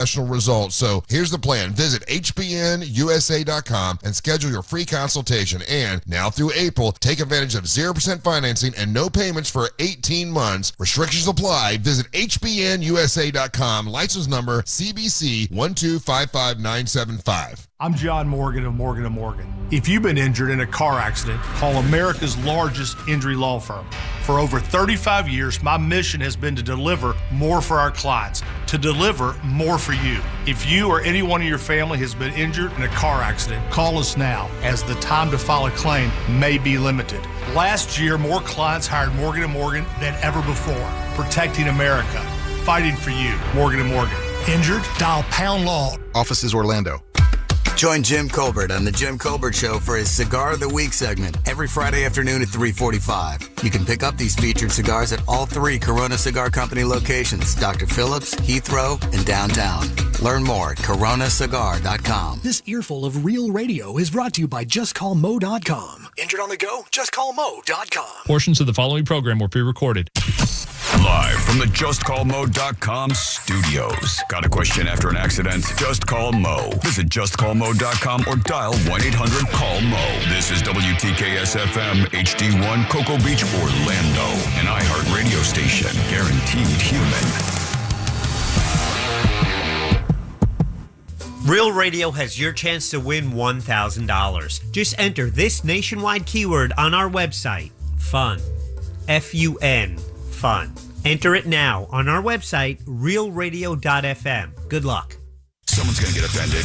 results. So here's the plan. Visit hbnusa.com and schedule your free consultation. And now through April, take advantage of 0% financing and no payments for 18 months. Restrictions apply. Visit hbnusa.com. License number CBC 1255975. I'm John Morgan of Morgan & Morgan. If you've been injured in a car accident, call America's largest injury law firm. For over 35 years, my mission has been to deliver more for our clients, to deliver more for you. If you or anyone in your family has been injured in a car accident, call us now, as the time to file a claim may be limited. Last year, more clients hired Morgan & Morgan than ever before, protecting America, fighting for you. Morgan & Morgan. Injured? Dial pound law. Offices Orlando. Join Jim Colbert on The Jim Colbert Show for his Cigar of the Week segment every Friday afternoon at 3:45. You can pick up these featured cigars at all 3 Corona Cigar Company locations, Dr. Phillips, Heathrow, and downtown. Learn more at coronacigar.com. This earful of real radio is brought to you by JustCallMo.com. Injured on the go? JustCallMo.com. Portions of the following program were pre-recorded. Live from the JustCallMo.com studios. Got a question after an accident? Just call Mo. Visit JustCallMo.com or dial 1-800-CALL-MO. This is WTKS-FM HD1 Cocoa Beach, Orlando. An iHeart radio station. Guaranteed human. Real Radio has your chance to win $1,000. Just enter this nationwide keyword on our website. Fun. F-U-N. Fun. Enter it now on our website, realradio.fm. Good luck. Someone's going to get offended.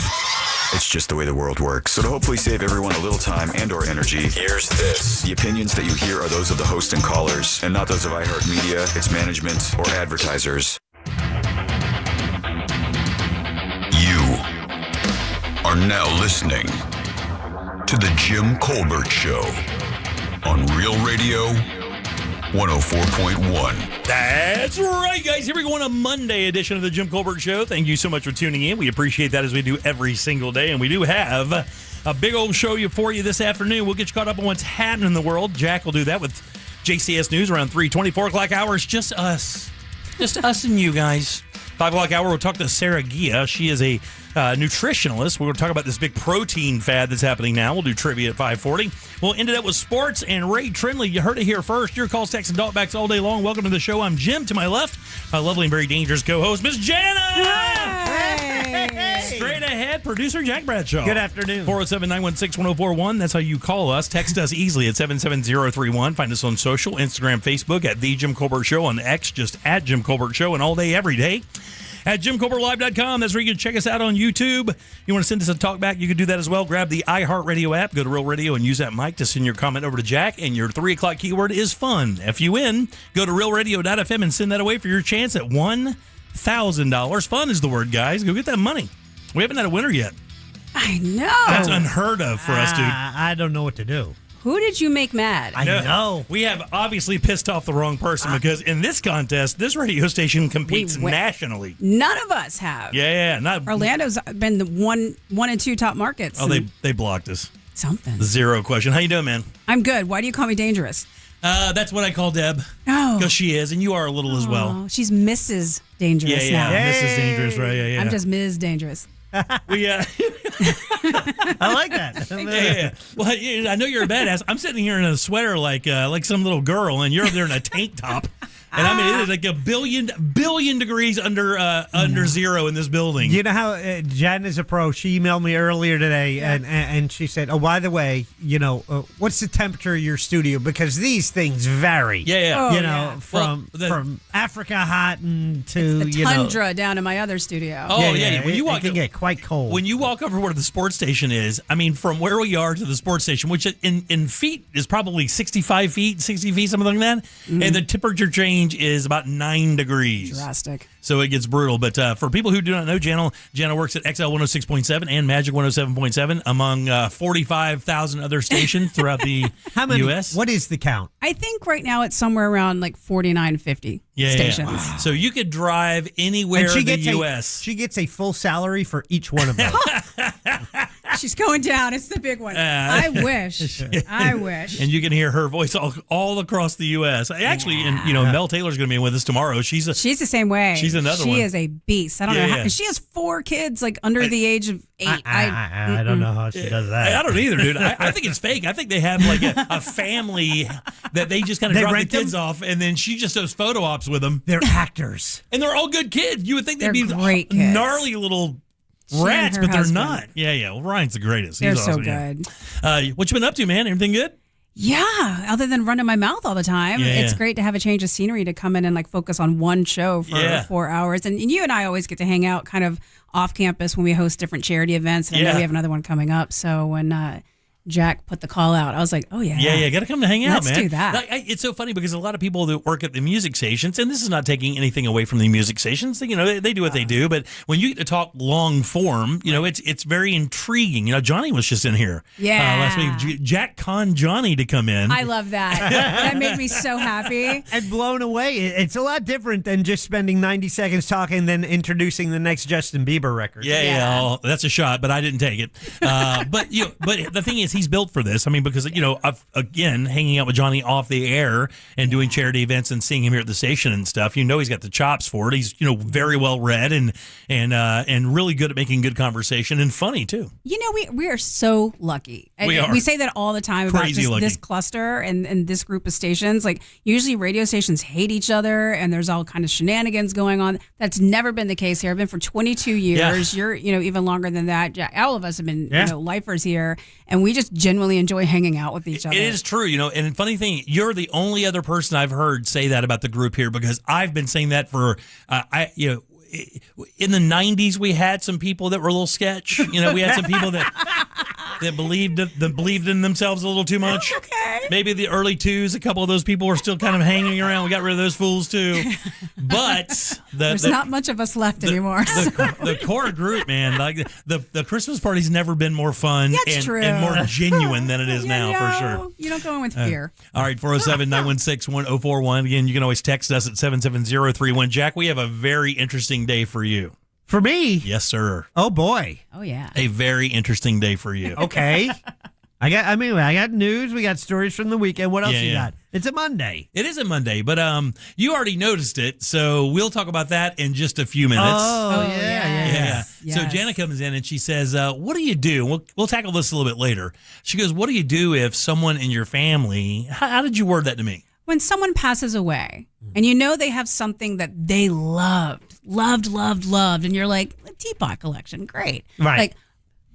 It's just the way the world works. So to hopefully save everyone a little time and or energy, here's this. The opinions that you hear are those of the host and callers, and not those of iHeartMedia, its management, or advertisers. You are now listening to The Jim Colbert Show on Real Radio 104.1. That's right, guys. Here we go on a Monday edition of the Jim Colbert Show. Thank you so much for tuning in. We appreciate that, as we do every single day. And we do have a big old show for you this afternoon. We'll get you caught up on what's happening in the world. Jack will do that with JCS News around 4 o'clock hours. Just us. Just us and you guys. 5 o'clock hour, we'll talk to Sarah Gia. She is a nutritionalist. We're going to talk about this big protein fad that's happening now. We'll do trivia at 5:40. We'll end it up with sports and Ray Trinley. You heard it here first. Your calls, texts, and talkbacks all day long. Welcome to the show. I'm Jim. To my left, my lovely and very dangerous co-host, Miss Jana. Hey. Straight ahead, producer Jack Bradshaw. Good afternoon. 407-916-1041. That's how you call us. Text us easily at 77031. Find us on social, Instagram, Facebook at The Jim Colbert Show, on X, just at Jim Colbert Show, and all day, every day at JimColbertLive.com. That's where you can check us out on YouTube. You want to send us a talk back, you can do that as well. Grab the iHeartRadio app, go to Real Radio, and use that mic to send your comment over to Jack. And your 3 o'clock keyword is fun. F-U-N. Go to realradio.fm and send that away for your chance at $1,000. Fun is the word, guys. Go get that money. We haven't had a winner yet. I know. That's unheard of for us, dude. I don't know what to do. Who did you make mad? I know. We have obviously pissed off the wrong person, because in this contest, this radio station competes nationally. None of us have. Yeah. Orlando's been the one and two top markets. Oh, they blocked us. Something. Zero question. How you doing, man? I'm good. Why do you call me dangerous? That's what I call Deb. Oh. Because she is, and you are a little as well. She's Mrs. Dangerous now. Mrs. Dangerous, right? Yeah. I'm just Ms. Dangerous. I like that. Yeah. Well, I know you're a badass. I'm sitting here in a sweater like some little girl, and you're there in a tank top. And I mean, it is like a billion degrees under zero in this building. You know how Jen is a pro. She emailed me earlier today, and she said, "Oh, by the way, what's the temperature of your studio? Because these things vary. Yeah. From Africa hot to it's the tundra down in my other studio. Oh yeah. When you walk, it can get quite cold. When you walk over where the sports station is, I mean, from where we are to the sports station, which in feet is probably 65 feet, 60 feet, something like that, and the temperature change is about 9 degrees. Drastic. So it gets brutal. But for people who do not know, Jana works at XL 106.7 and Magic 107.7 among 45,000 other stations throughout the U.S. What is the count? I think right now it's somewhere around like 49, 50 stations. Wow. So you could drive anywhere in the U.S. She gets a full salary for each one of them. She's going down. It's the big one. I wish. I wish. And you can hear her voice all across the U.S. Actually, and Mel Taylor's going to be with us tomorrow. She's the same way. She's another one. She is a beast. I don't know how. And she has 4 kids, like under the age of 8. I don't know how she does that. I don't either, dude. I think it's fake. I think they have like a family that they just kind of drop the kids off, and then she just does photo ops with them. They're actors. And they're all good kids. You would think they'd be great kids. Gnarly little rats, but they're not. Yeah. Well, Ryan's the greatest. They're He's so awesome, good. What you been up to, man? Everything good? Yeah, other than running my mouth all the time. It's great to have a change of scenery to come in and like focus on one show for 4 hours. And you and I always get to hang out kind of off campus when we host different charity events. And I know we have another one coming up. So when Jack put the call out, I was like, oh, yeah. Yeah, got to come to hang out, man. Let's do that. It's so funny because a lot of people that work at the music stations, and this is not taking anything away from the music stations, they do what they do, but when you get to talk long form, it's very intriguing. Johnny was just in here last week. Jack conned Johnny to come in. I love that. That made me so happy. And blown away. It's a lot different than just spending 90 seconds talking, then introducing the next Justin Bieber record. Yeah. That's a shot, but I didn't take it. But the thing is, he's built for this. I mean, because I've again hanging out with Johnny off the air and doing charity events and seeing him here at the station and stuff. He's got the chops for it. He's very well read and really good at making good conversation and funny too. We are so lucky. We say that all the time about just this cluster and this group of stations. Like usually radio stations hate each other and there's all kind of shenanigans going on. That's never been the case here. I've been for 22 years. You're even longer than that. All of us have been lifers here, and we just genuinely enjoy hanging out with each other. It is true, and funny thing, you're the only other person I've heard say that about the group here, because I've been saying that for in the 90s we had some people that were a little sketch. We had some people that believed in themselves a little too much. Okay. Maybe the early 2000s, a couple of those people were still kind of hanging around. We got rid of those fools too. But there's not much of us left anymore. The core group, man, like the Christmas party's never been more fun and more genuine than it is now, for sure. You don't go in with fear. All right, 407-916-1041. Again, you can always text us at 77031. Jack, we have a very interesting day for you. For me? Yes, sir. Oh, boy. Oh, yeah. A very interesting day for you. Okay. I got news. We got stories from the weekend. What else you got? It's a Monday. It is a Monday, but you already noticed it, so we'll talk about that in just a few minutes. Oh yeah. Yes. So Jana comes in and she says, what do you do? We'll tackle this a little bit later. She goes, what do you do if someone in your family, how did you word that to me? When someone passes away and they have something that they loved, and you're like, a teapot collection, great. Right. Like,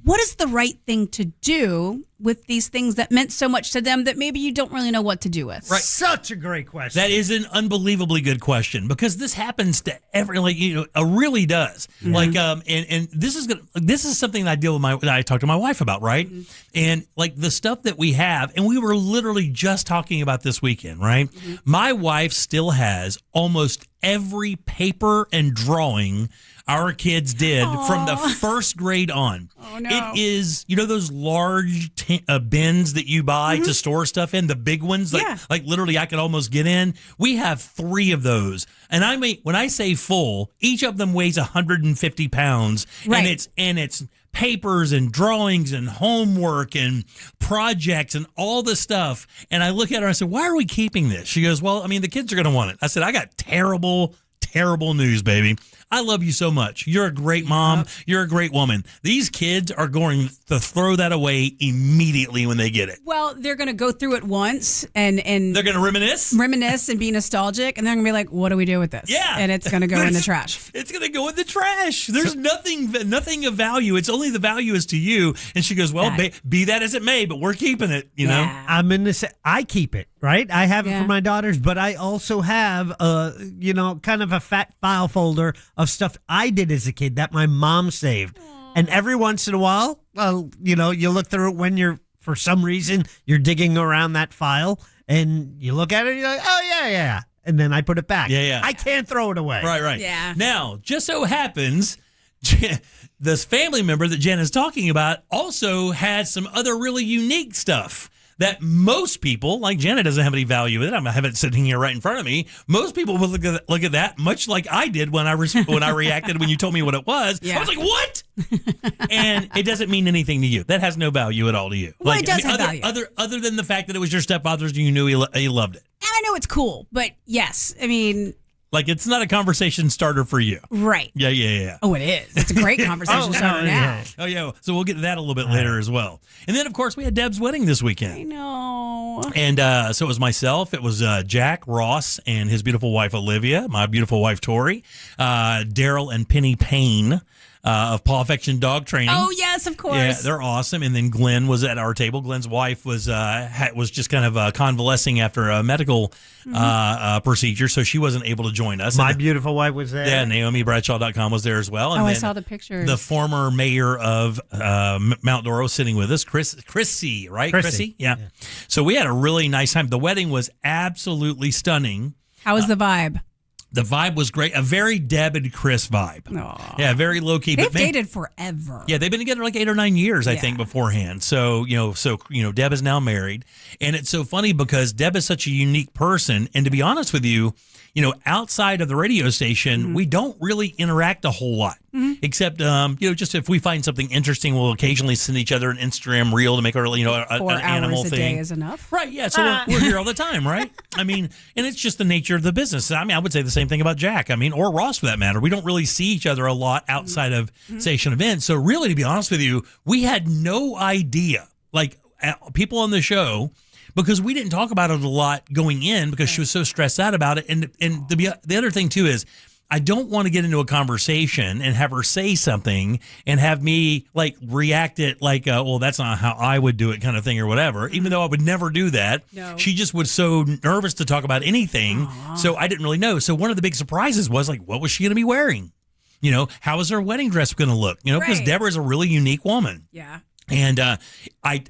what is the right thing to do with these things that meant so much to them that maybe you don't really know what to do with? Right. Such a great question. That is an unbelievably good question, because this happens to it really does. Mm-hmm. Like, and this is something that I talk to my wife about, right? Mm-hmm. And like the stuff that we have, and we were literally just talking about this weekend, right? Mm-hmm. My wife still has almost every paper and drawing our kids did from the first grade on. Oh, no. It is, those large bins that you buy to store stuff in, the big ones, like literally I could almost get in. We have 3 of those. And when I say full, each of them weighs 150 pounds. Right. And it's papers and drawings and homework and projects and all this stuff. And I look at her and I said, why are we keeping this? She goes, well, the kids are going to want it. I said, I got terrible news, baby. I love you so much. You're a great mom. You're a great woman. These kids are going to throw that away immediately when they get it. Well, they're going to go through it once and they're going to reminisce and be nostalgic, and they're going to be like, what do we do with this? Yeah. And it's going to go in the trash. It's going to go in the trash. There's nothing of value. It's only the value is to you. And she goes, well, be that as it may, but we're keeping it, know? I'm in this. I keep it, right? I have it for my daughters, but I also have, kind of a fat file folder of stuff I did as a kid that my mom saved. Aww. And every once in a while, you look through it when for some reason, you're digging around that file and you look at it and you're like, oh, yeah. And then I put it back. Yeah. I can't throw it away. Right. Yeah. Now, just so happens, this family member that Jen is talking about also had some other really unique stuff that most people, like Janet doesn't have any value in it. I have it sitting here right in front of me. Most people will look at that much like I did when I reacted when you told me what it was. Yeah. I was like, what? And it doesn't mean anything to you. That has no value at all to you. Well, it does have value. Other than the fact that it was your stepfather's and you knew he loved it. And I know it's cool, but yes, I mean... Like, it's not a conversation starter for you. Right. Yeah. Oh, it is. It's a great conversation starter now. Oh, yeah. So we'll get to that a little bit later as well. And then, of course, we had Deb's wedding this weekend. I know. And so it was myself. It was Jack Ross and his beautiful wife, Olivia, my beautiful wife, Tori, Daryl and Penny Payne. Of Paw Affection Dog Training. Oh, yes, of course. Yeah, they're awesome. And then Glenn was at our table. Glenn's wife was just kind of convalescing after a medical procedure, so she wasn't able to join us. My beautiful wife was there. Yeah, NaomiBradshaw.com was there as well. And I saw the pictures. The former mayor of Mount Doro sitting with us, Chrissy, right? Chrissy? Yeah. So we had a really nice time. The wedding was absolutely stunning. How was the vibe? The vibe was great. A very Deb and Chris vibe. Aww. Yeah, very low key. They've dated forever. Yeah, they've been together like 8 or 9 years, I think, beforehand. So, Deb is now married. And it's so funny because Deb is such a unique person. And to be honest with you, outside of the radio station, we don't really interact a whole lot. Except, just if we find something interesting, we'll occasionally send each other an Instagram reel to make an 4 animal hours a thing. day is enough. Right, yeah. So we're here all the time, right? I mean, and it's just the nature of the business. I mean, I would say the same thing about Jack. I mean, or Ross for that matter. We don't really see each other a lot outside of station events. So really, to be honest with you, we had no idea, like people on the show, because we didn't talk about it a lot going in because she was so stressed out about it. And the other thing, too, is I don't want to get into a conversation and have her say something and have me like react it like, well, that's not how I would do it kind of thing or whatever, even though I would never do that. No. She just was so nervous to talk about anything. So I didn't really know. So one of the big surprises was like, what was she going to be wearing? How was her wedding dress going to look? Because Deborah is a really unique woman. Yeah. And I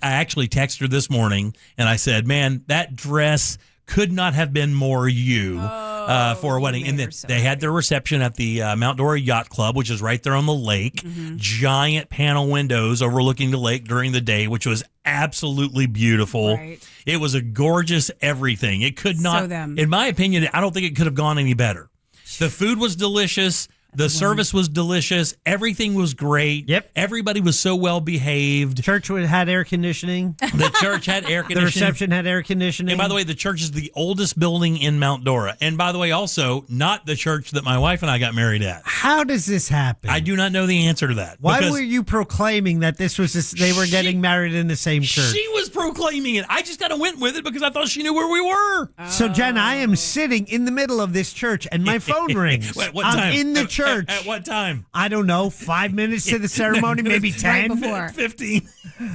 actually texted her this morning and I said, man, that dress could not have been more you for a wedding. And then they had their reception at the Mount Dora Yacht Club, which is right there on the lake. Giant panel windows overlooking the lake during the day, which was absolutely beautiful. Right. It was a gorgeous everything. It could not, in my opinion, I don't think it could have gone any better. The food was delicious. The service was delicious. Everything was great. Yep. Everybody was so well behaved. Church had air conditioning. The church had air conditioning. The reception had air conditioning. And by the way, the church is the oldest building in Mount Dora. And by the way, also not the church that my wife and I got married at. How does this happen? I do not know the answer to that. Why were you proclaiming that this was they were getting married in the same church? She was proclaiming it. I just kind of went with it because I thought she knew where we were. So, Jen, I am sitting in the middle of this church and my phone rings. At what time? I'm in the church. At what time? I don't know, 5 minutes to the ceremony, maybe 10? Right before. 15.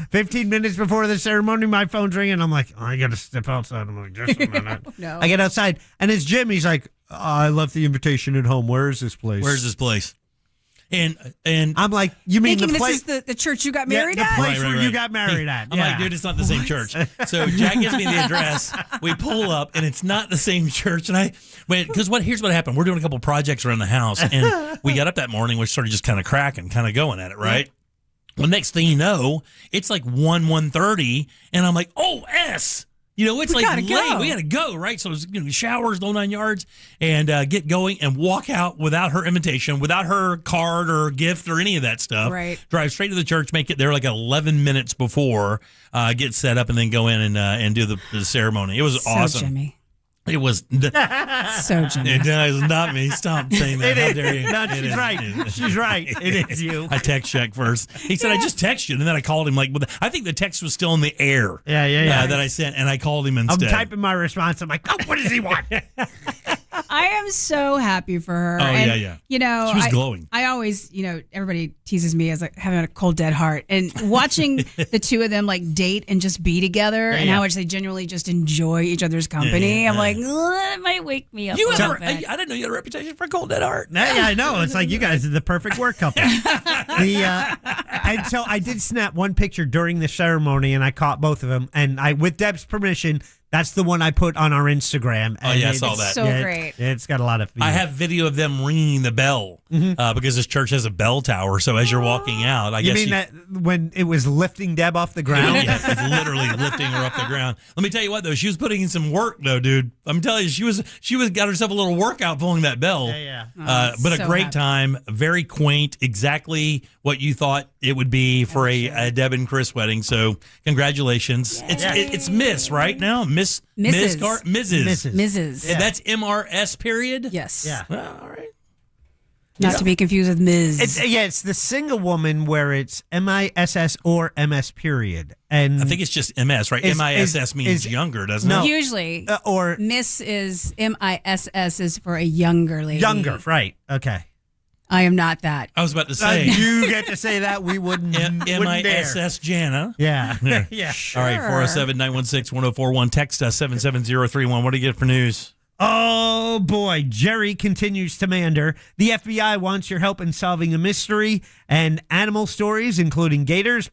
15 minutes before the ceremony, my phone's ringing. I'm like, I got to step outside. I'm like, just a minute. No. I get outside, and it's Jim. He's like, I left the invitation at home. Where is this place? Where's this place? And I'm like, you mean thinking the place? This is the church you got married at? The place where you got married at. I'm like, dude, it's not the same church. So Jack gives me the address. We pull up, and it's not the same church. And here's what happened. We're doing a couple projects around the house, and we got up that morning. We started just kind of cracking, kind of going at it, right? Well, next thing you know, it's like 1:30, and I'm like, oh, it's we like late. Go. We got to go, right? So it was showers, the whole 9 yards, and get going and walk out without her invitation, without her card or gift or any of that stuff. Right. Drive straight to the church, make it there like 11 minutes before, get set up, and then go in and do the ceremony. It was awesome. Jimmy. It was so Jimmy. It is not me. Stop saying that. How dare you? No, she's right. She's right. It is you. I text Jack first. He said, I just texted you. And then I called him. I think the text was still in the air. Yeah. That I sent. And I called him instead. I'm typing my response. I'm like, what does he want? I am so happy for her. Oh, and, yeah. She was glowing. I always, everybody teases me as like having a cold, dead heart. And watching the two of them like date and just be together and how much they genuinely just enjoy each other's company. I'm like, it might wake me up. I didn't know you had a reputation for a cold, dead heart. Yeah, I know. It's like you guys are the perfect work couple. And so I did snap one picture during the ceremony, and I caught both of them. And with Deb's permission, That's the one I put on our Instagram. Oh, yeah, I saw that. So great. It's got a lot of views. I have video of them ringing the bell because this church has a bell tower. So as you're walking out, I guess that when it was lifting Deb off the ground? Yeah, it's literally lifting her off the ground. Let me tell you what, though. She was putting in some work, though, dude. I'm telling you, she was got herself a little workout pulling that bell. Yeah. But a great time. Very quaint. Exactly what you thought it would be for a Deb and Chris wedding. So congratulations. It's Miss right now. Mrs. Mrs. Yeah. That's MRS period? Yes. Yeah. Well, all right. Not to be confused with Ms. It's the single woman where it's MISS or MS period. And I think it's just MS, right? MISS means younger, doesn't it? Usually. Or Miss is MISS is for a younger lady. Younger, right. Okay. I am not that. I was about to say. You get to say that. We wouldn't MISS Jana. Yeah. Yeah. Sure. All right, 407-916-1041. Text us 77031. What do you get for news? Oh, boy. Jerry continues to meander. The FBI wants your help in solving a mystery and animal stories, including gators,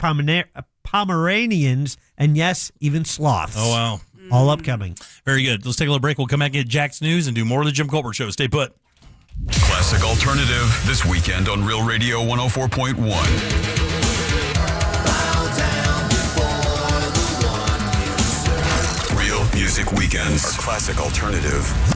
Pomeranians, and yes, even sloths. Oh, wow. All upcoming. Very good. Let's take a little break. We'll come back and get Jack's news and do more of the Jim Colbert Show. Stay put. Classic Alternative this weekend on Real Radio 104.1. Real Music Weekends are Classic Alternative.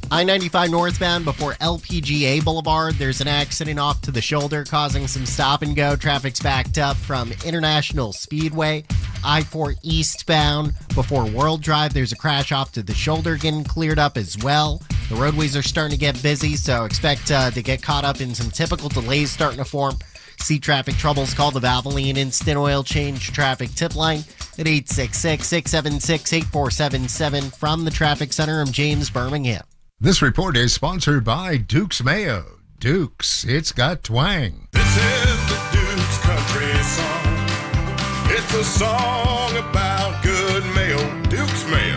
I-95 northbound before LPGA Boulevard. There's an accident off to the shoulder causing some stop and go. Traffic's backed up from International Speedway. I-4 eastbound before World Drive. There's a crash off to the shoulder getting cleared up as well. The roadways are starting to get busy, so expect to get caught up in some typical delays starting to form. See traffic troubles, call the Valvoline Instant Oil Change Traffic Tip Line at 866-676-8477. From the Traffic Center, I'm James Birmingham. This report is sponsored by Duke's Mayo. Duke's, it's got twang. This is the Duke's country song. It's a song about good mayo. Duke's Mayo.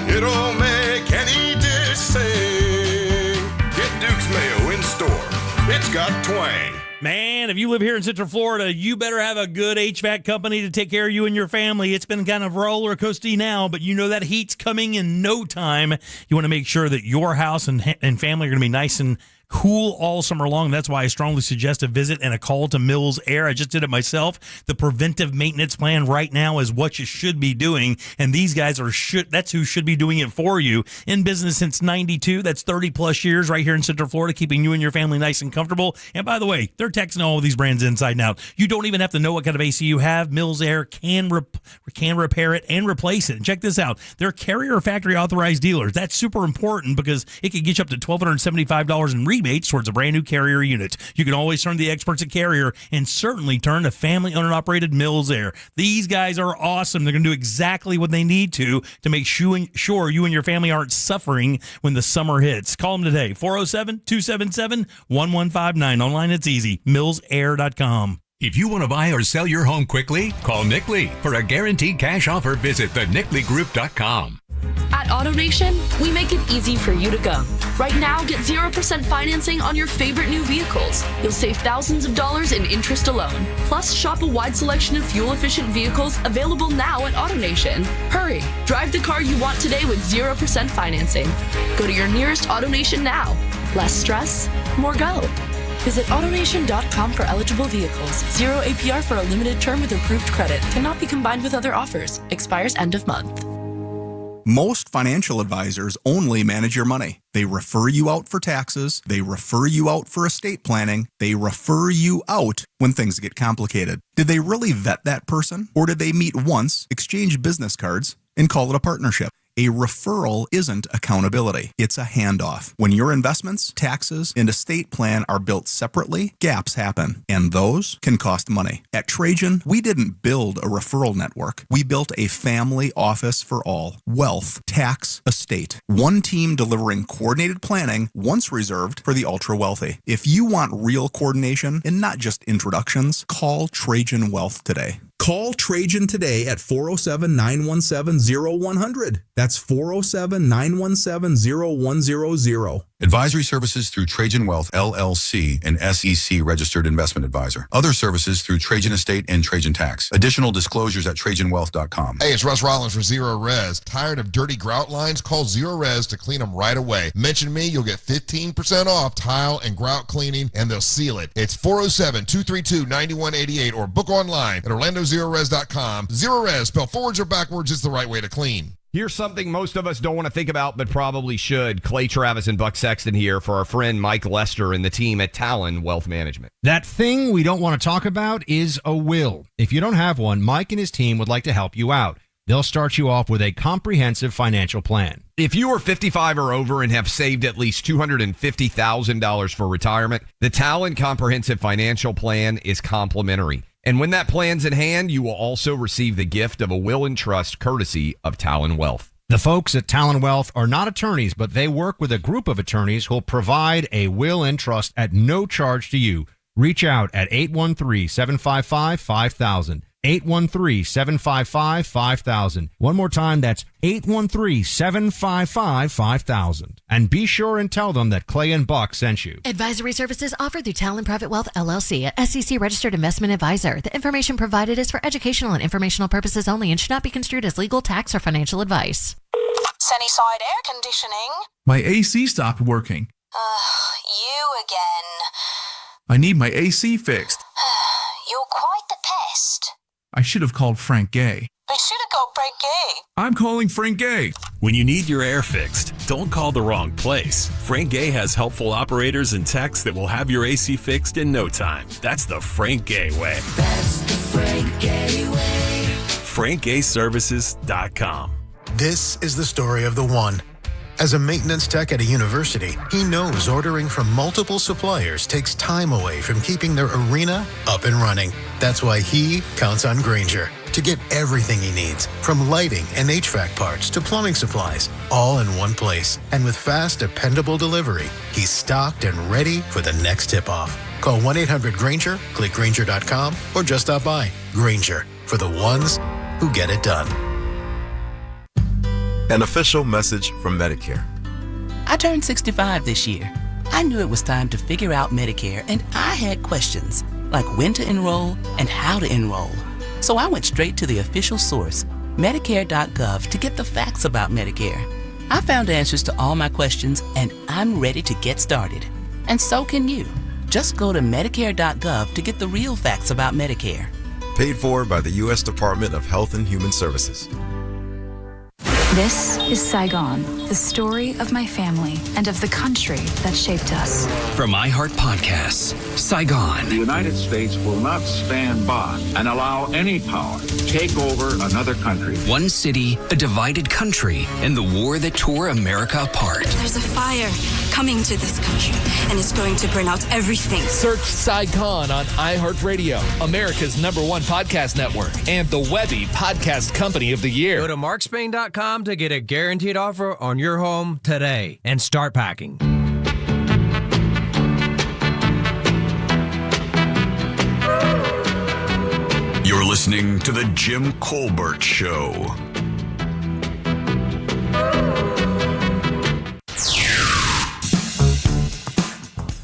It'll make any dish sing. Get Duke's Mayo in store. It's got twang. Man, if you live here in Central Florida, you better have a good HVAC company to take care of you and your family. It's been kind of roller coasty now, but you know that heat's coming in no time. You want to make sure that your house and family are going to be nice and cool all summer long. That's why I strongly suggest a visit and a call to Mills Air. I just did it myself. The preventive maintenance plan right now is what you should be doing, and these guys that's who should be doing it for you. In business since 92, that's 30 plus years right here in Central Florida, keeping you and your family nice and comfortable. And by the way, they're texting all of these brands inside and out. You don't even have to know what kind of AC you have. Mills Air can repair it and replace it. And check this out. They're Carrier factory authorized dealers. That's super important because it can get you up to $1,275 in rebates towards a brand new Carrier unit. You can always turn to the experts at Carrier and certainly turn to family owned and operated Mills Air. These guys are awesome. They're going to do exactly what they need to make sure you and your family aren't suffering when the summer hits. Call them today, 407-277-1159. Online, it's easy, millsair.com. If you want to buy or sell your home quickly, call Nick Lee. For a guaranteed cash offer, visit thenickleegroup.com. At AutoNation, we make it easy for you to go. Right now, get 0% financing on your favorite new vehicles. You'll save thousands of dollars in interest alone. Plus, shop a wide selection of fuel-efficient vehicles available now at AutoNation. Hurry! Drive the car you want today with 0% financing. Go to your nearest AutoNation now. Less stress, more go. Visit AutoNation.com for eligible vehicles. 0 APR for a limited term with approved credit. Cannot be combined with other offers. Expires end of month. Most financial advisors only manage your money. They refer you out for taxes. They refer you out for estate planning. They refer you out when things get complicated. Did they really vet that person? Or did they meet once, exchange business cards, and call it a partnership? A referral isn't accountability. It's a handoff. When your investments, taxes, and estate plan are built separately, gaps happen, and those can cost money. At Trajan, we didn't build a referral network. We built a family office for all. Wealth, tax, estate. One team delivering coordinated planning, once reserved for the ultra-wealthy. If you want real coordination and not just introductions, call Trajan Wealth today. Call Trajan today at 407-917-0100. That's 407-917-0100. Advisory services through Trajan Wealth, LLC, an SEC registered investment advisor. Other services through Trajan Estate and Trajan Tax. Additional disclosures at TrajanWealth.com. Hey, it's Russ Rollins for Zero Res. Tired of dirty grout lines? Call Zero Res to clean them right away. Mention me, you'll get 15% off tile and grout cleaning, and they'll seal it. It's 407-232-9188 or book online at OrlandoZeroRes.com. Zero Res, spelled forwards or backwards, is the right way to clean. Here's something most of us don't want to think about, but probably should. Clay Travis and Buck Sexton here for our friend Mike Lester and the team at Talon Wealth Management. That thing we don't want to talk about is a will. If you don't have one, Mike and his team would like to help you out. They'll start you off with a comprehensive financial plan. If you are 55 or over and have saved at least $250,000 for retirement, the Talon Comprehensive Financial Plan is complimentary. And when that plan's in hand, you will also receive the gift of a will and trust courtesy of Talon Wealth. The folks at Talon Wealth are not attorneys, but they work with a group of attorneys who'll provide a will and trust at no charge to you. Reach out at 813-755-5000. 813-755-5000. One more time, that's 813-755-5000. And be sure and tell them that Clay and Buck sent you. Advisory services offered through Talon Private Wealth, LLC, a SEC registered investment advisor. The information provided is for educational and informational purposes only and should not be construed as legal, tax, or financial advice. Sunnyside Air Conditioning. My AC stopped working. You again. I need my AC fixed. You're quite the pest. I should have called Frank Gay. I should have called Frank Gay. I'm calling Frank Gay. When you need your air fixed, don't call the wrong place. Frank Gay has helpful operators and techs that will have your AC fixed in no time. That's the Frank Gay way. That's the Frank Gay way. FrankGayServices.com. This is the story of the one. As a maintenance tech at a university, he knows ordering from multiple suppliers takes time away from keeping their arena up and running. That's why he counts on Grainger to get everything he needs, from lighting and HVAC parts to plumbing supplies, all in one place. And with fast, dependable delivery, he's stocked and ready for the next tip-off. Call 1-800-GRAINGER, click Grainger.com, or just stop by. Grainger, for the ones who get it done. An official message from Medicare. I turned 65 this year. I knew it was time to figure out Medicare, and I had questions, like when to enroll and how to enroll. So I went straight to the official source, Medicare.gov, to get the facts about Medicare. I found answers to all my questions, and I'm ready to get started. And so can you. Just go to Medicare.gov to get the real facts about Medicare. Paid for by the U.S. Department of Health and Human Services. This is Saigon, the story of my family and of the country that shaped us. From iHeart Podcasts, Saigon. The United States will not stand by and allow any power to take over another country. One city, a divided country, and the war that tore America apart. There's a fire coming to this country, and it's going to burn out everything. Search Saigon on iHeartRadio, America's #1 podcast network, and the Webby Podcast Company of the Year. Go to markspain.com to get a guaranteed offer on your home today and start packing. You're listening to The Jim Colbert Show.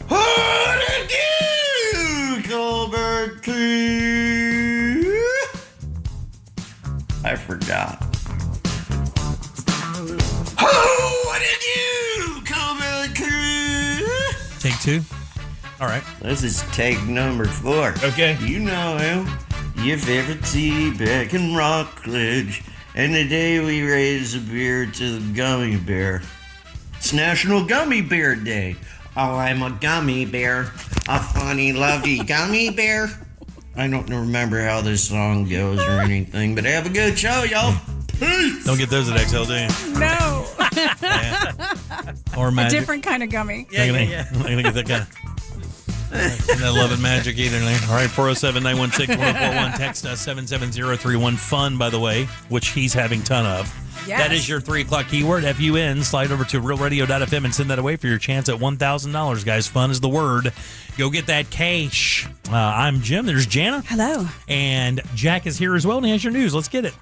What did you, Colbert? I forgot. What did you, Colbert? Take two. All right. This is take number 4. Okay. You know him. Your favorite tea back in Rockledge. And today we raise a beer to the gummy bear. It's National Gummy Bear Day. Oh, I'm a gummy bear. A funny, lovely gummy bear. I don't remember how this song goes or anything, but have a good show, y'all. Peace. Don't get those at XL, do you? No. Or a magic. different kind of gummy. I'm not going to get that kind. I'm not loving magic either. All right, 407-916-1041. Text us 77031. Fun, by the way, which he's having ton of. Yes. That is your 3 o'clock keyword, FUN. Slide over to realradio.fm and send that away for your chance at $1,000, guys. Fun is the word. Go get that cash. I'm Jim. There's Jana. Hello. And Jack is here as well, and he has your news. Let's get it.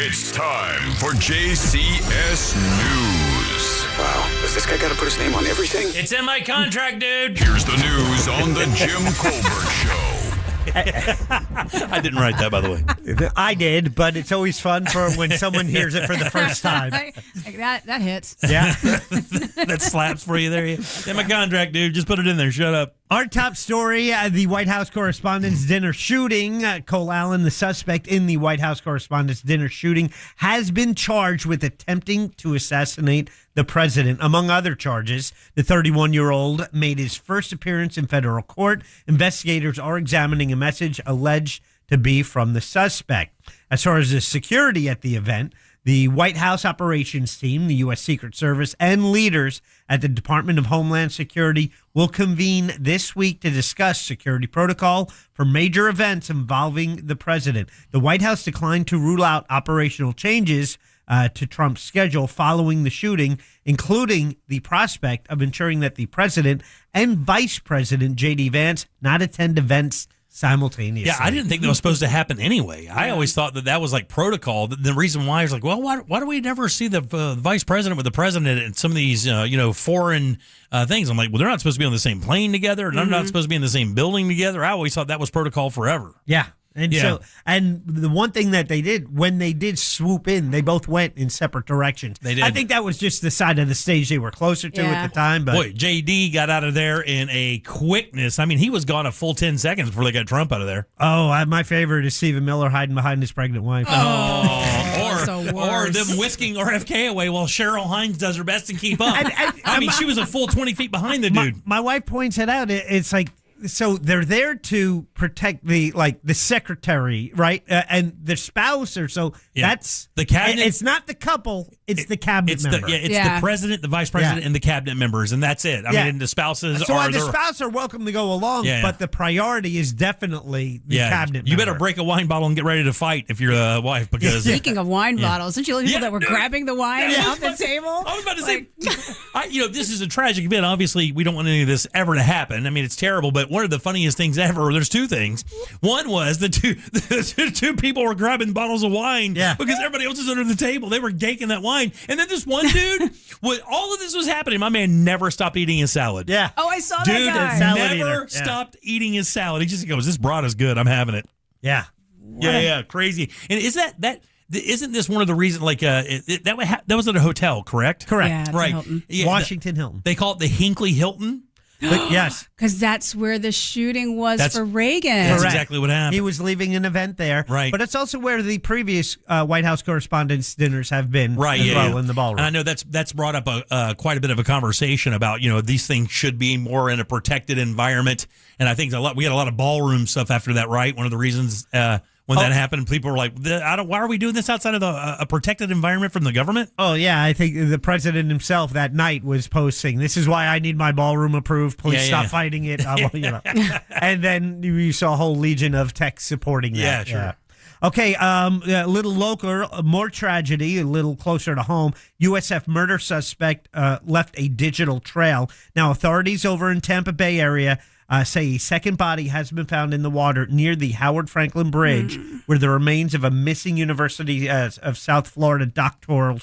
It's time for JCS News. Wow, does this guy got to put his name on everything? It's in my contract, dude. Here's the news on the Jim Colbert Show. I didn't write that, by the way. I did, but it's always fun for when someone hears it for the first time. Like that hits. Yeah. That slaps for you there. In my contract, dude. Just put it in there. Shut up. Our top story, the White House Correspondents' Dinner shooting. Cole Allen, the suspect in the White House Correspondents' Dinner shooting, has been charged with attempting to assassinate the president. Among other charges, the 31-year-old made his first appearance in federal court. Investigators are examining a message alleged to be from the suspect. As far as the security at the event, the White House operations team, the U.S. Secret Service, and leaders at the Department of Homeland Security will convene this week to discuss security protocol for major events involving the president. The White House declined to rule out operational changes to Trump's schedule following the shooting, including the prospect of ensuring that the president and Vice President J.D. Vance not attend events simultaneously. Yeah, I didn't think that was supposed to happen anyway. I always thought that was like protocol. The reason why is like, well, why do we never see the vice president with the president at some of these, foreign things? I'm like, well, they're not supposed to be on the same plane together. They're not supposed to be in the same building together. I always thought that was protocol forever. Yeah. And the one thing that they did, when they did swoop in, they both went in separate directions. They did. I think that was just the side of the stage they were closer to at the time. But boy, JD got out of there in a quickness. I mean, he was gone a full 10 seconds before they got Trump out of there. Oh, my favorite is Stephen Miller hiding behind his pregnant wife. Or them whisking RFK away while Cheryl Hines does her best to keep up. I mean, she was a full 20 feet behind the dude. My wife points it out. It's like, so they're there to protect the secretary, right? And their spouse, that's the cabinet. It's not the couple; it's the cabinet member. It's the president, the vice president, and the cabinet members, and that's it. I mean, the spouses the spouses are welcome to go along, but the priority is definitely the cabinet member. You better break a wine bottle and get ready to fight if you're a wife. Because speaking of wine bottles, didn't you look at people that were grabbing the wine off the table? I was about to say, this is a tragic event. Obviously, we don't want any of this ever to happen. I mean, it's terrible, but one of the funniest things ever, there's two things. One was the two people were grabbing bottles of wine because everybody else is under the table. They were gaking that wine. And then this one dude, all of this was happening, my man never stopped eating his salad. Yeah. Oh, I saw dude, that guy. Never stopped eating his salad. He just goes, this broth is good. I'm having it. Yeah. Yeah, crazy. And is that isn't this one of the reasons, that was at a hotel, correct? Correct. Yeah, right. Washington Hilton. They call it the Hinckley Hilton? Yes. Because that's where the shooting was for Reagan. That's exactly what happened. He was leaving an event there. Right. But it's also where the previous White House Correspondents' dinners have been in the ballroom. And I know that's brought up quite a bit of a conversation about, these things should be more in a protected environment. And I think we had a lot of ballroom stuff after that, right? One of the reasons when that happened, people were like, why are we doing this outside of a protected environment from the government? Oh, yeah. I think the president himself that night was posting, this is why I need my ballroom approved. Please stop fighting it. And then you saw a whole legion of texts supporting that. Yeah, sure. Okay, a little local, more tragedy, a little closer to home. USF murder suspect left a digital trail. Now, authorities over in Tampa Bay area say a second body has been found in the water near the Howard Franklin Bridge, where the remains of a missing University of South Florida doctoral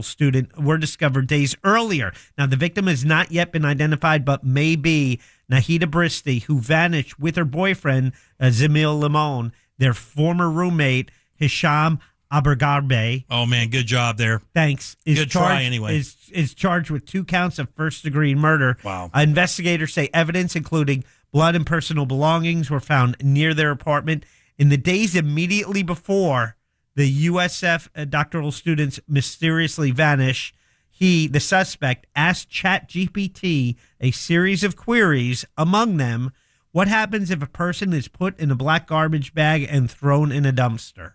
student were discovered days earlier. Now, the victim has not yet been identified, but may be Nahida Bristi, who vanished with her boyfriend, Zamil Limon, their former roommate, Hisham Abergarbe. Oh, man, good job there. Thanks. Good try, anyway. Is charged with 2 counts of first-degree murder. Wow. Investigators say evidence, including blood and personal belongings, were found near their apartment. In the days immediately before the USF doctoral students mysteriously vanish, the suspect, asked ChatGPT a series of queries, among them, what happens if a person is put in a black garbage bag and thrown in a dumpster?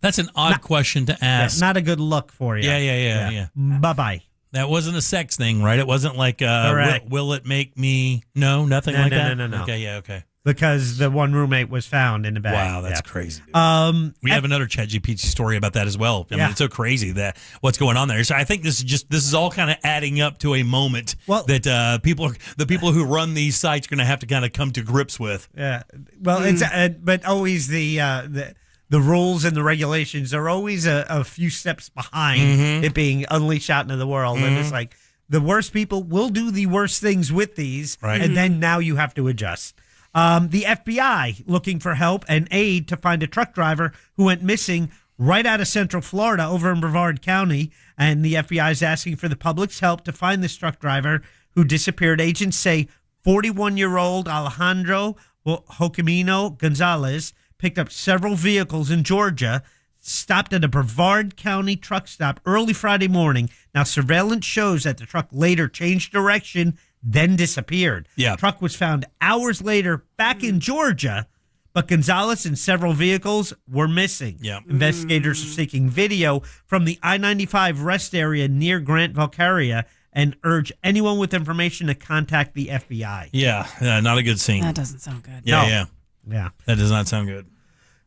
That's an odd question to ask. Not a good look for you. Yeah. Bye-bye. That wasn't a sex thing, right? It wasn't like, will it make me... No, nothing like that? No. Okay, yeah, okay. Because the one roommate was found in the bag. Wow, that's crazy. We have another ChatGPT story about that as well. I mean, it's so crazy that what's going on there. So I think this is all kind of adding up to a moment that the people who run these sites are going to have to kind of come to grips with. Yeah. Well, it's but always the the rules and the regulations are always a few steps behind it being unleashed out into the world. And it's like the worst people will do the worst things with these, and then now you have to adjust. The FBI looking for help and aid to find a truck driver who went missing right out of Central Florida over in Brevard County. And the FBI is asking for the public's help to find this truck driver who disappeared. Agents say 41-year-old Alejandro Jocamino Gonzalez picked up several vehicles in Georgia, stopped at a Brevard County truck stop early Friday morning. Now, surveillance shows that the truck later changed direction, then disappeared. Yeah. The truck was found hours later back in Georgia, but Gonzalez and several vehicles were missing. Yeah. Investigators are seeking video from the I-95 rest area near Grant Valcaria and urge anyone with information to contact the FBI. Yeah, not a good scene. That doesn't sound good. Yeah. That does not sound good.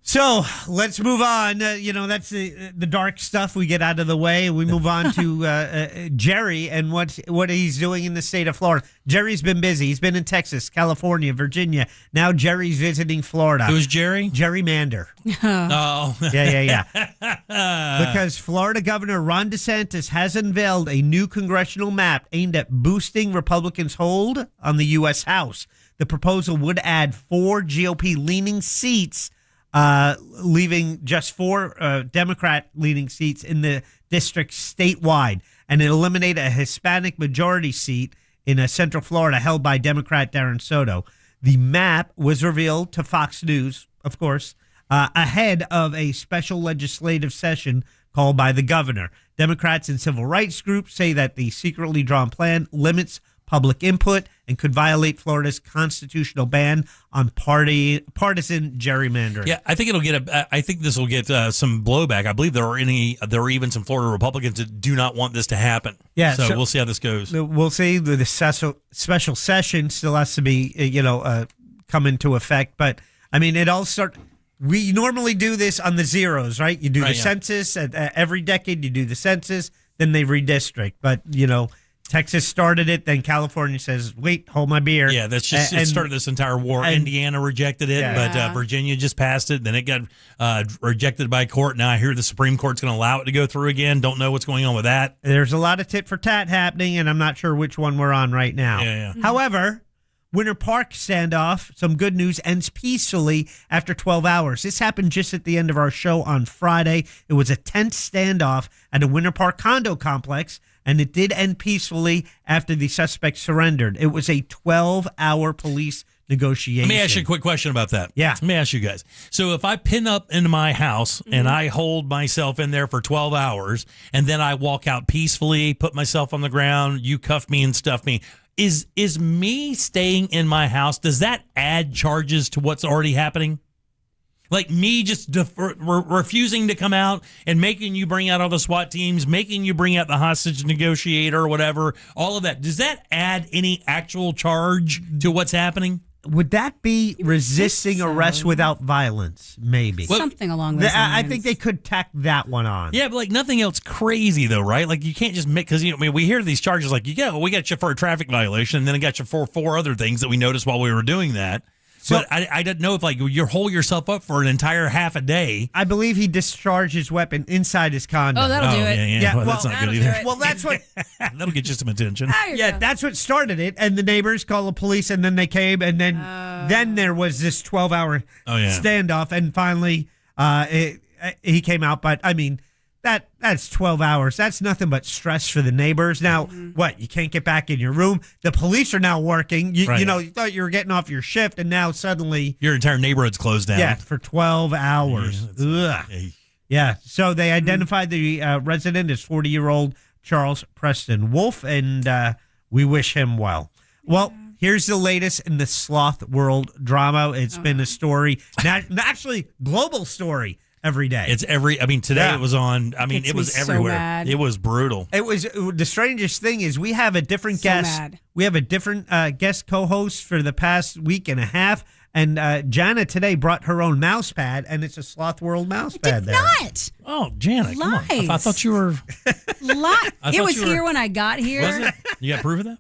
So let's move on. That's the dark stuff we get out of the way. We move on to Jerry and what he's doing in the state of Florida. Jerry's been busy. He's been in Texas, California, Virginia. Now Jerry's visiting Florida. Who's Jerry? Gerrymander. Oh. Yeah. Because Florida Governor Ron DeSantis has unveiled a new congressional map aimed at boosting Republicans' hold on the U.S. House. The proposal would add 4 GOP-leaning seats, leaving just 4 Democrat-leaning seats in the district statewide, and it eliminate a Hispanic majority seat in Central Florida held by Democrat Darren Soto. The map was revealed to Fox News, of course, ahead of a special legislative session called by the governor. Democrats and civil rights groups say that the secretly drawn plan limits public input and could violate Florida's constitutional ban on partisan gerrymandering. Yeah, I think I think this will get some blowback. I believe there are even some Florida Republicans that do not want this to happen. Yeah, so we'll see how this goes. We'll see. The special session still has to be come into effect, but I mean it all start. We normally do this on the zeros, right? You do the census every decade. You do the census, then they redistrict, but Texas started it, then California says, wait, hold my beer. Yeah, that's just it started this entire war. Indiana rejected it, but Virginia just passed it. Then it got rejected by court. Now I hear the Supreme Court's going to allow it to go through again. Don't know what's going on with that. There's a lot of tit for tat happening, and I'm not sure which one we're on right now. Yeah. However, Winter Park standoff, some good news, ends peacefully after 12 hours. This happened just at the end of our show on Friday. It was a tense standoff at a Winter Park condo complex, and it did end peacefully after the suspect surrendered. It was a 12-hour police negotiation. Let me ask you a quick question about that. Yeah. Let me ask you guys. So if I pin up into my house and I hold myself in there for 12 hours and then I walk out peacefully, put myself on the ground, you cuff me and stuff me, is me staying in my house, does that add charges to what's already happening? Like me just refusing to come out and making you bring out all the SWAT teams, making you bring out the hostage negotiator or whatever, all of that. Does that add any actual charge to what's happening? Would that be resisting arrest without violence? Maybe. Something along those lines. I think they could tack that one on. Yeah, but like nothing else crazy though, right? Like you can't just make, because we hear these charges like, we got you for a traffic violation, and then I got you for 4 other things that we noticed while we were doing that. So, but I didn't know if you hold yourself up for an entire half a day. I believe he discharged his weapon inside his condo. Oh, that'll do it. Yeah. Well, that's not good either. Well, that's what. That'll get you some attention. That's what started it. And the neighbors called the police, and then they came, and then there was this 12-hour standoff, and finally he came out. But I mean, that's 12 hours. That's nothing but stress for the neighbors. Now, what? You can't get back in your room. The police are now working. You thought you were getting off your shift, and now suddenly your entire neighborhood's closed down. Yeah, for 12 hours. Yeah. So they identified the resident as 40-year-old Charles Preston Wolf, and we wish him well. Well, here's the latest in the Sloth world drama. It's been a story, actually global story. Every day. Today it was on. It was everywhere. It was brutal. It was the strangest thing is we have a different guest. Mad. We have a different guest co-host for the past week and a half. And Jana today brought her own mouse pad, and it's a Sloth World mouse pad. Not. Oh, Jana, come on. I thought you were. It was here when I got here. Was it? You got proof of that?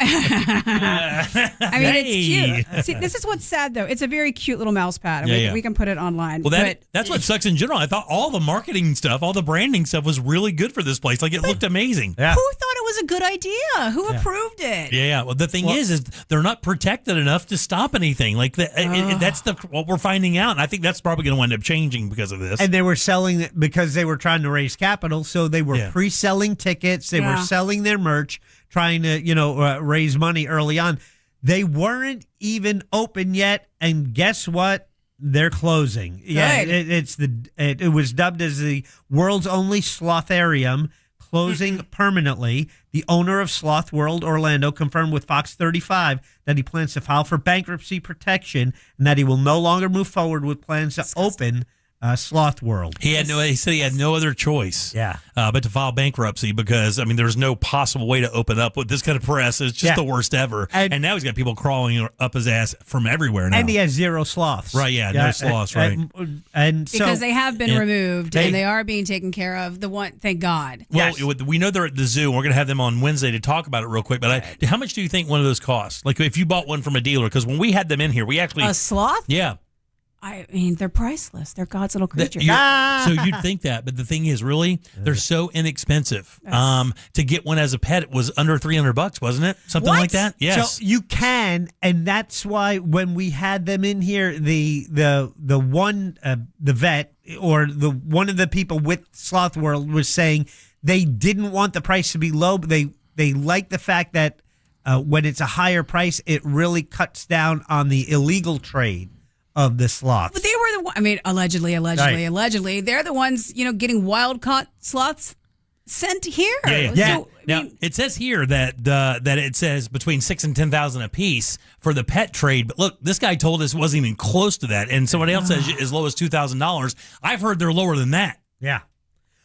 I mean, it's cute. See, this is what's sad, though. It's a very cute little mouse pad. We can put it online. Well, that's what sucks in general. I thought all the marketing stuff, all the branding stuff was really good for this place. Like, it looked amazing. Yeah. Who thought it was a good idea? Who approved it? Yeah. Well, the thing is they're not protected enough to stop anything. Like, that's what we're finding out. And I think that's probably going to end up changing because of this. And they were selling it because they were trying to raise capital. So they were pre-selling tickets. They were selling their merch, trying to, raise money early on. They weren't even open yet. And guess what? They're closing. Good. Yeah, it was dubbed as the world's only slotharium, closing permanently. The owner of Sloth World Orlando confirmed with Fox 35 that he plans to file for bankruptcy protection and that he will no longer move forward with plans to open Sloth World. He said he had no other choice, but to file bankruptcy because there's no possible way to open up with this kind of press. It's just the worst ever. And now he's got people crawling up his ass from everywhere now. And he has zero sloths. Right? Yeah, no sloths. Right? And because they have been removed and they are being taken care of. Thank God. Well, we know they're at the zoo. We're going to have them on Wednesday to talk about it real quick. But how much do you think one of those costs? Like if you bought one from a dealer, because when we had them in here, we actually a sloth. Yeah. I mean, they're priceless. They're God's little creatures. So you'd think that, but the thing is, really, they're so inexpensive. To get one as a pet, it was under $300, wasn't it? Something like that. Yes. So you can, and that's why when we had them in here, the vet or one of the people with Sloth World was saying they didn't want the price to be low, but they like the fact that when it's a higher price, it really cuts down on the illegal trade of the sloths. But they were allegedly, they're the ones, getting wild caught sloths sent here. Yeah. So, now it says here that it says between $6,000 and $10,000 a piece for the pet trade. But look, this guy told us it wasn't even close to that, and somebody else says as low as $2,000. I've heard they're lower than that. Yeah.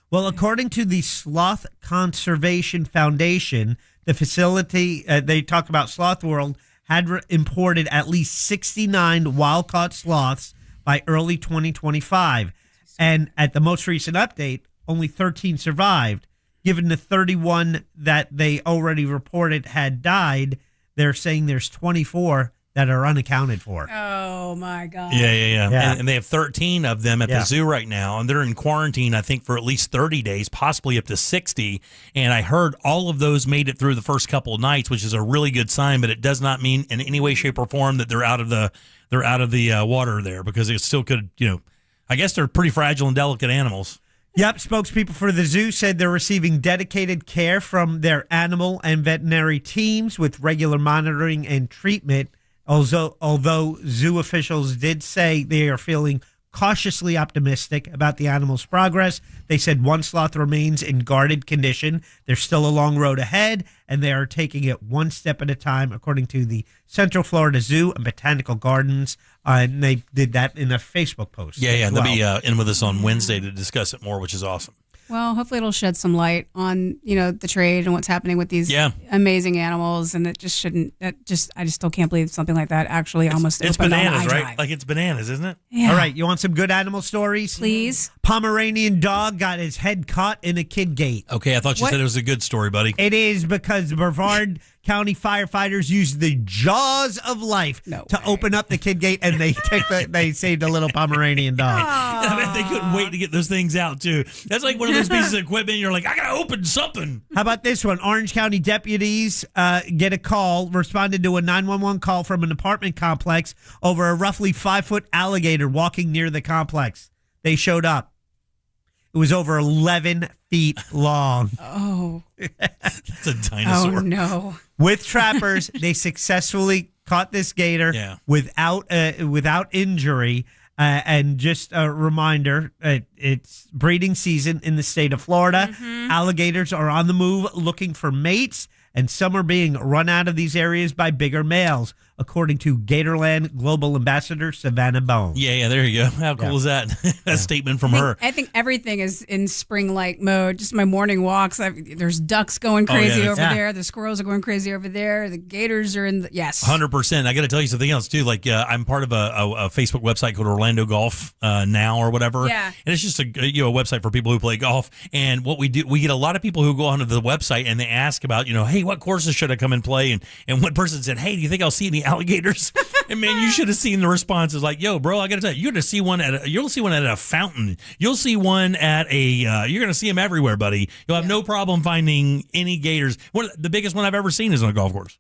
Well, according to the Sloth Conservation Foundation, the facility they talk about Sloth World had imported at least 69 wild-caught sloths by early 2025. And at the most recent update, only 13 survived. Given the 31 that they already reported had died, they're saying there's 24 that are unaccounted for. Oh, my God. Yeah. And they have 13 of them at the zoo right now, and they're in quarantine, I think, for at least 30 days, possibly up to 60. And I heard all of those made it through the first couple of nights, which is a really good sign, but it does not mean in any way, shape, or form that they're out of the water there, because it still could, I guess they're pretty fragile and delicate animals. Yep, spokespeople for the zoo said they're receiving dedicated care from their animal and veterinary teams with regular monitoring and treatment. Although zoo officials did say they are feeling cautiously optimistic about the animal's progress, they said one sloth remains in guarded condition. There's still a long road ahead, and they are taking it one step at a time, according to the Central Florida Zoo and Botanical Gardens. And they did that in a Facebook post. Yeah. They'll be in with us on Wednesday to discuss it more, which is awesome. Well, hopefully it'll shed some light on, the trade and what's happening with these amazing animals. And it just shouldn't, I just still can't believe something like that actually almost it's opened bananas, on right? drive. Like it's bananas, isn't it? Yeah. All right, you want some good animal stories? Please. Pomeranian dog got his head caught in a kid gate. Okay, I thought you said it was a good story, buddy. It is, because Brevard County firefighters used the jaws of life to open up the kid gate, and they saved a little Pomeranian dog. I bet they couldn't wait to get those things out, too. That's like one of those pieces of equipment. You're like, I got to open something. How about this one? Orange County deputies get a call, responded to a 911 call from an apartment complex over a roughly 5-foot alligator walking near the complex. They showed up. It was over 11 feet long. Oh. That's a dinosaur. Oh, no. With trappers, they successfully caught this gator without injury. And just a reminder, it's breeding season in the state of Florida. Mm-hmm. Alligators are on the move looking for mates, and some are being run out of these areas by bigger males. according to Gatorland Global Ambassador Savannah Bone. Yeah, there you go. How cool is that? A statement from her. I think everything is in spring-like mode. Just my morning walks, there's ducks going crazy over there. The squirrels are going crazy over there. The gators are in the, yes. 100%. I got to tell you something else, too. Like, I'm part of a Facebook website called Orlando Golf Now or whatever. Yeah. And it's just a website for people who play golf. And what we do, we get a lot of people who go onto the website and they ask about, hey, what courses should I come and play? And one person said, hey, do you think I'll see any alligators? And man, you should have seen the responses. Like, yo, bro, I got to tell you, you'll see one at a fountain. You'll see one at you're going to see them everywhere, buddy. You'll have no problem finding any gators. The biggest one I've ever seen is on a golf course.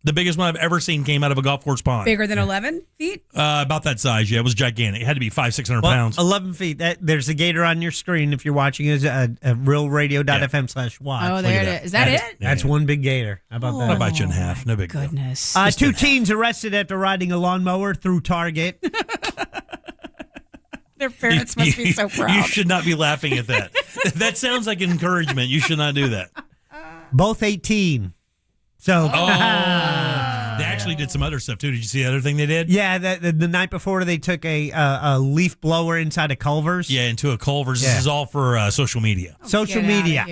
The biggest one I've ever seen came out of a golf course pond. Bigger than 11 feet? About that size, yeah. It was gigantic. It had to be 500-600 pounds. 11 feet. There's a gator on your screen if you're watching it at realradio.fm/watch. Oh, there it is. Is that it? That's one big gator. How about that? I'll bite you in half. No big goodness. deal. Two teens arrested after riding a lawnmower through Target. Their parents must be so proud. You should not be laughing at that. That sounds like encouragement. You should not do that. Both 18. So they actually did some other stuff too. Did you see the other thing they did? Yeah, the night before they took a leaf blower inside a Culver's. Yeah, into a Culver's. This is all for social media. Social media.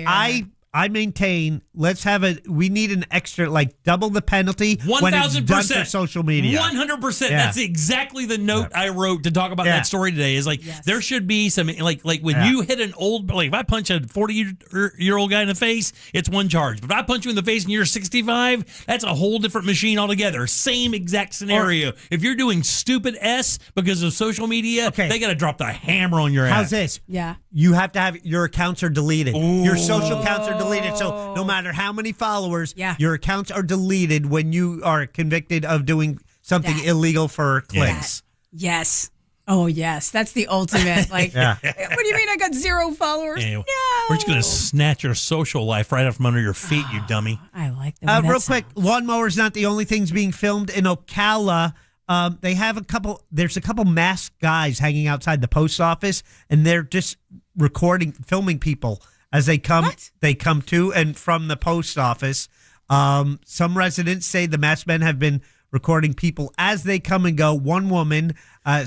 I maintain we need an extra, like double the penalty 1,000% social media. 100%. That's exactly the note I wrote to talk about that story today. Is like there should be some like when you hit an old, like if I punch a 40-year-old guy in the face, it's one charge. But if I punch you in the face and you're 65, that's a whole different machine altogether. Same exact scenario. If you're doing stupid S because of social media, they got to drop the hammer on your ass. How's this? Yeah. You have to have your accounts are deleted. Your social accounts are deleted. So no matter how many followers, your accounts are deleted when you are convicted of doing something illegal for clicks. Yes. Oh, yes. That's the ultimate. Like, what do you mean I got 0 followers? No. We're just going to snatch your social life right out from under your feet, you dummy. I like that. Real quick, lawnmower's not the only things being filmed in Ocala. They have there's a couple masked guys hanging outside the post office, and they're just filming people as they come. What? They come to and from the post office. Some residents say the masked men have been recording people as they come and go. One woman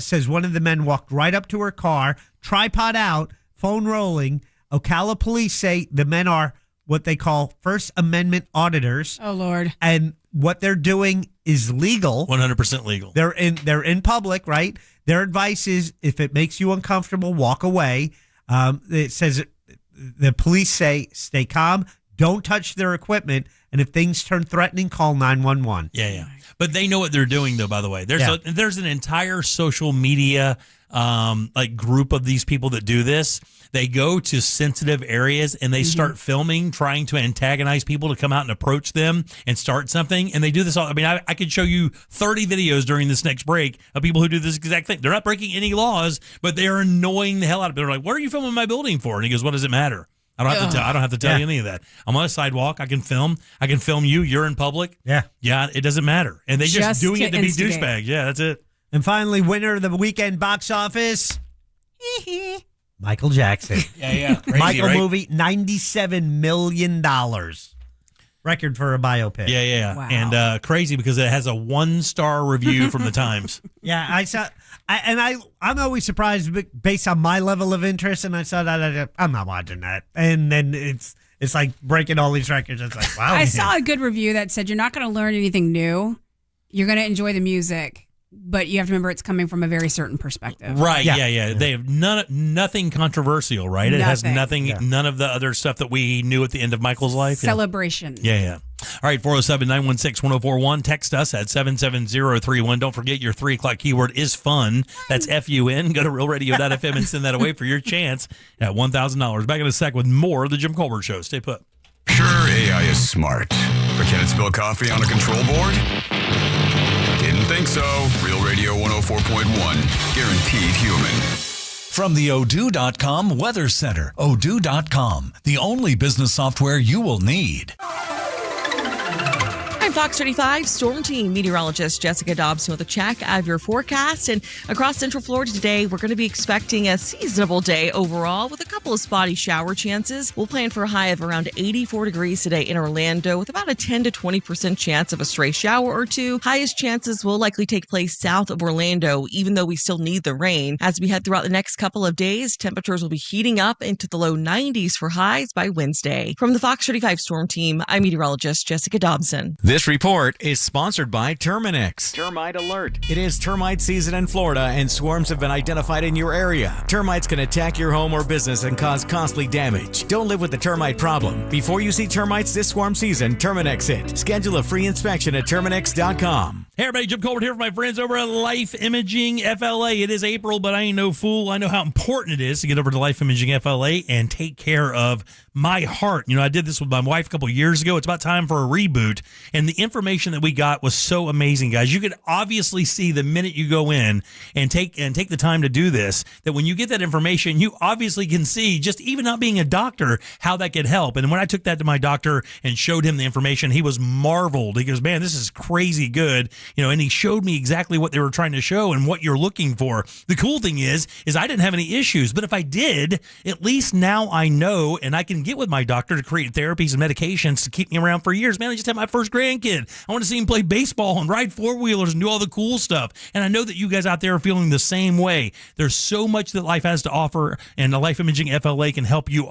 says one of the men walked right up to her car, tripod out, phone rolling. Ocala police say the men are what they call First Amendment auditors. Oh, Lord. And what they're doing is legal. 100% legal. They're in public, right? Their advice is if it makes you uncomfortable, walk away. It says the police say stay calm, don't touch their equipment, and if things turn threatening, call 911. Yeah. But they know what they're doing, though. By the way, there's an entire social media group of these people that do this. They go to sensitive areas and they start filming, trying to antagonize people to come out and approach them and start something. And they do this all. I mean, I could show you 30 videos during this next break of people who do this exact thing. They're not breaking any laws, but they're annoying the hell out of people. They're like, "What are you filming my building for?" And he goes, "What does it matter? I don't have to tell you any of that. I'm on a sidewalk. I can film you. You're in public. Yeah. It doesn't matter." And they just doing it to be douchebags. Yeah, that's it. And finally, winner of the weekend box office, Michael Jackson. Yeah. Crazy, Michael right? movie, $97 million. Record for a biopic. Yeah. Wow. And crazy because it has a 1-star review from the Times. Yeah, I saw, I'm always surprised based on my level of interest, and I saw that I'm not watching that, and then it's like breaking all these records. It's like, wow. I saw a good review that said you're not going to learn anything new. You're going to enjoy the music, but you have to remember it's coming from a very certain perspective. Right. Yeah. They have nothing controversial, right? It has none of the other stuff that we knew at the end of Michael's life. Celebration. Yeah. All right, 407-916-1041. Text us at 77031. Don't forget your 3 o'clock keyword is fun. That's FUN. Go to realradio.fm and send that away for your chance at $1,000. Back in a sec with more of the Jim Colbert Show. Stay put. Sure, AI is smart, but can it spill coffee on a control board? Didn't think so. Real Radio 104.1. Guaranteed human. From the Odoo.com Weather Center. Odoo.com, the only business software you will need. Fox 35 Storm Team meteorologist Jessica Dobson with a check of your forecast. And across Central Florida today, we're going to be expecting a seasonable day overall with a couple of spotty shower chances. We'll plan for a high of around 84 degrees today in Orlando with about a 10 to 20% chance of a stray shower or two. Highest chances will likely take place south of Orlando, even though we still need the rain. As we head throughout the next couple of days, temperatures will be heating up into the low 90s for highs by Wednesday. From the Fox 35 Storm Team, I'm meteorologist Jessica Dobson. This report is sponsored by Terminix. Termite alert. It is termite season in Florida, and swarms have been identified in your area. Termites can attack your home or business and cause costly damage. Don't live with the termite problem. Before you see termites this swarm season, Terminix it. Schedule a free inspection at Terminix.com. Hey everybody, Jim Colbert here for my friends over at Life Imaging FLA. It is April, but I ain't no fool. I know how important it is to get over to Life Imaging FLA and take care of my heart. You know, I did this with my wife a couple years ago. It's about time for a reboot, and the information that we got was so amazing, guys. You could obviously see the minute you go in and take the time to do this, that when you get that information, you obviously can see, just even not being a doctor, how that could help. And when I took that to my doctor and showed him the information, he was marveled. He goes, man, this is crazy good. You know, and he showed me exactly what they were trying to show and what you're looking for. The cool thing is I didn't have any issues, but if I did, at least now I know, and I can get with my doctor to create therapies and medications to keep me around for years. Man, I just had my first grandkid. I want to see him play baseball and ride four-wheelers and do all the cool stuff. And I know that you guys out there are feeling the same way. There's so much that life has to offer, and the Life Imaging FLA can help you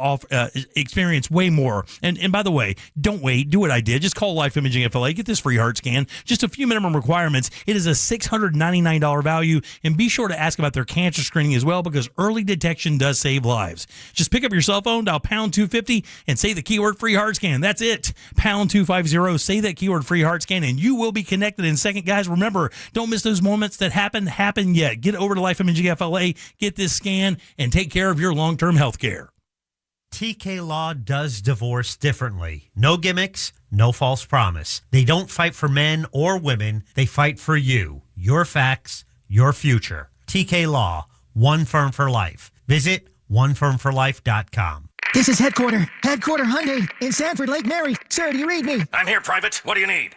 experience way more. And by the way, don't wait. Do what I did. Just call Life Imaging FLA. Get this free heart scan. Just a few minimum requirements. It is a $699 value, and be sure to ask about their cancer screening as well, because early detection does save lives. Just pick up your cell phone, dial pound 250, and say the keyword free heart scan. That's it. Pound 250. Say that keyword free heart scan, and you will be connected in a second. Guys, remember, don't miss those moments that happen yet. Get over to Life Imaging FLA, get this scan, and take care of your long-term health care. TK Law does divorce differently. No gimmicks, no false promise. They don't fight for men or women. They fight for you, your facts, your future. TK Law, one firm for life. Visit onefirmforlife.com. This is Headquarter Hyundai in Sanford, Lake Mary. Sir, do you read me? I'm here, Private. What do you need?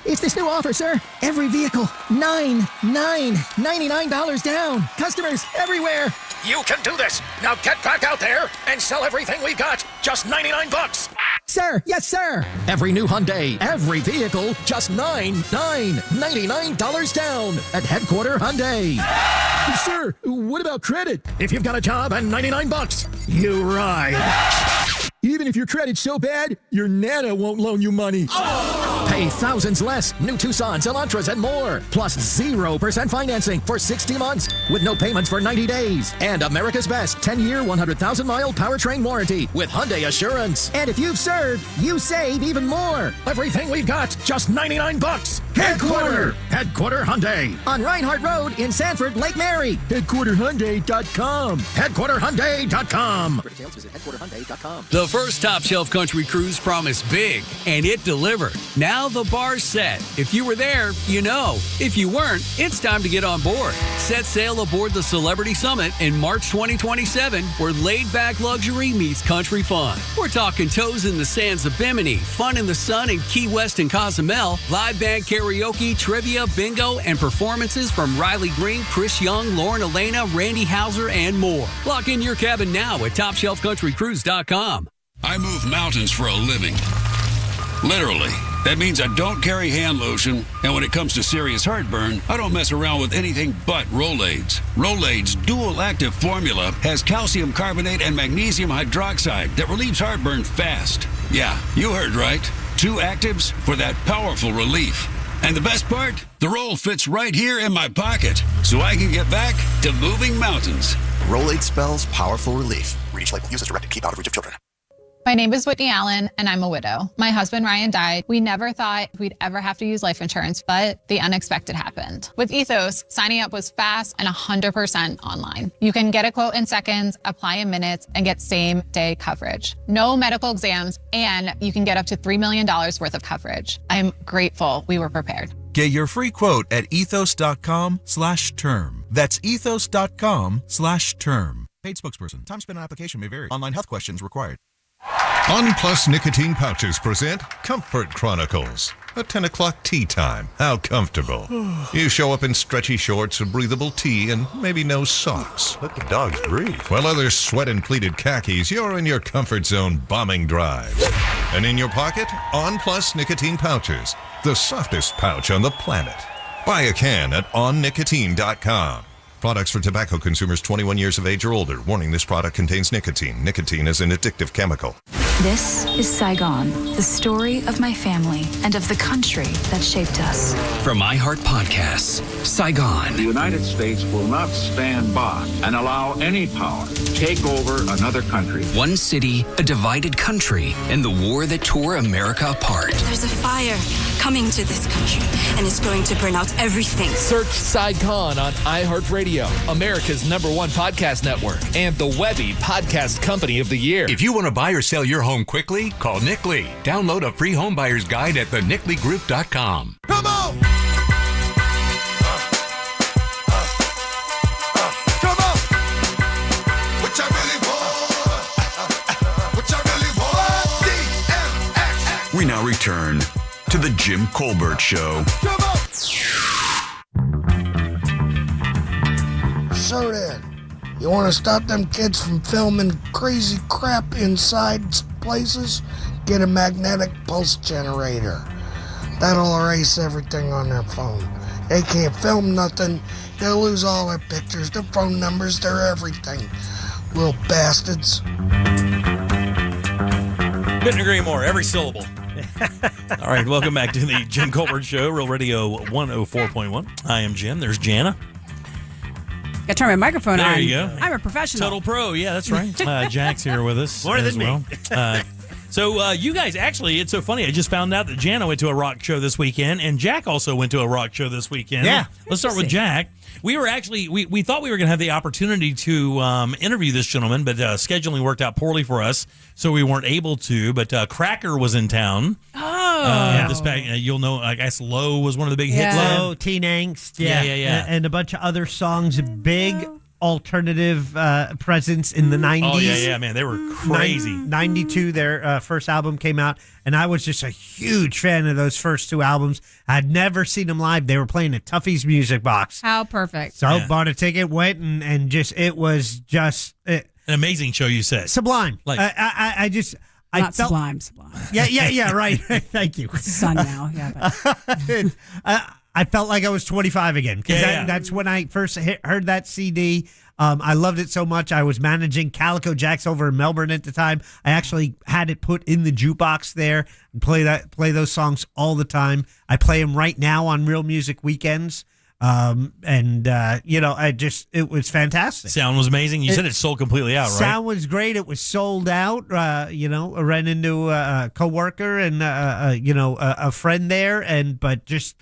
It's this new offer, sir. Every vehicle, $99 down. Customers everywhere. You can do this. Now get back out there and sell everything we've got. Just $99. Sir, yes, sir. Every new Hyundai, every vehicle, just $99 down at Headquarter Hyundai. Sir, what about credit? If you've got a job and $99, you ride. Even if your credit's so bad, your Nana won't loan you money. Oh! Pay thousands less. New Tucsons, Elantras, and more. Plus 0% financing for 60 months with no payments for 90 days. And America's best 10-year, 100,000-mile powertrain warranty with Hyundai Assurance. And if you've served, you save even more. Everything we've got, just $99. Headquarter Hyundai. On Reinhardt Road in Sanford, Lake Mary. HeadquarterHyundai.com. HeadquarterHyundai.com. For details, visit HeadquarterHyundai.com. The first Top Shelf Country Cruise promised big, and it delivered. Now the bar's set. If you were there, you know. If you weren't, it's time to get on board. Set sail aboard the Celebrity Summit in March 2027, where laid-back luxury meets country fun. We're talking toes in the sands of Bimini, fun in the sun in Key West and Cozumel, live band karaoke, trivia, bingo, and performances from Riley Green, Chris Young, Lauren Elena, Randy Hauser, and more. Lock in your cabin now at TopShelfCountryCruise.com. I move mountains for a living. Literally. That means I don't carry hand lotion, and when it comes to serious heartburn, I don't mess around with anything but Rolaids. Rolaids' dual-active formula has calcium carbonate and magnesium hydroxide that relieves heartburn fast. Yeah, you heard right. 2 actives for that powerful relief. And the best part? The roll fits right here in my pocket, so I can get back to moving mountains. Rolade spells powerful relief. Read each label. Use as directed. Keep out of reach of children. My name is Whitney Allen, and I'm a widow. My husband, Ryan, died. We never thought we'd ever have to use life insurance, but the unexpected happened. With Ethos, signing up was fast and 100% online. You can get a quote in seconds, apply in minutes, and get same-day coverage. No medical exams, and you can get up to $3 million worth of coverage. I'm grateful we were prepared. Get your free quote at ethos.com/term. That's ethos.com/term. Paid spokesperson. Time spent on application may vary. Online health questions required. On Plus Nicotine Pouches present Comfort Chronicles. A 10 o'clock tea time. How comfortable. You show up in stretchy shorts, a breathable tee, and maybe no socks. Let the dogs breathe. While others sweat in pleated khakis, you're in your comfort zone bombing drive. And in your pocket, On Plus Nicotine Pouches. The softest pouch on the planet. Buy a can at onnicotine.com. Products for tobacco consumers 21 years of age or older. Warning, this product contains nicotine. Nicotine is an addictive chemical. This is Saigon, the story of my family and of the country that shaped us. From iHeart Podcasts, Saigon. The United States will not stand by and allow any power take over another country. One city, a divided country, and the war that tore America apart. There's a fire coming to this country, and it's going to burn out everything. Search Saigon on iHeartRadio, America's #1 podcast network, and the Webby Podcast Company of the Year. If you want to buy or sell your home quickly, call Nick Lee. Download a free home buyer's guide at thenickleegroup.com. Come on! Come on! What you really want? What you really want? DMX! We now return to the Jim Colbert Show. Come on! So then, you want to stop them kids from filming crazy crap inside places? Get a magnetic pulse generator. That'll erase everything on their phone. They can't film nothing. They'll lose all their pictures, their phone numbers, their everything. Little bastards. Couldn't agree more. Every syllable. All right, welcome back to the Jim Colbert Show, Real Radio 104.1. I am Jim. There's Jana. Got to turn my microphone on. There you go. I'm a professional. Total pro. Yeah, that's right. Jack's here with us More as than well. me. So you guys, actually, it's so funny. I just found out that Jana went to a rock show this weekend, and Jack also went to a rock show this weekend. Yeah. Let's start with Jack. We were actually, we thought we were going to have the opportunity to interview this gentleman, but scheduling worked out poorly for us, so we weren't able to. But Cracker was in town. Oh. This back, you'll know, I guess Low was one of the big hits. Low, Teen Angst. Yeah. And a bunch of other songs. Big alternative presence in the 90s. Oh, yeah, man. They were crazy. 92, their first album came out, and I was just a huge fan of those first two albums. I'd never seen them live. They were playing at Tuffy's Music Box. How perfect. So bought a ticket, went, and just, it was just... an amazing show, you said. Sublime. Like, I just... Not felt, sublime. Yeah, right. Thank you. Sun now, yeah. But. I felt like I was 25 again, because that's when I first heard that CD. I loved it so much. I was managing Calico Jacks over in Melbourne at the time. I actually had it put in the jukebox there and play those songs all the time. I play them right now on Real Music Weekends. It was fantastic. Sound was amazing. You said it sold completely out, right? Sound was great. It was sold out. I ran into a coworker and a friend there, but just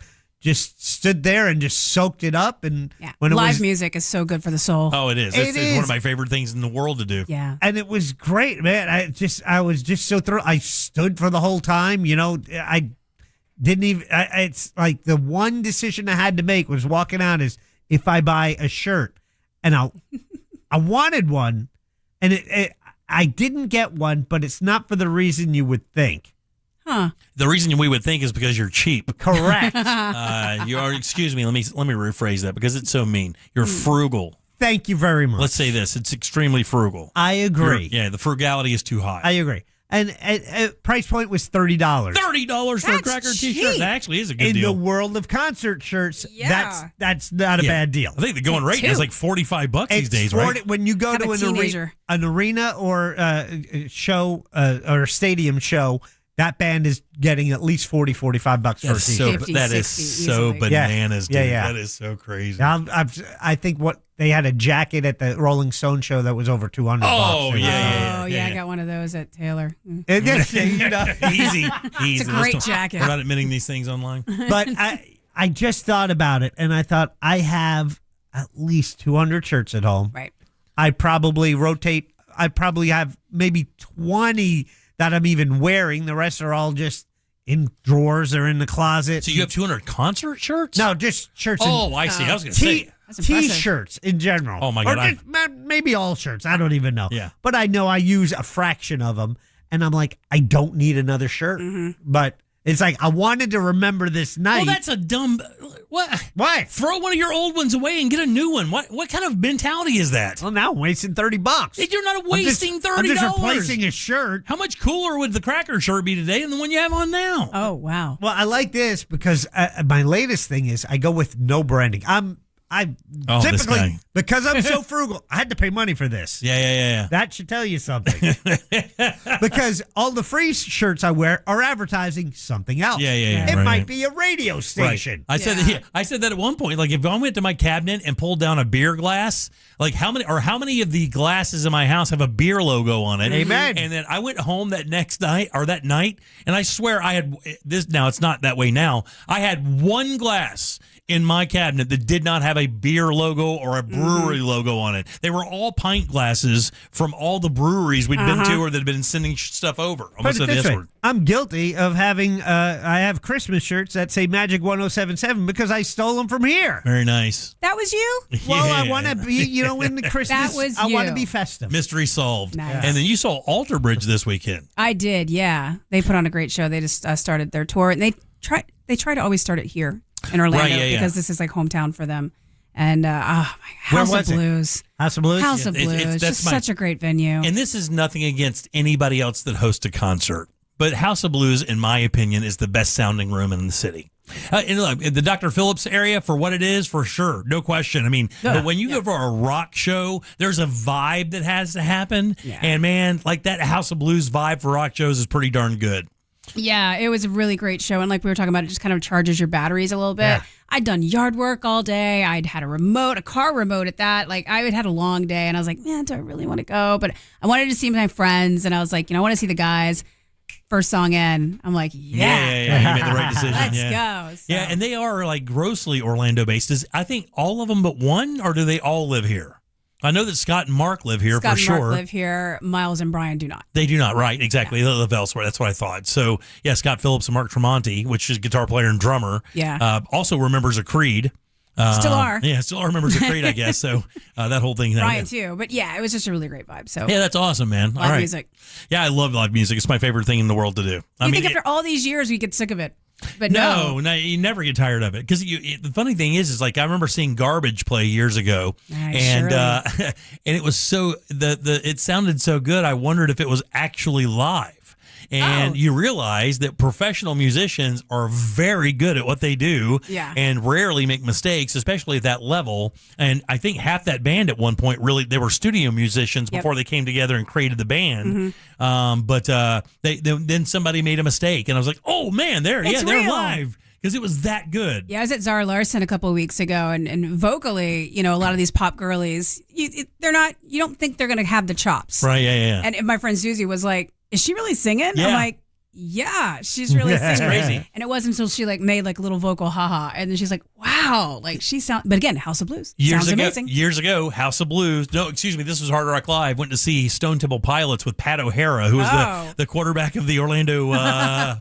stood there and just soaked it up. And when live music is so good for the soul. Oh, it is. It's one of my favorite things in the world to do. Yeah, and it was great, man. I was just so thrilled. I stood for the whole time. I didn't even. It's like the one decision I had to make was walking out is if I buy a shirt, and I wanted one, and I didn't get one, but it's not for the reason you would think. Huh. The reason we would think is because you're cheap. Correct. You are. Excuse me. Let me rephrase that because it's so mean. You're frugal. Thank you very much. Let's say this: it's extremely frugal. I agree. The frugality is too high. I agree. And price point was $30. $30 for a Cracker T-shirt. That actually is a good deal. In the world of concert shirts, that's not a bad deal. I think the going rate is like $45 these days, right? When you go to an arena or a show or a stadium show, that band is getting at least $40, $45 for a T-shirt. That is so bananas, dude. Yeah. That is so crazy. I think they had a jacket at the Rolling Stone show that was over $200. Oh, yeah. I got one of those at Taylor. Easy. It's a great jacket. We're not admitting these things online. But I just thought about it, and I thought I have at least 200 shirts at home. Right. I probably rotate. I probably have maybe 20 that I'm even wearing. The rest are all just in drawers or in the closet. So you have 200 concert shirts? No, just shirts. Oh, I see. I was going to say. T-shirts in general. Oh, my God. Or maybe all shirts. I don't even know. Yeah. But I know I use a fraction of them. and I'm like, I don't need another shirt. But it's like, I wanted to remember this night. Well, that's a dumb... What? Throw one of your old ones away and get a new one. What kind of mentality is that? Well, now I'm wasting $30. You're not wasting $30. I'm just replacing a shirt. How much cooler would the Cracker shirt be today than the one you have on now? Oh, wow. Well, I like this because my latest thing is I go with no branding. I typically, because I'm so frugal, I had to pay money for this. Yeah. That should tell you something. Because all the free shirts I wear are advertising something else. Yeah. It might be a radio station. Right. I said that at one point. Like, if I went to my cabinet and pulled down a beer glass, like how many of the glasses in my house have a beer logo on it? Amen. And then I went home that night, and I swear I had this. Now it's not that way now. I had one glass in my cabinet that did not have a beer logo or a brewery logo on it. They were all pint glasses from all the breweries we'd been to or that had been sending stuff over. But I'm guilty of having, I have Christmas shirts that say Magic 1077 because I stole them from here. Very nice. That was you? Well, I want to be, in the Christmas, I want to be festive. Mystery solved. Nice. And then you saw Alter Bridge this weekend. I did, yeah. They put on a great show. They just started their tour, and they try to always start it here in Orlando because this is like hometown for them. And House of Blues. House of Blues? House of Blues. Just such a great venue. And this is nothing against anybody else that hosts a concert. But House of Blues, in my opinion, is the best sounding room in the city. And look, the Dr. Phillips area, for what it is, for sure. No question. I mean, but when you go for a rock show, there's a vibe that has to happen. Yeah. And man, like that House of Blues vibe for rock shows is pretty darn good. Yeah, it was a really great show. And like we were talking about, it just kind of charges your batteries a little bit. Yeah. I'd done yard work all day. I'd had a car remote at that. Like I had a long day and I was like, man, do I really want to go? But I wanted to see my friends and I was like, I want to see the guys. First song in, I'm like, yeah. You made the right decision. Let's go. So. Yeah, and they are like grossly Orlando based. I think all of them but one, or do they all live here? I know that Scott and Mark live here for sure. Scott and Mark live here. Miles and Brian do not. They do not, right? Exactly. Yeah. They live elsewhere. That's what I thought. So, yeah, Scott Phillips and Mark Tremonti, which is guitar player and drummer, also remembers a Creed. Still are. Yeah, still are members of Creed, I guess. So that whole thing. Brian, too. But yeah, it was just a really great vibe. So yeah, that's awesome, man. Live music. Yeah, I love live music. It's my favorite thing in the world to do. I think after all these years, we get sick of it. But no, you never get tired of it. Because the funny thing is like I remember seeing Garbage play years ago, and and it was so it sounded so good. I wondered if it was actually live. And you realize that professional musicians are very good at what they do and rarely make mistakes, especially at that level. And I think half that band at one point they were studio musicians before they came together and created the band. But then somebody made a mistake, and I was like, oh, man, they're live. Because it was that good. Yeah, I was at Zara Larson a couple of weeks ago, and vocally, a lot of these pop girlies, they're not. You don't think they're going to have the chops, right? Yeah. And my friend Susie was like, "Is she really singing?" Yeah. I'm like, "Yeah, she's really singing." Crazy. And it wasn't until she made a little vocal haha, and then she's like, "Wow, she sound." But again, House of Blues sounds amazing. Years ago, House of Blues. No, excuse me, this was Hard Rock Live. Went to see Stone Temple Pilots with Pat O'Hara, who was the quarterback of the Orlando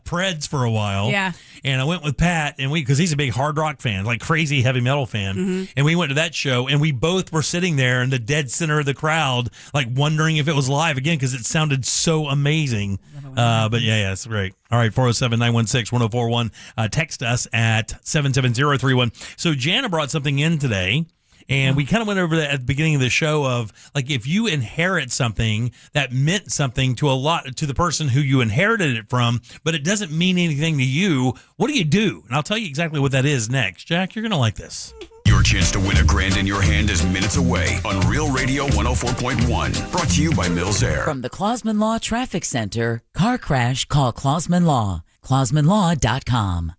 Preds for a while. Yeah. And I went with Pat, and because he's a big hard rock fan, like crazy heavy metal fan, and we went to that show, and we both were sitting there in the dead center of the crowd, like wondering if it was live again because it sounded so amazing. But yeah, it's great. All right, 407-916-1041. Text us at 77031. So Jana brought something in today. And we kind of went over that at the beginning of the show of like if you inherit something that meant something to the person who you inherited it from, but it doesn't mean anything to you, what do you do? And I'll tell you exactly what that is next. Jack, you're going to like this. Your chance to win $1,000 in your hand is minutes away on Real Radio 104.1. Brought to you by Mills Air. From the Clausman Law Traffic Center, car crash, call Clausman Law. ClausmanLaw.com.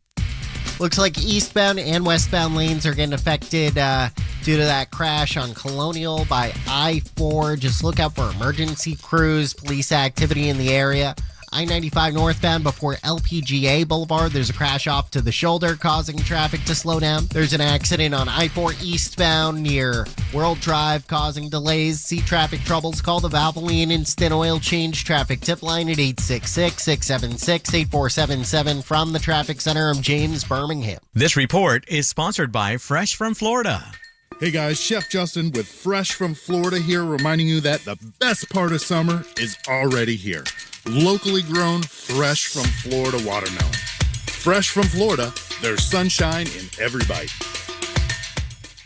Looks like eastbound and westbound lanes are getting affected due to that crash on Colonial by I-4. Just look out for emergency crews, police activity in the area. I-95 northbound before LPGA Boulevard. There's a crash off to the shoulder causing traffic to slow down. There's an accident on I-4 eastbound near World Drive causing delays. See traffic troubles? Call the Valvoline Instant Oil Change traffic tip line at 866-676-8477. From the Traffic Center, I'm James Birmingham. This report is sponsored by Fresh from Florida. Hey guys, Chef Justin with Fresh from Florida here, reminding you that the best part of summer is already here. Locally grown, fresh from Florida watermelon. Fresh from Florida, there's sunshine in every bite.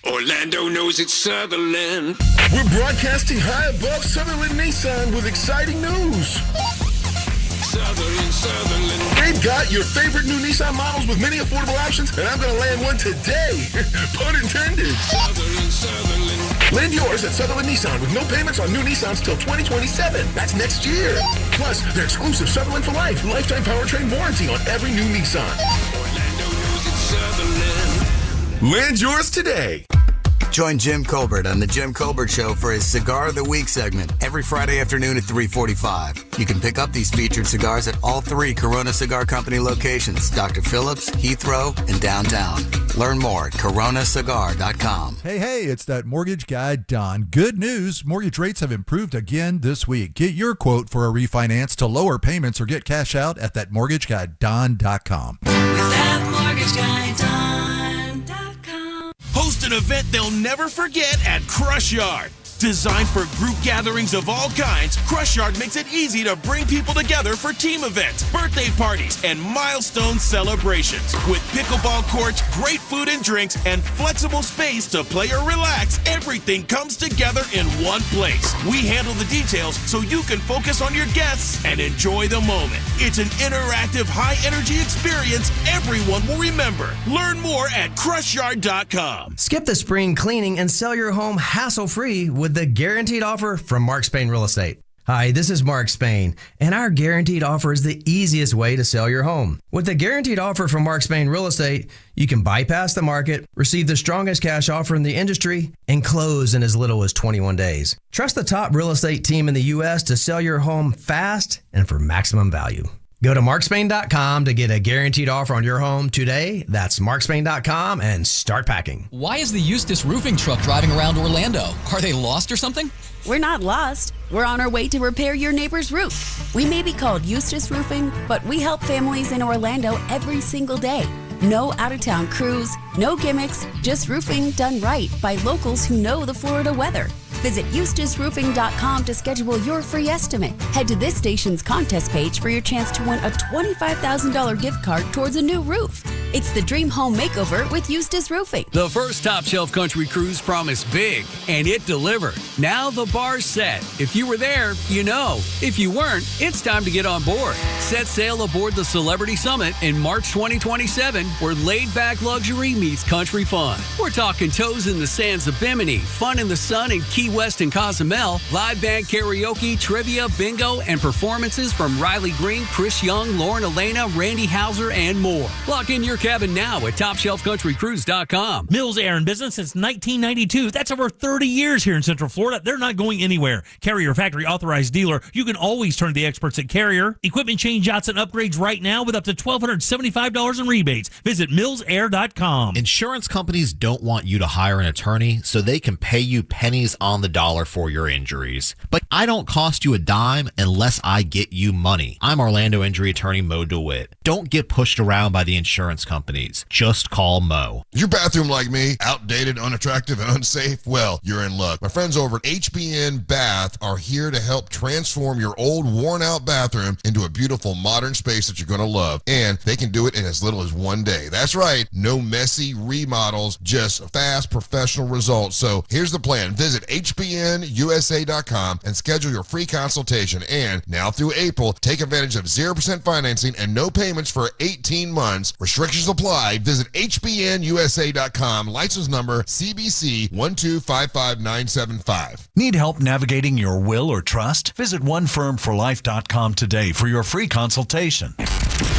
Orlando knows it's Sutherland. We're broadcasting high above Sutherland Nissan with exciting news. Sutherland. They've got your favorite new Nissan models with many affordable options, and I'm going to land one today. Pun intended. Sutherland. Land yours at Sutherland Nissan with no payments on new Nissans till 2027. That's next year. Plus, their exclusive Sutherland for Life lifetime powertrain warranty on every new Nissan. Orlando knows it's Sutherland. Land yours today. Join Jim Colbert on The Jim Colbert Show for his Cigar of the Week segment every Friday afternoon at 3:45. You can pick up these featured cigars at all 3 Corona Cigar Company locations, Dr. Phillips, Heathrow, and downtown. Learn more at coronacigar.com. Hey, it's that mortgage guy, Don. Good news, mortgage rates have improved again this week. Get your quote for a refinance to lower payments or get cash out at thatmortgageguyDon.com. With that mortgage guy, Don.com. Host an event they'll never forget at Crush Yard. Designed for group gatherings of all kinds, Crush Yard makes it easy to bring people together for team events, birthday parties, and milestone celebrations. With pickleball courts, great food and drinks, and flexible space to play or relax, everything comes together in one place. We handle the details so you can focus on your guests and enjoy the moment. It's an interactive, high-energy experience everyone will remember. Learn more at crushYard.com. Skip the spring cleaning and sell your home hassle-free with the guaranteed offer from Mark Spain Real Estate. Hi, this is Mark Spain, and our guaranteed offer is the easiest way to sell your home. With the guaranteed offer from Mark Spain Real Estate, you can bypass the market, receive the strongest cash offer in the industry, and close in as little as 21 days. Trust the top real estate team in the U.S. to sell your home fast and for maximum value. Go to markspain.com to get a guaranteed offer on your home today. That's markspain.com and start packing. Why is the Eustace roofing truck driving around Orlando? Are they lost or something? We're not lost. We're on our way to repair your neighbor's roof. We may be called Eustace Roofing, but we help families in Orlando every single day. No out-of-town crews, no gimmicks, just roofing done right by locals who know the Florida weather. Visit EustaceRoofing.com to schedule your free estimate. Head to this station's contest page for your chance to win a $25,000 gift card towards a new roof. It's the Dream Home Makeover with Eustace Roofing. The first Top Shelf Country Cruise promised big, and it delivered. Now the bar's set. If you were there, you know. If you weren't, it's time to get on board. Set sail aboard the Celebrity Summit in March 2027, where laid-back luxury meets country fun. We're talking toes in the sands of Bimini, fun in the sun in Key West and Cozumel, live band karaoke, trivia, bingo, and performances from Riley Green, Chris Young, Lauren Elena, Randy Hauser, and more. Lock in your cabin now at TopShelfCountryCruise.com. Mills Air in business since 1992. That's over 30 years here in Central Florida. They're not going anywhere. Carrier factory authorized dealer. You can always turn to the experts at Carrier. Equipment change-outs and upgrades right now with up to $1,275 in rebates. Visit MillsAir.com. Insurance companies don't want you to hire an attorney so they can pay you pennies on the dollar for your injuries. But I don't cost you a dime unless I get you money. I'm Orlando injury attorney Mo DeWitt. Don't get pushed around by the insurance companies. Just call Mo. Is your bathroom like me? Outdated, unattractive, and unsafe? Well, you're in luck. My friends over at HBN Bath are here to help transform your old, worn-out bathroom into a beautiful, modern space that you're going to love. And they can do it in as little as one day. That's right. No messy remodels, just fast, professional results. So here's the plan. Visit HBNUSA.com and schedule your free consultation. And now through April, take advantage of 0% financing and no payments for 18 months. Restrictions apply. Visit HBNUSA.com. License number CBC 1255975. Need help navigating your will or trust? Visit OneFirmForLife.com today for your free consultation.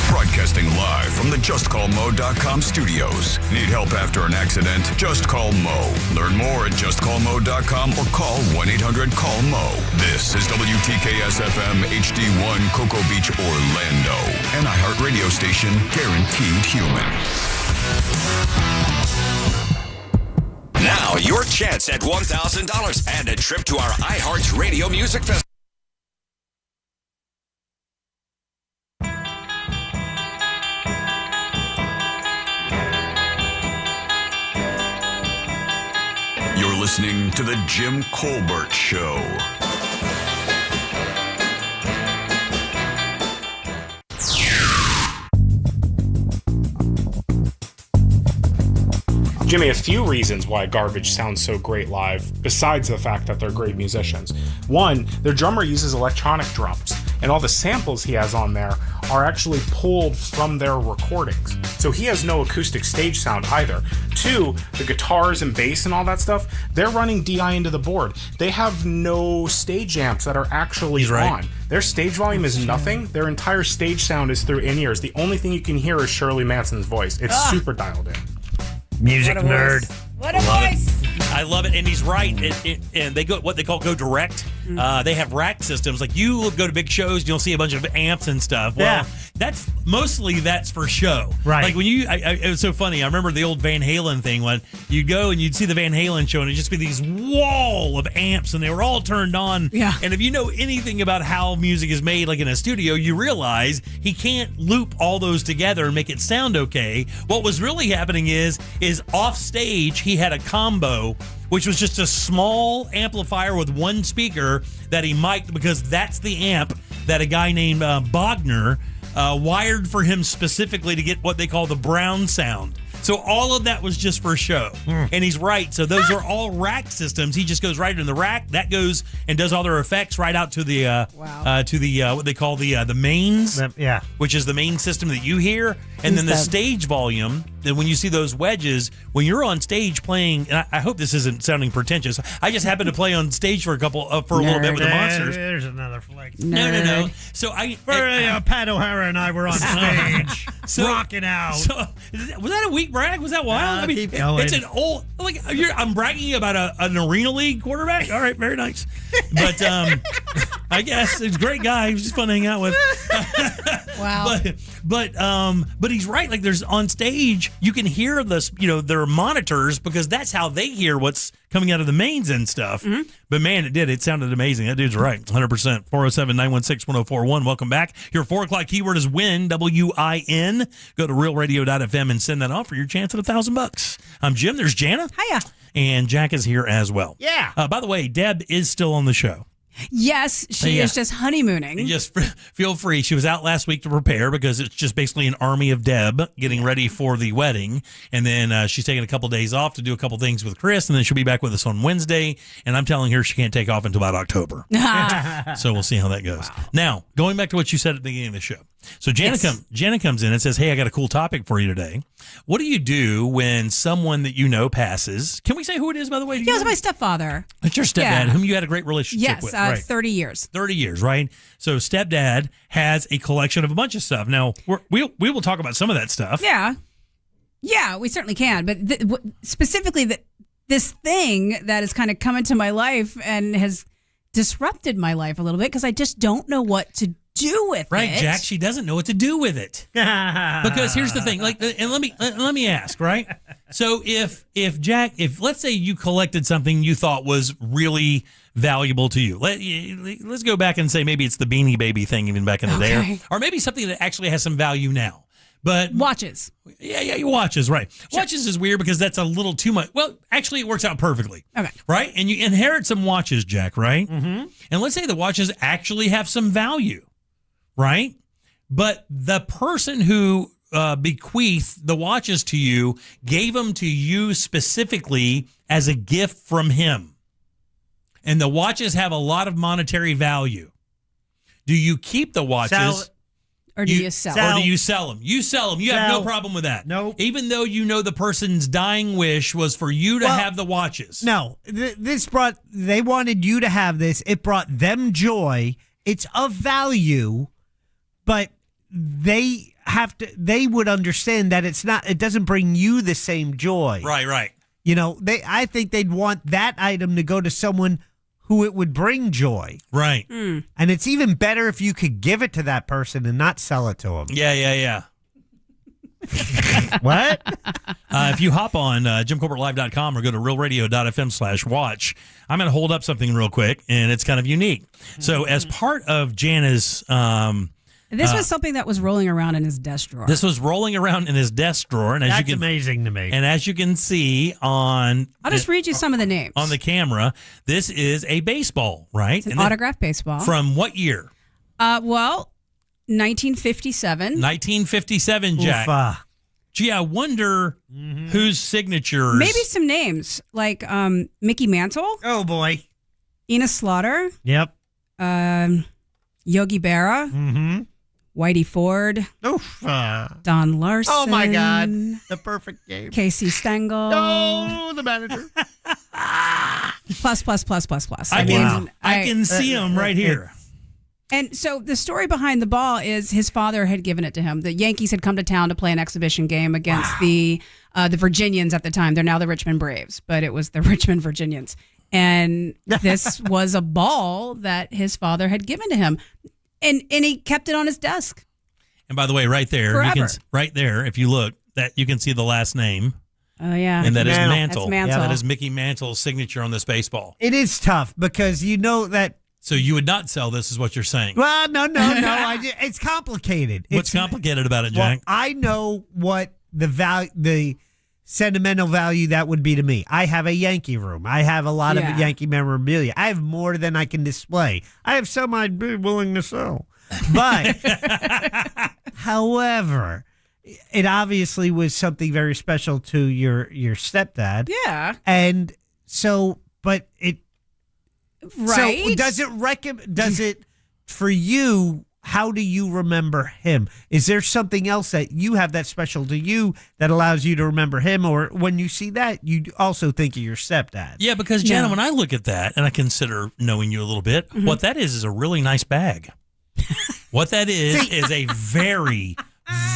Broadcasting live from the JustCallMo.com studios. Need help after an accident? Just call Mo. Learn more at JustCallMo.com or call 1-800-CALL-MO. This is WTKS-FM HD1 Cocoa Beach, Orlando. An iHeart radio station guaranteed human. Now your chance at $1,000 and a trip to our iHeart Radio Music Festival. You're listening to The Jim Colbert Show. Jimmy, a few reasons why Garbage sounds so great live, besides the fact that they're great musicians. One, their drummer uses electronic drums, and all the samples he has on there are actually pulled from their recordings. So he has no acoustic stage sound either. Two, the guitars and bass and all that stuff, they're running DI into the board. They have no stage amps that are actually on. Their stage volume is nothing. Their entire stage sound is through in-ears. The only thing you can hear is Shirley Manson's voice. It's super dialed in. Music nerd. What a voice! I love it, and he's right. And they go what they call go direct. They have rack systems. Like you go to big shows, you'll see a bunch of amps and stuff. Well, that's for show. Right. Like when it was so funny. I remember the old Van Halen thing when you'd go and you'd see the Van Halen show, and it'd just be these wall of amps, and they were all turned on. Yeah. And if you know anything about how music is made, like in a studio, you realize he can't loop all those together and make it sound okay. What was really happening is off stage he had a combo, which was just a small amplifier with one speaker that he mic'd, because that's the amp that a guy named Bogner wired for him specifically to get what they call the Brown sound. So all of that was just for show. And he's right. So those are all rack systems. He just goes right in the rack. That goes and does all their effects right out to the what they call the mains. Which is the main system that you hear. And then the stage volume. Then when you see those wedges, when you're on stage playing, and I hope this isn't sounding pretentious. I just happened to play on stage for a little bit with the Monsters. There's another flick. No. So Pat O'Hara and I were on stage, rocking out. So was that a weak brag? Was that wild? I mean, keep going. It's an old I'm bragging about an Arena League quarterback. All right, very nice. But I guess he's a great guy. He was just fun to hang out with. Wow. But he's right. Like there's on stage, you can hear this, their monitors, because that's how they hear what's coming out of the mains and stuff. But man, it sounded amazing. That dude's right. 100%. 407-916-1041. Welcome back. Your 4 o'clock keyword is win, WIN. Go to realradio.fm and send that off for your chance at $1,000. I'm Jim. There's Jana. Hiya. And Jack is here as well. Yeah. By the way, Deb is still on the show. Yes, she is just honeymooning. Just feel free. She was out last week to prepare, because it's just basically an army of Deb getting ready for the wedding. And then she's taking a couple days off to do a couple things with Chris, and then she'll be back with us on Wednesday. And I'm telling her she can't take off until about October. So we'll see how that goes. Wow. Now, going back to what you said at the beginning of the show. So Jana comes in and says, hey, I got a cool topic for you today. What do you do when someone that you know passes? Can we say who it is, by the way? It was my stepfather. It's your stepdad, whom you had a great relationship with. Yes, 30 years. 30 years, right? So stepdad has a collection of a bunch of stuff. Now, we will talk about some of that stuff. Yeah, we certainly can. But specifically, this thing that has kind of come into my life and has disrupted my life a little bit, because I just don't know what to do with it. Right, Jack, she doesn't know what to do with it. Because here's the thing, and let me ask, right? So if let's say you collected something you thought was really valuable to you. Let's go back and say maybe it's the Beanie Baby thing even back in the day, or maybe something that actually has some value now. But watches. Yeah, watches, right. Sure. Watches is weird because that's a little too much. Well, actually, it works out perfectly. Okay. Right? And you inherit some watches, Jack, right? Mm-hmm. And let's say the watches actually have some value, right? But the person who bequeathed the watches to you gave them to you specifically as a gift from him. And the watches have a lot of monetary value. Do you keep the watches? Or do you sell? Or do you sell them? You sell them. You have no problem with that. No. Even though you know the person's dying wish was for you to have the watches. No. They wanted you to have this. It brought them joy. It's of value, but they would understand that it doesn't bring you the same joy. Right. I think they'd want that item to go to someone who it would bring joy. Right. Mm. And it's even better if you could give it to that person and not sell it to them. Yeah. What? If you hop on JimColbertLive.com or go to realradio.fm/watch, I'm going to hold up something real quick, and it's kind of unique. So as part of Jana's... this was something that was rolling around in his desk drawer. This was rolling around in his desk drawer. And That's amazing to me. And as you can see on... I'll just read you some of the names. On the camera, this is a baseball, right? It's an autographed baseball. From what year? 1957. 1957, Jack. Gee, I wonder whose signatures. Maybe some names like Mickey Mantle. Oh boy. Enos Slaughter. Yep. Yogi Berra. Mm-hmm. Whitey Ford. Oof. Don Larson. Oh my God. The perfect game. Casey Stengel. Oh, the manager. Plus. I can see him right here. And so the story behind the ball is his father had given it to him. The Yankees had come to town to play an exhibition game against the Virginians at the time. They're now the Richmond Braves, but it was the Richmond Virginians. And this was a ball that his father had given to him. And he kept it on his desk. And by the way, right there, right there, if you look, that you can see the last name. Oh, yeah. And that is Mantle. That's Mantle. That is Mickey Mantle's signature on this baseball. It is tough because you know that. So you would not sell this, is what you're saying? Well, no. It's complicated. What's complicated about it, Jack? Well, I know what the sentimental value that would be to me. I have a Yankee room. I have a lot of Yankee memorabilia. I have more than I can display. I have some I'd be willing to sell. But, however, it obviously was something very special to your stepdad. Yeah. And so, but it. Right. So does it for you? How do you remember him? Is there something else that you have that's special to you that allows you to remember him? Or when you see that, you also think of your stepdad? Yeah, because, Jana, when I look at that, and I consider knowing you a little bit, what that is a really nice bag. What that is a very,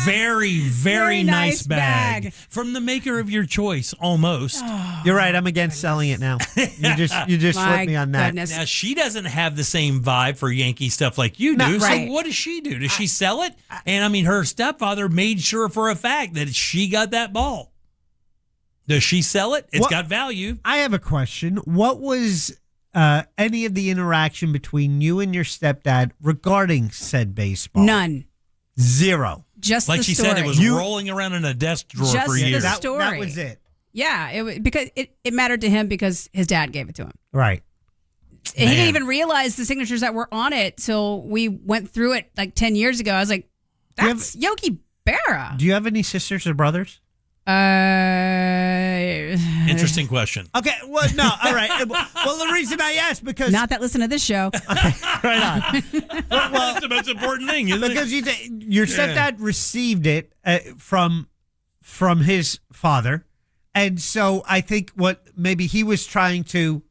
very, very nice bag from the maker of your choice, almost. You're right. I'm against selling it now. You just slipped me on that. Goodness. Now, she doesn't have the same vibe for Yankee stuff like you do. Right. So what does she do? Does she sell it? And I mean, her stepfather made sure for a fact that she got that ball. Does she sell it? It's got value. I have a question. What was any of the interaction between you and your stepdad regarding said baseball? None. Zero. Just like the she story. said, it was rolling around in a desk drawer for years. Just the story. That was it. Yeah, it was because it mattered to him because his dad gave it to him. Right. And he didn't even realize the signatures that were on it till we went through it like 10 years ago. I was like, that's Yogi Berra. Do you have any sisters or brothers? Interesting question. Okay, well, no, all right. Well, the reason I asked because not that listen to this show. Right on. Well, that's the most important thing, isn't because it? Your stepdad received it from his father, and so I think what maybe he was trying to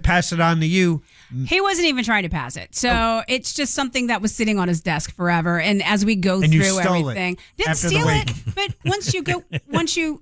pass it on to you. He wasn't even trying to pass it. So it's just something that was sitting on his desk forever. And as we go through everything, didn't steal it. But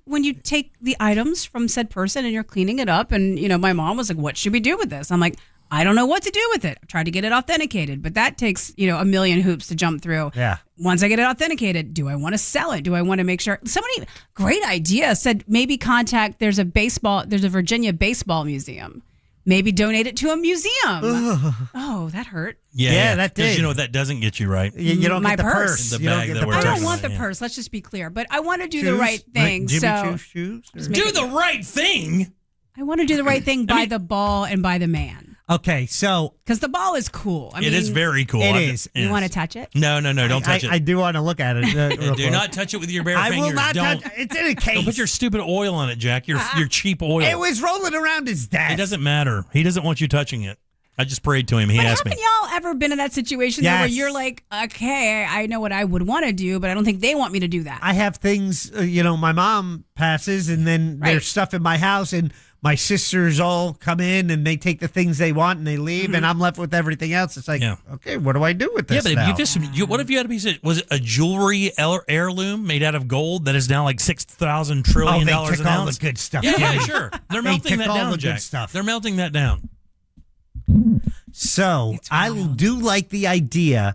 when you take the items from said person and you're cleaning it up, and my mom was like, "What should we do with this?" I'm like, "I don't know what to do with it." I tried to get it authenticated, but that takes a million hoops to jump through. Yeah. Once I get it authenticated, do I want to sell it? Do I want to make sure? Somebody, great idea, said maybe contact. There's a Virginia baseball museum. Maybe donate it to a museum. Oh, that hurt. Yeah, that did. Because you know what that doesn't get you, right? You don't My get the purse. The bag that we're I talking don't want about, the purse. Let's just be clear. But I want to do the right thing. Like Jimmy so Choo's shoes? Do the right thing. I want to do the right thing by the ball and by the man. Okay, so because the ball is cool. It is very cool. It is. You want to touch it? No, don't touch it. I do want to look at it. Do not touch it with your bare I fingers. will not touch it. It's in a case. Don't put your stupid oil on it, Jack. Your cheap oil. It was rolling around his desk. It doesn't matter. He doesn't want you touching it. I just prayed to him. He asked me. Haven't y'all ever been in that situation where you're like, okay, I know what I would want to do, but I don't think they want me to do that? I have things, my mom passes, and then there's stuff in my house, and my sisters all come in, and they take the things they want, and they leave, and I'm left with everything else. It's like, okay, what do I do with this but now? what if you had a piece of, was it a jewelry heirloom made out of gold that is now like $6,000 trillion they an took all ounce? the good stuff. Yeah, sure. They're melting that all down, the Jack. good stuff. They're melting that down. So I do like the idea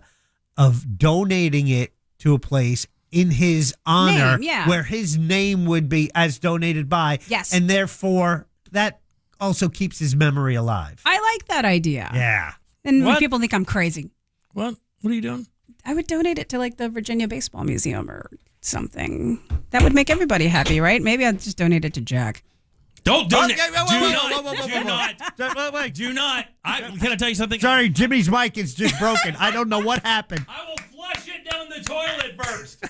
of donating it to a place in his honor, where his name would be as donated by. Yes. And therefore, that also keeps his memory alive. I like that idea. Yeah. And people think I'm crazy. What are you doing? I would donate it to like the Virginia Baseball Museum or something. That would make everybody happy, right? Maybe I'd just donate it to Jack. Don't donate. Do not. Can I tell you something? Sorry, Jimmy's mic is just broken. I don't know what happened. I will flush it down the toilet first.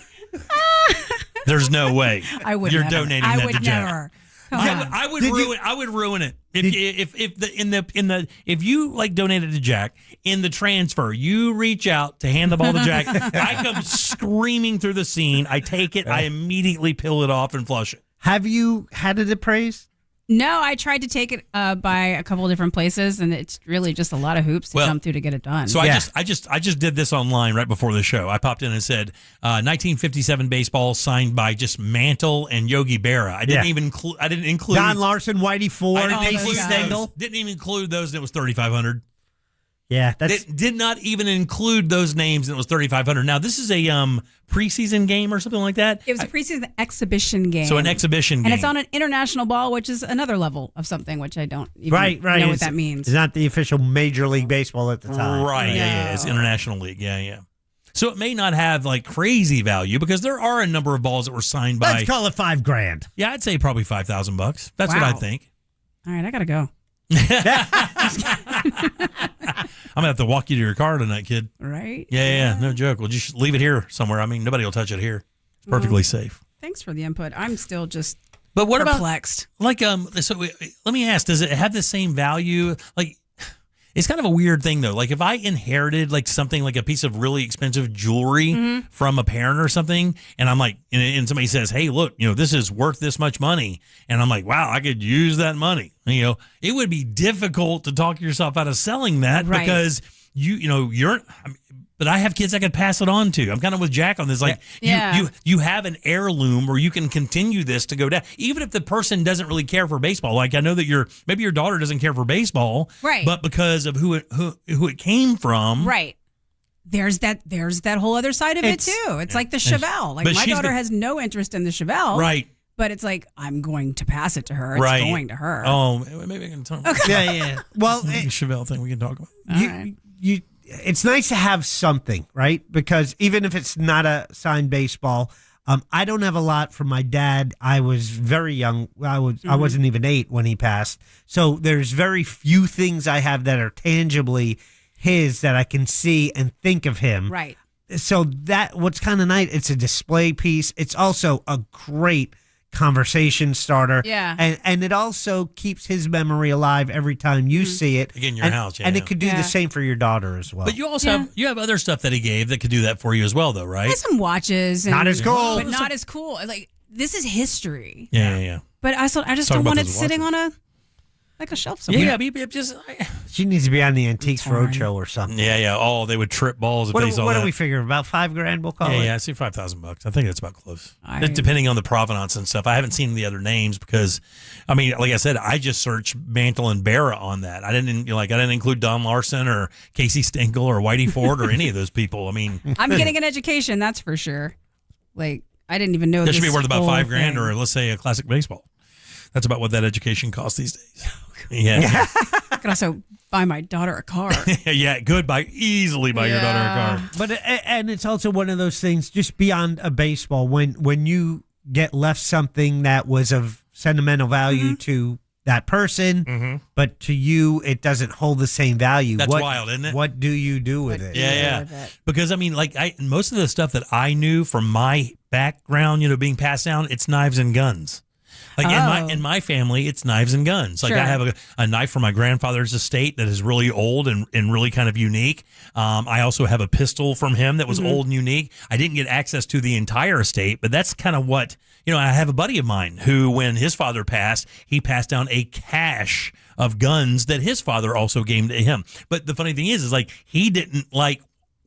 There's no way. I would You're never. donating I that would to Jack. never. I would ruin it if you like donated to Jack in the transfer. You reach out to hand the ball to Jack. I come screaming through the scene. I take it. I immediately peel it off and flush it. Have you had it appraised? No, I tried to take it by a couple of different places, and it's really just a lot of hoops to come through to get it done. So I just did this online right before the show. I popped in and said 1957 baseball signed by just Mantle and Yogi Berra. I didn't even include Don Larson, Whitey Ford, Casey Stengel. Didn't even include those, and it was $3,500. Yeah, did not even include those names, and it was $3,500. Now this is a preseason game or something like that. It was a preseason exhibition game. So an exhibition game, and it's on an international ball, which is another level of something which I don't even right. know what that means. It's not the official Major League Baseball at the time. Right? No. Yeah, it's international league. Yeah. So it may not have like crazy value because there are a number of balls that were signed by. Let's call it $5,000. Yeah, I'd say probably $5,000. That's what I think. All right, I gotta go. I'm gonna have to walk you to your car tonight, kid. Right? Yeah, no joke. We'll just leave it here somewhere. I mean, nobody will touch it here. It's perfectly safe. Thanks for the input. I'm still just But what perplexed. about so let me ask, does it have the same value? Like, it's kind of a weird thing though. Like if I inherited like something like a piece of really expensive jewelry from a parent or something, and I'm like, and somebody says, "Hey, look, this is worth this much money," and I'm like, "Wow, I could use that money." It would be difficult to talk yourself out of selling that because you're. But I have kids I could pass it on to. I'm kind of with Jack on this. Like you have an heirloom where you can continue this to go down, even if the person doesn't really care for baseball. Like I know that maybe your daughter doesn't care for baseball, right? But because of who it came from, right? There's that whole other side of it too. It's like the Chevelle. Like my daughter has no interest in the Chevelle, right? But it's like I'm going to pass it to her. It's going to her. Oh, maybe I can talk. Okay. Yeah. Well, the Chevelle thing we can talk about. It's nice to have something, right? Because even if it's not a signed baseball, I don't have a lot from my dad. I was very young. I wasn't even 8 when he passed. So there's very few things I have that are tangibly his that I can see and think of him. Right. So what's kind of nice, it's a display piece. It's also a great conversation starter. Yeah. And it also keeps his memory alive every time you see it. Again, your house, and it could do the same for your daughter as well. But you also have other stuff that he gave that could do that for you as well, though, right? There's some watches. Not as cool. But not as cool. Like, this is history. Yeah. But I just don't want it sitting on a shelf somewhere. Yeah, she needs to be on the Antiques Roadshow or something. Yeah. Oh, they would trip balls if they saw that. What do we figure? About $5,000, we'll call it? Yeah, I see $5,000. I think that's about close. Depending on the provenance and stuff. I haven't seen the other names because, I mean, like I said, I just searched Mantle and Berra on that. I didn't include Don Larson or Casey Stengel or Whitey Ford or any of those people. I mean, I'm getting an education, that's for sure. Like, I didn't even know that should be worth about $5,000 or let's say a classic baseball. That's about what that education costs these days. Yeah. I could also buy my daughter a car. Yeah, easily buy your daughter a car. But and it's also one of those things just beyond a baseball when you get left something that was of sentimental value to that person, but to you it doesn't hold the same value. That's wild, isn't it? What do you do with it? Yeah. Because I mean, like most of the stuff that I knew from my background, being passed down, it's knives and guns. Like in my family, it's knives and guns. Like I have a knife from my grandfather's estate that is really old and really kind of unique. I also have a pistol from him that was old and unique. I didn't get access to the entire estate, but that's kind of what, I have a buddy of mine who, when his father passed, he passed down a cache of guns that his father also gave to him. But the funny thing is like he didn't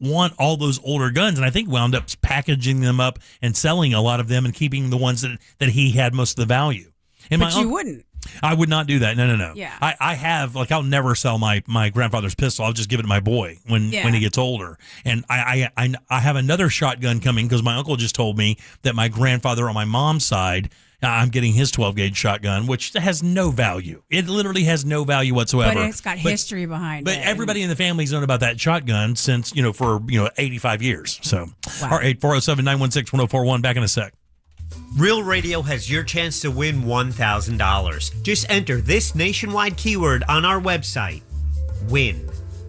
want all those older guns, and I think wound up packaging them up and selling a lot of them and keeping the ones that he had most of the value. But you wouldn't. I would not do that. No. Yeah. I have, I'll never sell my grandfather's pistol. I'll just give it to my boy when he gets older. And I have another shotgun coming because my uncle just told me that my grandfather on my mom's side, I'm getting his 12-gauge shotgun, which has no value. It literally has no value whatsoever. But it's got history behind it. But everybody in the family's known about that shotgun since, for 85 years. So, wow. All right, 407-916-1041. Back in a sec. Real Radio has your chance to win $1,000. Just enter this nationwide keyword on our website. WIN.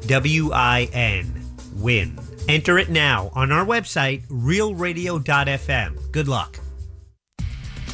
W-I-N. WIN. Enter it now on our website, realradio.fm. Good luck.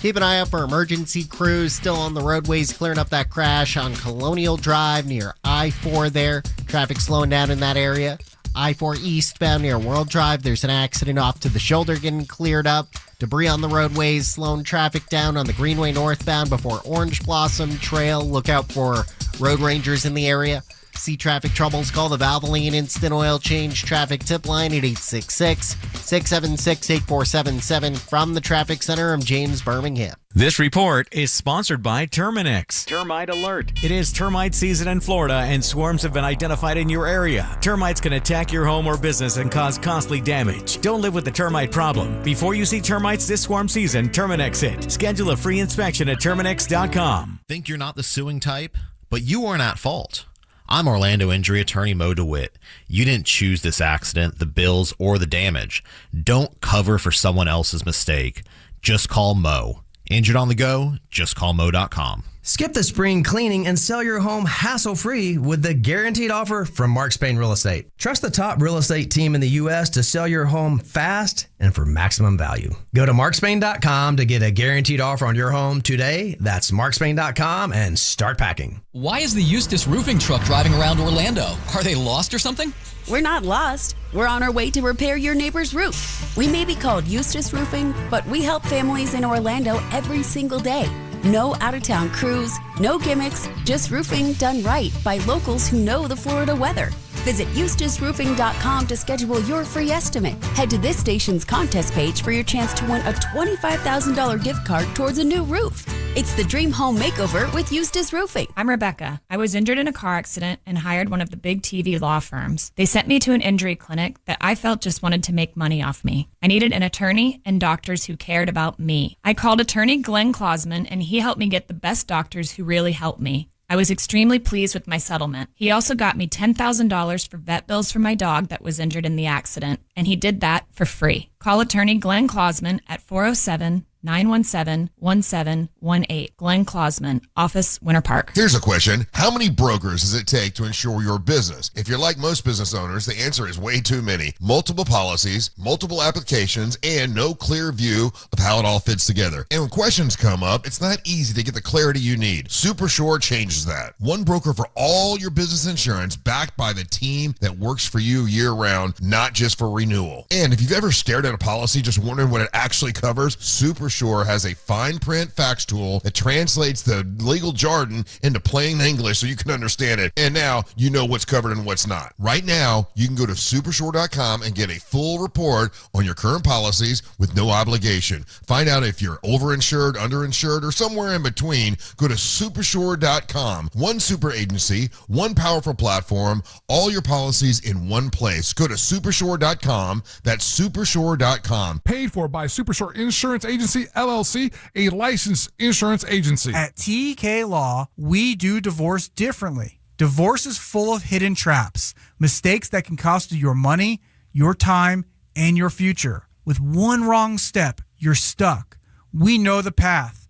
Keep an eye out for emergency crews still on the roadways clearing up that crash on Colonial Drive near I-4 there. Traffic slowing down in that area. I-4 eastbound near World Drive, there's an accident off to the shoulder getting cleared up. Debris on the roadways, slowing traffic down on the Greenway northbound before Orange Blossom Trail. Look out for road rangers in the area. See traffic troubles, call the Valvoline Instant Oil Change traffic tip line at 866-676-8477. From the Traffic Center, I'm James Birmingham. This report is sponsored by Terminix. Termite alert. It is termite season in Florida, and swarms have been identified in your area. Termites can attack your home or business and cause costly damage. Don't live with the termite problem. Before you see termites this swarm season, Terminix it. Schedule a free inspection at Terminix.com. Think you're not the suing type? But you aren't at fault. I'm Orlando injury attorney Mo DeWitt. You didn't choose this accident, the bills, or the damage. Don't cover for someone else's mistake. Just call Mo. Injured on the go? Just call Mo.com. Skip the spring cleaning and sell your home hassle-free with the guaranteed offer from Mark Spain Real Estate. Trust the top real estate team in the U.S. to sell your home fast and for maximum value. Go to markspain.com to get a guaranteed offer on your home today. That's markspain.com and start packing. Why is the Eustace roofing truck driving around Orlando? Are they lost or something? We're not lost. We're on our way to repair your neighbor's roof. We may be called Eustace Roofing, but we help families in Orlando every single day. No out-of-town crews, no gimmicks, just roofing done right by locals who know the Florida weather. Visit EustaceRoofing.com to schedule your free estimate. Head to this station's contest page for your chance to win a $25,000 gift card towards a new roof. It's the Dream Home Makeover with Eustace Roofing. I'm Rebecca. I was injured in a car accident and hired one of the big TV law firms. They sent me to an injury clinic that I felt just wanted to make money off me. I needed an attorney and doctors who cared about me. I called attorney Glenn Klausman, and he helped me get the best doctors who really helped me. I was extremely pleased with my settlement. He also got me $10,000 for vet bills for my dog that was injured in the accident, and he did that for free. Call attorney Glenn Klausman at 407-917-1718. Glenn Klausman, Office, Winter Park. Here's a question. How many brokers does it take to insure your business? If you're like most business owners, the answer is way too many. Multiple policies, multiple applications, and no clear view of how it all fits together. And when questions come up, it's not easy to get the clarity you need. SuperSure changes that. One broker for all your business insurance, backed by the team that works for you year-round, not just for renewal. And if you've ever stared at a policy just wondering what it actually covers, SuperSure has a fine print fax tool that translates the legal jargon into plain English so you can understand it. And now you know what's covered and what's not. Right now, you can go to supersure.com and get a full report on your current policies with no obligation. Find out if you're overinsured, underinsured, or somewhere in between. Go to supersure.com. One super agency, one powerful platform, all your policies in one place. Go to supersure.com. That's supersure.com. Paid for by Supershore Insurance Agency, LLC, a licensed insurance agency. At TK Law, we do divorce differently. Divorce is full of hidden traps, mistakes that can cost you your money, your time, and your future. With one wrong step, you're stuck. We know the path.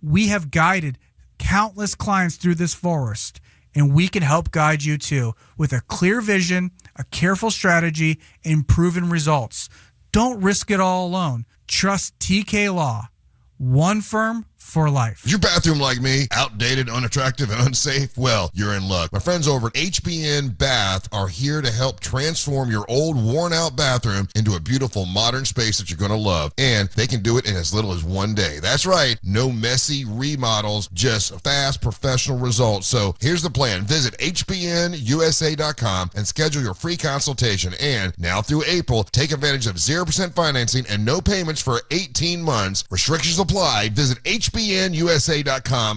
We have guided countless clients through this forest, and we can help guide you too with a clear vision, a careful strategy, and proven results. Don't risk it all alone. Trust TK Law. One firm for life. Is your bathroom like me? Outdated, unattractive, and unsafe? Well, you're in luck. My friends over at HBN Bath are here to help transform your old, worn-out bathroom into a beautiful, modern space that you're going to love. And they can do it in as little as one day. That's right. No messy remodels, just fast, professional results. So here's the plan. Visit hbnusa.com and schedule your free consultation. And now through April, take advantage of 0% financing and no payments for 18 months. Restrictions apply. Visit hbnusa.com.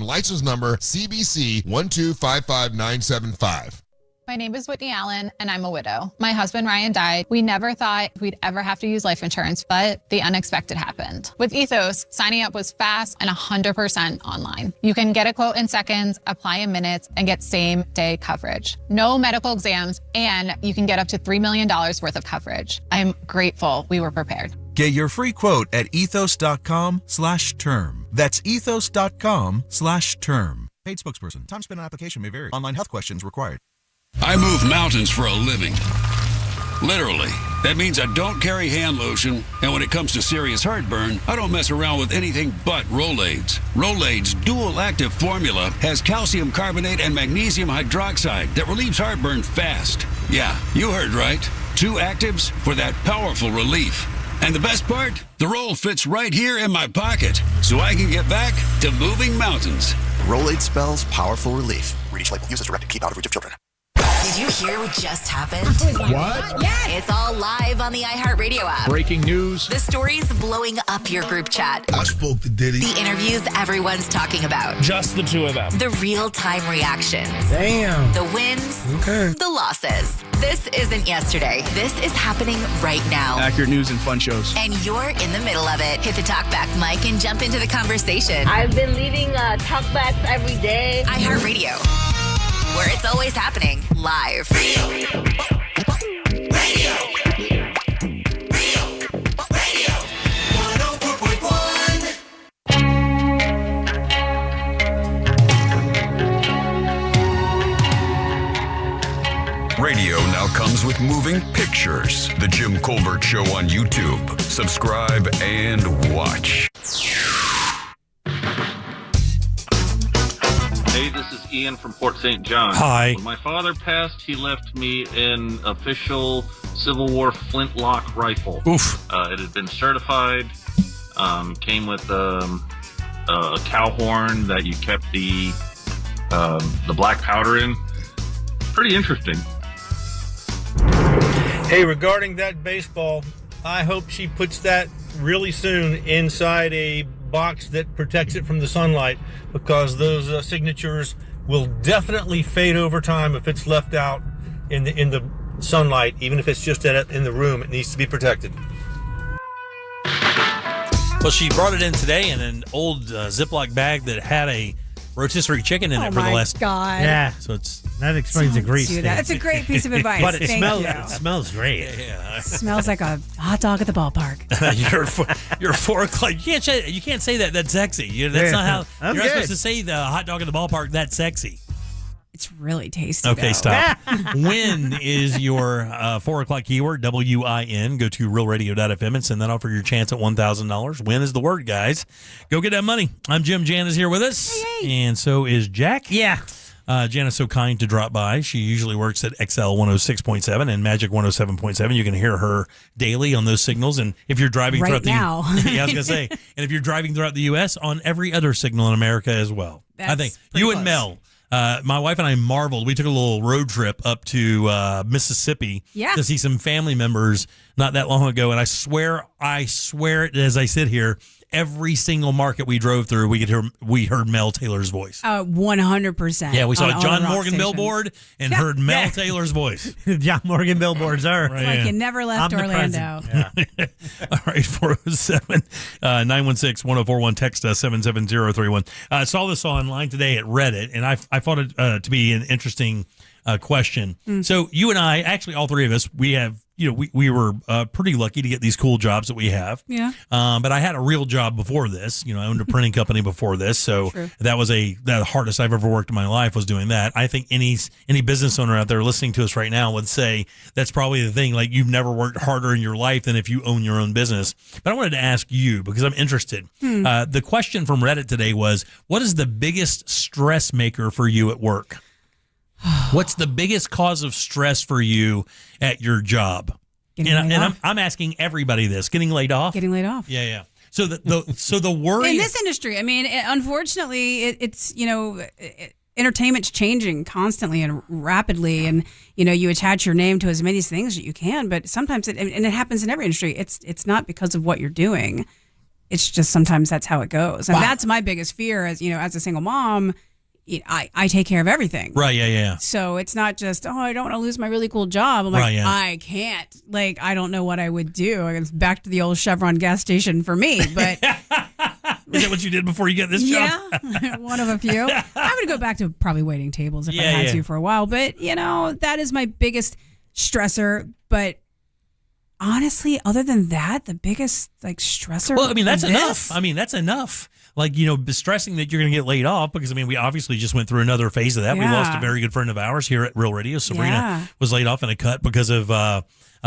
License number CBC 1255975. My name is Whitney Allen, and I'm a widow. My husband, Ryan, died. We never thought we'd ever have to use life insurance, but the unexpected happened. With Ethos, signing up was fast and 100% online. You can get a quote in seconds, apply in minutes, and get same-day coverage. No medical exams, and you can get up to $3 million worth of coverage. I'm grateful we were prepared. Get your free quote at ethos.com/term. That's ethos.com/term. Paid spokesperson. Time spent on application may vary. Online health questions required. I move mountains for a living. Literally. That means I don't carry hand lotion, and when it comes to serious heartburn, I don't mess around with anything but Rolaids. Rolaids' dual-active formula has calcium carbonate and magnesium hydroxide that relieves heartburn fast. Yeah, you heard right. 2 actives for that powerful relief. And the best part? The roll fits right here in my pocket, so I can get back to moving mountains. Rolade spells powerful relief. Read each label. Use as directed. Keep out of reach of children. Did you hear what just happened? What? Yes. It's all live on the iHeartRadio app. Breaking news. The stories blowing up your group chat. I spoke to Diddy. The interviews everyone's talking about. Just the 2 of them. The real-time reactions. Damn. The wins. Okay. The losses. This isn't yesterday. This is happening right now. Accurate news and fun shows. And you're in the middle of it. Hit the talkback mic and jump into the conversation. I've been leaving talkbacks every day. iHeartRadio, where it's always happening live. Radio now comes with moving pictures. The Jim Colbert Show on YouTube. Subscribe and watch. Hey, this is Ian from Port St. John. Hi. When my father passed, he left me an official Civil War flintlock rifle. Oof. It had been certified, came with a cow horn that you kept the black powder in. Pretty interesting. Hey, regarding that baseball, I hope she puts that really soon inside a box that protects it from the sunlight, because those signatures will definitely fade over time if it's left out in the sunlight. Even if it's just in the room, it needs to be protected. Well, she brought it in today in an old Ziploc bag that had a rotisserie chicken in it for the last. God. Yeah. So that explains the grease. That's a great piece of advice. But it Thank smells you. great. Yeah. Smells like a hot dog at the ballpark. You're 4 o'clock. You can't say that. That's sexy. That's not how. You're not supposed to say the hot dog at the ballpark. That's sexy. It's really tasty. Okay, though. stop. Win is your 4 o'clock keyword, WIN. Go to realradio.fm and send that off for your chance at $1,000. Win is the word, guys. Go get that money. I'm Jim. Jan is here with us. Hey. And so is Jack. Yeah. Jan is so kind to drop by. She usually works at XL 106.7 and Magic 107.7. You can hear her daily on those signals. And if you're driving Right throughout the now. yeah, I was gonna say, and if you're driving throughout the U.S. on every other signal in America as well. I think you and Mel. My wife and I marveled. We took a little road trip up to Mississippi to see some family members not that long ago, and I swear it as I sit here. Every single market we drove through, we heard Mel Taylor's voice. 100%. Yeah, we saw a John Morgan stations. billboard and heard Mel Taylor's voice. John Morgan billboards are. It's like you never left Orlando. All right, 407-916-1041. Text us 77031. I saw this online today at Reddit, and I thought it to be an interesting question. So you and I, actually all 3 of us, we have, we were pretty lucky to get these cool jobs that we have. Yeah. But I had a real job before this. I owned a printing company before this. So that was the hardest I've ever worked in my life was doing that. I think any business owner out there listening to us right now would say that's probably the thing. Like, you've never worked harder in your life than if you own your own business. But I wanted to ask you, because I'm interested. The question from Reddit today was, what is the biggest stress maker for you at work? What's the biggest cause of stress for you at your job? I'm asking everybody this. Getting laid off? Getting laid off. Yeah. So the worry in this industry, I mean, unfortunately, it's entertainment's changing constantly and rapidly, and you attach your name to as many things that you can, but sometimes and it happens in every industry. It's not because of what you're doing. It's just sometimes that's how it goes, and that's my biggest fear as a single mom. I take care of everything. Right, yeah. So it's not just, I don't want to lose my really cool job. I'm like, I can't. Like, I don't know what I would do. It's back to the old Chevron gas station for me. But is that what you did before you got this job? Yeah, one of a few. I would go back to probably waiting tables if I had to for a while. But, that is my biggest stressor. But honestly, other than that, the biggest stressor. Well, I mean, that's enough. That's enough. Like, stressing that you're going to get laid off, because, we obviously just went through another phase of that. Yeah. We lost a very good friend of ours here at Real Radio. Sabrina was laid off in a cut because of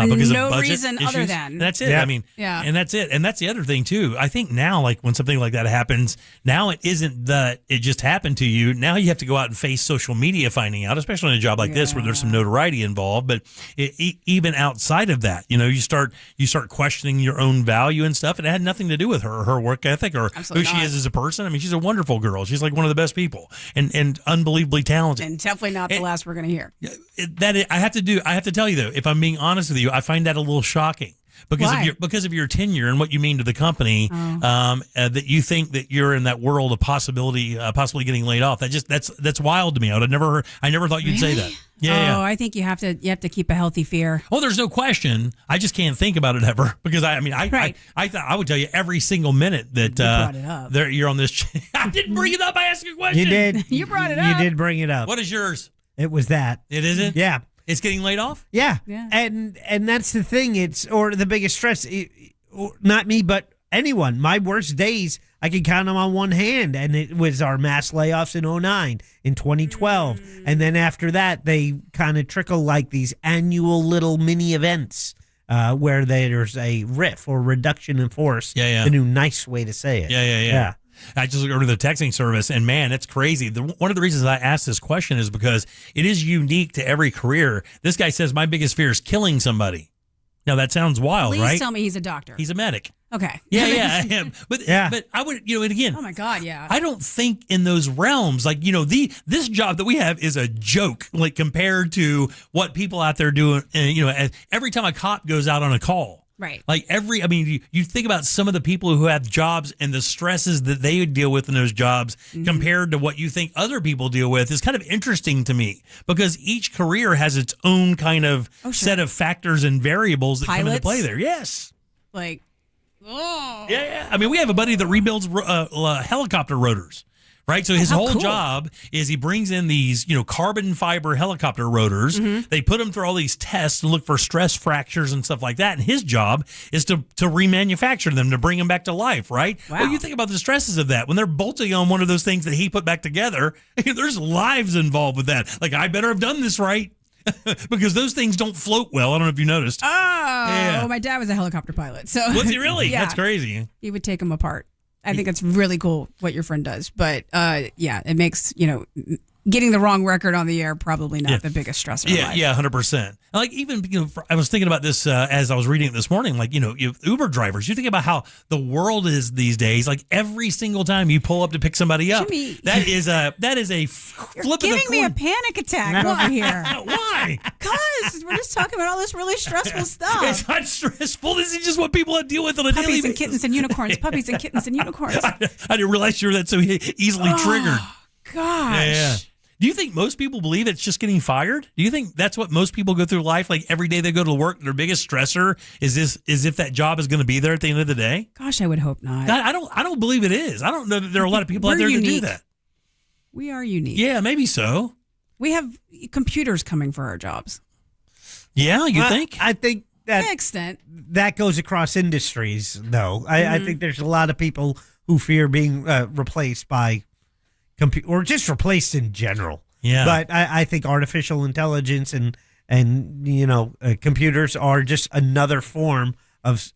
because no of budget reason issues. other than. That's it. Yeah. I mean, Yeah. and that's it. And that's the other thing too. I think now, like when something like that happens, now it isn't that it just happened to you. Now you have to go out and face social media finding out, especially in a job like this where there's some notoriety involved. But even outside of that, you start questioning your own value and stuff. And it had nothing to do with her work ethic or Absolutely who she not. is as a person. I mean, she's a wonderful girl. She's like one of the best people and unbelievably talented. And definitely not the last we're going to hear. I have to tell you though, if I'm being honest with you, I find that a little shocking because of your tenure and what you mean to the company. That you think that you're in that world of possibly getting laid off. That's wild to me. I never thought you'd say that. Yeah. I think you have to keep a healthy fear. Oh, there's no question. I just can't think about it ever because I would tell you every single minute that brought it up. You're on this. I didn't bring it up. I asked you a question. You did. You brought it up. You did bring it up. What is yours? It was that. It isn't? Yeah. It's getting laid off? Yeah. Yeah. And that's the thing. Or the biggest stress. Not me, but anyone. My worst days, I can count them on one hand. And it was our mass layoffs in 2009, in 2012. And then after that, they kind of trickle like these annual little mini events where there's a RIF or reduction in force. Yeah. The new nice way to say it. Yeah. I just go to the texting service, and man, it's crazy. One of the reasons I asked this question is because it is unique to every career. This guy says, my biggest fear is killing somebody. Now, that sounds wild, Please right? tell me he's a doctor. He's a medic. Okay. Yeah, I am. But I would, and again. Oh my God, yeah. I don't think in those realms, like, this job that we have is a joke, like compared to what people out there do, every time a cop goes out on a call. Right. Like you think about some of the people who have jobs and the stresses that they would deal with in those jobs compared to what you think other people deal with is kind of interesting to me because each career has its own kind of set of factors and variables that come into play there. Yes. Like, Yeah. I mean, we have a buddy that rebuilds helicopter rotors. Right, so his whole job is he brings in these, carbon fiber helicopter rotors. They put them through all these tests to look for stress fractures and stuff like that. And his job is to remanufacture them, to bring them back to life, right? Wow. Well, you think about the stresses of that. When they're bolting on one of those things that he put back together, there's lives involved with that. Like, I better have done this right. Because those things don't float well. I don't know if you noticed. Oh, my dad was a helicopter pilot. So was he really? Yeah. That's crazy. He would take them apart. I think it's really cool what your friend does. But it makes, getting the wrong record on the air probably not the biggest stressor in life. Yeah, 100%. Like even, I was thinking about this as I was reading it this morning. Like, Uber drivers, you think about how the world is these days. Like every single time you pull up to pick somebody up, Jimmy, that is a flip You're of the giving me a coin. panic attack over here. Why? Because we're just talking about all this really stressful stuff. It's not stressful. This is just what people deal with on a daily Puppies and basis. kittens and unicorns. Puppies and kittens and unicorns. I didn't realize you were that so easily triggered. Gosh. Yeah. Do you think most people believe it's just getting fired? Do you think that's what most people go through life? Like every day they go to work, their biggest stressor is if that job is going to be there at the end of the day? Gosh, I would hope not. I don't believe it is. I don't know that there are a lot of people out there that do that. We are unique. Yeah, maybe so. We have computers coming for our jobs. Yeah, you think? I think that To an extent. that goes across industries, though. I think there's a lot of people who fear being replaced by or just replaced in general. Yeah. But I think artificial intelligence and computers are just another form of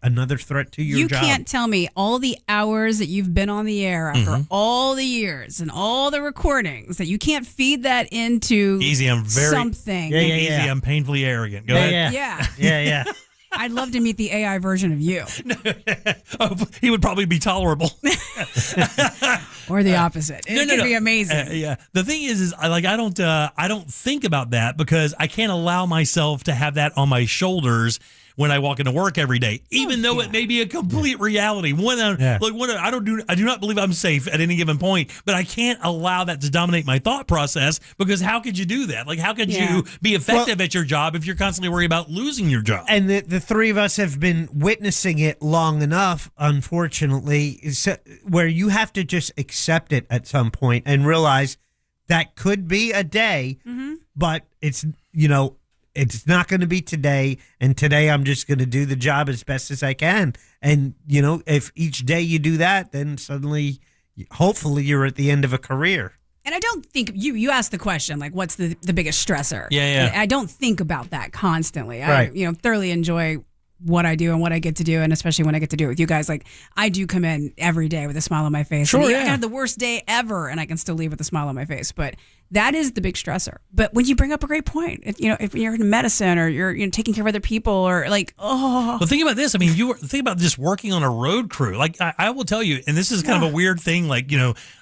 another threat to your job. You can't tell me all the hours that you've been on the air after all the years and all the recordings that you can't feed that into something. Easy. I'm painfully arrogant. Go ahead. Yeah. I'd love to meet the AI version of you. He would probably be tolerable. Or the opposite. It could be amazing. Yeah. The thing is I don't think about that because I can't allow myself to have that on my shoulders when I walk into work every day, even though it may be a complete reality. I do not believe I'm safe at any given point, but I can't allow that to dominate my thought process because how could you do that? Like, how could you be effective at your job if you're constantly worried about losing your job? And the three of us have been witnessing it long enough, unfortunately, where you have to just accept it at some point and realize that could be a day, but it's not going to be today, and today I'm just going to do the job as best as I can. And, if each day you do that, then suddenly, hopefully, you're at the end of a career. And I don't think you asked the question, like, what's the biggest stressor? Yeah. I don't think about that constantly. Right. I thoroughly enjoy what I do and what I get to do, and especially when I get to do it with you guys. Like, I do come in every day with a smile on my face. Sure, and yeah. I can have the worst day ever, and I can still leave with a smile on my face. But that is the big stressor. But when you bring up a great point, if you're in medicine or you're taking care of other people, or like, Well, think about this. I mean, think about just working on a road crew. Like, I will tell you, and this is kind of a weird thing. Like,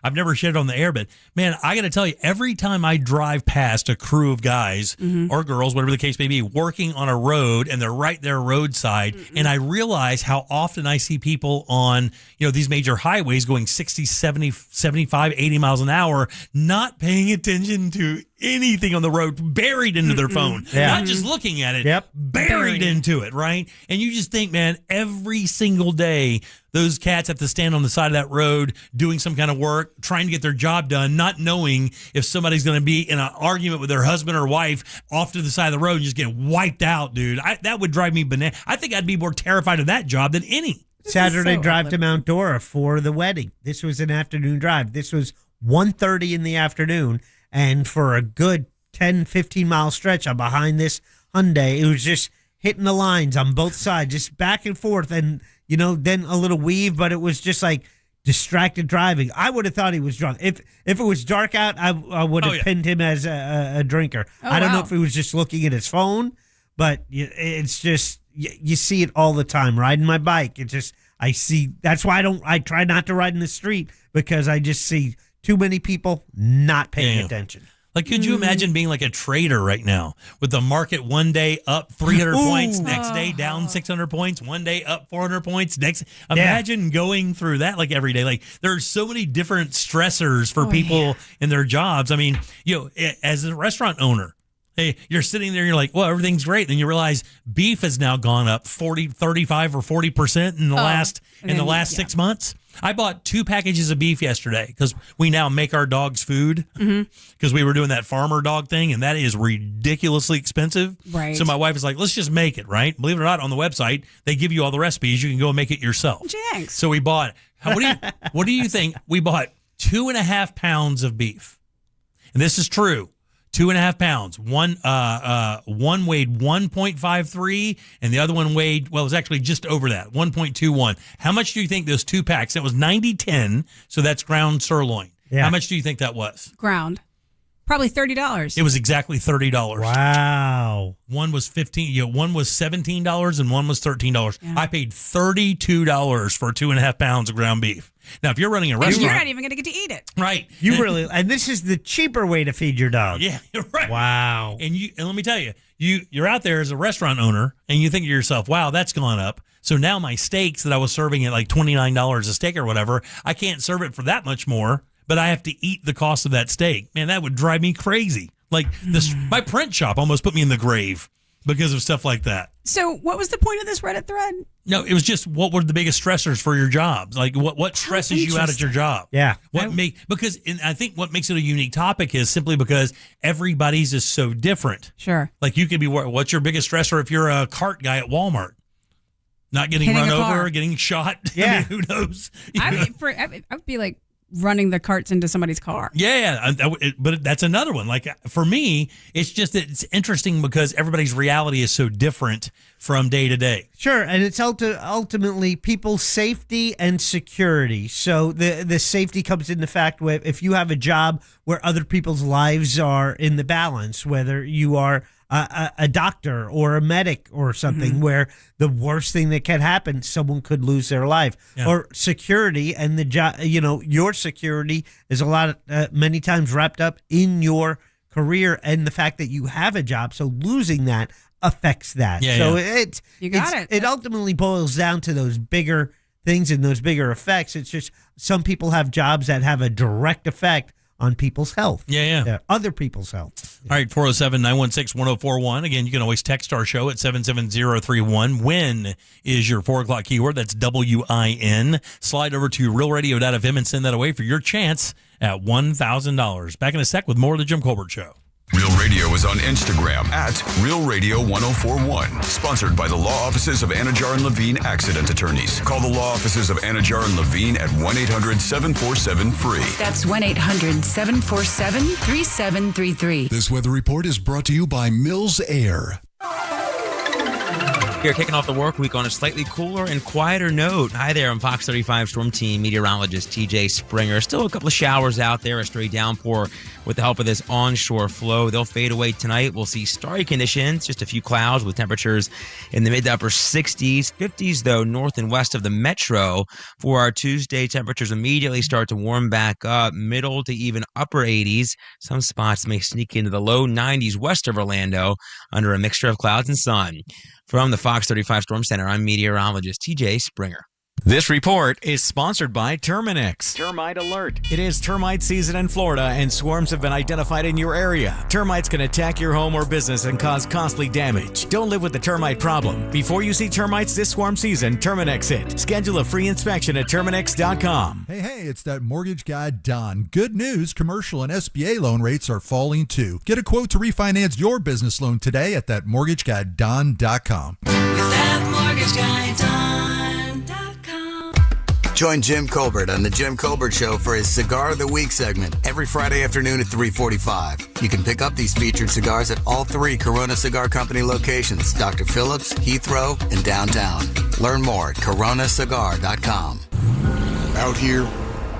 I've never shared it on the air, but man, I got to tell you, every time I drive past a crew of guys or girls, whatever the case may be, working on a road, and they're right there roadside, and I realize how often I see people on, these major highways going 60, 70, 75, 80 miles an hour, not paying attention to anything on the road, buried into their phone, not just looking at it, buried into it, right? And you just think, man, every single day, those cats have to stand on the side of that road doing some kind of work, trying to get their job done, not knowing if somebody's going to be in an argument with their husband or wife off to the side of the road and just get wiped out, dude. That would drive me bananas. I think I'd be more terrified of that job than any. Saturday drive to Mount Dora for the wedding. This was an afternoon drive. This was 1:30 in the afternoon. And for a good 10, 15-mile stretch, I'm behind this Hyundai. It was just hitting the lines on both sides, just back and forth. And, then a little weave, but it was just like distracted driving. I would have thought he was drunk. If it was dark out, I would have pinned him as a drinker. I don't know if he was just looking at his phone, but it's just, you see it all the time. Riding my bike, that's why I try not to ride in the street, because I just see too many people not paying attention. Like, could you imagine being like a trader right now with the market one day up 300 points, next day down 600 points, one day up 400 points, imagine going through that like every day. Like, there are so many different stressors for people in their jobs. I mean, as a restaurant owner, hey, you're sitting there and you're like, well, everything's great. Then you realize beef has now gone up 35 or 40% in the last 6 months. I bought 2 packages of beef yesterday because we now make our dogs food because we were doing that farmer dog thing, and that is ridiculously expensive. Right. So my wife is like, let's just make it, right? Believe it or not, on the website, they give you all the recipes. You can go and make it yourself. Thanks. So we bought, what do you think? We bought 2.5 pounds of beef. And this is true. 2.5 pounds. One weighed 1.53, and the other one weighed, it was actually just over that, 1.21. How much do you think those 2 packs? That was 90-10, so that's ground sirloin. Yeah. How much do you think that was? Ground. Probably $30. It was exactly $30. Wow. One was one was $17 and one was $13. Yeah. I paid $32 for 2.5 pounds of ground beef. Now, if you're running a restaurant, you're not even going to get to eat it. Right. And this is the cheaper way to feed your dog. Yeah, you're right. Wow. And let me tell you, you're out there as a restaurant owner and you think to yourself, wow, that's gone up. So now my steaks that I was serving at like $29 a steak or whatever, I can't serve it for that much more, but I have to eat the cost of that steak. Man, that would drive me crazy. Like my print shop almost put me in the grave because of stuff like that. So what was the point of this Reddit thread? No, it was just what were the biggest stressors for your jobs? Like what stresses you out at your job? Yeah. Because I think what makes it a unique topic is simply because everybody's is so different. Sure. Like you could be, what's your biggest stressor if you're a cart guy at Walmart? Not getting Hitting run a car. over, getting shot. Yeah. I mean, who knows? I would be like running the carts into somebody's car. Yeah, but that's another one. Like for me, it's just that it's interesting because everybody's reality is so different from day to day. Sure, and it's ultimately people's safety and security. So the safety comes in the fact where if you have a job where other people's lives are in the balance, whether you are a doctor or a medic or something, where the worst thing that can happen, someone could lose their life. Yeah. Or security, and the job, your security is many times wrapped up in your career and the fact that you have a job. So losing that affects that. Yeah, so yeah. It ultimately boils down to those bigger things and those bigger effects. It's just some people have jobs that have a direct effect on people's health. Yeah. Other people's health. All right, 407-916-1041. Again, you can always text our show at 77031. Win is your 4 o'clock keyword. That's WIN. Slide over to realradio.fm and send that away for your chance at $1,000. Back in a sec with more of the Jim Colbert Show. Real Radio is on Instagram at Real Radio 1041. Sponsored by the law offices of Anajar and Levine Accident Attorneys. Call the law offices of Anajar and Levine at 1-800-747-FREE. That's 1-800-747-3733. This weather report is brought to you by Mills Air. Here, kicking off the work week on a slightly cooler and quieter note. Hi there, I'm Fox 35 Storm Team meteorologist TJ Springer. Still a couple of showers out there, a stray downpour with the help of this onshore flow. They'll fade away tonight. We'll see starry conditions, just a few clouds with temperatures in the mid to upper 60s. 50s, though, north and west of the metro. For our Tuesday, temperatures immediately start to warm back up, middle to even upper 80s. Some spots may sneak into the low 90s west of Orlando under a mixture of clouds and sun. From the Fox 35 Storm Center, I'm meteorologist TJ Springer. This report is sponsored by Terminix. Termite alert. It is termite season in Florida, and swarms have been identified in your area. Termites can attack your home or business and cause costly damage. Don't live with the termite problem. Before you see termites this swarm season, Terminix it. Schedule a free inspection at Terminix.com. Hey, it's that mortgage guy, Don. Good news, commercial and SBA loan rates are falling too. Get a quote to refinance your business loan today at thatmortgageguyDon.com. With that mortgage guy, Don. Join Jim Colbert on The Jim Colbert Show for his Cigar of the Week segment every Friday afternoon at 3:45. You can pick up these featured cigars at all 3 Corona Cigar Company locations, Dr. Phillips, Heathrow, and downtown. Learn more at coronacigar.com. Out here,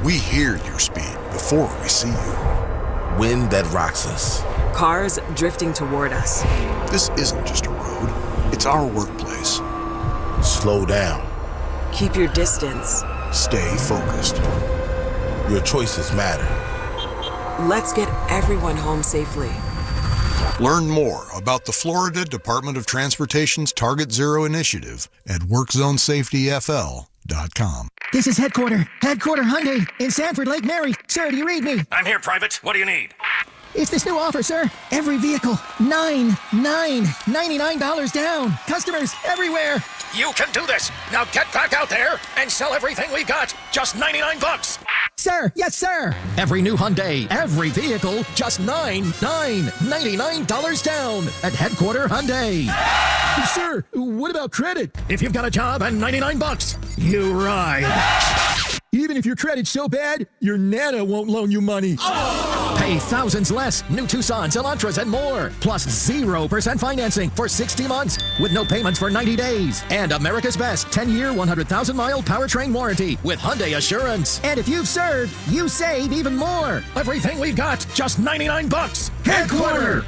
we hear your speed before we see you. Wind that rocks us. Cars drifting toward us. This isn't just a road, it's our workplace. Slow down. Keep your distance. Stay focused. Your choices matter. Let's get everyone home safely. Learn more about the Florida Department of Transportation's Target Zero initiative at WorkZoneSafetyFL.com. This is Headquarter Hyundai in Sanford, Lake Mary. Sir, do you read me? I'm here, Private. What do you need? It's this new offer, sir. Every vehicle, $99 down. Customers everywhere. You can do this. Now get back out there and sell everything we've got. Just $99. Sir, yes, sir. Every new Hyundai, every vehicle, just $99 down at Headquarter Hyundai. Sir, what about credit? If you've got a job and $99, you ride. Even if your credit's so bad, your Nana won't loan you money. Pay thousands less. New Tucsons, Elantras, and more. Plus 0% financing for 60 months with no payments for 90 days. And America's best 10-year, 100,000-mile powertrain warranty with Hyundai Assurance. And if you've served, you save even more. Everything we've got, just $99. Headquarter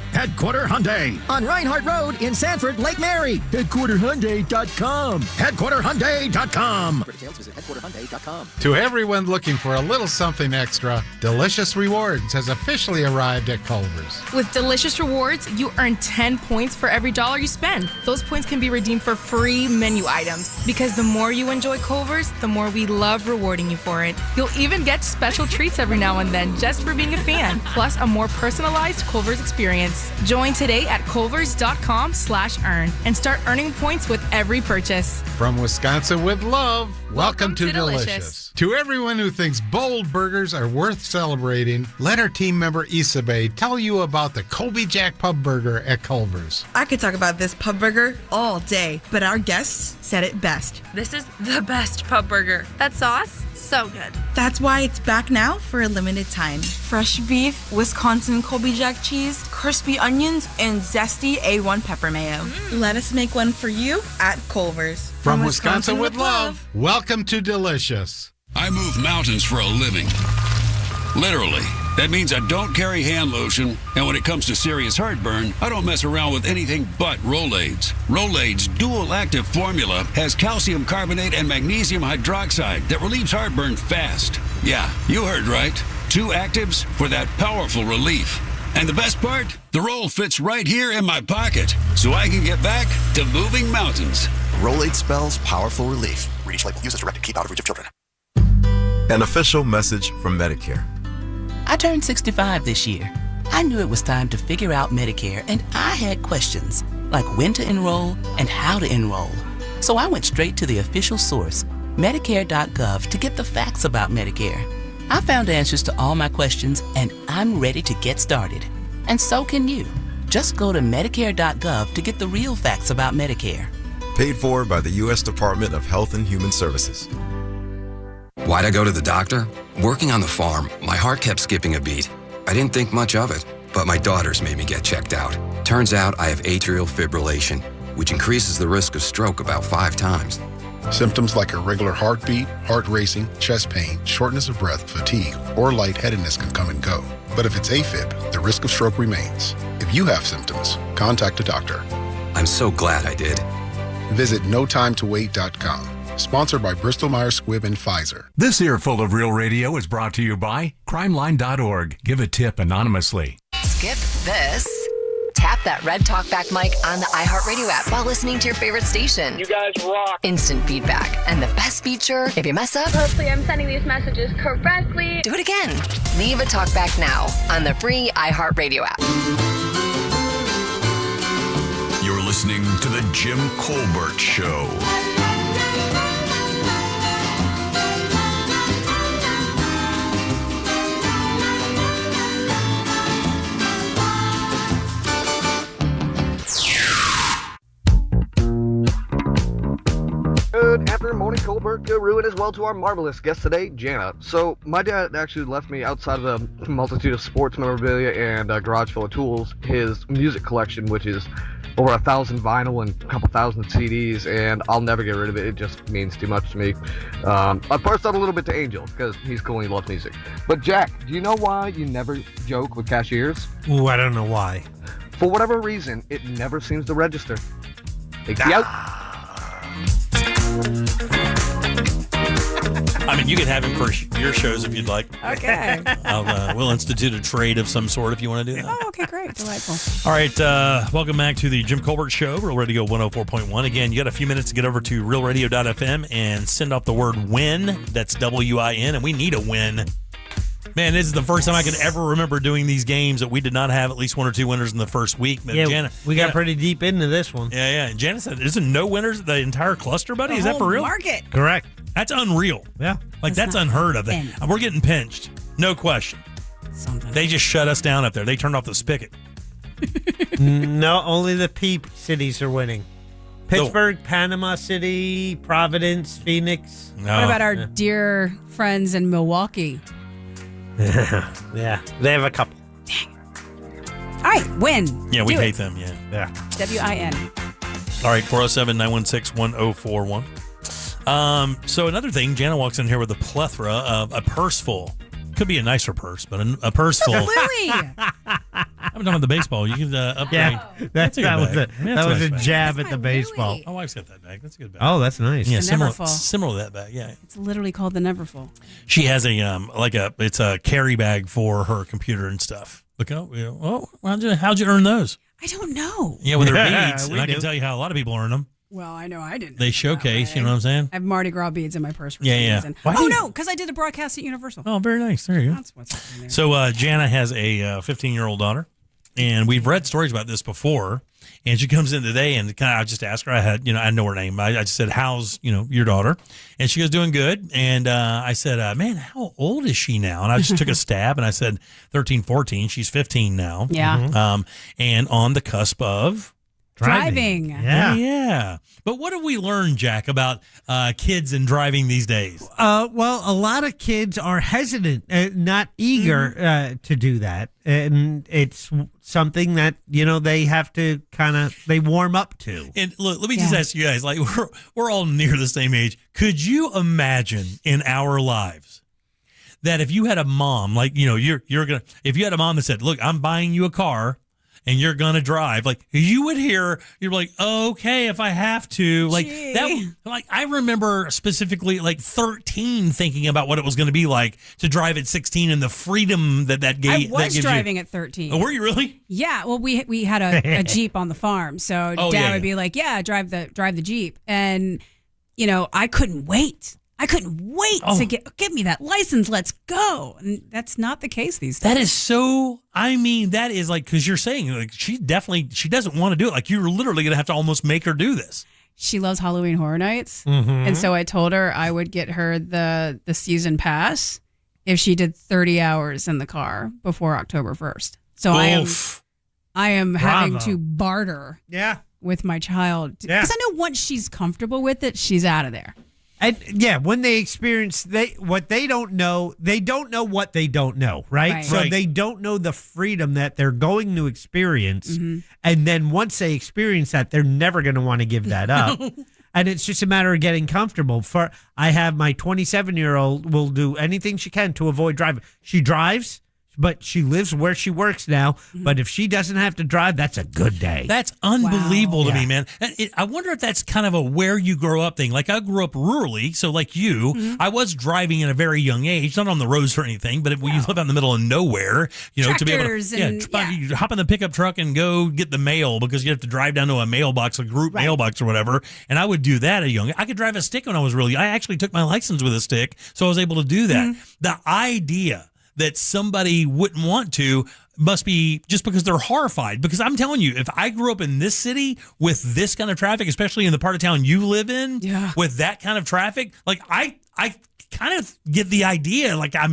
Hyundai. On Reinhardt Road in Sanford, Lake Mary. HeadquarterHyundai.com. HeadquarterHyundai.com. For details, visit HeadquarterHyundai.com. To everyone looking for a little something extra, Delicious Rewards has officially arrived at Culver's. With Delicious Rewards, you earn 10 points for every dollar you spend. Those points can be redeemed for free menu items. Because the more you enjoy Culver's, the more we love rewarding you for it. You'll even get special treats every now and then just for being a fan. Plus, a more personalized Culver's experience. Join today at culvers.com/earn and start earning points with every purchase. From Wisconsin with love, welcome to Delicious. To everyone who thinks bold burgers are worth celebrating, let our team member Isabel tell you about the Colby Jack Pub Burger at Culver's. I could talk about this pub burger all day, but our guests said it best. This is the best pub burger. That sauce, so good. That's why it's back now for a limited time. Fresh beef, Wisconsin Colby Jack cheese, crispy onions, and zesty A1 pepper mayo. Let us make one for you at Culver's. From Wisconsin with love, welcome to Delicious. I move mountains for a living. Literally. That means I don't carry hand lotion, and when it comes to serious heartburn, I don't mess around with anything but Rolaids. Rolaids' dual-active formula has calcium carbonate and magnesium hydroxide that relieves heartburn fast. Yeah, you heard right. 2 actives for that powerful relief. And the best part? The roll fits right here in my pocket, so I can get back to moving mountains. Rolade spells powerful relief. Read each label. Use as directed. Keep out of reach of children. An official message from Medicare. I turned 65 this year. I knew it was time to figure out Medicare, and I had questions, like when to enroll and how to enroll. So I went straight to the official source, Medicare.gov, to get the facts about Medicare. I found answers to all my questions, and I'm ready to get started. And so can you. Just go to Medicare.gov to get the real facts about Medicare. Paid for by the U.S. Department of Health and Human Services. Why'd I go to the doctor? Working on the farm, my heart kept skipping a beat. I didn't think much of it, but my daughters made me get checked out. Turns out I have atrial fibrillation, which increases the risk of stroke about 5 times. Symptoms like irregular heartbeat, heart racing, chest pain, shortness of breath, fatigue, or lightheadedness can come and go. But if it's AFib, the risk of stroke remains. If you have symptoms, contact a doctor. I'm so glad I did. Visit notimetowait.com. Sponsored by Bristol-Myers Squibb and Pfizer. This earful of Real Radio is brought to you by crimeline.org. Give a tip anonymously. Skip this. Tap that red talkback mic on the iHeartRadio app while listening to your favorite station. You guys rock. Instant feedback. And the best feature, if you mess up, hopefully I'm sending these messages correctly. Do it again. Leave a talkback now on the free iHeartRadio app. You're listening to The Jim Colbert Show. Good afternoon, morning, Colbert Guru, and as well to our marvelous guest today, Jana. So, my dad actually left me outside of the multitude of sports memorabilia and a garage full of tools, his music collection, which is over 1,000 vinyl and a couple thousand CDs, and I'll never get rid of it. It just means too much to me. I parsed out a little bit to Angel, because he's cool and he loves music. But Jack, do you know why you never joke with cashiers? Ooh, I don't know why. For whatever reason, it never seems to register. Take you out. I mean, you can have him for your shows if you'd like. Okay. We'll institute a trade of some sort if you want to do that. Oh, okay, great. Delightful. All right. Welcome back to the Jim Colbert Show, Real Radio 104.1. Again, you got a few minutes to get over to realradio.fm and send off the word win. That's WIN, and we need a win. Man, this is the first time I can ever remember doing these games that we did not have at least one or two winners in the first week. But yeah, we got pretty deep into this one. Yeah. And Jana said, isn't no winners the entire cluster, buddy? Is that for real? Market. Correct. That's unreal. Yeah. Like, that's unheard of. We're getting pinched. No question. They just shut us down up there. They turned off the spigot. No, only the P cities are winning. Pittsburgh, Panama City, Providence, Phoenix. No. What about our dear friends in Milwaukee? Yeah, they have a couple. Dang. All right, win. Yeah, we hate them. Yeah. WIN. All right, 407-916-1041. So another thing, Jana walks in here with a plethora of a purse full. Could be a nicer purse, but a purse full. Louis. I'm done with the baseball. You can upgrade. Yeah, that was a jab at the baseball. My wife's got that bag. That's a good bag. Oh, that's nice. Yeah, similar to that bag. Yeah, it's literally called the Neverfull. She has it's a carry bag for her computer and stuff. Look out! How'd you earn those? I don't know. Yeah, with her beads, and I can tell you how a lot of people earn them. Well, I know I didn't. They showcase, you know what I'm saying? I have Mardi Gras beads in my purse for some reason. Why no, because I did a broadcast at Universal. Oh, very nice. There you go. That's what's happening there. So Jana has a 15-year-old daughter, and we've read stories about this before. And she comes in today, and I just asked her. I know her name. I just said, "How's your daughter?" And she goes, "Doing good." And I said, "Man, how old is she now?" And I just took a stab, and I said, 13, 14. She's 15 now. Yeah. And on the cusp of driving. Yeah. But what have we learned, Jack, about kids and driving these days? Well, a lot of kids are hesitant, not eager to do that. And it's something that, they have to they warm up to. And look, let me just ask you guys, like, we're all near the same age. Could you imagine in our lives that if you had a mom, like, if you had a mom that said, "Look, I'm buying you a car, and you're gonna drive," like, you're like, okay, if I have to, like, Gee. that, like, I remember specifically, like, 13 thinking about what it was going to be like to drive at 16 and the freedom that gave. I was driving at 13. Oh, were you really? Yeah. Well, we had a Jeep on the farm, so Dad would be like, "Yeah, drive the Jeep," and I couldn't wait. To get me that license. Let's go. And that's not the case these days. That is so, that is like, because you're saying, like, she doesn't want to do it. Like, you're literally going to have to almost make her do this. She loves Halloween Horror Nights. Mm-hmm. And so I told her I would get her the season pass if she did 30 hours in the car before October 1st. So I am having to barter Yeah. with my child. Yeah. Because I know once she's comfortable with it, she's out of there. And yeah, when they experience what they don't know what they don't know, right? Right. So Right. they don't know the freedom that they're going to experience. And then once they experience that, they're never going to want to give that up. And it's just a matter of getting comfortable. I have my 27-year-old will do anything she can to avoid driving. She drives, but she lives where she works now. But if she doesn't have to drive, that's a good day. That's unbelievable to Yeah. me, man. And I wonder if that's kind of a where you grow up thing. Like I grew up rurally, so like you, I was driving at a very young age, not on the roads or anything, but when you live out in the middle of nowhere, to be able to you hop in the pickup truck and go get the mail because you have to drive down to a mailbox, a group mailbox or whatever. And I would do that at young. I could drive a stick when I was really. I actually took my license with a stick, so I was able to do that. The idea that somebody wouldn't want to must be just because they're horrified. Because I'm telling you, if I grew up in this city with this kind of traffic, especially in the part of town you live in, with that kind of traffic, like I kind of get the idea. Like I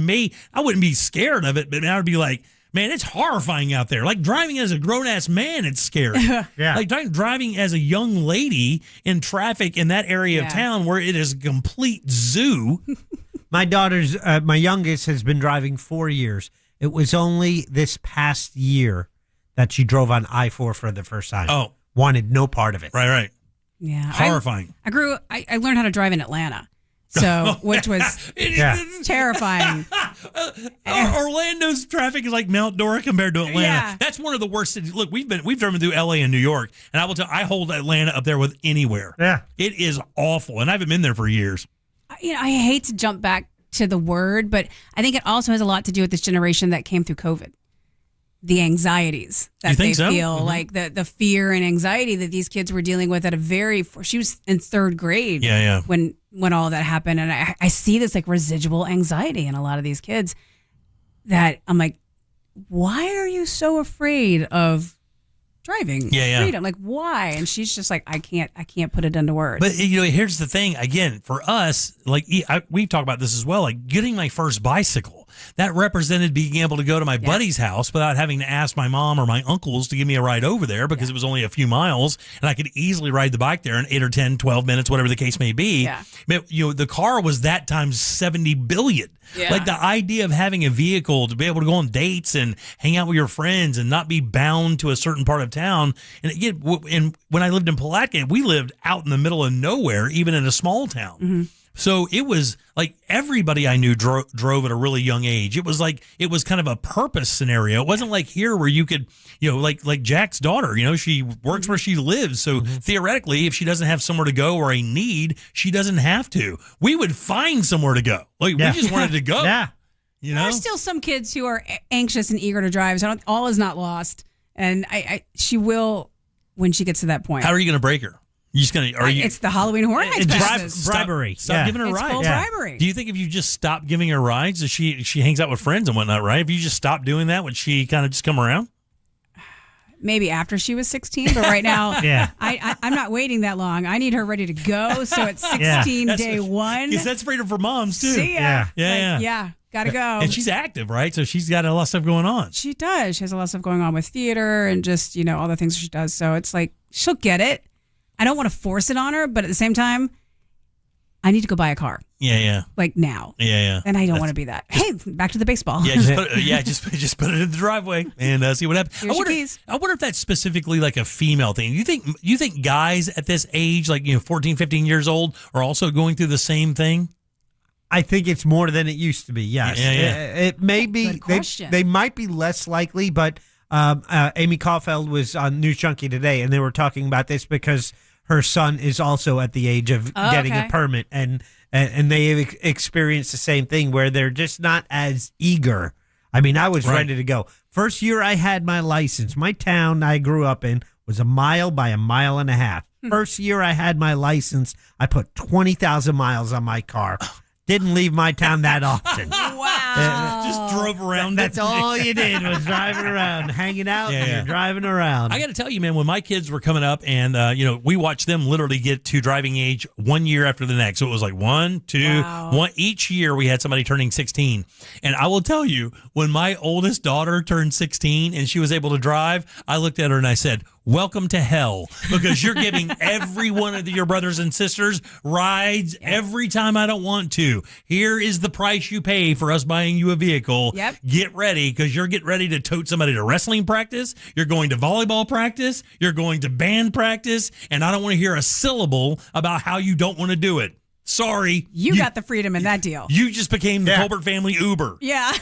wouldn't be scared of it, but I would be like, man, it's horrifying out there. Like driving as a grown-ass man, it's scary. Like driving as a young lady in traffic in that area of town where it is a complete zoo. My daughter's, my youngest has been driving 4 years. It was only this past year that she drove on I-4 for the first time. Oh. Wanted no part of it. Right. Yeah. Horrifying. I learned how to drive in Atlanta. So, which was terrifying. Orlando's traffic is like Mount Dora compared to Atlanta. Yeah. That's one of the worst cities. Look, we've driven through LA and New York, and I will tell I hold Atlanta up there with anywhere. Yeah. It is awful, and I haven't been there for years. I hate to jump back to the word, but I think it also has a lot to do with this generation that came through COVID. The anxieties that they feel, like the fear and anxiety that these kids were dealing with she was in third grade when all that happened. And I see this like residual anxiety in a lot of these kids that I'm like, why are you so afraid of driving freedom? Like, why? And she's just like, I can't put it into words. But here's the thing. Again, for us, like we've talked about this as well. Like getting my first bicycle, that represented being able to go to my buddy's house without having to ask my mom or my uncles to give me a ride over there because it was only a few miles, and I could easily ride the bike there in 8 or 10, 12 minutes, whatever the case may be. Yeah. But, the car was that times 70 billion. Yeah. Like the idea of having a vehicle to be able to go on dates and hang out with your friends and not be bound to a certain part of town. And again, when I lived in Palatka, we lived out in the middle of nowhere, even in a small town. So it was like everybody I knew drove at a really young age. It was kind of a purpose scenario. It wasn't like here where you could, like Jack's daughter, she works where she lives. So theoretically, if she doesn't have somewhere to go or a need, she doesn't have to. We would find somewhere to go. Like we just wanted to go. There are still some kids who are anxious and eager to drive. So all is not lost. And she will when she gets to that point. How are you going to break her? It's the Halloween Horror Nights passes. Bribery. Stop giving her rides. Full bribery. Do you think if you just stop giving her rides, she hangs out with friends and whatnot, right? If you just stop doing that, would she kind of just come around? Maybe after she was 16, but right now, I'm not waiting that long. I need her ready to go. So at 16, day one. Because that's freedom for moms, too. See ya. Yeah. Gotta go. And she's active, right? So she's got a lot of stuff going on. She does. She has a lot of stuff going on with theater and just, all the things she does. So it's like, she'll get it. I don't want to force it on her, but at the same time, I need to go buy a car. Yeah. Like now. Yeah. And I don't want to be that. Hey, back to the baseball. Yeah, just put it in the driveway and see what happens. I wonder if that's specifically like a female thing. You think guys at this age, like 14, 15 years old, are also going through the same thing? I think it's more than it used to be. Yes. It may be. They might be less likely, but Amy Caulfield was on News Junkie today, and they were talking about this because her son is also at the age of getting a permit, and they have experienced the same thing where they're just not as eager. I mean, I was ready to go. First year I had my license, my town I grew up in was a mile by a mile and a half. First year I had my license, I put 20,000 miles on my car. Didn't leave my town that often. Wow. Just drove around. That's all you did was driving around, hanging out, and you're driving around. I got to tell you, man, when my kids were coming up and, we watched them literally get to driving age 1 year after the next. So it was like 1, 2, 1. Each year we had somebody turning 16. And I will tell you, when my oldest daughter turned 16 and she was able to drive, I looked at her and I said, welcome to hell, because you're giving every one of your brothers and sisters rides every time I don't want to. Here is the price you pay for us buying you a vehicle. Yep. Get ready, because you're getting ready to tote somebody to wrestling practice. You're going to volleyball practice. You're going to band practice. And I don't want to hear a syllable about how you don't want to do it. Sorry. You got the freedom in that deal. You just became the Colbert family Uber. Yeah.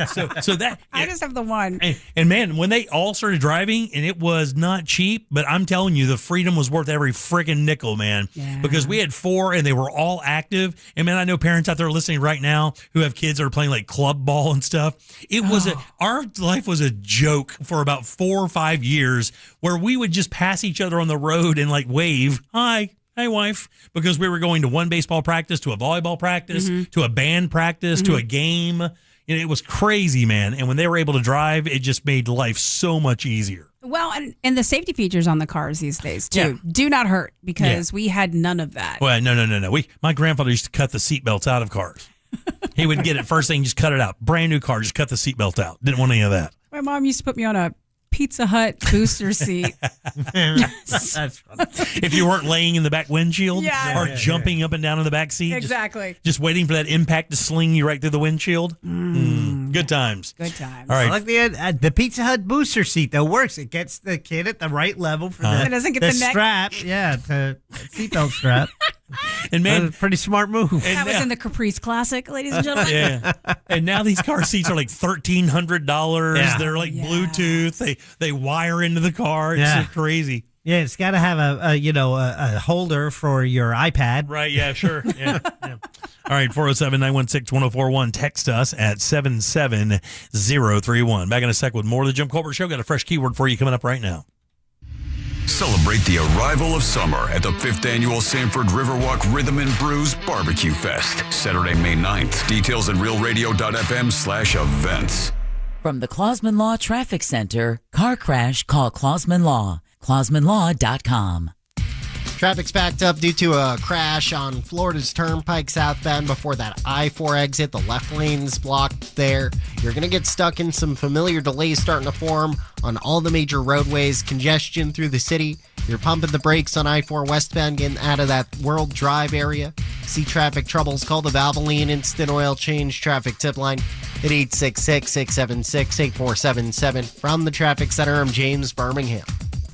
So that I just have the one. And man, when they all started driving, and it was not cheap, but I'm telling you, the freedom was worth every friggin' nickel, man. Yeah. Because we had 4 and they were all active. And man, I know parents out there listening right now who have kids that are playing like club ball and stuff. It was our life was a joke for about 4 or 5 years, where we would just pass each other on the road and like wave, hi. Hey, wife, because we were going to one baseball practice, to a volleyball practice, to a band practice, to a game. It was crazy, man. And when they were able to drive, it just made life so much easier. Well, and the safety features on the cars these days, too, do not hurt, because we had none of that. Well, no. My grandfather used to cut the seatbelts out of cars. He would get it first thing, just cut it out. Brand new car, just cut the seatbelt out. Didn't want any of that. My mom used to put me on a Pizza Hut booster seat. That's funny. If you weren't laying in the back windshield or jumping up and down in the back seat. Exactly. Just waiting for that impact to sling you right through the windshield. Good times. Good times. All right. I like the Pizza Hut booster seat, though, works. It gets the kid at the right level for It doesn't get the neck. strap. Yeah, the seatbelt strap. And man, that's a pretty smart move. That was in the Caprice Classic, ladies and gentlemen. Yeah. And now these car seats are like $1,300. Yeah. They're like Bluetooth. They wire into the car. It's so crazy. Yeah, it's got to have a holder for your iPad. Right, yeah, sure. Yeah. All right, 407-916-1041. Text us at 77031. Back in a sec with more of the Jim Colbert Show. Got a fresh keyword for you coming up right now. Celebrate the arrival of summer at the 5th Annual Sanford Riverwalk Rhythm and Brews Barbecue Fest, Saturday, May 9th. Details at realradio.fm/events. From the Clausman Law Traffic Center, car crash, call Clausman Law. ClausmanLaw.com. Traffic's backed up due to a crash on Florida's Turnpike southbound before that I-4 exit. The left lane's blocked there. You're going to get stuck in some familiar delays starting to form on all the major roadways. Congestion through the city. You're pumping the brakes on I-4 westbound, getting out of that World Drive area. See traffic troubles, call the Valvoline Instant Oil Change Traffic Tip Line at 866-676-8477. From the Traffic Center, I'm James Birmingham.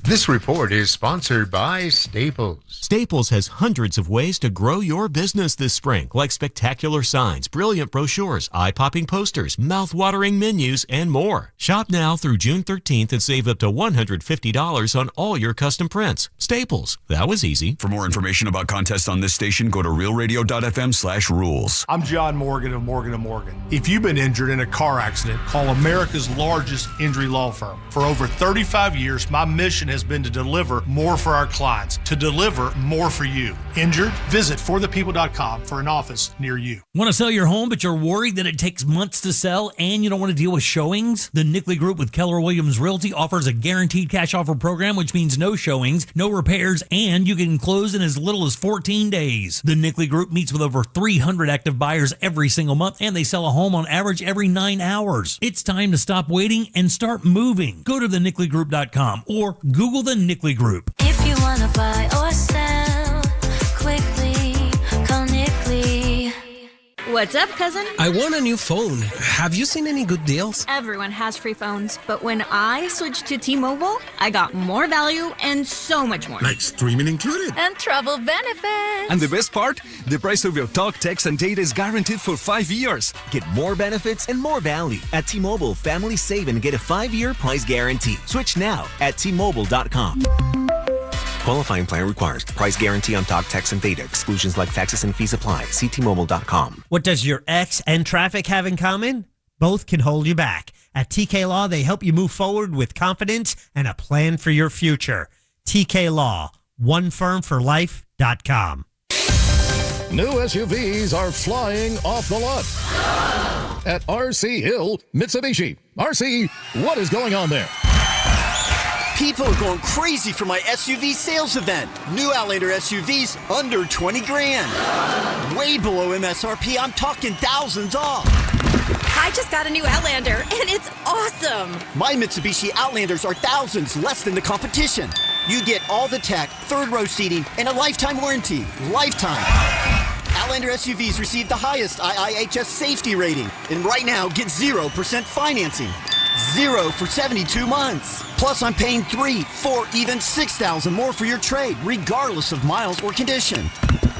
This report is sponsored by Staples. Staples has hundreds of ways to grow your business this spring, like spectacular signs, brilliant brochures, eye-popping posters, mouth-watering menus, and more. Shop now through June 13th and save up to $150 on all your custom prints. Staples. That was easy. For more information about contests on this station, go to realradio.fm/rules. I'm John Morgan of Morgan & Morgan. If you've been injured in a car accident, call America's largest injury law firm. For over 35 years, my mission has been to deliver more for our clients, to deliver more for you. Injured? Visit forthepeople.com for an office near you. Want to sell your home, but you're worried that it takes months to sell and you don't want to deal with showings? The Nickley Group with Keller Williams Realty offers a guaranteed cash offer program, which means no showings, no repairs, and you can close in as little as 14 days. The Nickley Group meets with over 300 active buyers every single month, and they sell a home on average every 9 hours. It's time to stop waiting and start moving. Go to thenickley.com or Google the Nickley Group. If you want to buy or sell quickly, call Nickley. What's up, cousin? I want a new phone. Have you seen any good deals? Everyone has free phones, but when I switched to T-Mobile, I got more value and so much more. Like streaming included. And travel benefits. And the best part? The price of your talk, text, and data is guaranteed for 5 years. Get more benefits and more value. At T-Mobile, families save and get a 5-year price guarantee. Switch now at T-Mobile.com. Qualifying plan requires price guarantee on talk, text, and data. Exclusions like taxes and fees apply. See T-Mobile.com. What does your ex and traffic have in common? Both can hold you back. At TK Law, they help you move forward with confidence and a plan for your future. TK Law, onefirmforlife.com. New SUVs are flying off the lot at RC Hill Mitsubishi. RC, what is going on there? People are going crazy for my SUV sales event. New Outlander SUVs under 20 grand. Way below MSRP, I'm talking thousands off. I just got a new Outlander, and it's awesome. My Mitsubishi Outlanders are thousands less than the competition. You get all the tech, third row seating, and a lifetime warranty. Lifetime. Outlander SUVs receive the highest IIHS safety rating. And right now, get 0% financing. 0 for 72 months. Plus, I'm paying $3,000, $4,000, even $6,000 more for your trade, regardless of miles or condition.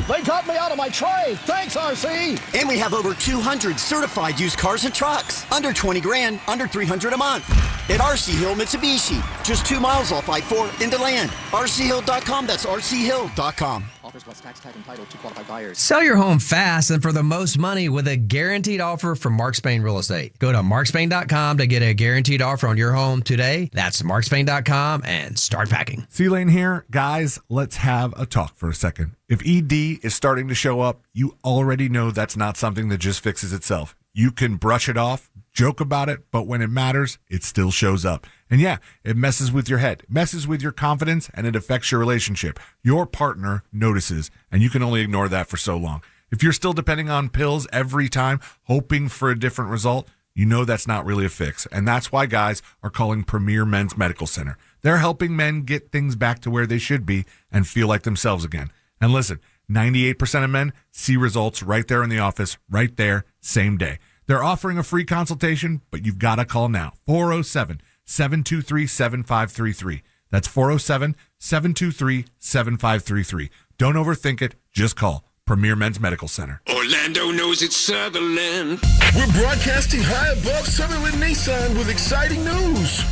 They got me out of my trade. Thanks, RC. And we have over 200 certified used cars and trucks. Under 20 grand, under $300 a month. At RC Hill Mitsubishi. Just 2 miles off I-4 into land. RCHill.com, that's RCHill.com. Offers plus tax tag entitled to qualified buyers. Sell your home fast and for the most money with a guaranteed offer from Mark Spain Real Estate. Go to markspain.com to get a guaranteed offer on your home today. That's markspain.com and start packing. C-Lane here. Guys, let's have a talk for a second. If ED is starting to show up, you already know that's not something that just fixes itself. You can brush it off, joke about it, but when it matters, it still shows up. And yeah, it messes with your head, messes with your confidence, and it affects your relationship. Your partner notices, and you can only ignore that for so long. If you're still depending on pills every time, hoping for a different result, you know that's not really a fix. And that's why guys are calling Premier Men's Medical Center. They're helping men get things back to where they should be and feel like themselves again. And listen, 98% of men see results right there in the office, right there, same day. They're offering a free consultation, but you've got to call now. 407-723-7533. That's 407-723-7533. Don't overthink it. Just call Premier Men's Medical Center. Orlando knows it's Sutherland. We're broadcasting high above Sutherland Nissan with exciting news.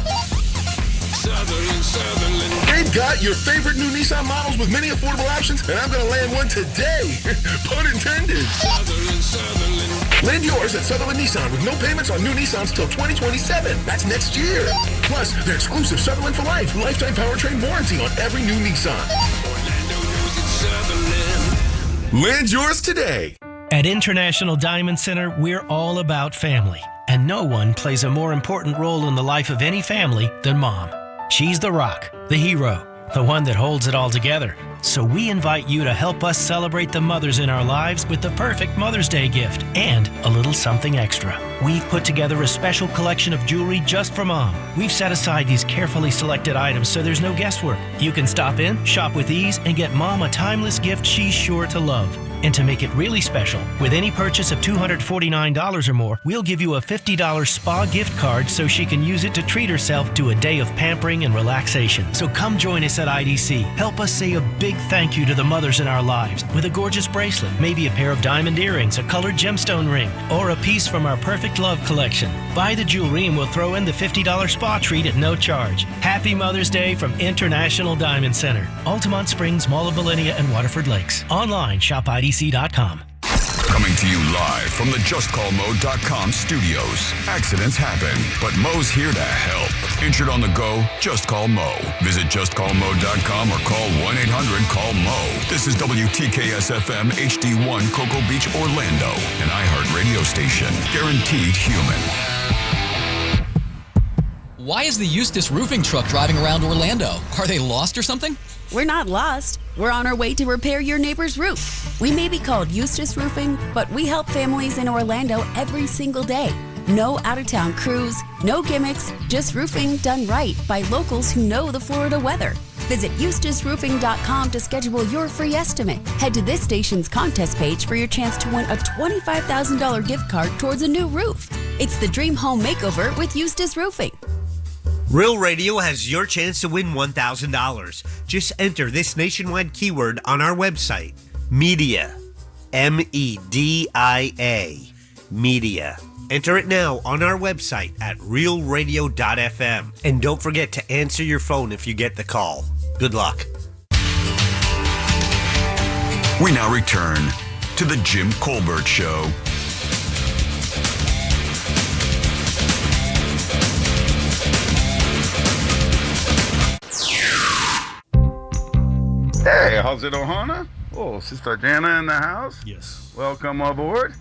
Sutherland. They've got your favorite new Nissan models with many affordable options, and I'm going to land one today. Pun intended. Sutherland. Land yours at Sutherland Nissan with no payments on new Nissans till 2027. That's next year. Plus, their exclusive Sutherland for Life lifetime powertrain warranty on every new Nissan. Orlando knows it's Sutherland. Land yours today. At International Diamond Center, we're all about family. And no one plays a more important role in the life of any family than Mom. She's the rock, the hero, the one that holds it all together. So we invite you to help us celebrate the mothers in our lives with the perfect Mother's Day gift and a little something extra. We've put together a special collection of jewelry just for Mom. We've set aside these carefully selected items so there's no guesswork. You can stop in, shop with ease, and get Mom a timeless gift she's sure to love. And to make it really special, with any purchase of $249 or more, we'll give you a $50 spa gift card so she can use it to treat herself to a day of pampering and relaxation. So come join us at IDC. Help us say a big thank you to the mothers in our lives with a gorgeous bracelet, maybe a pair of diamond earrings, a colored gemstone ring, or a piece from our Perfect Love collection. Buy the jewelry and we'll throw in the $50 spa treat at no charge. Happy Mother's Day from International Diamond Center, Altamont Springs, Mall of Millenia, and Waterford Lakes. Online, shop IDC.com. Coming to you live from the JustCallMo.com studios. Accidents happen, but Mo's here to help. Injured on the go? Just call Mo. Visit JustCallMo.com or call 1-800-CALL-MO. This is WTKS-FM HD1 Cocoa Beach, Orlando, an iHeart radio station. Guaranteed human. Why is the Eustis roofing truck driving around Orlando? Are they lost or something? We're not lost. We're on our way to repair your neighbor's roof. We may be called Eustis Roofing, but we help families in Orlando every single day. No out-of-town crews, no gimmicks, just roofing done right by locals who know the Florida weather. Visit EustisRoofing.com to schedule your free estimate. Head to this station's contest page for your chance to win a $25,000 gift card towards a new roof. It's the Dream Home Makeover with Eustis Roofing. Real Radio has your chance to win $1,000. Just enter this nationwide keyword on our website, Media, MEDIA, Media. Enter it now on our website at realradio.fm. And don't forget to answer your phone if you get the call. Good luck. We now return to the Jim Colbert Show. Hey, how's it, Ohana? Oh, Sister Jana in the house? Yes. Welcome aboard.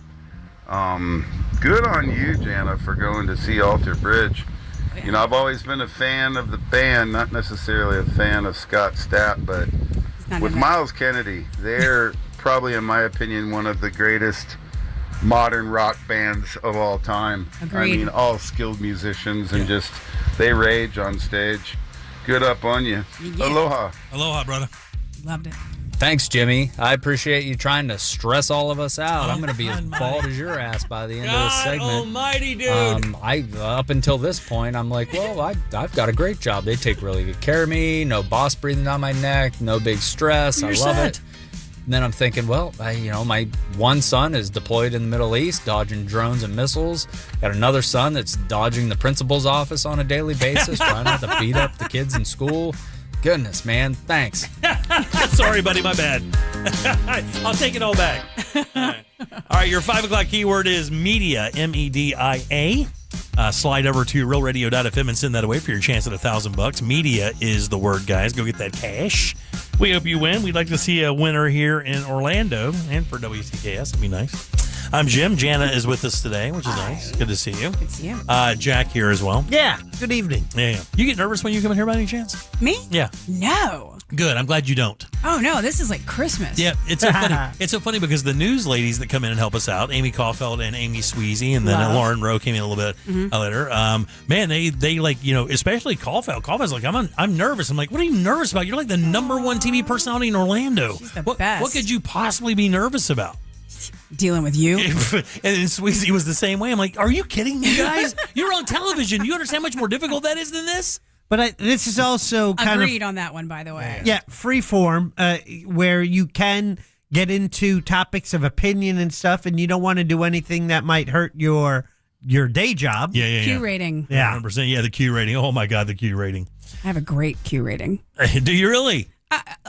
Good on you, Jana, for going to see Alter Bridge. You know, I've always been a fan of the band, not necessarily a fan of Scott Stapp, but with Miles Kennedy, they're probably, in my opinion, one of the greatest modern rock bands of all time. Agreed. I mean, all skilled musicians and just, they rage on stage. Good up on you. Yeah. Aloha. Aloha, brother. Loved it. Thanks, Jimmy. I appreciate you trying to stress all of us out. I'm going to be as bald as your ass by the end of this segment. Almighty, dude. Up until this point, I'm like, well, I've got a great job. They take really good care of me. No boss breathing down my neck. No big stress. You're I love set. it. And then I'm thinking, well, my one son is deployed in the Middle East, dodging drones and missiles. Got another son that's dodging the principal's office on a daily basis, trying not to beat up the kids in school. Goodness, man. Thanks. Sorry, buddy. My bad. I'll take it all back. All right. Your 5 o'clock keyword is media, MEDIA. Slide over to realradio.fm and send that away for your chance at $1,000. Media is the word, guys. Go get that cash. We hope you win. We'd like to see a winner here in Orlando and for WTKS. That'd be nice. I'm Jim. Jana is with us today, which is nice. Good to see you. Good to see you. Jack here as well. Yeah. Good evening. Yeah. You get nervous when you come in here by any chance? Me? Yeah. No. Good. I'm glad you don't. Oh, no. This is like Christmas. Yeah, it's so funny. It's so funny because the news ladies that come in and help us out, Amy Caulfield and Amy Sweezy, and then Lauren Rowe came in a little bit later. Man, they like, you know, especially Caulfield. Caulfield's like, I'm nervous. I'm like, what are you nervous about? You're like the number one TV personality in Orlando. She's the What best. could you possibly be nervous about? Dealing with you. And then Sweezy was the same way. I'm like, are you kidding me, guys? You're on television. You understand how much more difficult that is than this? But this is also kind Agreed on that one, by the way. Yeah, free form, where you can get into topics of opinion and stuff, and you don't want to do anything that might hurt your day job. Yeah. Q rating. Yeah. 100%. Yeah, the Q rating. Oh, my God, the Q rating. I have a great Q rating. Do you really?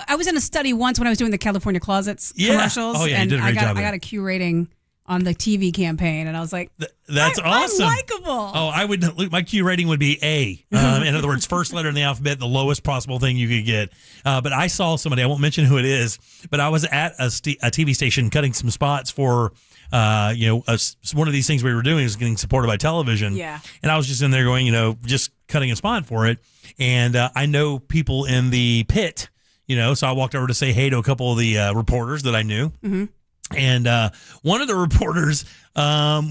I was in a study once when I was doing the California Closets Yeah. commercials. Oh, yeah, you and did a great job I there. got a Q rating on the TV campaign, and I was like, That's awesome. I'm likable. Oh, I would. My Q rating would be A. In other words, first letter in the alphabet, the lowest possible thing you could get. But I saw somebody. I won't mention who it is, but I was at a TV station cutting some spots for. One of these things we were doing is getting supported by television. Yeah. And I was just in there going, just cutting a spot for it. And I know people in the pit, so I walked over to say hey to a couple of the reporters that I knew. Mm-hmm. And one of the reporters I'm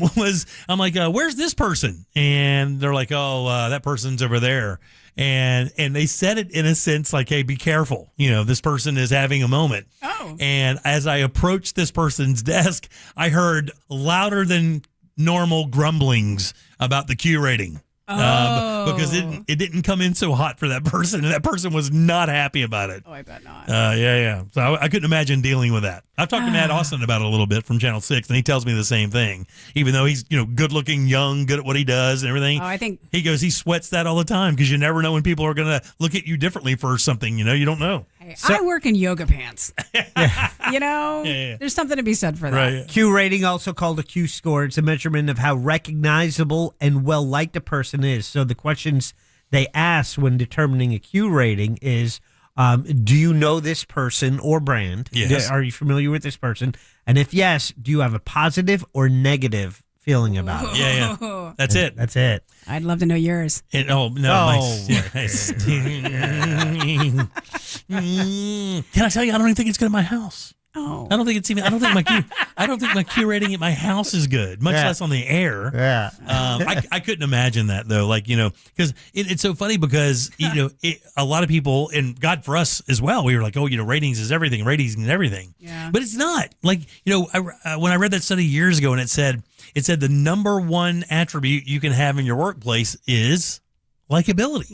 like, where's this person? And they're like, oh, that person's over there. And they said it in a sense like, hey, be careful. This person is having a moment. Oh. And as I approached this person's desk, I heard louder than normal grumblings about the Q rating. Because it didn't come in so hot for that person, and that person was not happy about it. Oh, I bet not. Yeah. So I couldn't imagine dealing with that. I've talked to Matt Austin about it a little bit from Channel 6, and he tells me the same thing. Even though he's good looking, young, good at what he does and everything. Oh, I think he goes, he sweats that all the time because you never know when people are going to look at you differently for something. You don't know. Hey, I work in yoga pants. There's something to be said for that. Right. Q rating, also called a Q score, it's a measurement of how recognizable and well liked a person is. So the questions they ask when determining a Q rating is, do you know this person or brand? Yes. Are you familiar with this person? And if yes, do you have a positive or negative feeling about it? Yeah. That's it. That's it. I'd love to know yours. Can I tell you? I don't even think it's good at my house. Oh, I don't think it's even. I don't think my Q rating at my house is good, much less on the air. Yeah. I couldn't imagine that though. Because it's so funny because a lot of people, and God for us as well, we were like, ratings is everything. Yeah. But it's not. When I read that study years ago, and it said the number one attribute you can have in your workplace is likability.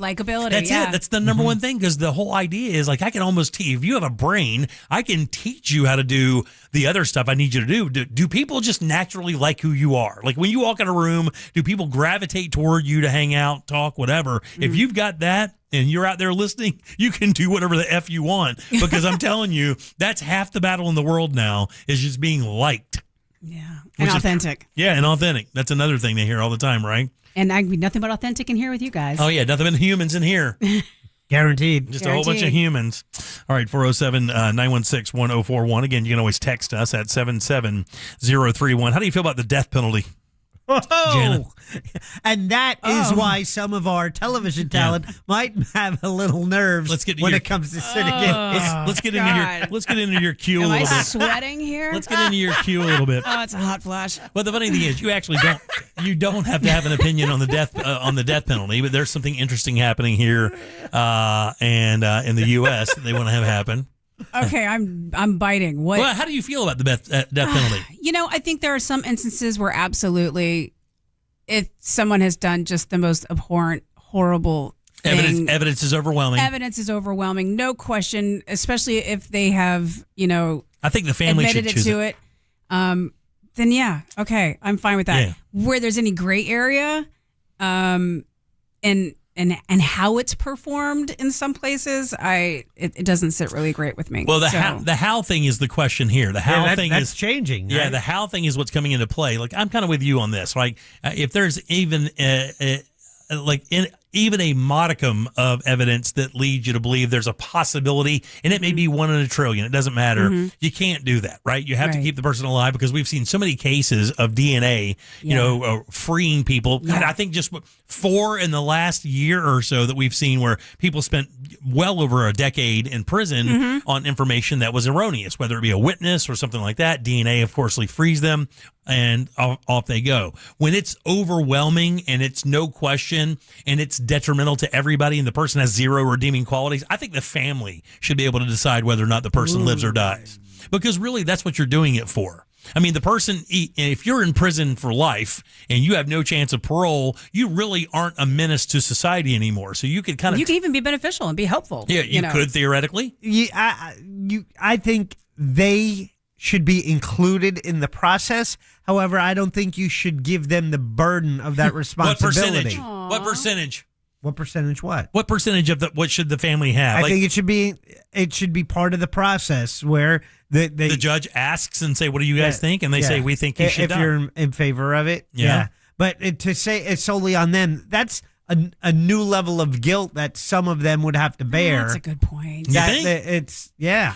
That's it. That's the number one thing, because the whole idea is I can almost teach. If you have a brain, I can teach you how to do the other stuff I need you to do. Do people just naturally like who you are? Like when you walk in a room, do people gravitate toward you to hang out, talk, whatever? Mm-hmm. If you've got that and you're out there listening, you can do whatever the F you want, because I'm telling you, that's half the battle in the world now, is just being liked. Yeah. And authentic. And authentic. That's another thing they hear all the time, right? And I'd be nothing but authentic in here with you guys. Oh, yeah. Nothing but humans in here. Guaranteed. Just a whole bunch of humans. All right, 407-916-1041. Again, you can always text us at 77031. How do you feel about the death penalty? Jana? And that is why some of our television talent might have a little nerves when it comes to sitting in. Let's get into your queue a little bit. Am I sweating here? Let's get into your queue a little bit. Oh, it's a hot flash. Well, the funny thing is, you actually don't have to have an opinion on the death penalty, but there's something interesting happening here and in the U.S. that they want to have happen. Okay, I'm biting. What? Well, how do you feel about the death penalty? I think there are some instances where absolutely, if someone has done just the most abhorrent, horrible thing, evidence is overwhelming. Evidence is overwhelming, no question. Especially if they have, I think the family admitted should choose to it. Then yeah, okay, I'm fine with that. Yeah. Where there's any gray area, and how it's performed in some places, it doesn't sit really great with me. Well, the how thing is the question here. The how thing that's is changing. Yeah, right? the how thing is what's coming into play. Like, I'm kind of with you on this. Like, if there's even even a modicum of evidence that leads you to believe there's a possibility, and it may be 1 in a trillion, it doesn't matter. Mm-hmm. You can't do that, right? You have to keep the person alive, because we've seen so many cases of DNA, freeing people. God, I think just 4 in the last year or so that we've seen where people spent well over a decade in prison on information that was erroneous, whether it be a witness or something like that. DNA, of course, frees them, and off they go. When it's overwhelming and it's no question and it's detrimental to everybody and the person has zero redeeming qualities, I think the family should be able to decide whether or not the person lives or dies. Because really, that's what you're doing it for. I mean, the person, if you're in prison for life and you have no chance of parole, you really aren't a menace to society anymore. So you could you can even be beneficial and be helpful. Yeah, you could theoretically. Yeah, I think they should be included in the process. However, I don't think you should give them the burden of that responsibility. What percentage? What percentage? What? What percentage of what should the family have? I think it should be part of the process where the judge asks and say, "What do you guys think?" And they say, "We think you should." If you're in favor of it, yeah. But to say it's solely on them, that's a new level of guilt that some of them would have to bear. That's a good point. You think?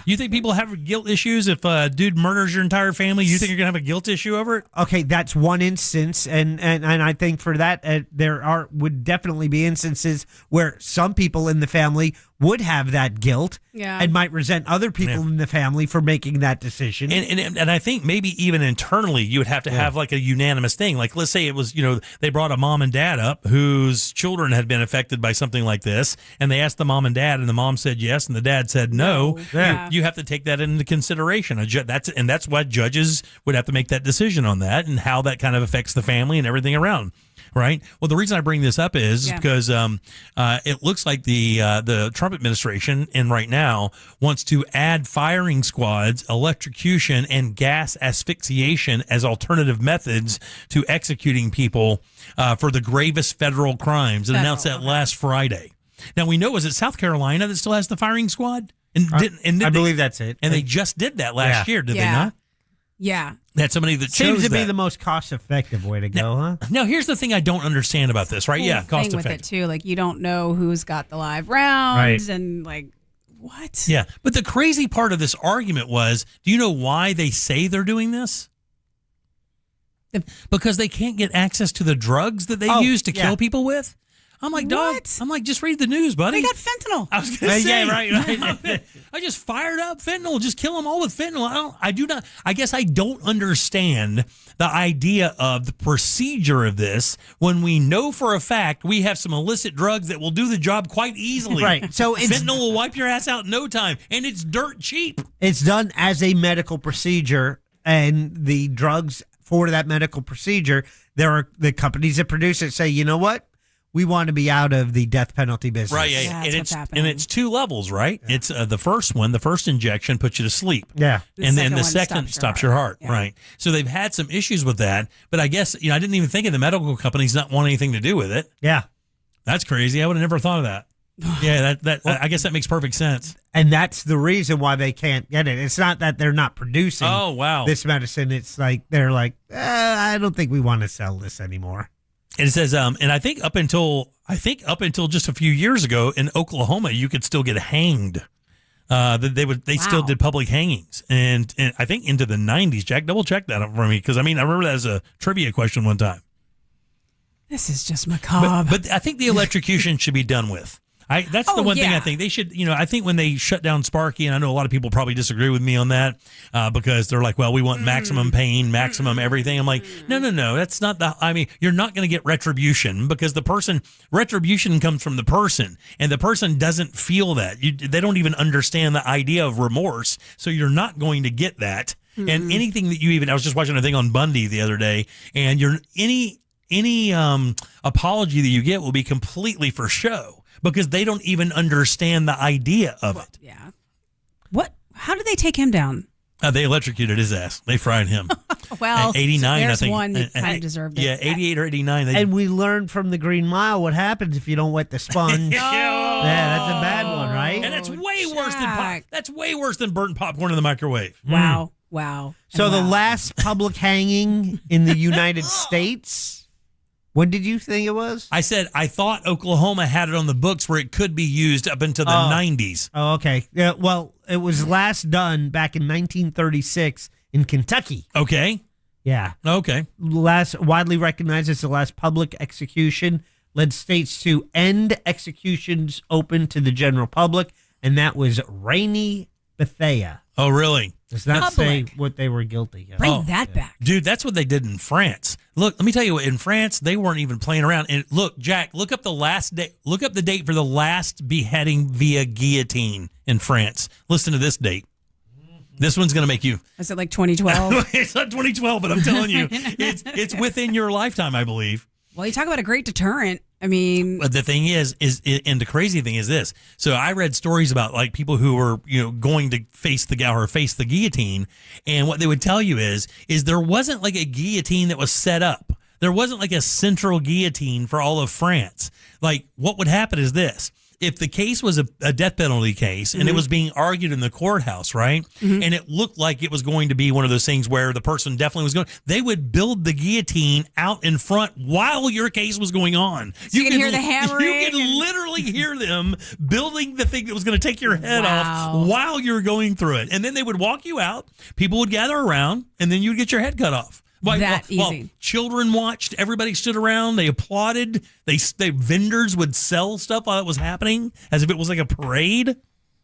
You think people have guilt issues if a dude murders your entire family? You think you're gonna have a guilt issue over it? Okay, that's one instance, and I think for that there would definitely be instances where some people in the family would have that guilt and might resent other people in the family for making that decision. And I think maybe even internally you would have to have like a unanimous thing. Like, let's say it was, they brought a mom and dad up whose children had been affected by something like this, and they asked the mom and dad, and the mom said yes, and the dad said no. You have to take that into consideration. That's why judges would have to make that decision on that and how that kind of affects the family and everything around. Right. Well, the reason I bring this up is because it looks like the Trump administration, and right now, wants to add firing squads, electrocution, and gas asphyxiation as alternative methods to executing people for the gravest federal crimes. And announced that last Friday. Now, we know, is it South Carolina that still has the firing squad? I believe that's it. And they just did that last year, did they not? Yeah. That's somebody that seems chose to be the most cost-effective way to go, huh? Now, here's the thing I don't understand about this, right? Yeah, cost-effective. With it too, like you don't know who's got the live rounds, and like what? Yeah, but the crazy part of this argument was, do you know why they say they're doing this? Because they can't get access to the drugs that they use to kill people with. I'm like, dog. I'm like, just read the news, buddy. They got fentanyl. I was going to say, right. I just fired up fentanyl. Just kill them all with fentanyl. I guess I don't understand the idea of the procedure of this when we know for a fact we have some illicit drugs that will do the job quite easily. Right. So fentanyl will wipe your ass out in no time, and it's dirt cheap. It's done as a medical procedure, and the drugs for that medical procedure, there are the companies that produce it say, you know what? We want to be out of the death penalty business. Right, yeah. And it's 2 levels, right? Yeah. It's the first one, the first injection puts you to sleep. Yeah. And then the second stops your heart. Yeah. Right. So they've had some issues with that. But I guess, I didn't even think of the medical companies not wanting anything to do with it. Yeah. That's crazy. I would have never thought of that. Yeah, I guess that makes perfect sense. And that's the reason why they can't get it. It's not that they're not producing this medicine. It's like they're like, I don't think we want to sell this anymore. And it says, and I think up until just a few years ago in Oklahoma, you could still get hanged. They still did public hangings, and I think into the 90s. Jack, double check that for me, because I remember that as a trivia question one time. This is just macabre. But I think the electrocution should be done with. That's the one thing I think they should, I think when they shut down Sparky, and I know a lot of people probably disagree with me on that because they're like, well, we want maximum pain, maximum everything. I'm like, no, that's not you're not going to get retribution because retribution comes from the person, and the person doesn't feel that. They don't even understand the idea of remorse, so you're not going to get that. Mm-hmm. And anything that I was just watching a thing on Bundy the other day, and any apology that you get will be completely for show. Because they don't even understand the idea of it. Yeah. What? How did they take him down? They electrocuted his ass. They fried him. Well, at 89, there's I think. one that kind of deserved it. Yeah, 88 or 89. And we learned from the Green Mile what happens if you don't wet the sponge. Yeah, that's a bad one, right? And that's way worse than burnt popcorn in the microwave. Wow. So the last public hanging in the United States. When did you think it was? I said I thought Oklahoma had it on the books where it could be used up until the 90s. Oh, okay. Yeah, well, it was last done back in 1936 in Kentucky. Okay. Yeah. Okay. Widely recognized as the last public execution, led states to end executions open to the general public, and that was Rainey, Bethea. Oh, really? Does not say what they were guilty of. Bring that back. Dude, that's what they did in France. Look, let me tell you, in France, they weren't even playing around. And look, Jack, look up the date for the last beheading via guillotine in France. Listen to this date. This one's going to make you... Is it like 2012? It's not 2012, but I'm telling you, it's within your lifetime, I believe. Well, you talk about a great deterrent. But the thing is, and the crazy thing is this. So I read stories about like people who were, going to face the guillotine, and what they would tell you is there wasn't like a guillotine that was set up. There wasn't like a central guillotine for all of France. Like what would happen is this. If the case was a death penalty case and it was being argued in the courthouse, right? Mm-hmm. And it looked like it was going to be one of those things where the person definitely was going, they would build the guillotine out in front while your case was going on. So you can hear the hammering. You could literally hear them building the thing that was going to take your head off while you're going through it. And then they would walk you out, people would gather around, and then you'd get your head cut off. Easy. Children watched, everybody stood around, they applauded, vendors would sell stuff while it was happening as if it was like a parade.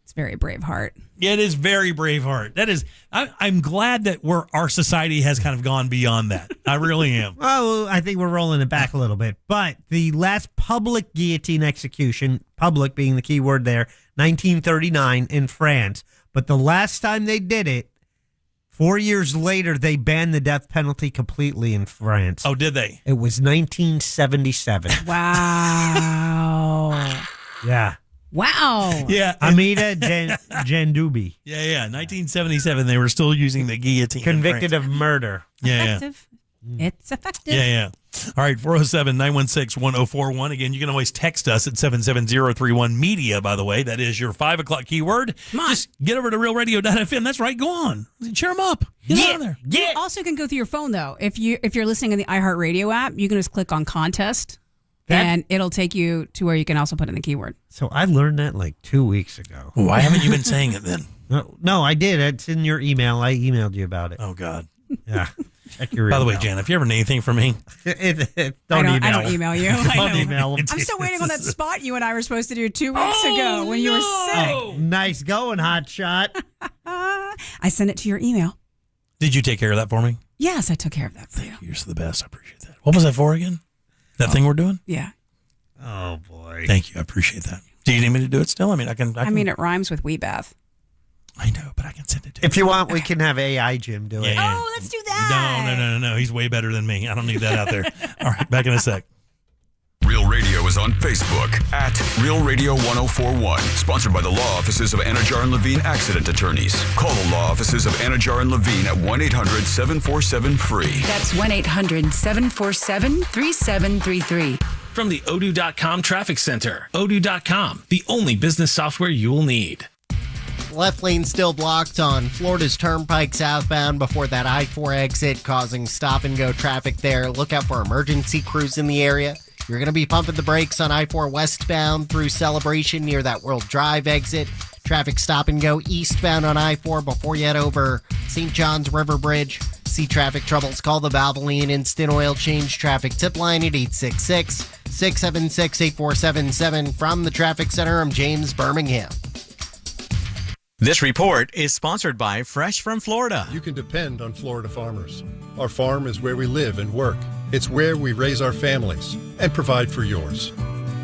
It's very Braveheart. Yeah, it is very Braveheart. That is, I'm glad that our society has kind of gone beyond that. I really am. Well, I think we're rolling it back a little bit. But the last public guillotine execution, public being the key word there, 1939 in France. But the last time they did it, 4 years later, they banned the death penalty completely in France. Oh, did they? It was 1977. Wow. Yeah. Wow. Yeah. Amida Jandoubi. Yeah. 1977, they were still using the guillotine. Convicted of murder. Effective. It's effective. Yeah. All right, 407-916-1041. Again, you can always text us at 77031 media, by the way. That is your 5 o'clock keyword. Come on. Just get over to realradio.fm. That's right. Go on. Cheer them up. Get out of there. You also can go through your phone, though. If you're listening on the iHeartRadio app, you can just click on contest, and it'll take you to where you can also put in the keyword. So I learned that like 2 weeks ago. Why haven't you been saying it then? No, I did. It's in your email. I emailed you about it. Oh, God. Yeah. Check your By the way, email. Jan, if you ever need anything from me, I don't email you. Don't email them. I'm still waiting on that spot you and I were supposed to do 2 weeks ago when you were sick. Oh, nice going, hot shot. I sent it to your email. Did you take care of that for me? Yes, I took care of that for you. You're the best. I appreciate that. What was that for again? That thing we're doing? Yeah. Oh, boy. Thank you. I appreciate that. Do you need me to do it still? I can. It rhymes with wee bath. I know, but I can send it to you. If you want, we can have AI Jim do it. Yeah. Oh, let's do that. No. He's way better than me. I don't need that out there. All right, back in a sec. Real Radio is on Facebook at Real Radio 1041. Sponsored by the law offices of Anajar and Levine Accident Attorneys. Call the law offices of Anajar and Levine at 1-800-747-FREE. That's 1-800-747-3733. From the Odoo.com Traffic Center. Odoo.com, the only business software you will need. left lane still blocked on Florida's Turnpike southbound before that I-4 exit, causing stop-and-go traffic there. Look out for emergency crews in the area. You're going to be pumping the brakes on I-4 westbound through Celebration near that World Drive exit. Traffic stop-and-go eastbound on I-4 before you head over St. John's River Bridge. See traffic troubles, call the Valvoline Instant Oil Change Traffic Tip Line at 866-676-8477. From the Traffic Center, I'm James Birmingham. This report is sponsored by Fresh from Florida. You can depend on Florida farmers. Our farm is where we live and work. It's where we raise our families and provide for yours.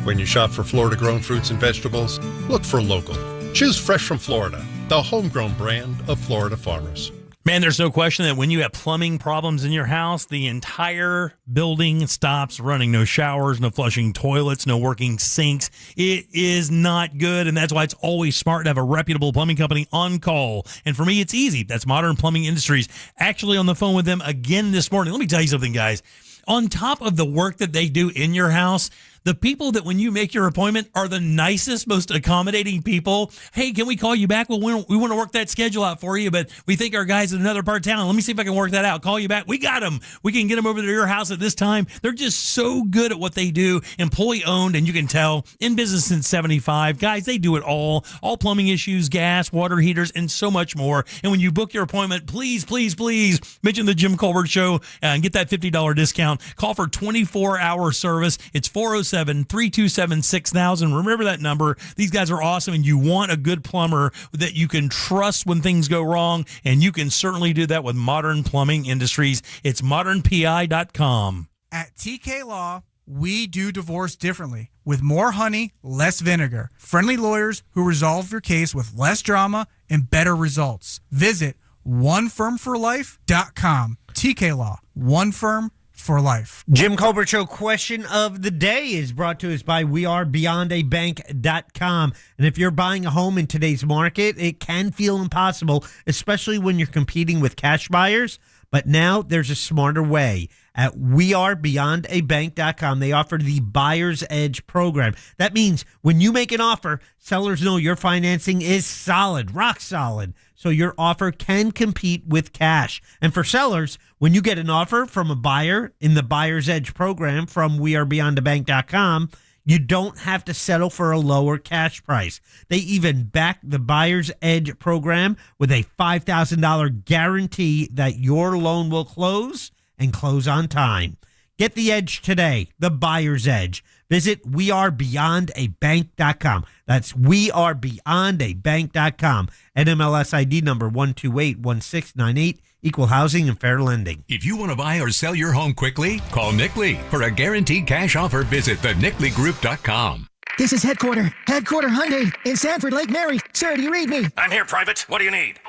When you shop for Florida-grown fruits and vegetables, look for local. Choose Fresh from Florida, the homegrown brand of Florida farmers. Man, there's no question that when you have plumbing problems in your house, the entire building stops running. No showers, no flushing toilets, no working sinks. It is not good, and that's why it's always smart to have a reputable plumbing company on call. And for me, it's easy. That's Modern Plumbing Industries. Actually on the phone with them again this morning. Let me tell you something, guys. On top of the work that they do in your house, the people that when you make your appointment are the nicest, most accommodating people. Hey, can we call you back? Well, we want to work that schedule out for you, but we think our guy's in another part of town. Let me see if I can work that out. Call you back. We got them. We can get them over to your house at this time. They're just so good at what they do. Employee owned, and you can tell, in business since 75. Guys, they do it all. All plumbing issues, gas, water heaters, and so much more. And when you book your appointment, please, please, please mention the Jim Colbert Show and get that $50 discount. Call for 24-hour service. It's 407-327-6000. Remember that number. These guys are awesome, and you want a good plumber that you can trust when things go wrong, and you can certainly do that with Modern Plumbing Industries. It's modernpi.com. At TK Law, we do divorce differently, with more honey, less vinegar. Friendly lawyers who resolve your case with less drama and better results. Visit onefirmforlife.com. TK Law, one firm for life. Jim Colbert Show question of the day is brought to us by wearebeyondabank.com. And if you're buying a home in today's market, it can feel impossible, especially when you're competing with cash buyers. But now there's a smarter way. At wearebeyondabank.com, they offer the Buyer's Edge program. That means when you make an offer, sellers know your financing is solid, rock solid, so your offer can compete with cash. And for sellers, when you get an offer from a buyer in the Buyer's Edge program from wearebeyondabank.com, you don't have to settle for a lower cash price. They even back the Buyer's Edge program with a $5,000 guarantee that your loan will close and close on time. Get the edge today, the Buyer's Edge. Visit wearebeyondabank.com. That's wearebeyondabank.com. NMLS ID number 1281698. Equal housing and fair lending. If you want to buy or sell your home quickly, call Nick Lee. For a guaranteed cash offer, visit thenicklygroup.com. This is Headquarter Hyundai in Sanford, Lake Mary. Sir, do you read me? I'm here, Private. What do you need?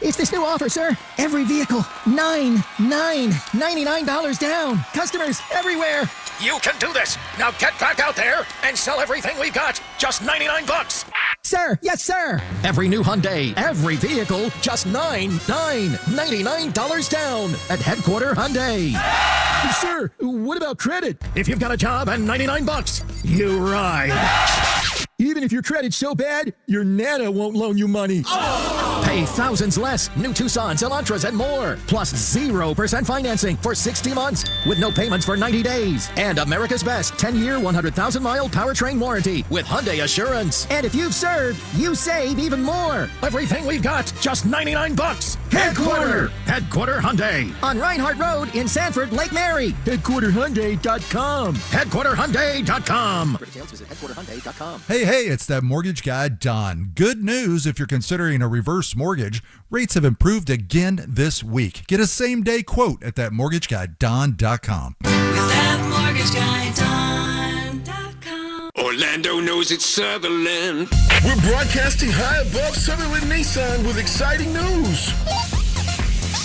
It's this new offer, sir. Every vehicle, $99 down. Customers everywhere. You can do this. Now get back out there and sell everything we've got. Just $99. Sir, yes, sir. Every new Hyundai, every vehicle, just $99 down at Headquarter Hyundai. Sir, what about credit? If you've got a job and $99, you ride. Even if your credit's so bad, your Nana won't loan you money. Oh! Pay thousands less. New Tucsons, Elantras, and more. Plus 0% financing for 60 months with no payments for 90 days. And America's best 10-year, 100,000-mile powertrain warranty with Hyundai Assurance. And if you've served, you save even more. Everything we've got, just $99. Headquarter Hyundai. On Reinhardt Road in Sanford, Lake Mary. HeadquarterHyundai.com. HeadquarterHyundai.com. For details, visit HeadquarterHyundai.com. Hey, it's that mortgage guy, Don. Good news if you're considering a reverse mortgage. Rates have improved again this week. Get a same-day quote at thatmortgageguyDon.com. With thatmortgageguyDon.com. Orlando knows it's Sutherland. We're broadcasting high above Sutherland Nissan with exciting news.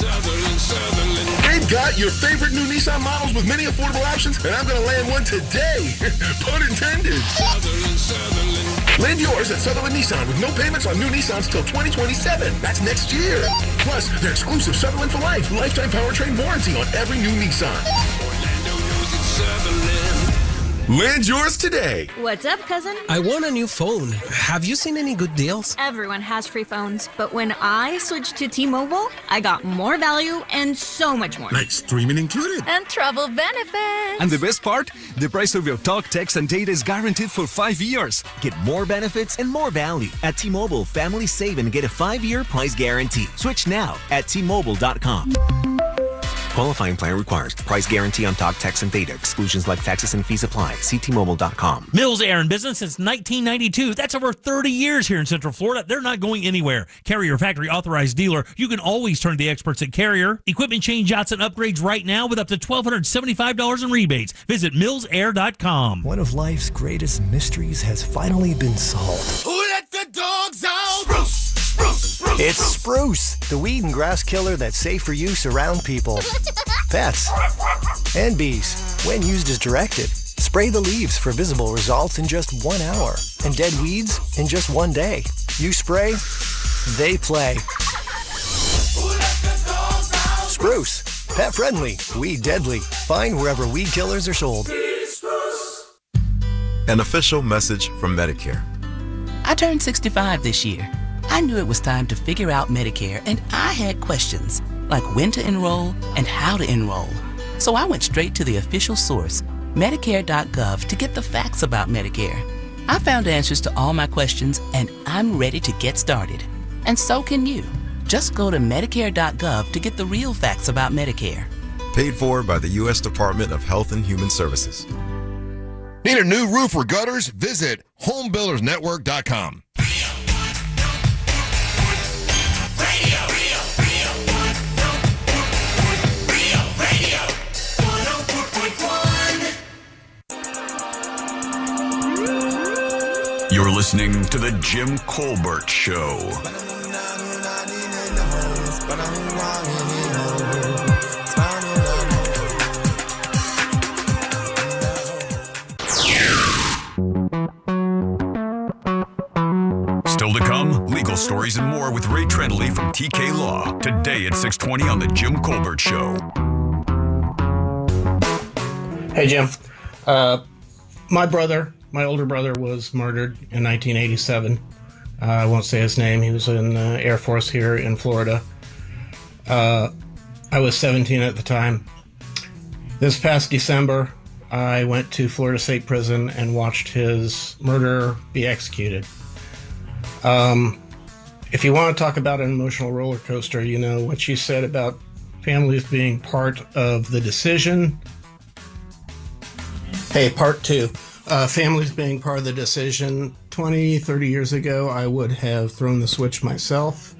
Sutherland. They've got your favorite new Nissan models with many affordable options, and I'm going to land one today. Pun intended. Sutherland. Land yours at Sutherland Nissan with no payments on new Nissans till 2027. That's next year. Plus, their exclusive Sutherland for Life lifetime powertrain warranty on every new Nissan. Orlando knows it's Sutherland. Land yours today. What's up, cousin? I want a new phone. Have you seen any good deals? Everyone has free phones, but when I switched to T-Mobile, I got more value and so much more. Like streaming included. And travel benefits. And the best part? The price of your talk, text, and data is guaranteed for 5 years. Get more benefits and more value. At T-Mobile, families save and get a 5-year price guarantee. Switch now at T-Mobile.com. Qualifying plan requires price guarantee on talk, text, and data. Exclusions like taxes and fees apply. See T-Mobile.com. Mills Air in business since 1992. That's over 30 years here in Central Florida. They're not going anywhere. Carrier factory authorized dealer. You can always turn to the experts at Carrier. Equipment changeouts and upgrades right now with up to $1,275 in rebates. Visit millsair.com. One of life's greatest mysteries has finally been solved. Who let the dogs out? Spruce! Spruce! Spruce! It's Spruce, the weed and grass killer that's safe for use around people, pets, and bees. When used as directed, spray the leaves for visible results in just 1 hour, and dead weeds in just 1 day. You spray, they play. Spruce, pet friendly, weed deadly. Find wherever weed killers are sold. An official message from Medicare. I turned 65 this year. I knew it was time to figure out Medicare, and I had questions, like when to enroll and how to enroll. So I went straight to the official source, Medicare.gov, to get the facts about Medicare. I found answers to all my questions, and I'm ready to get started. And so can you. Just go to Medicare.gov to get the real facts about Medicare. Paid for by the U.S. Department of Health and Human Services. Need a new roof or gutters? Visit homebuildersnetwork.com. You're listening to The Jim Colbert Show. Still to come, legal stories and more with Ray Trendley from TK Law. Today at 6:20 on The Jim Colbert Show. Hey, Jim. My older brother was murdered in 1987. I won't say his name. He was in the Air Force here in Florida. I was 17 at the time. This past December, I went to Florida State Prison and watched his murderer be executed. If you want to talk about an emotional roller coaster, you know what you said about families being part of the decision. Hey, part two. Families being part of the decision. 20, 30 years ago, I would have thrown the switch myself.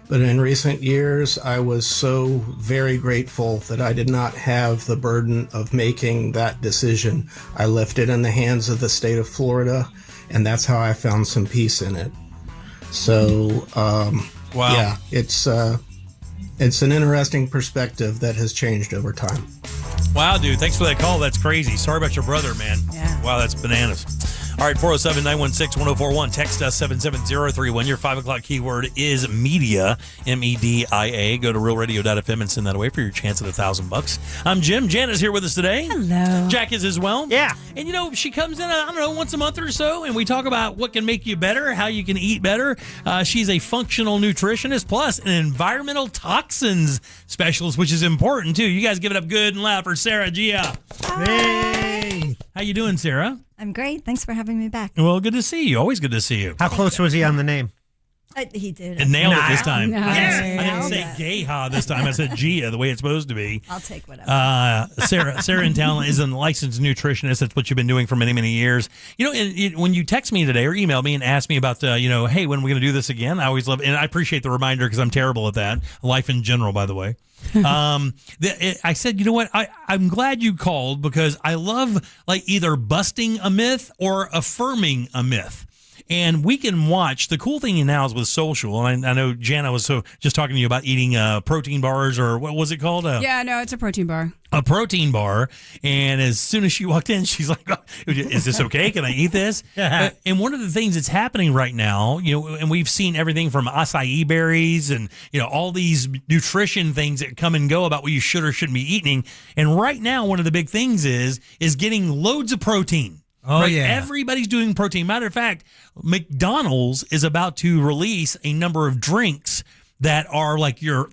But in recent years, I was so very grateful that I did not have the burden of making that decision. I left it in the hands of the state of Florida, and that's how I found some peace in it. So, wow. Yeah, it's an interesting perspective that has changed over time. Wow, dude. Thanks for that call. That's crazy. Sorry about your brother, man. Yeah. Wow, that's bananas. All right, 407-916-1041. Text us 77031. Your 5 o'clock keyword is media, MEDIA. Go to realradio.fm and send that away for your chance at $1,000. I'm Jim. Jan is here with us today. Hello. Jack is as well. Yeah. And, you know, she comes in, I don't know, once a month or so, and we talk about what can make you better, how you can eat better. She's a functional nutritionist, plus an environmental toxins specialist, which is important, too. You guys give it up good and loud for Sarah Gia. Hey. How you doing, Sarah? I'm great. Thanks for having me back. Well, good to see you. Always good to see you. How close was he on the name? He did. And nailed it this time. Nice. Yes. I didn't say Gayha this time. I said Gia, the way it's supposed to be. I'll take whatever. Sarah in town is a licensed nutritionist. That's what you've been doing for many, many years. You know, and when you text me today or email me and ask me about, hey, when are we going to do this again? I always love, and I appreciate the reminder because I'm terrible at that. Life in general, by the way. I said, you know what? I'm glad you called because I love like either busting a myth or affirming a myth. And we can watch. The cool thing now is with social, and I know Jana was just talking to you about eating protein bars, or what was it called? It's a protein bar. A protein bar. And as soon as she walked in, she's like, oh, is this okay? Can I eat this? And one of the things that's happening right now, and we've seen everything from acai berries and, all these nutrition things that come and go about what you should or shouldn't be eating. And right now, one of the big things is getting loads of protein. Oh, right? yeah. Everybody's doing protein. Matter of fact, McDonald's is about to release a number of drinks that are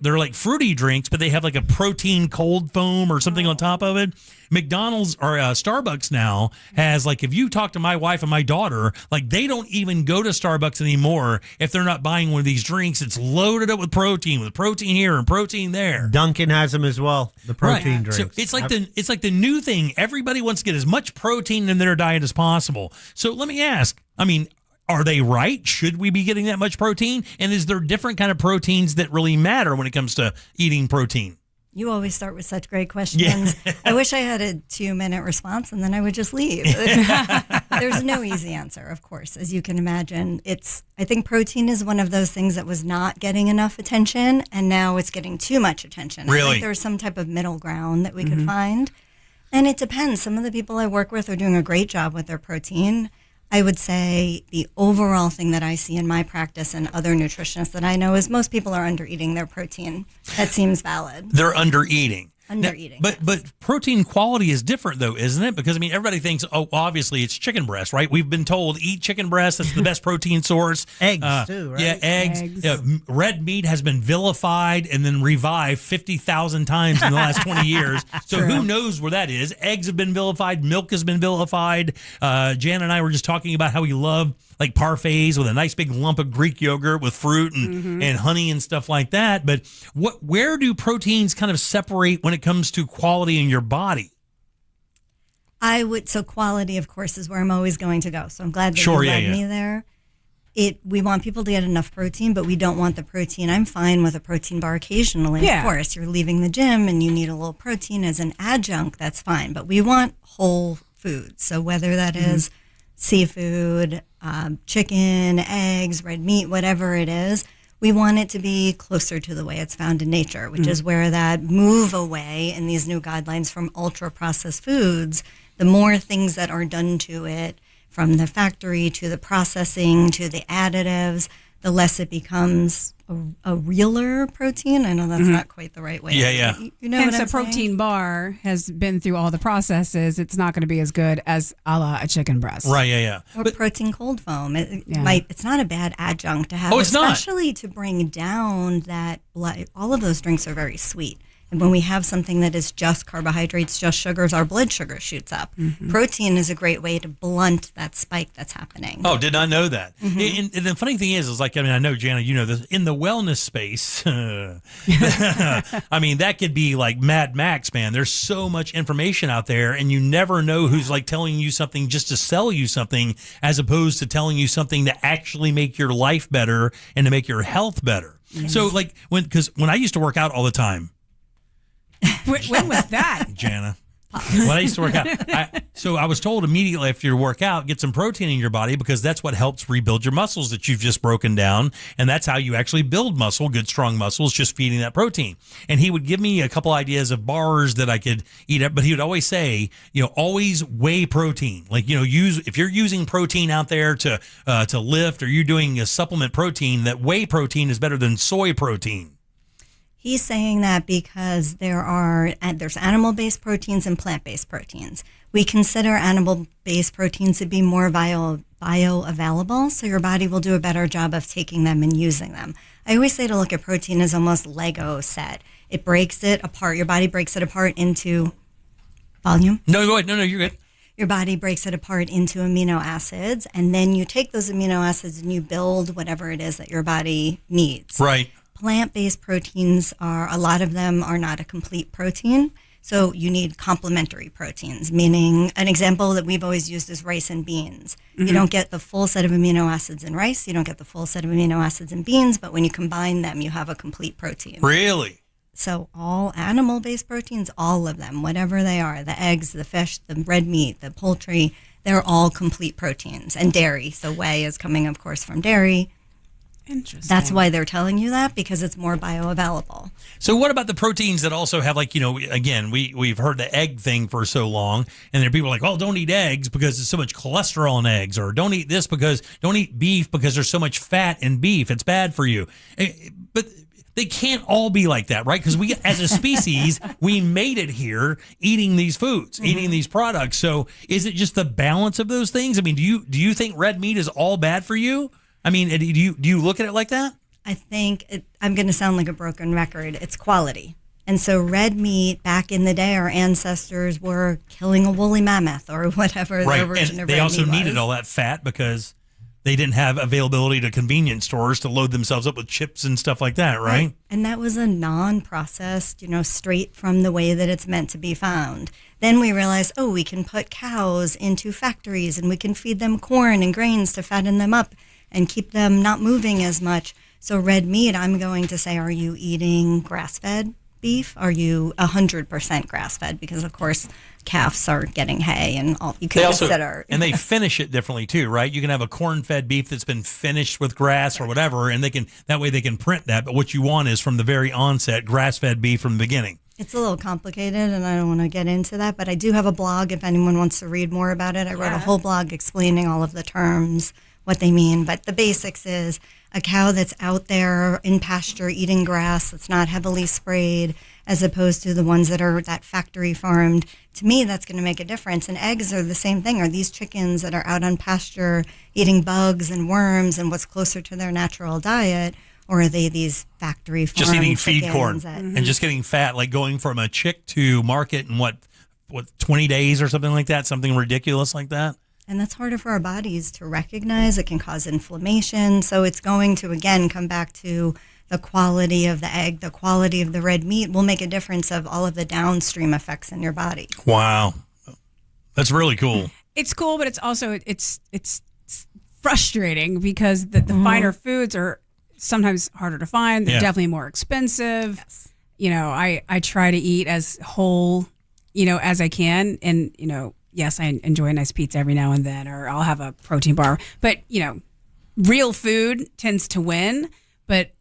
they're like fruity drinks, but they have like a protein cold foam or something on top of it. McDonald's or Starbucks now has, like, if you talk to my wife and my daughter, like, they don't even go to Starbucks anymore if they're not buying one of these drinks. It's loaded up with protein here and protein there. Dunkin' has them as well, the protein drinks. So it's like the new thing. Everybody wants to get as much protein in their diet as possible. So let me ask, I mean, are they right? Should we be getting that much protein? And is there different kind of proteins that really matter when it comes to eating protein? You always start with such great questions. Yeah. I wish I had a 2-minute response and then I would just leave. There's no easy answer, of course, as you can imagine. I think protein is one of those things that was not getting enough attention, and now it's getting too much attention. Really? I think there's some type of middle ground that we could find. And it depends. Some of the people I work with are doing a great job with their protein. I would say the overall thing that I see in my practice and other nutritionists that I know is most people are under-eating their protein. That seems valid. They're under-eating. Under-eating. But protein quality is different, though, isn't it? Because, I mean, everybody thinks, obviously it's chicken breast, right? We've been told eat chicken breast. That's the best protein source. Eggs, too, right? Yeah, eggs. Yeah, red meat has been vilified and then revived 50,000 times in the last 20 years. So who knows where that is? Eggs have been vilified. Milk has been vilified. Jan and I were just talking about how we love, like, parfaits with a nice big lump of Greek yogurt with fruit and honey and stuff like that. But where do proteins kind of separate when it comes to quality in your body? So quality, of course, is where I'm always going to go. So I'm glad that you led me there. We want people to get enough protein, but we don't want the protein. I'm fine with a protein bar occasionally. Yeah. Of course, you're leaving the gym and you need a little protein as an adjunct. That's fine. But we want whole foods. So whether that is seafood, chicken, eggs, red meat, whatever it is, we want it to be closer to the way it's found in nature, which is where that move away in these new guidelines from ultra-processed foods, the more things that are done to it, from the factory to the processing to the additives, the less it becomes a realer protein. I know that's not quite the right way. Yeah. You know Hence, what I'm a protein bar has been through all the processes. It's not going to be as good as a la a chicken breast. Right, yeah. Or protein cold foam. It's not a bad adjunct to have, it's especially to bring down that blood. All of those drinks are very sweet. And when we have something that is just carbohydrates, just sugars, our blood sugar shoots up. Protein is a great way to blunt that spike that's happening. Oh, did not know that. And the funny thing is like, I mean, I know, Jana, you know this, in the wellness space, I mean, that could be like Mad Max, man. There's so much information out there, and you never know who's like telling you something just to sell you something, as opposed to telling you something to actually make your life better and to make your health better. So like, when I used to work out all the time, When was that? Jana? When I used to work out. So I was told immediately after your workout, get some protein in your body, because that's what helps rebuild your muscles that you've just broken down. And that's how you actually build muscle, good, strong muscles, just feeding that protein. And he would give me a couple ideas of bars that I could eat up, but he would always say, always weigh protein. Like, if you're using protein out there to lift, or you're doing a supplement protein, that whey protein is better than soy protein. He's saying that because there's animal-based proteins and plant-based proteins. We consider animal-based proteins to be more bioavailable, so your body will do a better job of taking them and using them. I always say to look at protein as almost Lego set. It breaks it apart. Your body breaks it apart into volume. No, go ahead. No, you're good. Your body breaks it apart into amino acids, and then you take those amino acids and you build whatever it is that your body needs. Right. Plant-based proteins a lot of them are not a complete protein. So you need complementary proteins, meaning an example that we've always used is rice and beans. You don't get the full set of amino acids in rice. You don't get the full set of amino acids in beans, but when you combine them, you have a complete protein. Really? So all animal-based proteins, all of them, whatever they are, the eggs, the fish, the red meat, the poultry, they're all complete proteins. And dairy, so whey is coming, of course, from dairy. Interesting. That's why they're telling you that, because it's more bioavailable. So what about the proteins that also have, like, again, we've heard the egg thing for so long, and there are people like, oh, don't eat eggs because there's so much cholesterol in eggs, or don't eat beef because there's so much fat in beef. It's bad for you. But they can't all be like that, right? Because we, as a species, we made it here eating these foods, eating these products. So is it just the balance of those things? I mean, do you think red meat is all bad for you? I mean, do you look at it like that? I think I'm going to sound like a broken record. It's quality. And so red meat, back in the day, our ancestors were killing a woolly mammoth or whatever their version of red meat was. They also needed all that fat because they didn't have availability to convenience stores to load themselves up with chips and stuff like that, right? And that was a non-processed, straight from the way that it's meant to be found. Then we realized, we can put cows into factories and we can feed them corn and grains to fatten them up and keep them not moving as much. So red meat, I'm going to say, are you eating grass-fed beef? Are you 100% grass-fed? Because, of course, calves are getting hay and all you can consider. And they finish it differently too, right? You can have a corn-fed beef that's been finished with grass or whatever, and that way they can print that. But what you want is from the very onset, grass-fed beef from the beginning. It's a little complicated, and I don't want to get into that, but I do have a blog if anyone wants to read more about it. I wrote a whole blog explaining all of the terms, what they mean. But the basics is a cow that's out there in pasture eating grass that's not heavily sprayed, as opposed to the ones that are that factory farmed. To me, that's going to make a difference. And eggs are the same thing. Are these chickens that are out on pasture eating bugs and worms and what's closer to their natural diet? Or are they these factory farmed just eating feed corn that, and just getting fat, like going from a chick to market in what 20 days or something like that, something ridiculous like that? And that's harder for our bodies to recognize. It can cause inflammation. So it's going to, again, come back to the quality of the egg, the quality of the red meat will make a difference of all of the downstream effects in your body. Wow. That's really cool. It's cool, but it's also, it's frustrating because the finer foods are sometimes harder to find. They're definitely more expensive. Yes. I try to eat as whole, as I can. And, yes, I enjoy a nice pizza every now and then, or I'll have a protein bar. But, real food tends to win. But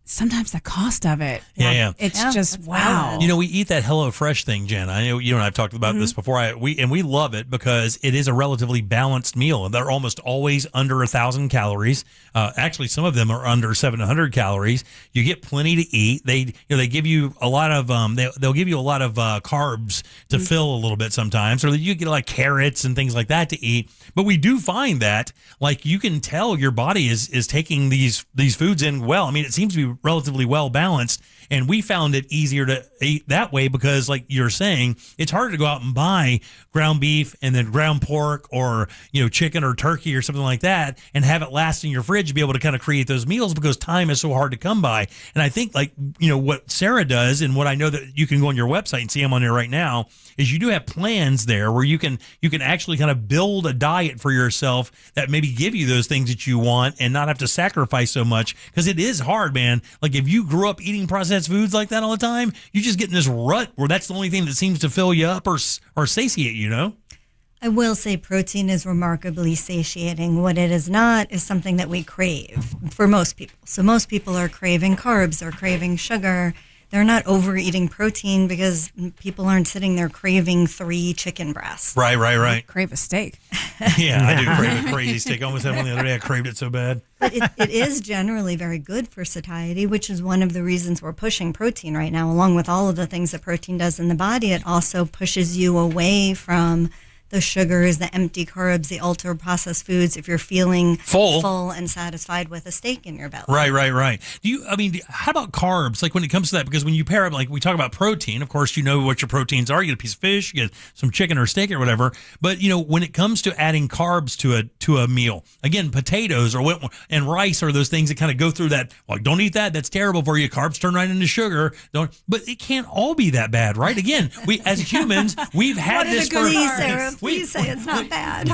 sometimes the cost of it, it's just wow. We eat that HelloFresh thing, Jen. I know you and I have talked about this before. We love it because it is a relatively balanced meal. They're almost always under 1,000 calories. Actually, some of them are under 700 calories. You get plenty to eat. They give you a lot of they'll give you a lot of carbs to fill a little bit sometimes, or you get like carrots and things like that to eat. But we do find that you can tell your body is taking these foods in well. I mean, it seems to be relatively well balanced, and we found it easier to eat that way because, like you're saying, it's harder to go out and buy ground beef and then ground pork or chicken or turkey or something like that and have it last in your fridge to be able to kind of create those meals because time is so hard to come by. And I think what Sarah does, and what I know that you can go on your website and see them on there right now, is you do have plans there where you can actually kind of build a diet for yourself that maybe give you those things that you want and not have to sacrifice so much, because it is hard, man. Like if you grew up eating processed foods like that all the time, you just get in this rut where that's the only thing that seems to fill you up or satiate you, I will say protein is remarkably satiating. What it is not is something that we crave for most people. So most people are craving carbs or craving sugar. They're not overeating protein because people aren't sitting there craving 3 chicken breasts. Right. I crave a steak. Yeah, I do crave a crazy steak. I almost had one the other day. I craved it so bad. But it is generally very good for satiety, which is one of the reasons we're pushing protein right now. Along with all of the things that protein does in the body, it also pushes you away from the sugars, the empty carbs, the ultra-processed foods, if you're feeling full and satisfied with a steak in your belly. Right. How about carbs? Like when it comes to that, because when you pair up, like we talk about protein, of course, you know what your proteins are. You get a piece of fish, you get some chicken or steak or whatever. But, when it comes to adding carbs to a meal, again, potatoes and rice are those things that kind of go through that, like, don't eat that. That's terrible for you. Carbs turn right into sugar. But it can't all be that bad, right? Again, we as humans, we've had this for... Sarah, please say it's not bad.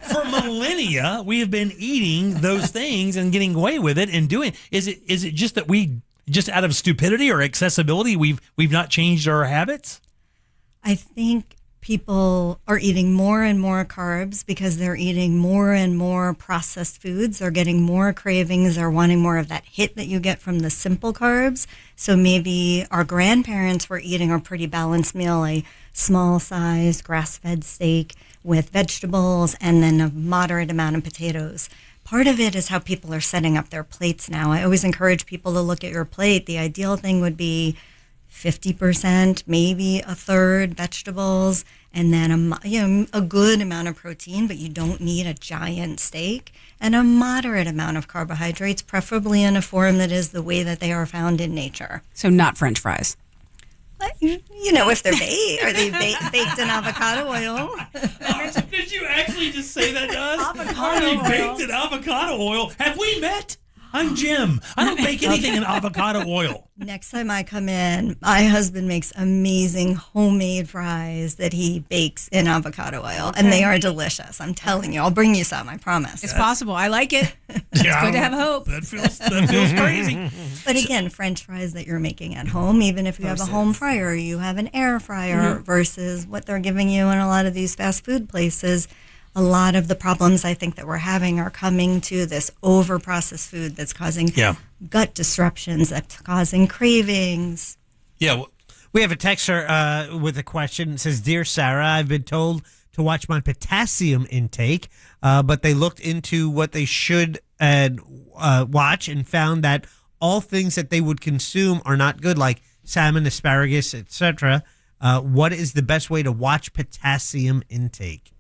For millennia, we have been eating those things and getting away with it and doing. Is it just that we just out of stupidity or accessibility we've not changed our habits? I think people are eating more and more carbs because they're eating more and more processed foods. They're getting more cravings. They're wanting more of that hit that you get from the simple carbs. So maybe our grandparents were eating a pretty balanced meal, a small-sized grass-fed steak with vegetables and then a moderate amount of potatoes. Part of it is how people are setting up their plates now. I always encourage people to look at your plate. The ideal thing would be 50%, maybe a third vegetables, and then a good amount of protein, but you don't need a giant steak, and a moderate amount of carbohydrates, preferably in a form that is the way that they are found in nature. So not French fries. If they're baked, are they baked in avocado oil? Did you actually just say that to us? Avocado Are they oil. baked in avocado oil? Have we met? I'm Jim. I don't bake anything in avocado oil. Next time I come in, my husband makes amazing homemade fries that he bakes in avocado oil, and they are delicious. I'm telling you. I'll bring you some, I promise. It's possible. I like it. It's good to have hope. That feels crazy. But again, French fries that you're making at home, even if you have a home fryer, you have an air fryer versus what they're giving you in a lot of these fast food places. A lot of the problems I think that we're having are coming to this over-processed food that's causing gut disruptions, that's causing cravings. Yeah. We have a texter with a question. It says, Dear Sarah, I've been told to watch my potassium intake, but they looked into what they should watch and found that all things that they would consume are not good, like salmon, asparagus, etc. What is the best way to watch potassium intake?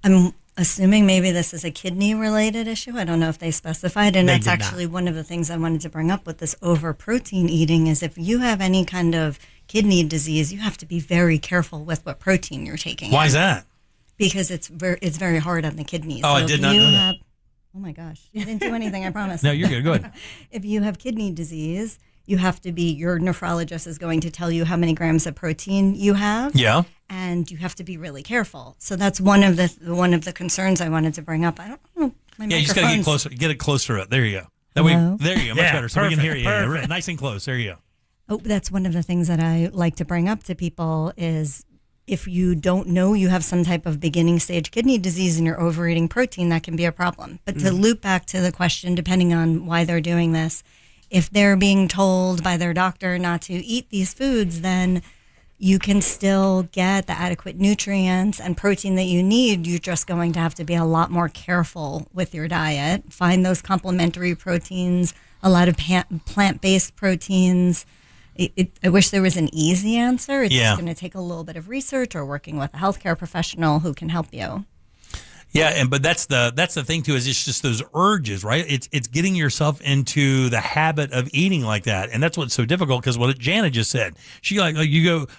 I'm assuming maybe this is a kidney-related issue. I don't know if they specified, and that's actually one of the things I wanted to bring up with this over-protein eating is if you have any kind of kidney disease, you have to be very careful with what protein you're taking. Why is that? Because it's very hard on the kidneys. Oh, I did not know that. Oh, my gosh. I didn't do anything, I promise. No, you're good. Go ahead. If you have kidney disease, you have to be, your nephrologist is going to tell you how many grams of protein you have. Yeah. And you have to be really careful. So that's one of the concerns I wanted to bring up. I don't know. You just got to get closer. Get it closer up. There you go. That way, there you go. Much better. So we can hear you. Yeah, nice and close. There you go. Oh, that's one of the things that I like to bring up to people is if you don't know you have some type of beginning stage kidney disease and you're overeating protein, that can be a problem. But to loop back to the question, depending on why they're doing this, if they're being told by their doctor not to eat these foods, then you can still get the adequate nutrients and protein that you need. You're just going to have to be a lot more careful with your diet. Find those complementary proteins, a lot of plant-based proteins. I wish there was an easy answer. It's just going to take a little bit of research or working with a healthcare professional who can help you. Yeah, but that's the thing too, is it's just those urges, right? It's getting yourself into the habit of eating like that, and that's what's so difficult. Because what Jana just said, you're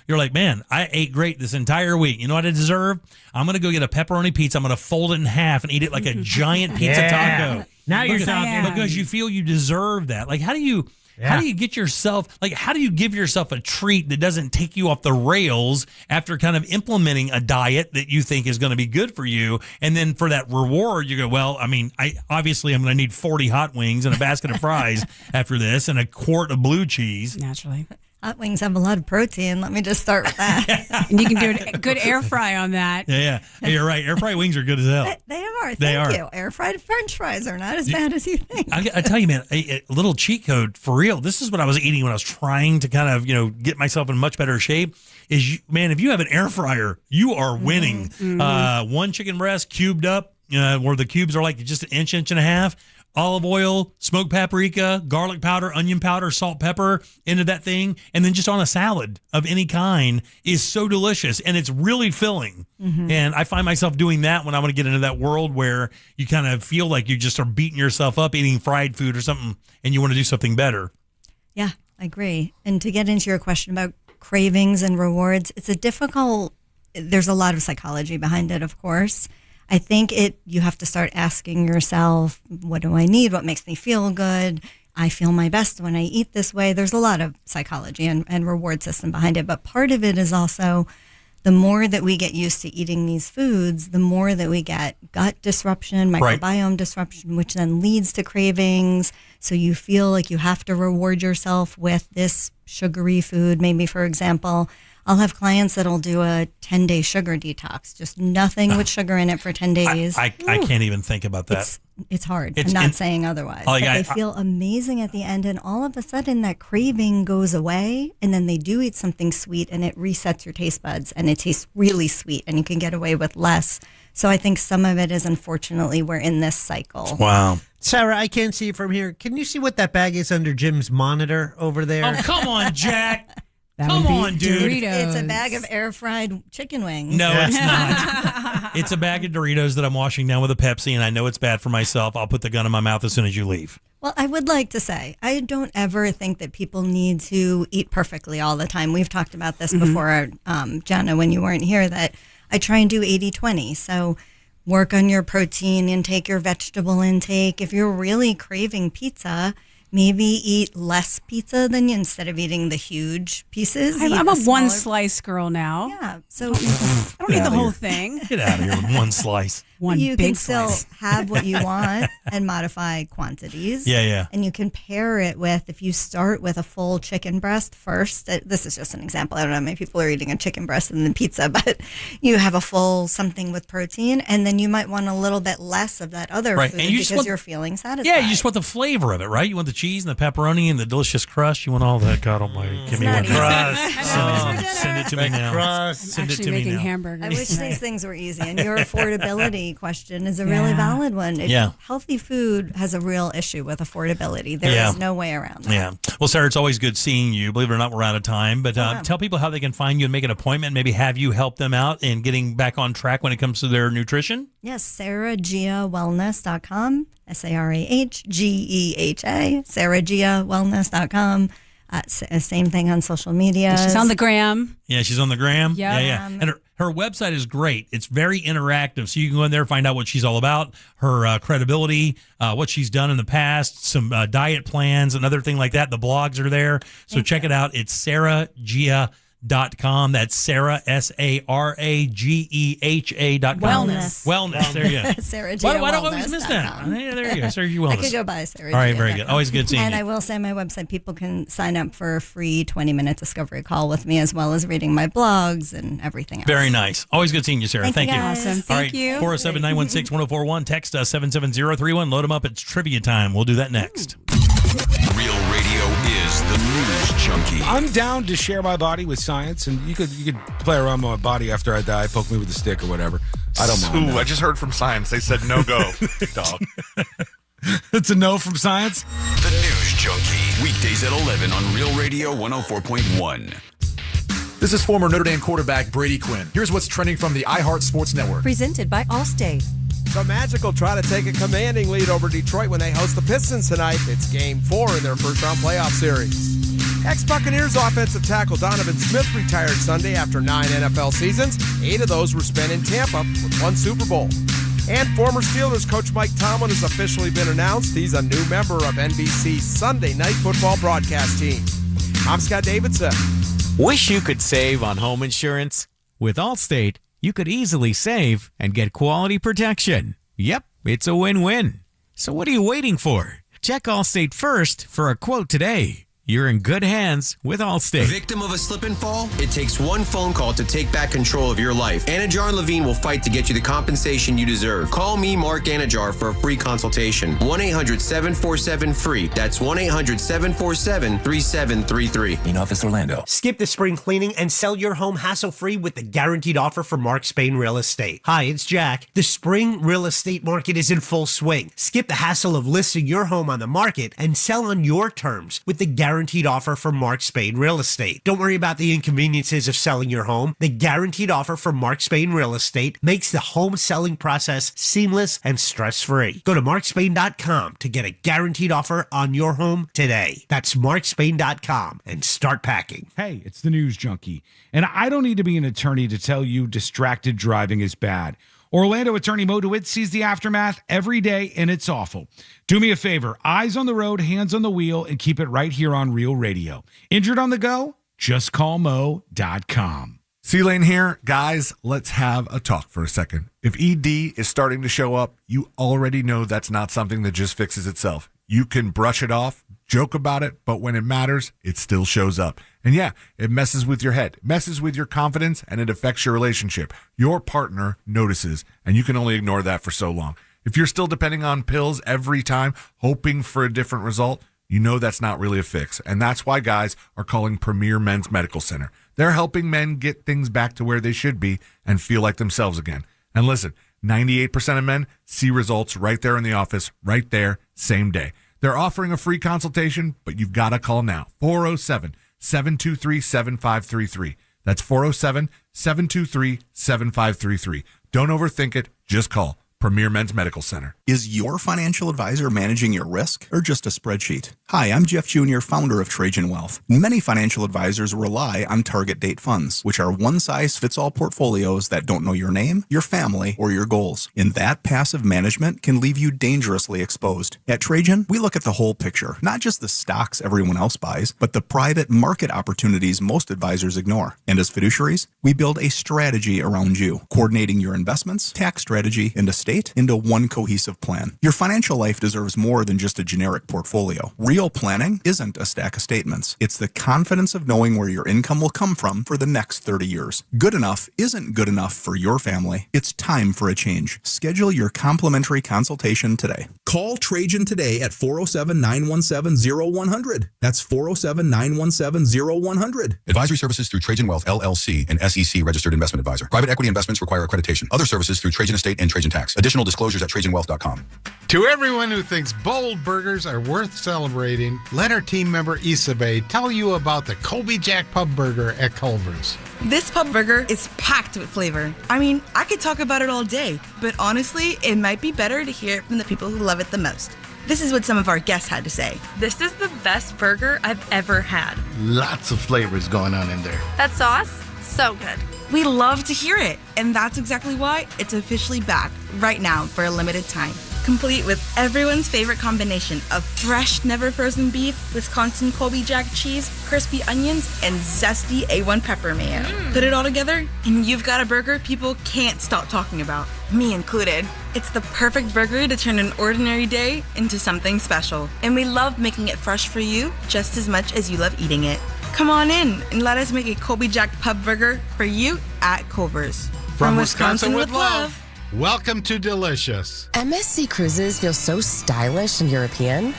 like, man, I ate great this entire week. You know what I deserve? I'm gonna go get a pepperoni pizza. I'm gonna fold it in half and eat it like a giant pizza taco. Now you're talking. Because you feel you deserve that. Like, how do you get yourself, how do you give yourself a treat that doesn't take you off the rails after kind of implementing a diet that you think is going to be good for you? And then for that reward, you go, well, I mean, I'm going to need 40 hot wings and a basket of fries after this and a quart of blue cheese. Naturally. Hot wings have a lot of protein. Let me just start with that. And you can do a good air fry on that. Yeah. Hey, you're right. Air fried wings are good as hell. They are. Thank you. Air fried French fries are not as bad as you think. I tell you, man, a little cheat code for real. This is what I was eating when I was trying to kind of, get myself in much better shape. If you have an air fryer, you are winning. One chicken breast cubed up, where the cubes are like just an inch and a half. Olive oil, smoked paprika, garlic powder, onion powder, salt, pepper into that thing, and then just on a salad of any kind is so delicious, and it's really filling. And I find myself doing that when I want to get into that world where you kind of feel like you just are beating yourself up eating fried food or something, and you want to do something better. Yeah, I agree. And to get into your question about cravings and rewards, there's a lot of psychology behind it, of course. I think you have to start asking yourself, what do I need? What makes me feel good? I feel my best when I eat this way. There's a lot of psychology and reward system behind it. But part of it is also the more that we get used to eating these foods, the more that we get gut disruption, microbiome disruption, which then leads to cravings. So you feel like you have to reward yourself with this sugary food, maybe, for example. I'll have clients that'll do a 10-day sugar detox, just nothing with sugar in it for 10 days. I can't even think about that. It's hard. I'm not saying otherwise. But they feel amazing at the end, and all of a sudden that craving goes away, and then they do eat something sweet, and it resets your taste buds, and it tastes really sweet, and you can get away with less. So I think some of it is, unfortunately, we're in this cycle. Wow. Sarah, I can't see it from here. Can you see what that bag is under Jim's monitor over there? Oh, come on, Jack. That Come would be on, dude. Doritos. It's a bag of air-fried chicken wings. No, it's not. It's a bag of Doritos that I'm washing down with a Pepsi, and I know it's bad for myself. I'll put the gun in my mouth as soon as you leave. Well, I would like to say, I don't ever think that people need to eat perfectly all the time. We've talked about this before, Jenna, when you weren't here, that I try and do 80-20. So work on your protein intake, your vegetable intake. If you're really craving pizza, maybe eat less pizza than you, instead of eating the huge pieces. I'm a one slice girl now. Yeah, so I don't need the whole thing. Get out of here with one slice. One you big can still slice. have what you want and modify quantities. Yeah. And you can pair it with, if you start with a full chicken breast first, this is just an example. I don't know how many people are eating a chicken breast and then pizza, but you have a full something with protein, and then you might want a little bit less of that other food and because you're feeling satisfied. Yeah, you just want the flavor of it, right? You want the cheese and the pepperoni and the delicious crust. You want all that. God almighty. Give me one crust. Send it to me now. Send it to me now. Hamburgers. I wish these things were easy. And your affordability question is a really valid one. Healthy food has a real issue with affordability. There is no way around that. Yeah. Well, Sarah, it's always good seeing you. Believe it or not, we're out of time. But tell people how they can find you and make an appointment. Maybe have you help them out in getting back on track when it comes to their nutrition. Yes, SarahGeaWellness.com. SarahGeha. SarahGeaWellness.com. Same thing on social media. She's on the gram. Yeah, she's on the gram. Yeah. And her website is great. It's very interactive. So you can go in there, find out what she's all about, her credibility, what she's done in the past, some diet plans, another thing like that. The blogs are there. So check it out. It's SarahGeha.com. That's Sarah, SarahGeha.com. Wellness. There you go. Why do I always miss that? There you go. Sarah G. Wellness. I could go by Sarah. All right, very good. Always good seeing you. And I will say my website, people can sign up for a free 20-minute discovery call with me, as well as reading my blogs and everything else. Very nice. Always good seeing you, Sarah. Thank you. Awesome. Thank you. 407-916-1041. Text us 77031. Load them up. It's trivia time. We'll do that next. Real radio is the news junkie. I'm down to share my body with science, and you could play around with my body after I die, poke me with a stick or whatever. I don't mind. Ooh, I just heard from science. They said no go, dog. It's a no from science? The News Junkie. Weekdays at 11 on Real Radio 104.1. This is former Notre Dame quarterback Brady Quinn. Here's what's trending from the iHeart Sports Network. Presented by Allstate. The Magic will try to take a commanding lead over Detroit when they host the Pistons tonight. It's Game 4 in their first-round playoff series. Ex-Buccaneers offensive tackle Donovan Smith retired Sunday after 9 NFL seasons. 8 of those were spent in Tampa with 1 Super Bowl. And former Steelers coach Mike Tomlin has officially been announced. He's a new member of NBC's Sunday Night Football broadcast team. I'm Scott Davidson. Wish you could save on home insurance? With Allstate, you could easily save and get quality protection. Yep, it's a win-win. So what are you waiting for? Check Allstate first for a quote today. You're in good hands with Allstate. Victim of a slip and fall? It takes one phone call to take back control of your life. Anajar and Levine will fight to get you the compensation you deserve. Call me, Mark Anajar, for a free consultation. 1-800-747-FREE. That's 1-800-747-3733. In office, Orlando. Skip the spring cleaning and sell your home hassle-free with the guaranteed offer from Mark Spain Real Estate. Hi, it's Jack. The spring real estate market is in full swing. Skip the hassle of listing your home on the market and sell on your terms with the guaranteed offer from Mark Spain Real Estate. Don't worry about the inconveniences of selling your home. The guaranteed offer from Mark Spain Real Estate makes the home selling process seamless and stress-free. Go to markspain.com to get a guaranteed offer on your home today. That's markspain.com and start packing. Hey, it's the News Junkie, and I don't need to be an attorney to tell you distracted driving is bad. Orlando attorney Mo DeWitt sees the aftermath every day, and it's awful. Do me a favor, eyes on the road, hands on the wheel, and keep it right here on Real Radio. Injured on the go? Just call Mo.com. C-Lane here. Guys, let's have a talk for a second. If ED is starting to show up, you already know that's not something that just fixes itself. You can brush it off, joke about it, but when it matters, it still shows up. And yeah, it messes with your head, messes with your confidence, and it affects your relationship. Your partner notices, and you can only ignore that for so long. If you're still depending on pills every time, hoping for a different result, you know that's not really a fix. And that's why guys are calling Premier Men's Medical Center. They're helping men get things back to where they should be and feel like themselves again. And listen, 98% of men see results right there in the office, right there, same day. They're offering a free consultation, but you've got to call now. 407-723-7533. That's 407-723-7533. Don't overthink it. Just call Premier Men's Medical Center. Is your financial advisor managing your risk or just a spreadsheet? Hi, I'm Jeff Jr., founder of Trajan Wealth. Many financial advisors rely on target date funds, which are one-size-fits-all portfolios that don't know your name, your family, or your goals. And that passive management can leave you dangerously exposed. At Trajan, we look at the whole picture, not just the stocks everyone else buys, but the private market opportunities most advisors ignore. And as fiduciaries, we build a strategy around you, coordinating your investments, tax strategy, and estate into one cohesive plan. Your financial life deserves more than just a generic portfolio. Real planning isn't a stack of statements. It's the confidence of knowing where your income will come from for the next 30 years. Good enough isn't good enough for your family. It's time for a change. Schedule your complimentary consultation today. Call Trajan today at 407-917-0100. That's 407-917-0100. Advisory services through Trajan Wealth, LLC, an SEC registered investment advisor. Private equity investments require accreditation. Other services through Trajan Estate and Trajan Tax. Additional disclosures at TrajanWealth.com. To everyone who thinks bold burgers are worth celebrating, let our team member Isabel tell you about the Colby Jack Pub Burger at Culver's. This pub burger is packed with flavor. I mean, I could talk about it all day, but honestly, it might be better to hear it from the people who love it the most. This is what some of our guests had to say. This is the best burger I've ever had. Lots of flavors going on in there. That sauce, so good. We love to hear it, and that's exactly why it's officially back right now for a limited time. Complete with everyone's favorite combination of fresh, never frozen beef, Wisconsin Colby Jack cheese, crispy onions, and zesty A1 pepper mayo. Put it all together, and you've got a burger people can't stop talking about, me included. It's the perfect burger to turn an ordinary day into something special, and we love making it fresh for you just as much as you love eating it. Come on in and let us make a Colby Jack Pub Burger for you at Culver's. From Wisconsin with love. Welcome to Delicious. MSC Cruises feel so stylish and European.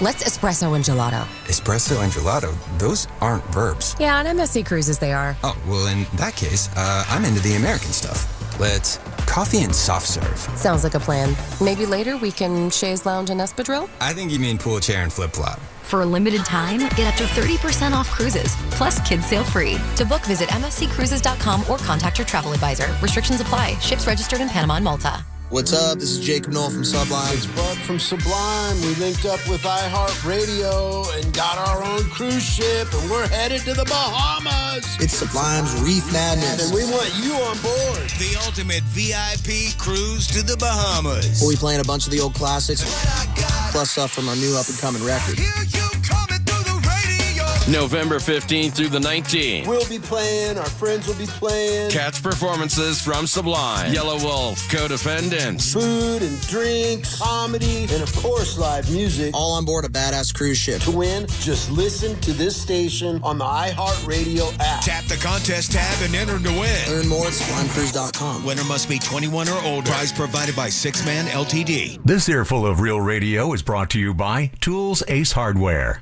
Let's espresso and gelato. Espresso and gelato? Those aren't verbs. Yeah, on MSC Cruises they are. Oh, well, in that case, I'm into the American stuff. Let's coffee and soft serve. Sounds like a plan. Maybe later we can chaise lounge and espadrille? I think you mean pool chair and flip-flop. For a limited time, get up to 30% off cruises, plus kids sail free. To book, visit msccruises.com or contact your travel advisor. Restrictions apply. Ships registered in Panama and Malta. What's up? This is Jacob Knoll from Sublime. It's Bud from Sublime. We linked up with iHeartRadio and got our own cruise ship, and we're headed to the Bahamas. It's Sublime's Reef Madness. And we want you on board. The ultimate VIP cruise to the Bahamas. We'll be playing a bunch of the old classics, plus stuff from our new up-and-coming record. November 15th through the 19th. We'll be playing, our friends will be playing. Catch performances from Sublime, Yellow Wolf, Co-Defendants. Food and drinks, comedy, and of course live music. All on board a badass cruise ship. To win, just listen to this station on the iHeartRadio app. Tap the contest tab and enter to win. Learn more at SublimeCruise.com. Winner must be 21 or older. Prize provided by Six Man LTD. This earful of Real Radio is brought to you by Tools Ace Hardware.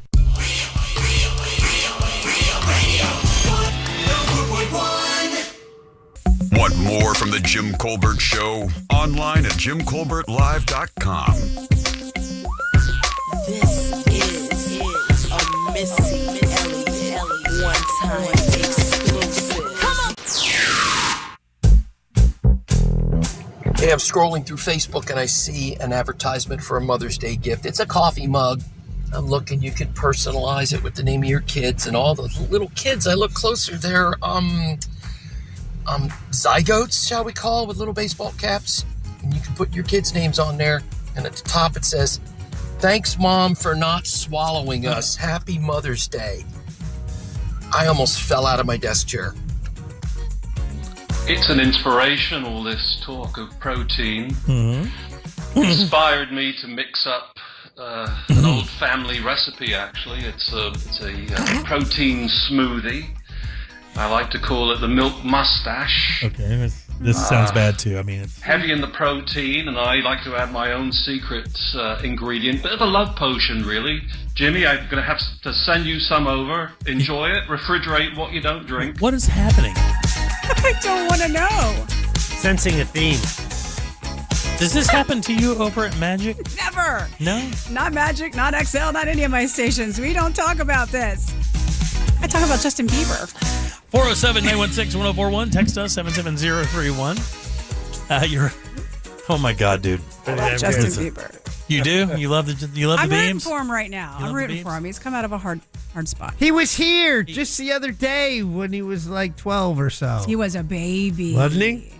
Want more from the Jim Colbert Show? Online at JimColbertLive.com. This is a Missy Elliott one-time exclusive. Come on! Hey, I'm scrolling through Facebook and I see an advertisement for a Mother's Day gift. It's a coffee mug. I'm looking, you can personalize it with the name of your kids, and all the little kids, I look closer, they're, zygotes, shall we call, with little baseball caps. And you can put your kids' names on there, and at the top it says, "Thanks, Mom, for not swallowing us. Happy Mother's Day." I almost fell out of my desk chair. It's an inspiration, all this talk of protein. Inspired me to mix up an old family recipe, actually. It's a protein smoothie. I like to call it the milk mustache. Okay, this sounds bad too. I mean, it's heavy in the protein, and I like to add my own secret ingredient. Bit of a love potion, really. Jimmy, I'm going to have to send you some over. Enjoy it. Refrigerate what you don't drink. What is happening? I don't want to know. Sensing a theme. Does this happen to you over at Magic? Never. No? Not Magic, not XL, not any of my stations. We don't talk about this. I talk about Justin Bieber. 407-916-1041. Text us 77031. Oh my God, dude! I love Justin Bieber. You do? You love the I'm rooting beams? for him right now. I'm rooting for him. He's come out of a hard spot. He was here just the other day when he was like 12 or so. He was a baby, wasn't he?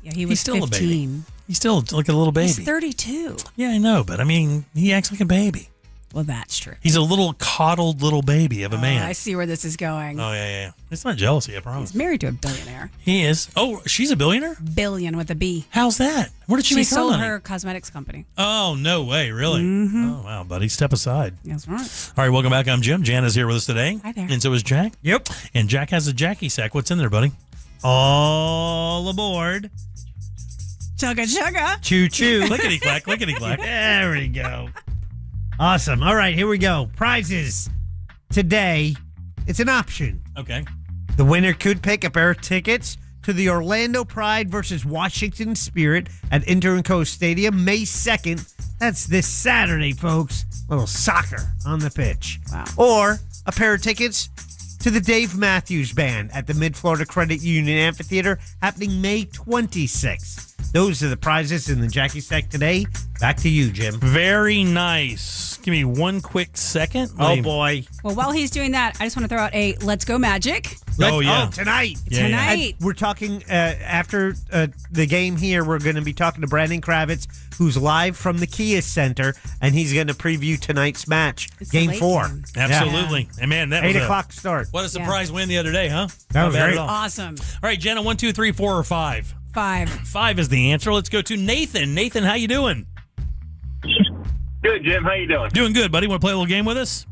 Yeah, he was He's still 15. a baby. He's still like a little baby. He's 32. Yeah, I know, but I mean, he acts like a baby. Well, that's true. He's a little coddled little baby of a man. I see where this is going. Oh, yeah. It's not jealousy, I promise. He's married to a billionaire. He is. Oh, she's a billionaire? Billion with a B. How's that? Where did she make her sold money? her cosmetics company. Oh, no way. Really? Mm-hmm. Oh, wow, buddy. Step aside. That's right. All right, welcome back. I'm Jim. Jan is here with us today. Hi there. And so is Jack. Yep. And Jack has a Jackie sack. What's in there, buddy? All aboard. Chugga, chugga. Choo choo. Lickety clack, lickety clack. There we go. Awesome. All right, here we go. Prizes. Today, it's an option. Okay. The winner could pick a pair of tickets to the Orlando Pride versus Washington Spirit at Inter & Co Stadium, May 2nd. That's this Saturday, folks. Little soccer on the pitch. Wow. Or a pair of tickets to the Dave Matthews Band at the Mid-Florida Credit Union Amphitheater happening May 26th. Those are the prizes in the Jackie Stack today. Back to you, Jim. Very nice. Give me one quick second. Oh, boy. Well, while he's doing that, I just want to throw out a Let's Go Magic. Tonight. Tonight. We're talking after the game here. We're going to be talking to Brandon Kravitz, who's live from the Kia Center, and he's going to preview tonight's match, Game 4. Absolutely. Yeah. And man, that 8 was o'clock start. What a surprise win the other day, huh? That was Not bad great. at all. Awesome. All right, Jenna, 1, 2, 3, 4, or 5? 5. 5 is the answer. Let's go to Nathan. Nathan, how you doing? Good, Jim. How you doing? Doing good, buddy. Want to play a little game with us?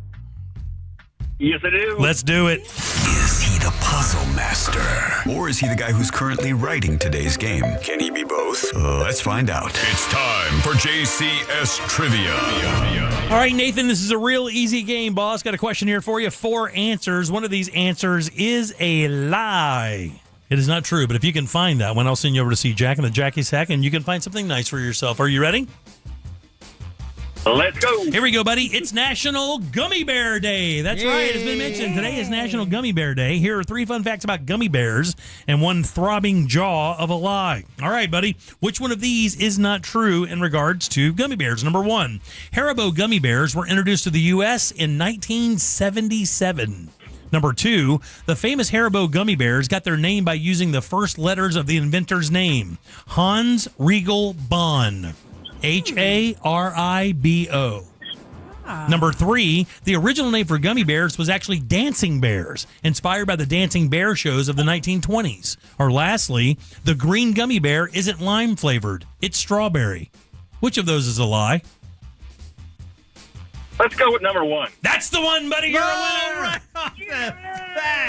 Yes, I do. Let's do it. Is he the puzzle master? Or is he the guy who's currently writing today's game? Can he be both? Let's find out. It's time for JCS Trivia. All right, Nathan, this is a real easy game, boss. Got a question here for you. 4 answers. One of these answers is a lie. It is not true, but if you can find that one, I'll send you over to see Jack in the Jackie Sack, and you can find something nice for yourself. Are you ready? Let's go. Here we go, buddy. It's National Gummy Bear Day. That's right. It's been mentioned. Today is National Gummy Bear Day. Here are 3 fun facts about gummy bears and 1 throbbing jaw of a lie. All right, buddy. Which one of these is not true in regards to gummy bears? Number 1, Haribo gummy bears were introduced to the U.S. in 1977. Number 2, the famous Haribo gummy bears got their name by using the first letters of the inventor's name, Hans Riegel Bonn, Haribo. Number 3, the original name for gummy bears was actually dancing bears, inspired by the dancing bear shows of the 1920s. Or lastly, the green gummy bear isn't lime flavored, it's strawberry. Which of those is a lie? Let's go with number 1. That's the one, buddy. You're a winner.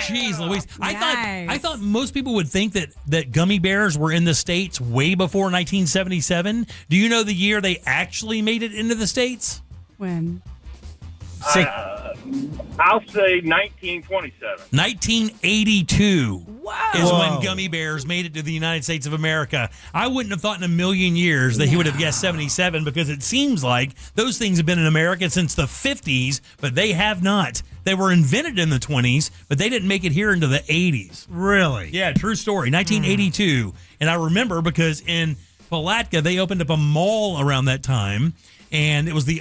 Jeez Louise. I thought most people would think that gummy bears were in the States way before 1977. Do you know the year they actually made it into the States? When? I'll say 1927. 1982 is when gummy bears made it to the United States of America. I wouldn't have thought in a million years that he would have guessed 77, because it seems like those things have been in America since the 50s, but they have not. They were invented in the 20s, but they didn't make it here into the 80s. Really? Yeah, true story. 1982. And I remember because in Palatka, they opened up a mall around that time. And it was the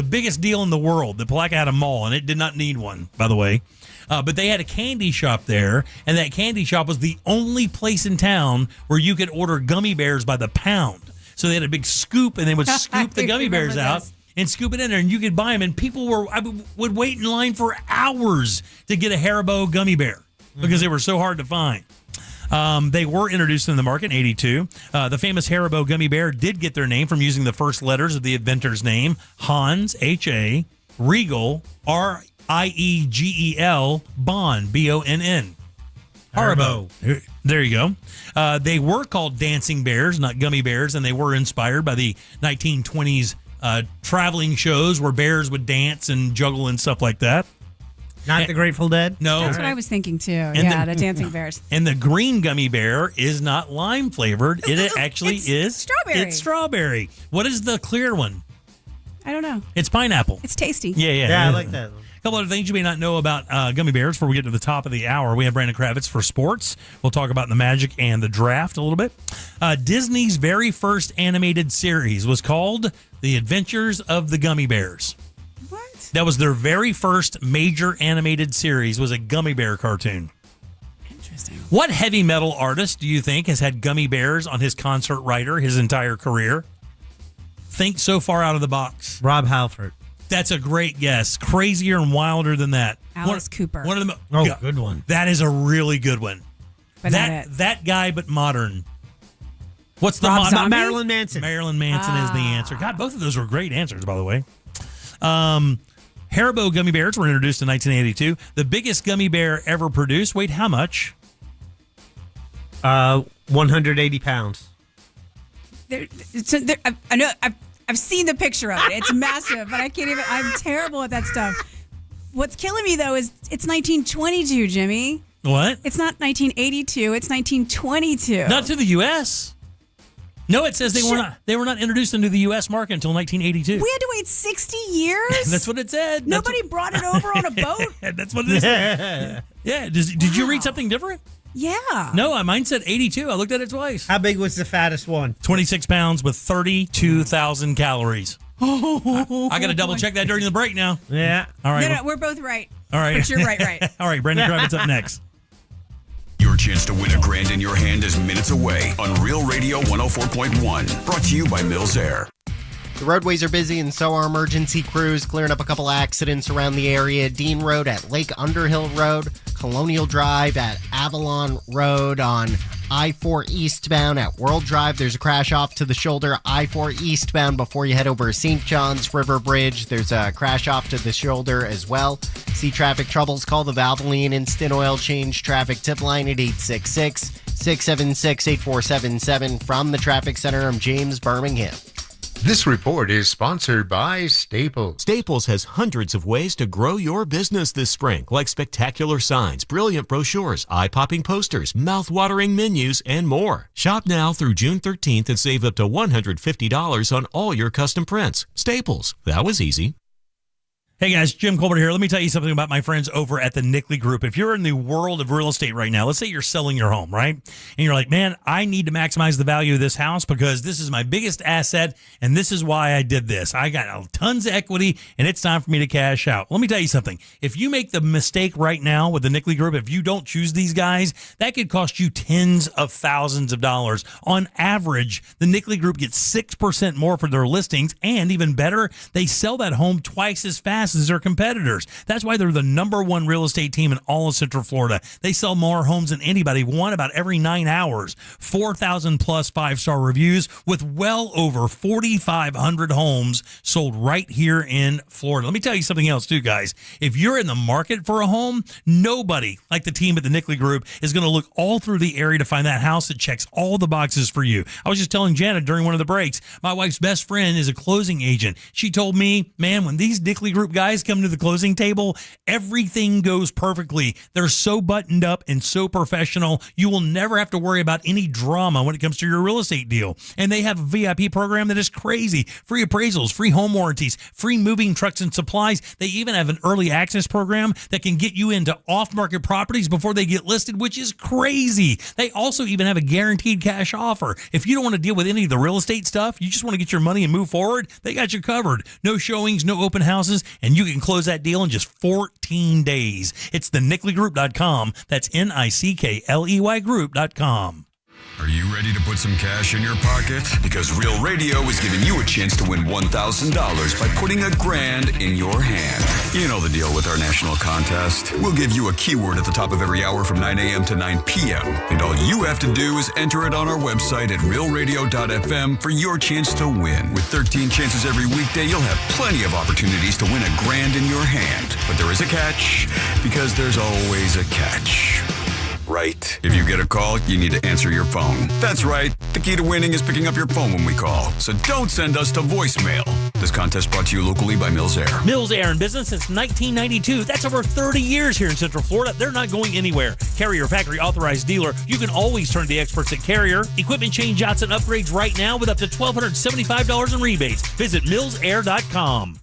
biggest deal in the world. The Palatka had a mall, and it did not need one, by the way. But they had a candy shop there, and that candy shop was the only place in town where you could order gummy bears by the pound. So they had a big scoop, and they would scoop the gummy bears out and scoop it in there, and you could buy them. And people would wait in line for hours to get a Haribo gummy bear because they were so hard to find. They were introduced in the market in 1982. The famous Haribo gummy bear did get their name from using the first letters of the inventor's name, Hans, H-A, Regal, R-I-E-G-E-L, Bonn, B-O-N-N. Haribo. There you go. They were called dancing bears, not gummy bears, and they were inspired by the 1920s traveling shows where bears would dance and juggle and stuff like that. Not the Grateful Dead? No. That's what I was thinking too. The dancing bears. And the green gummy bear is not lime flavored. It actually is strawberry. It's strawberry. What is the clear one? I don't know. It's pineapple. It's tasty. Yeah, I like that. A couple other things you may not know about gummy bears before we get to the top of the hour. We have Brandon Kravitz for sports. We'll talk about the Magic and the draft a little bit. Disney's very first animated series was called The Adventures of the Gummy Bears. What? That was their very first major animated series, was a gummy bear cartoon. Interesting. What heavy metal artist do you think has had gummy bears on his concert rider his entire career? Think so far out of the box. Rob Halford. That's a great guess. Crazier and wilder than that. Alice Cooper. One of them. Good one. That is a really good one. But that guy, but modern. What's the Rob Zombie? Marilyn Manson. Marilyn Manson is the answer. God, both of those were great answers, by the way. Haribo gummy bears were introduced in 1982. The biggest gummy bear ever produced weighed how much? 180 pounds. I know. I've seen the picture of it. It's massive, but I can't even. I'm terrible at that stuff. What's killing me though is it's 1922, Jimmy. What? It's not 1982. It's 1922. Not to the U.S. No, it says they were not introduced into the U.S. market until 1982. We had to wait 60 years. That's what it said. Nobody brought it over on a boat. That's what it is. Yeah. Did you read something different? Yeah. No, mine said 82. I looked at it twice. How big was the fattest one? 26 pounds with 32,000 calories. I got to double check that during the break now. Yeah. All right. No, we're both right. All right. But you're right. All right, Brandon Kravitz up next. Your chance to win $1,000 in your hand is minutes away on Real Radio 104.1. Brought to you by Mills Air. The roadways are busy and so are emergency crews clearing up a couple accidents around the area. Dean Road at Lake Underhill Road, Colonial Drive at Avalon Road, on I-4 eastbound at World Drive. There's a crash off to the shoulder. I-4 eastbound before you head over St. John's River Bridge. There's a crash off to the shoulder as well. See traffic troubles? Call the Valvoline Instant Oil Change traffic tip line at 866-676-8477. From the Traffic Center, I'm James Birmingham. This report is sponsored by Staples. Staples has hundreds of ways to grow your business this spring, like spectacular signs, brilliant brochures, eye-popping posters, mouth-watering menus, and more. Shop now through June 13th and save up to $150 on all your custom prints. Staples. That was easy. Hey guys, Jim Colbert here. Let me tell you something about my friends over at the Nickley Group. If you're in the world of real estate right now, let's say you're selling your home, right? And you're like, man, I need to maximize the value of this house because this is my biggest asset and this is why I did this. I got tons of equity and it's time for me to cash out. Let me tell you something. If you make the mistake right now with the Nickley Group, if you don't choose these guys, that could cost you tens of thousands of dollars. On average, the Nickley Group gets 6% more for their listings, and even better, they sell that home twice as fast as their competitors. That's why they're the #1 real estate team in all of Central Florida. They sell more homes than anybody, one about every 9 hours. 4,000 plus 5-star reviews with well over 4,500 homes sold right here in Florida. Let me tell you something else too, guys. If you're in the market for a home, nobody like the team at the Nickley Group is going to look all through the area to find that house that checks all the boxes for you. I was just telling Janet during one of the breaks, my wife's best friend is a closing agent. She told me, man, when these Nickley Group guys come to the closing table, everything goes perfectly. They're so buttoned up and so professional. You will never have to worry about any drama when it comes to your real estate deal. And they have a VIP program that is crazy. Free appraisals, free home warranties, free moving trucks and supplies. They even have an early access program that can get you into off-market properties before they get listed, which is crazy. They also even have a guaranteed cash offer. If you don't want to deal with any of the real estate stuff, you just want to get your money and move forward, they got you covered. No showings, no open houses, and you can close that deal in just 14 days. It's the NickleyGroup.com. That's NICKLEY Group.com. Are you ready to put some cash in your pocket? Because Real Radio is giving you a chance to win $1,000 by putting $1,000 in your hand. You know the deal with our national contest. We'll give you a keyword at the top of every hour from 9 a.m. to 9 p.m. And all you have to do is enter it on our website at realradio.fm for your chance to win. With 13 chances every weekday, you'll have plenty of opportunities to win $1,000 in your hand. But there is a catch, because there's always a catch. Right. If you get a call, you need to answer your phone. That's right. The key to winning is picking up your phone when we call. So don't send us to voicemail. This contest brought to you locally by Mills Air. Mills Air in business since 1992. That's over 30 years here in Central Florida. They're not going anywhere. Carrier factory authorized dealer. You can always turn to the experts at Carrier. Equipment change-outs and upgrades right now with up to $1,275 in rebates. Visit millsair.com.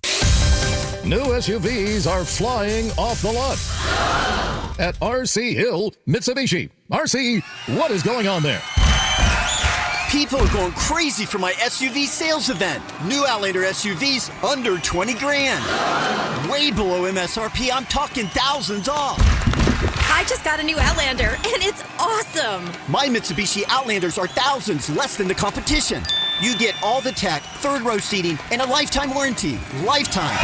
New SUVs are flying off the lot at RC Hill Mitsubishi. RC, what is going on there? People are going crazy for my SUV sales event. New Outlander SUVs under 20 grand. Way below MSRP. I'm talking thousands off. I just got a new Outlander, and it's awesome. My Mitsubishi Outlanders are thousands less than the competition. You get all the tech, third row seating, and a lifetime warranty. Lifetime.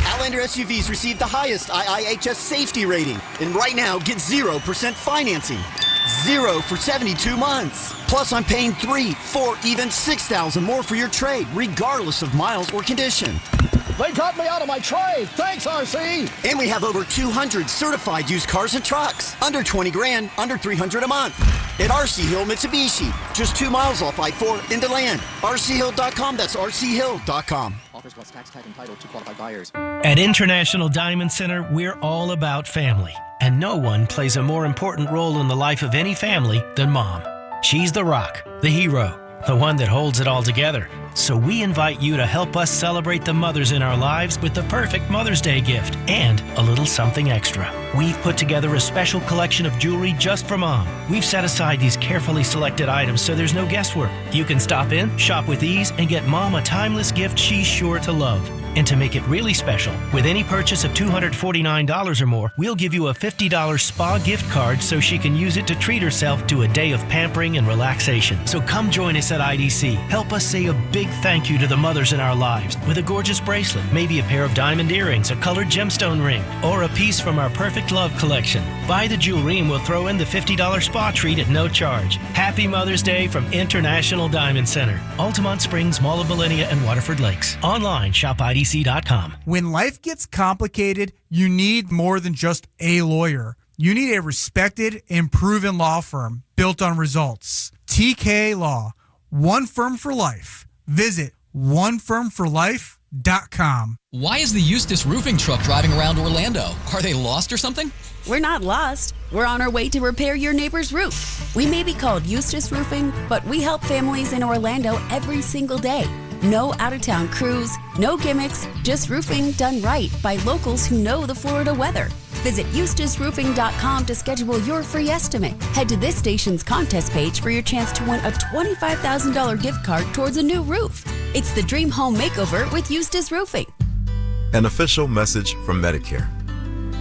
Outlander SUVs receive the highest IIHS safety rating. And right now, get 0% financing. 0 for 72 months. Plus, I'm paying $3,000, $4,000, even $6,000 more for your trade, regardless of miles or condition. They got me out of my trade. Thanks, RC. And we have over 200 certified used cars and trucks. Under 20 grand, under $300 a month. At RC Hill Mitsubishi. Just 2 miles off I-4 into land. RCHill.com. That's RCHill.com. Offers plus tax tag entitled to qualified buyers. At International Diamond Center, we're all about family. And no one plays a more important role in the life of any family than Mom. She's the rock, the hero, the one that holds it all together. So we invite you to help us celebrate the mothers in our lives with the perfect Mother's Day gift and a little something extra. We've put together a special collection of jewelry just for Mom. We've set aside these carefully selected items so there's no guesswork. You can stop in, shop with ease, and get Mom a timeless gift she's sure to love. And to make it really special, with any purchase of $249 or more, we'll give you a $50 spa gift card so she can use it to treat herself to a day of pampering and relaxation. So come join us at IDC. Help us say a big thank you to the mothers in our lives with a gorgeous bracelet, maybe a pair of diamond earrings, a colored gemstone ring, or a piece from our Perfect Love collection. Buy the jewelry and we'll throw in the $50 spa treat at no charge. Happy Mother's Day from International Diamond Center, Altamont Springs, Mall of Millenia, and Waterford Lakes. Online, shop IDC.com. When life gets complicated, you need more than just a lawyer. You need a respected and proven law firm built on results. TK Law, one firm for life. Visit onefirmforlife.com. Why is the Eustace roofing truck driving around Orlando? Are they lost or something? We're not lost. We're on our way to repair your neighbor's roof. We may be called Eustace Roofing, but we help families in Orlando every single day. No out-of-town crews, no gimmicks, just roofing done right by locals who know the Florida weather. Visit eustaceroofing.com to schedule your free estimate. Head to this station's contest page for your chance to win a $25,000 gift card towards a new roof. It's the Dream Home Makeover with Eustace Roofing. An official message from Medicare.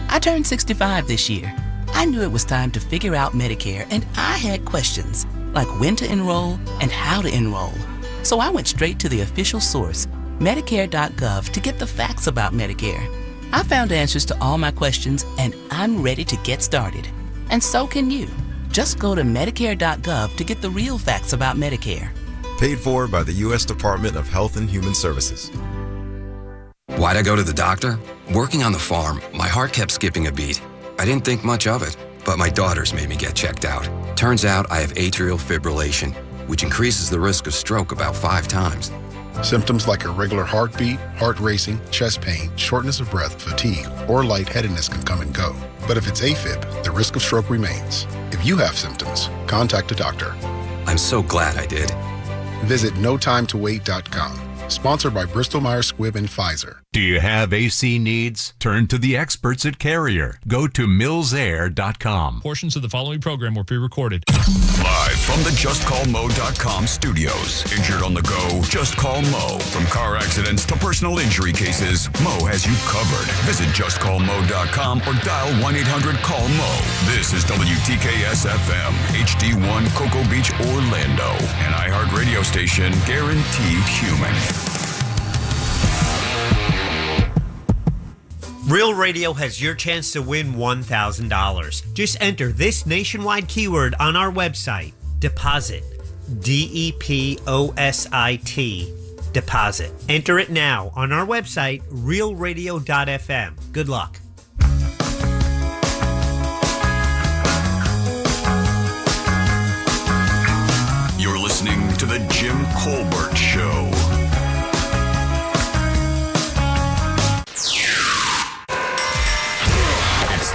I turned 65 this year. I knew it was time to figure out Medicare, and I had questions, like when to enroll and how to enroll. So I went straight to the official source, Medicare.gov, to get the facts about Medicare. I found answers to all my questions, and I'm ready to get started. And so can you. Just go to Medicare.gov to get the real facts about Medicare. Paid for by the U.S. Department of Health and Human Services. Why'd I go to the doctor? Working on the farm, my heart kept skipping a beat. I didn't think much of it, but my daughters made me get checked out. Turns out I have atrial fibrillation, which increases the risk of stroke about 5 times. Symptoms like irregular heartbeat, heart racing, chest pain, shortness of breath, fatigue, or lightheadedness can come and go. But if it's AFib, the risk of stroke remains. If you have symptoms, contact a doctor. I'm so glad I did. Visit notimetowait.com. Sponsored by Bristol Myers Squibb and Pfizer. Do you have AC needs? Turn to the experts at Carrier. Go to millsair.com. Portions of the following program were pre-recorded. Live from the JustCallMo.com studios. Injured on the go? Just call Mo. From car accidents to personal injury cases, Mo has you covered. Visit JustCallMo.com or dial 1-800-CALL-MO. This is WTKS-FM, HD1 Cocoa Beach, Orlando. An iHeartRadio station guaranteed human. Real Radio has your chance to win $1,000. Just enter this nationwide keyword on our website, deposit, DEPOSIT, deposit. Enter it now on our website, realradio.fm. Good luck. You're listening to The Jim Colbert Show.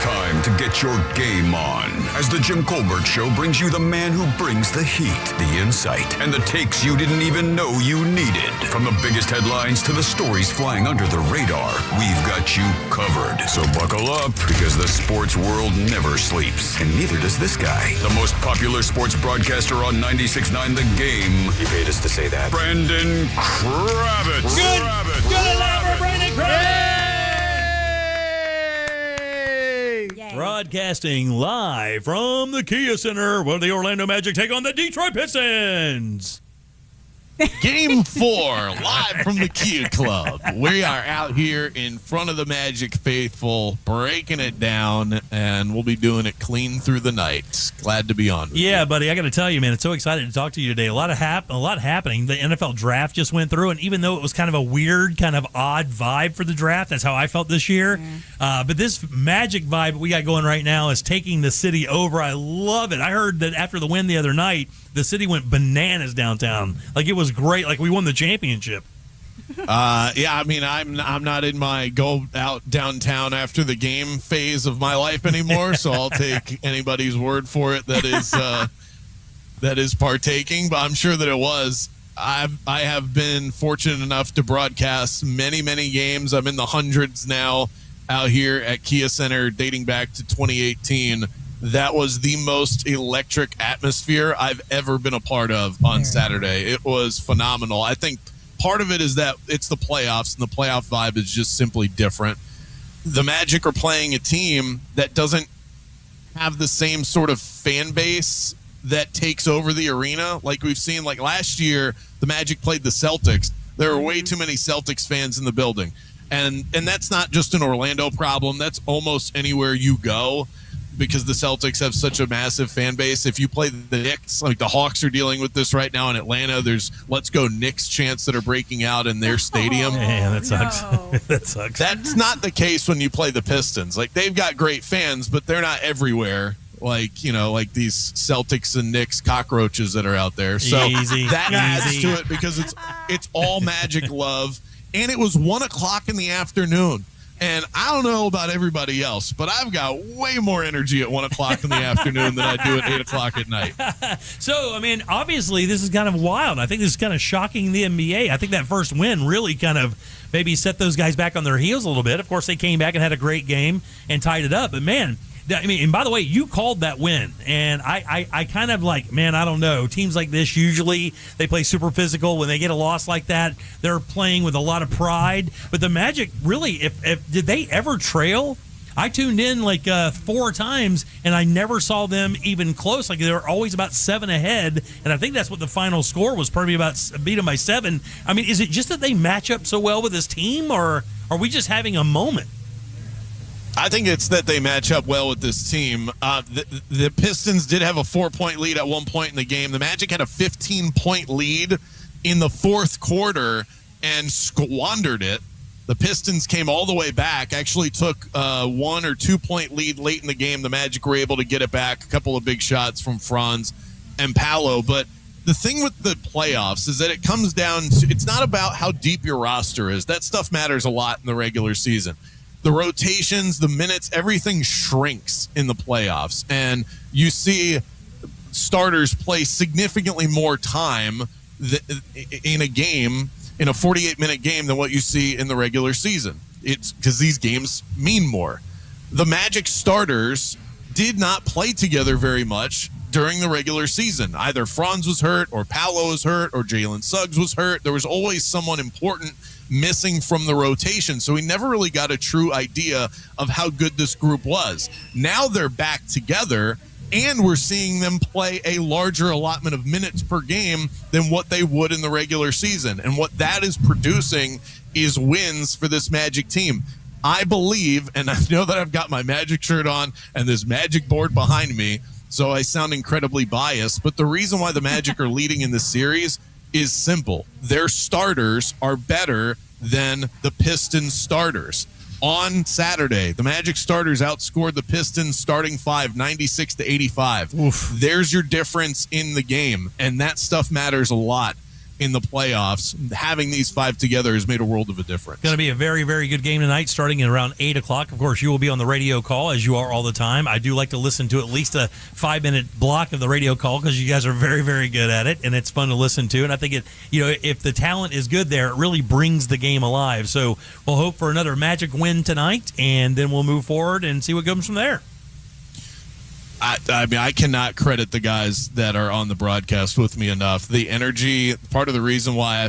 Time to get your game on as the Jim Colbert Show brings you the man who brings the heat, the insight, and the takes you didn't even know you needed. From the biggest headlines to the stories flying under the radar, we've got you covered. So buckle up, because the sports world never sleeps, and neither does this guy. The most popular sports broadcaster on 96.9 The Game. He paid us to say that. Brandon Kravitz. Good enough for Brandon Kravitz. Broadcasting live from the Kia Center, where the Orlando Magic take on the Detroit Pistons. Game 4, live from the Kia Club. We are out here in front of the Magic faithful, breaking it down, and we'll be doing it clean through the night. Glad to be on. Yeah, buddy, I got to tell you, man, it's so excited to talk to you today. A lot happening. The NFL draft just went through, and even though it was kind of a weird, kind of odd vibe for the draft, that's how I felt this year. But this Magic vibe we got going right now is taking the city over. I love it. I heard that after the win the other night, the city went bananas downtown. Like, it was great. Like, we won the championship. Yeah, I mean, I'm not in my go out downtown after the game phase of my life anymore, so I'll take anybody's word for it that is partaking. But I'm sure that it was. I have been fortunate enough to broadcast many games. I'm in the hundreds now out here at Kia Center, dating back to 2018. That was the most electric atmosphere I've ever been a part of on Saturday. It was phenomenal. I think part of it is that it's the playoffs, and the playoff vibe is just simply different. The Magic are playing a team that doesn't have the same sort of fan base that takes over the arena. Like we've seen, like last year, the Magic played the Celtics. There were way too many Celtics fans in the building. And that's not just an Orlando problem. That's almost anywhere you go, because the Celtics have such a massive fan base. If you play the Knicks, like the Hawks are dealing with this right now in Atlanta, there's "Let's Go Knicks" chants that are breaking out in their stadium. Man, that sucks. That sucks. That's not the case when you play the Pistons. Like, they've got great fans, but they're not everywhere. Like, you know, like these Celtics and Knicks cockroaches that are out there. So that adds to it, because it's all Magic love. And it was 1 o'clock in the afternoon. And I don't know about everybody else, but I've got way more energy at 1 o'clock in the afternoon than I do at 8 o'clock at night. So, I mean, obviously, this is kind of wild. I think this is kind of shocking the NBA. I think that first win really kind of maybe set those guys back on their heels a little bit. Of course, they came back and had a great game and tied it up. But, man, I mean, and by the way, you called that win, and I kind of like, man, I don't know. Teams like this, usually they play super physical. When they get a loss like that, they're playing with a lot of pride. But the Magic, really, if did they ever trail? I tuned in like 4 times, and I never saw them even close. Like, they were always about 7 ahead, and I think that's what the final score was, probably about beat them by 7. I mean, is it just that they match up so well with this team, or are we just having a moment? I think it's that they match up well with this team. The Pistons did have a 4-point lead at one point in the game. The Magic had a 15-point lead in the fourth quarter and squandered it. The Pistons came all the way back, actually took a 1 or 2 point lead late in the game. The Magic were able to get it back. A couple of big shots from Franz and Paolo. But the thing with the playoffs is that it comes down to, it's not about how deep your roster is. That stuff matters a lot in the regular season. The rotations, the minutes, everything shrinks in the playoffs. And you see starters play significantly more time in a game in a 48-minute game than what you see in the regular season. It's because these games mean more. The Magic starters did not play together very much during the regular season. Either Franz was hurt, or Paolo was hurt, or Jalen Suggs was hurt. There was always someone important missing from the rotation, so we never really got a true idea of how good this group was. Now they're back together, and we're seeing them play a larger allotment of minutes per game than what they would in the regular season. And what that is producing is wins for this Magic team. I believe, and I know that I've got my Magic shirt on and this Magic board behind me, so I sound incredibly biased, but the reason why the Magic are leading in this series is simple. Their starters are better than the Pistons starters. On Saturday, the Magic starters outscored the Pistons starting five 96-85. Oof. There's your difference in the game, and that stuff matters a lot in the playoffs. Having these five together has made a world of a difference. Going to be a very, very good game tonight, starting at around 8 o'clock. Of course, you will be on the radio call, as you are all the time. I do like to listen to at least a 5-minute block of the radio call because you guys are very, very good at it, and it's fun to listen to. And I think if the talent is good there, it really brings the game alive. So we'll hope for another Magic win tonight, and then we'll move forward and see what comes from there. I mean, I cannot credit the guys that are on the broadcast with me enough. The energy, part of the reason why I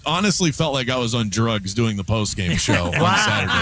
honestly felt like I was on drugs doing the post-game show on Saturday.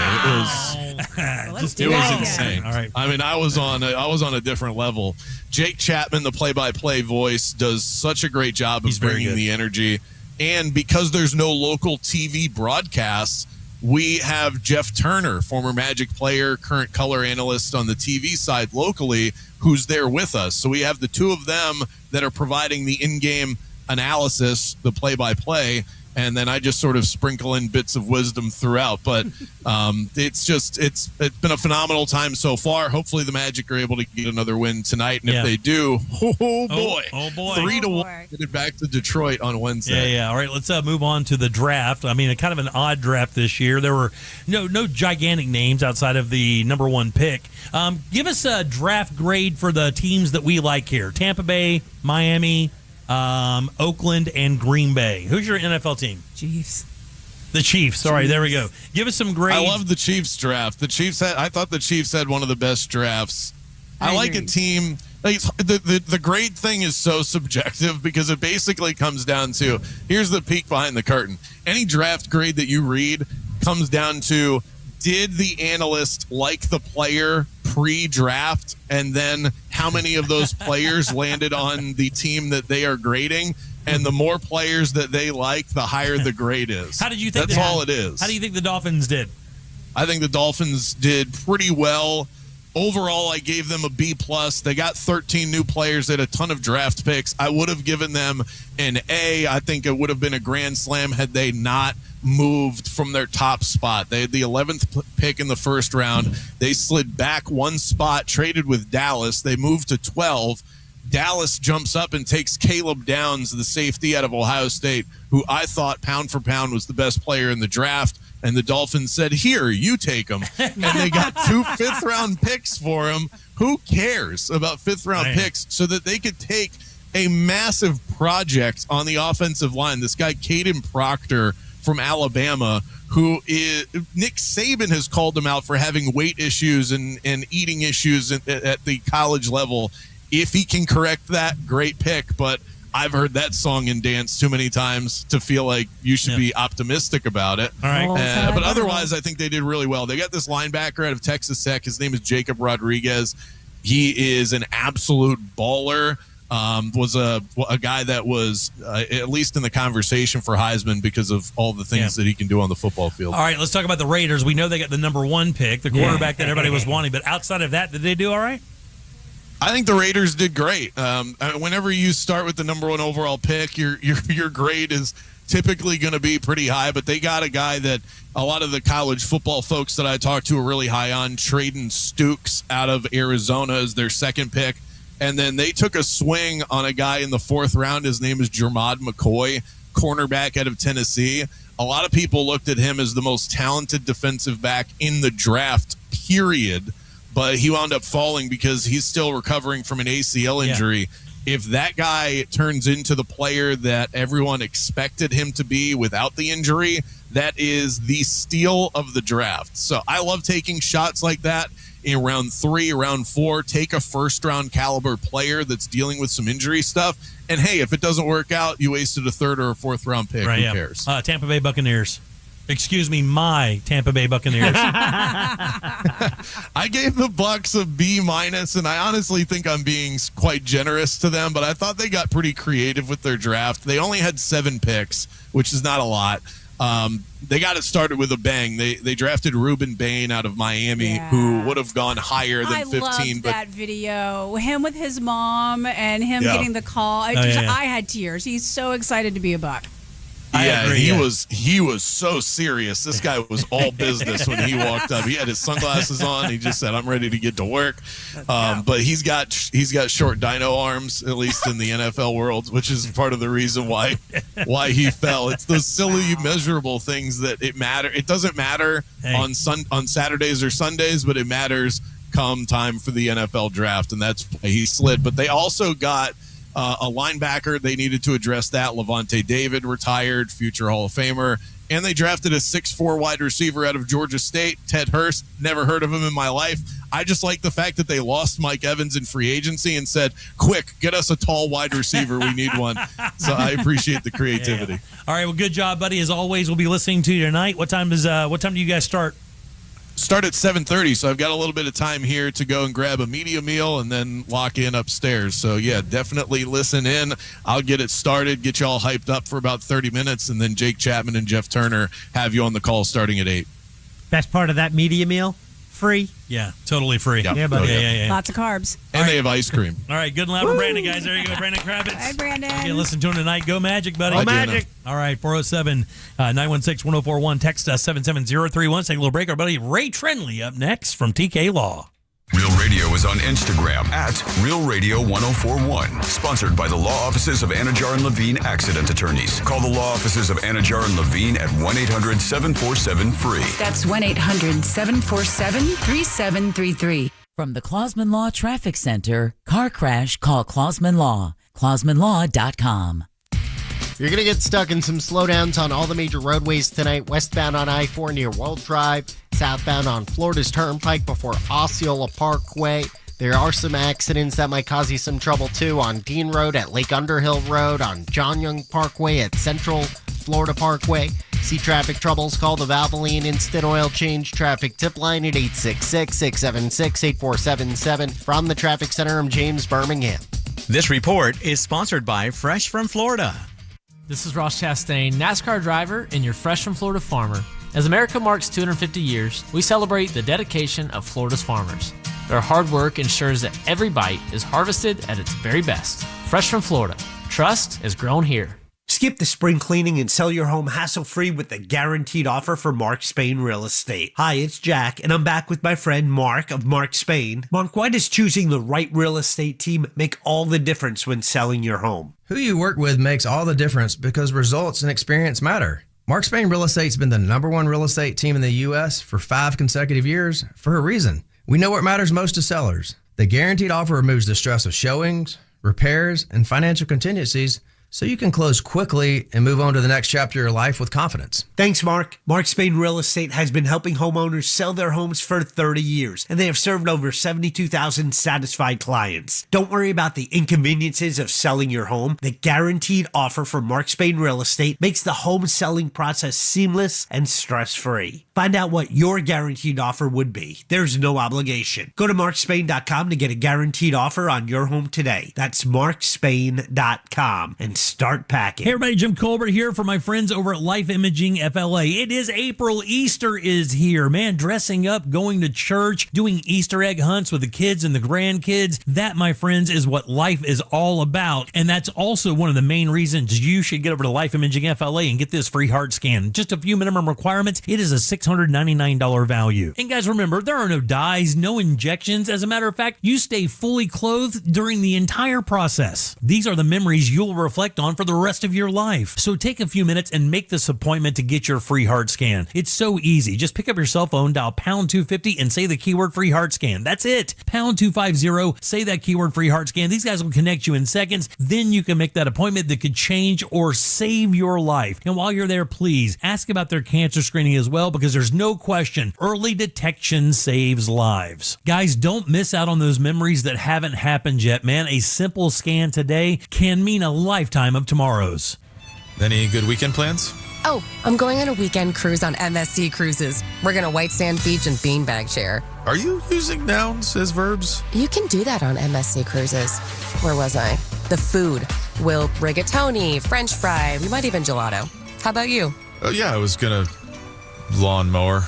It was insane. All right. I mean, I was on a different level. Jake Chapman, the play-by-play voice, does such a great job of bringing the energy. And because there's no local TV broadcasts, we have Jeff Turner, former Magic player, current color analyst on the TV side locally, who's there with us. So we have the two of them that are providing the in-game analysis, the play-by-play, and then I just sort of sprinkle in bits of wisdom throughout. But it's been a phenomenal time so far. Hopefully the Magic are able to get another win tonight, and if they do, oh boy, 3-1, headed back to Detroit on Wednesday. Yeah. All right, let's move on to the draft. I mean, kind of an odd draft this year. There were no gigantic names outside of the number one pick. Give us a draft grade for the teams that we like here: Tampa Bay, Miami, Oakland, and Green Bay. Who's your NFL team? Chiefs. The Chiefs. All right, there we go. Give us some grades. I love the Chiefs draft. I thought the Chiefs had one of the best drafts. I like a team. The grade thing is so subjective because it basically comes down to, here's the peek behind the curtain. Any draft grade that you read comes down to, did the analyst like the player pre-draft, and then how many of those players landed on the team that they are grading? And the more players that they like, the higher the grade is. How did you think? That's all it is. How do you think the Dolphins did? I think the Dolphins did pretty well. Overall, I gave them a B+. They got 13 new players. They had a ton of draft picks. I would have given them an A. I think it would have been a grand slam had they not moved from their top spot. They had the 11th pick in the first round. They slid back one spot, traded with Dallas. They moved to 12. Dallas jumps up and takes Caleb Downs, the safety out of Ohio State, who I thought pound for pound was the best player in the draft. And the Dolphins said, here, you take him. And they got 2 fifth-round picks for him. Who cares about fifth-round picks so that they could take a massive project on the offensive line? This guy, Caden Proctor from Alabama, who is Nick Saban has called him out for having weight issues and eating issues at the college level. If he can correct that, great pick. But I've heard that song and dance too many times to feel like you should be optimistic about it. All right. But otherwise, I think they did really well. They got this linebacker out of Texas Tech. His name is Jacob Rodriguez. He is an absolute baller. Was a guy that was at least in the conversation for Heisman because of all the things that he can do on the football field. All right, let's talk about the Raiders. We know they got the number one pick, the quarterback that everybody was wanting. But outside of that, did they do all right? I think the Raiders did great. Whenever you start with the number one overall pick, your grade is typically going to be pretty high. But they got a guy that a lot of the college football folks that I talked to are really high on, Traden Stukes out of Arizona as their second pick. And then they took a swing on a guy in the fourth round. His name is Jermod McCoy, cornerback out of Tennessee. A lot of people looked at him as the most talented defensive back in the draft, period. But he wound up falling because he's still recovering from an ACL injury. if that guy turns into the player that everyone expected him to be without the injury, that is the steal of the draft. So I love taking shots like that in round 3, round 4. Take a first-round caliber player that's dealing with some injury stuff. And, hey, if it doesn't work out, you wasted a 3rd or a 4th-round pick. Who cares? Tampa Bay Buccaneers. Excuse me, my Tampa Bay Buccaneers. I gave the Bucs a B-, and I honestly think I'm being quite generous to them, but I thought they got pretty creative with their draft. They only had 7 picks, which is not a lot. They got it started with a bang. They drafted Reuben Bain out of Miami, who would have gone higher than 15. I loved that video. Him with his mom and him getting the call. I had tears. He's so excited to be a Buck. Yeah, he was so serious. This guy was all business when he walked up. He had his sunglasses on. He just said, "I'm ready to get to work." But he's got short dino arms, at least in the NFL world, which is part of the reason why he fell. It's those silly measurable things that it matter. It doesn't matter on Saturdays or Sundays, but it matters come time for the NFL draft, and that's why he slid. But they also got a linebacker. They needed to address that. Levante David retired, future Hall of Famer. And they drafted a 6'4" wide receiver out of Georgia State, Ted Hurst. Never heard of him in my life. I just like the fact that they lost Mike Evans in free agency and said, quick, get us a tall wide receiver. We need one. So I appreciate the creativity. All right, well, good job, buddy. As always, we'll be listening to you tonight. What time do you guys start? Start at 7:30, so I've got a little bit of time here to go and grab a media meal and then lock in upstairs. So, yeah, definitely listen in. I'll get it started, get you all hyped up for about 30 minutes, and then Jake Chapman and Jeff Turner have you on the call starting at 8. Best part of that media meal? Free. Yeah, totally free. Yeah, buddy. Yeah. Lots of carbs. And they have ice cream. All right, good and loud for Brandon, guys. There you go, Brandon Kravitz. Hi, Brandon. You listen to him tonight. Go Magic, buddy. Go Magic. All right, 407-916-1041. Text us 77031. Let's take a little break. Our buddy Ray Trenley up next from TK Law. Real Radio is on Instagram at Real Radio 1041. Sponsored by the law offices of Anajar and Levine Accident Attorneys. Call the law offices of Anajar and Levine at 1-800-747-FREE. That's 1-800-747-3733. From the Clausman Law Traffic Center, car crash, call Clausman Law. ClausmanLaw.com. You're going to get stuck in some slowdowns on all the major roadways tonight. Westbound on I-4 near World Drive. Southbound on Florida's Turnpike before Osceola Parkway. There are some accidents that might cause you some trouble, too, on Dean Road at Lake Underhill Road, on John Young Parkway at Central Florida Parkway. See traffic troubles, call the Valvoline Instant Oil Change traffic tip line at 866-676-8477. From the Traffic Center, I'm James Birmingham. This report is sponsored by Fresh from Florida. This is Ross Chastain, NASCAR driver and your Fresh from Florida farmer. As America marks 250 years, we celebrate the dedication of Florida's farmers. Their hard work ensures that every bite is harvested at its very best. Fresh from Florida. Trust has grown here. Skip the spring cleaning and sell your home hassle-free with the guaranteed offer for Mark Spain Real Estate. Hi, it's Jack, and I'm back with my friend Mark of Mark Spain. Mark, why does choosing the right real estate team make all the difference when selling your home? Who you work with makes all the difference because results and experience matter. Mark Spain Real Estate's been the #1 real estate team in the U.S. for 5 consecutive years for a reason. We know what matters most to sellers. The guaranteed offer removes the stress of showings, repairs, and financial contingencies so you can close quickly and move on to the next chapter of your life with confidence. Thanks, Mark. Mark Spain Real Estate has been helping homeowners sell their homes for 30 years, and they have served over 72,000 satisfied clients. Don't worry about the inconveniences of selling your home. The guaranteed offer from Mark Spain Real Estate makes the home selling process seamless and stress-free. Find out what your guaranteed offer would be. There's no obligation. Go to markspain.com to get a guaranteed offer on your home today. That's markspain.com and start packing. Hey everybody, Jim Colbert here for my friends over at Life Imaging FLA. It is April. Easter is here. Man, dressing up, going to church, doing Easter egg hunts with the kids and the grandkids. That, my friends, is what life is all about. And that's also one of the main reasons you should get over to Life Imaging FLA and get this free heart scan. Just a few minimum requirements. It is a $699 value. And guys, remember, there are no dyes, no injections. As a matter of fact, you stay fully clothed during the entire process. These are the memories you'll reflect reflect on for the rest of your life. So take a few minutes and make this appointment to get your free heart scan. It's so easy. Just pick up your cell phone, dial pound 250 and say the keyword free heart scan. That's it. Pound 250, say that keyword free heart scan. These guys will connect you in seconds. Then you can make that appointment that could change or save your life. And while you're there, please ask about their cancer screening as well, because there's no question early detection saves lives. Guys, don't miss out on those memories that haven't happened yet, man. A simple scan today can mean a lifetime of tomorrows. Any good weekend plans? Oh, I'm going on a weekend cruise on MSC Cruises. We're going to White Sand Beach and Beanbag Share. Are you using nouns as verbs? You can do that on MSC Cruises. Where was I? The food. We'll rigatoni, French fry, we might even gelato. How about you? Oh, yeah, I was going to lawnmower.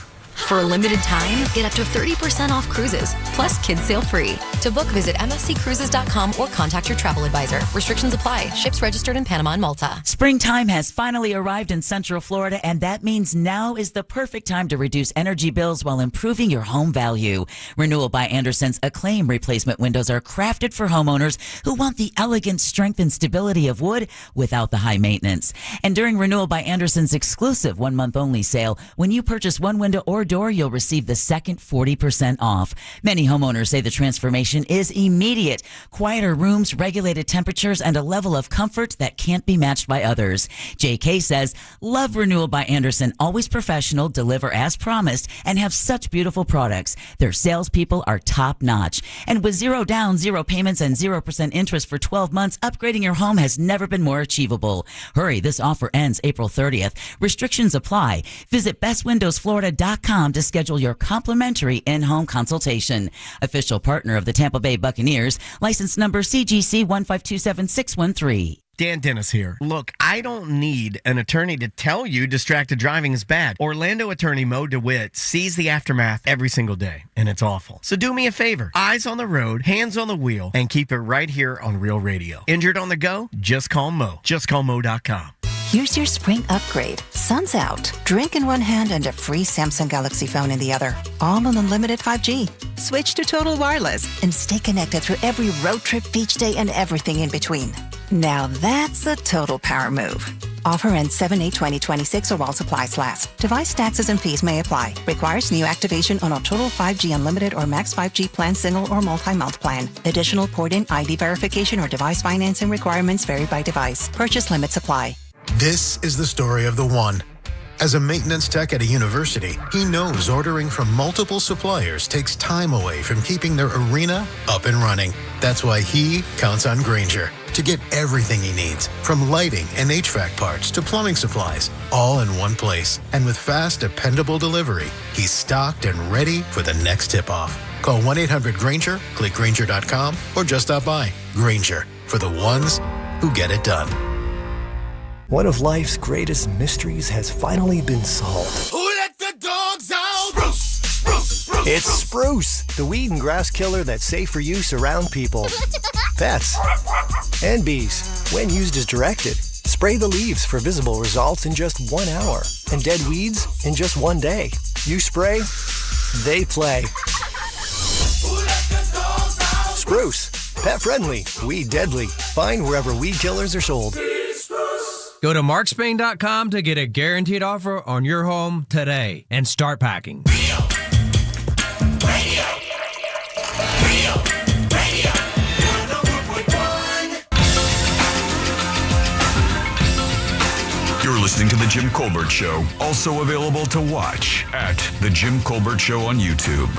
For a limited time, get up to 30% off cruises, plus kids sail free. To book, visit msccruises.com or contact your travel advisor. Restrictions apply. Ships registered in Panama and Malta. Springtime has finally arrived in Central Florida, and that means now is the perfect time to reduce energy bills while improving your home value. Renewal by Anderson's Acclaim replacement windows are crafted for homeowners who want the elegant strength and stability of wood without the high maintenance. And during Renewal by Anderson's exclusive 1 month only sale, when you purchase one window or door, you'll receive the second 40% off. Many homeowners say the transformation is immediate. Quieter rooms, regulated temperatures, and a level of comfort that can't be matched by others. JK says, love Renewal by Anderson, always professional, deliver as promised, and have such beautiful products. Their salespeople are top notch. And with 0 down, 0 payments, and 0% interest for 12 months, upgrading your home has never been more achievable. Hurry, this offer ends April 30th. Restrictions apply. Visit bestwindowsflorida.com to schedule your complimentary in-home consultation. Official partner of the Tampa Bay Buccaneers, license number CGC 1527613. Dan Dennis here. Look, I don't need an attorney to tell you distracted driving is bad. Orlando attorney Mo DeWitt sees the aftermath every single day, and it's awful. So do me a favor. Eyes on the road, hands on the wheel, and keep it right here on Real Radio. Injured on the go? Just call Mo. JustCallMo.com. Here's your spring upgrade. Sun's out. Drink in one hand and a free Samsung Galaxy phone in the other. All on unlimited 5G. Switch to Total Wireless and stay connected through every road trip, beach day, and everything in between. Now that's a total power move. Offer ends 7/8/2026 or while supplies last. Device taxes and fees may apply. Requires new activation on a Total 5G Unlimited or Max 5G plan, single or multi-month plan. Additional port-in ID verification or device financing requirements vary by device. Purchase limits apply. This is the story of the one. As a maintenance tech at a university, he knows ordering from multiple suppliers takes time away from keeping their arena up and running. That's why he counts on Grainger to get everything he needs, from lighting and HVAC parts to plumbing supplies, all in one place. And with fast, dependable delivery, he's stocked and ready for the next tip-off. Call 1-800-GRAINGER, click Grainger.com, or just stop by. Grainger, for the ones who get it done. One of life's greatest mysteries has finally been solved. Who let the dogs out? Spruce, spruce, spruce. It's Spruce, the weed and grass killer that's safe for use around people, pets, and bees. When used as directed, spray the leaves for visible results in just 1 hour, and dead weeds in just 1 day. You spray, they play. Who let the dogs out? Spruce, pet friendly, weed deadly. Find wherever weed killers are sold. Go to markspain.com to get a guaranteed offer on your home today and start packing. You're listening to The Jim Colbert Show, also available to watch at The Jim Colbert Show on YouTube.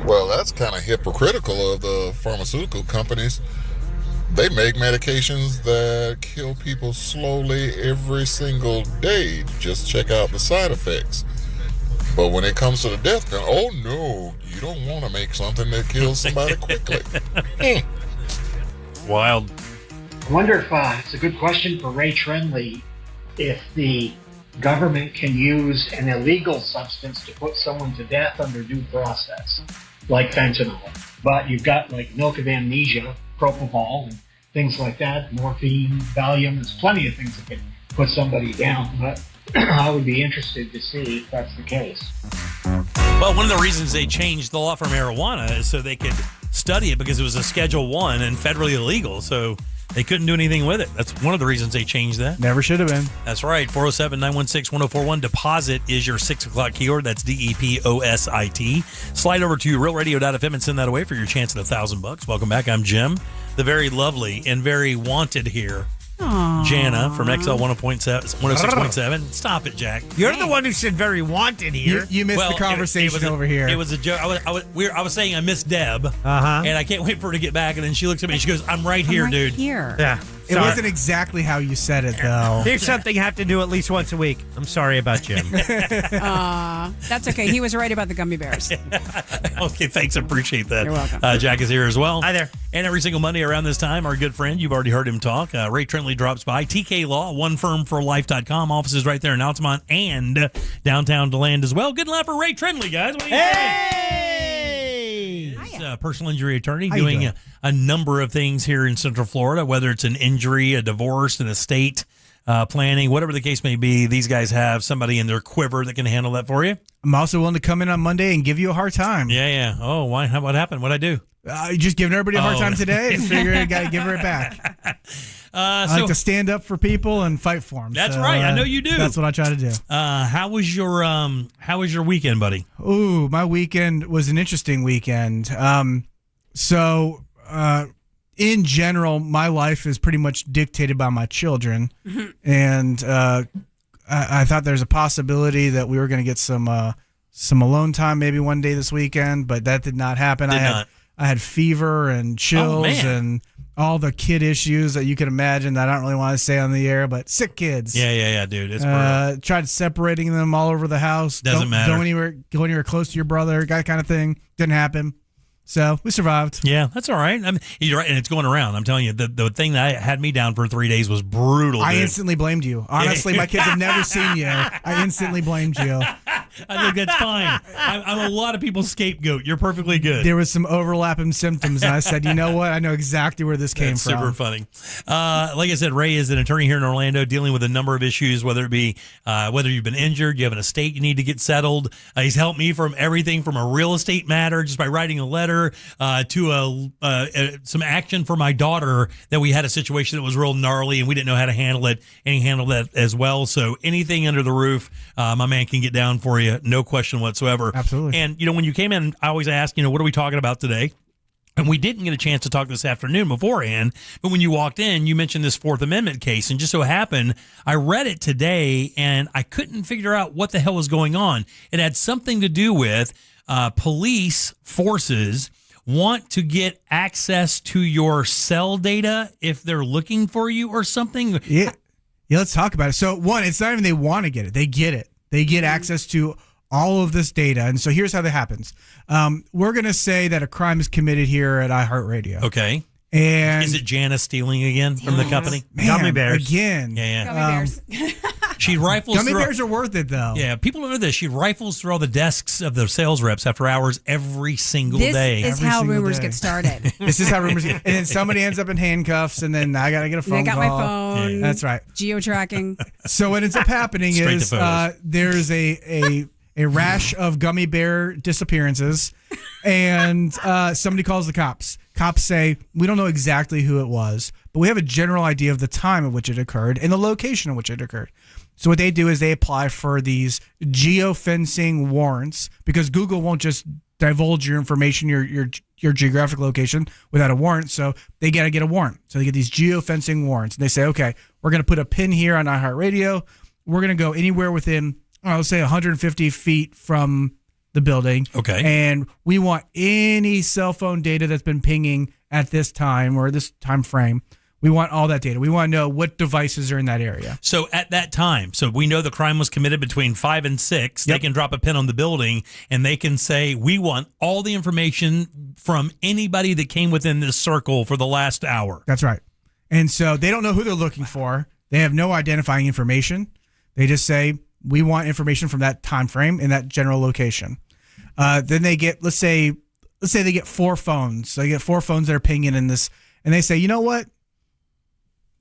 Well, that's kind of hypocritical of the pharmaceutical companies. They make medications that kill people slowly every single day. Just check out the side effects. But when it comes to the death penalty, oh no, you don't want to make something that kills somebody quickly. Wild. I wonder if it's a good question for Ray Trenley, if the government can use an illegal substance to put someone to death under due process, like fentanyl. But you've got like milk of amnesia, propofol, and things like that, morphine, Valium. There's plenty of things that can put somebody down. But I would be interested to see if that's the case. Well, one of the reasons they changed the law for marijuana is so they could study it because it was a Schedule 1 and federally illegal, so they couldn't do anything with it. That's one of the reasons they changed that. Never should have been. That's right. 407-916-1041. Deposit is your 6 o'clock keyword. That's DEPOSIT. Slide over to realradio.fm and send that away for your chance at $1,000. Welcome back. I'm Jim, the very lovely and very wanted here. Aww. Jana from XL 106.7. Stop it, Jack. You're the one who said very wanted here. You missed the conversation over here. It was a joke. I was saying I miss Deb, and I can't wait for her to get back. And then she looks at me and she goes, "I'm right here, dude." Here. Yeah. It wasn't exactly how you said it, though. Here's something you have to do at least once a week. I'm sorry about Jim. That's okay. He was right about the gummy bears. Okay, thanks. I appreciate that. You're welcome. Jack is here as well. Hi there. And every single Monday around this time, our good friend, you've already heard him talk, Ray Trentley drops by. TK Law, onefirmforlife.com. Offices right there in Altamont and downtown DeLand as well. Good laugh for Ray Trentley, guys. What do you Hey! He's a personal injury attorney How you doing doing? a number of things here in Central Florida, whether it's an injury, a divorce, an estate planning, whatever the case may be. These guys have somebody in their quiver that can handle that for you. I'm also willing to come in on Monday and give you a hard time. Yeah. Oh, why? What happened? What'd I do? Just giving everybody a hard time today. And figured I got to give her it back. I like to stand up for people and fight for them. That's right. I know you do. That's what I try to do. How was your weekend, buddy? Ooh, my weekend was an interesting weekend. In general, my life is pretty much dictated by my children, and I thought there's a possibility that we were going to get some alone time maybe one day this weekend, but that did not happen. I had fever and chills and all the kid issues that you can imagine that I don't really want to say on the air, but sick kids. Yeah, dude. It's brutal. Tried separating them all over the house. Doesn't matter. Go anywhere close to your brother, that kind of thing. Didn't happen. So we survived. Yeah, that's all right. I mean, you're right, and it's going around. I'm telling you, the thing that had me down for 3 days was brutal. I dude. instantly blamed you. Honestly, my kids have never seen you. I instantly blamed you. I think that's fine. I'm a lot of people's scapegoat. You're perfectly good. There was some overlapping symptoms, and I said, you know what? I know exactly where this came from. Super funny. Like I said, Ray is an attorney here in Orlando dealing with a number of issues, whether it be whether you've been injured, you have an estate you need to get settled. He's helped me from everything from a real estate matter, just by writing a letter, to some action for my daughter that we had a situation that was real gnarly and we didn't know how to handle it, and he handled that as well. So anything under the roof, my man can get down for you, no question whatsoever. Absolutely. And, when you came in, I always ask, what are we talking about today? And we didn't get a chance to talk this afternoon beforehand, but when you walked in, you mentioned this Fourth Amendment case, and just so happened, I read it today, and I couldn't figure out what the hell was going on. It had something to do with police forces want to get access to your cell data if they're looking for you or something. Yeah, let's talk about it. So, one, it's not even they want to get it. They get it. They get access to all of this data. And so here's how that happens. We're going to say that a crime is committed here at iHeartRadio. Okay. And is it Janice stealing again from the company? Man, Gummy bears. Again. Yeah. Gummy bears. She rifles Gummy through. bears are worth it, though. Yeah, people don't know this. She rifles through all the desks of the sales reps after hours every single day. This is how rumors get started. This is how rumors get. And then somebody ends up in handcuffs, and then I got to get a phone call. They got my phone. Yeah. That's right. Geo-tracking. So what ends up happening is there's a rash of gummy bear disappearances, and somebody calls the cops. Cops say, we don't know exactly who it was, but we have a general idea of the time at which it occurred and the location in which it occurred. So what they do is they apply for these geo-fencing warrants, because Google won't just divulge your information, your geographic location, without a warrant. So they got to get a warrant. So they get these geo-fencing warrants, and they say, okay, we're going to put a pin here on iHeartRadio. We're going to go anywhere within, let's say 150 feet from the building. Okay. And we want any cell phone data that's been pinging at this time or this time frame. We want all that data. We want to know what devices are in that area. So at that time, so we know the crime was committed between 5 and 6. Yep. They can drop a pin on the building, and they can say, we want all the information from anybody that came within this circle for the last hour. That's right. And so they don't know who they're looking for. They have no identifying information. They just say, we want information from that time frame in that general location. Then they get, let's say they get 4 phones. They get 4 phones that are pinging in this, and they say, you know what?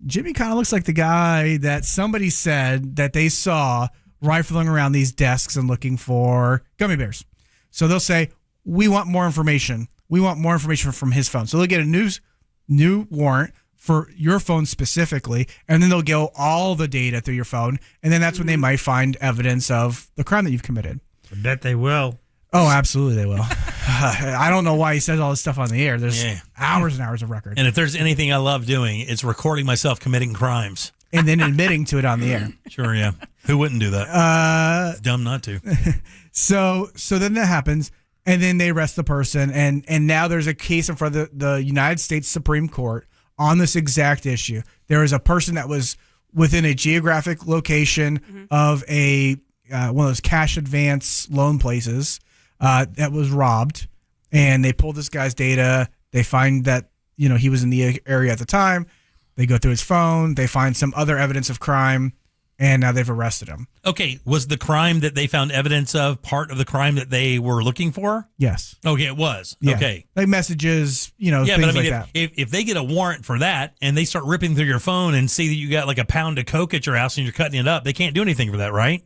Jimmy kind of looks like the guy that somebody said that they saw rifling around these desks and looking for gummy bears. So they'll say, we want more information. We want more information from his phone. So they'll get a new warrant for your phone specifically, and then they'll go all the data through your phone, and then that's when they might find evidence of the crime that you've committed. I bet they will. Oh, absolutely they will. I don't know why he says all this stuff on the air. There's hours and hours of record. And if there's anything I love doing, it's recording myself committing crimes. And then admitting to it on the air. Sure, yeah. Who wouldn't do that? It's dumb not to. So then that happens, and then they arrest the person, and now there's a case in front of the United States Supreme Court on this exact issue. There is a person that was within a geographic location of a one of those cash advance loan places that was robbed, and they pulled this guy's data. They find that he was in the area at the time. They go through his phone. They find some other evidence of crime, and now they've arrested him. Okay, was the crime that they found evidence of part of the crime that they were looking for? Yes. Okay, it was. Yeah. Okay. Like messages, things but I mean, like that. If they get a warrant for that and they start ripping through your phone and see that you got like a pound of Coke at your house and you're cutting it up, they can't do anything for that, right?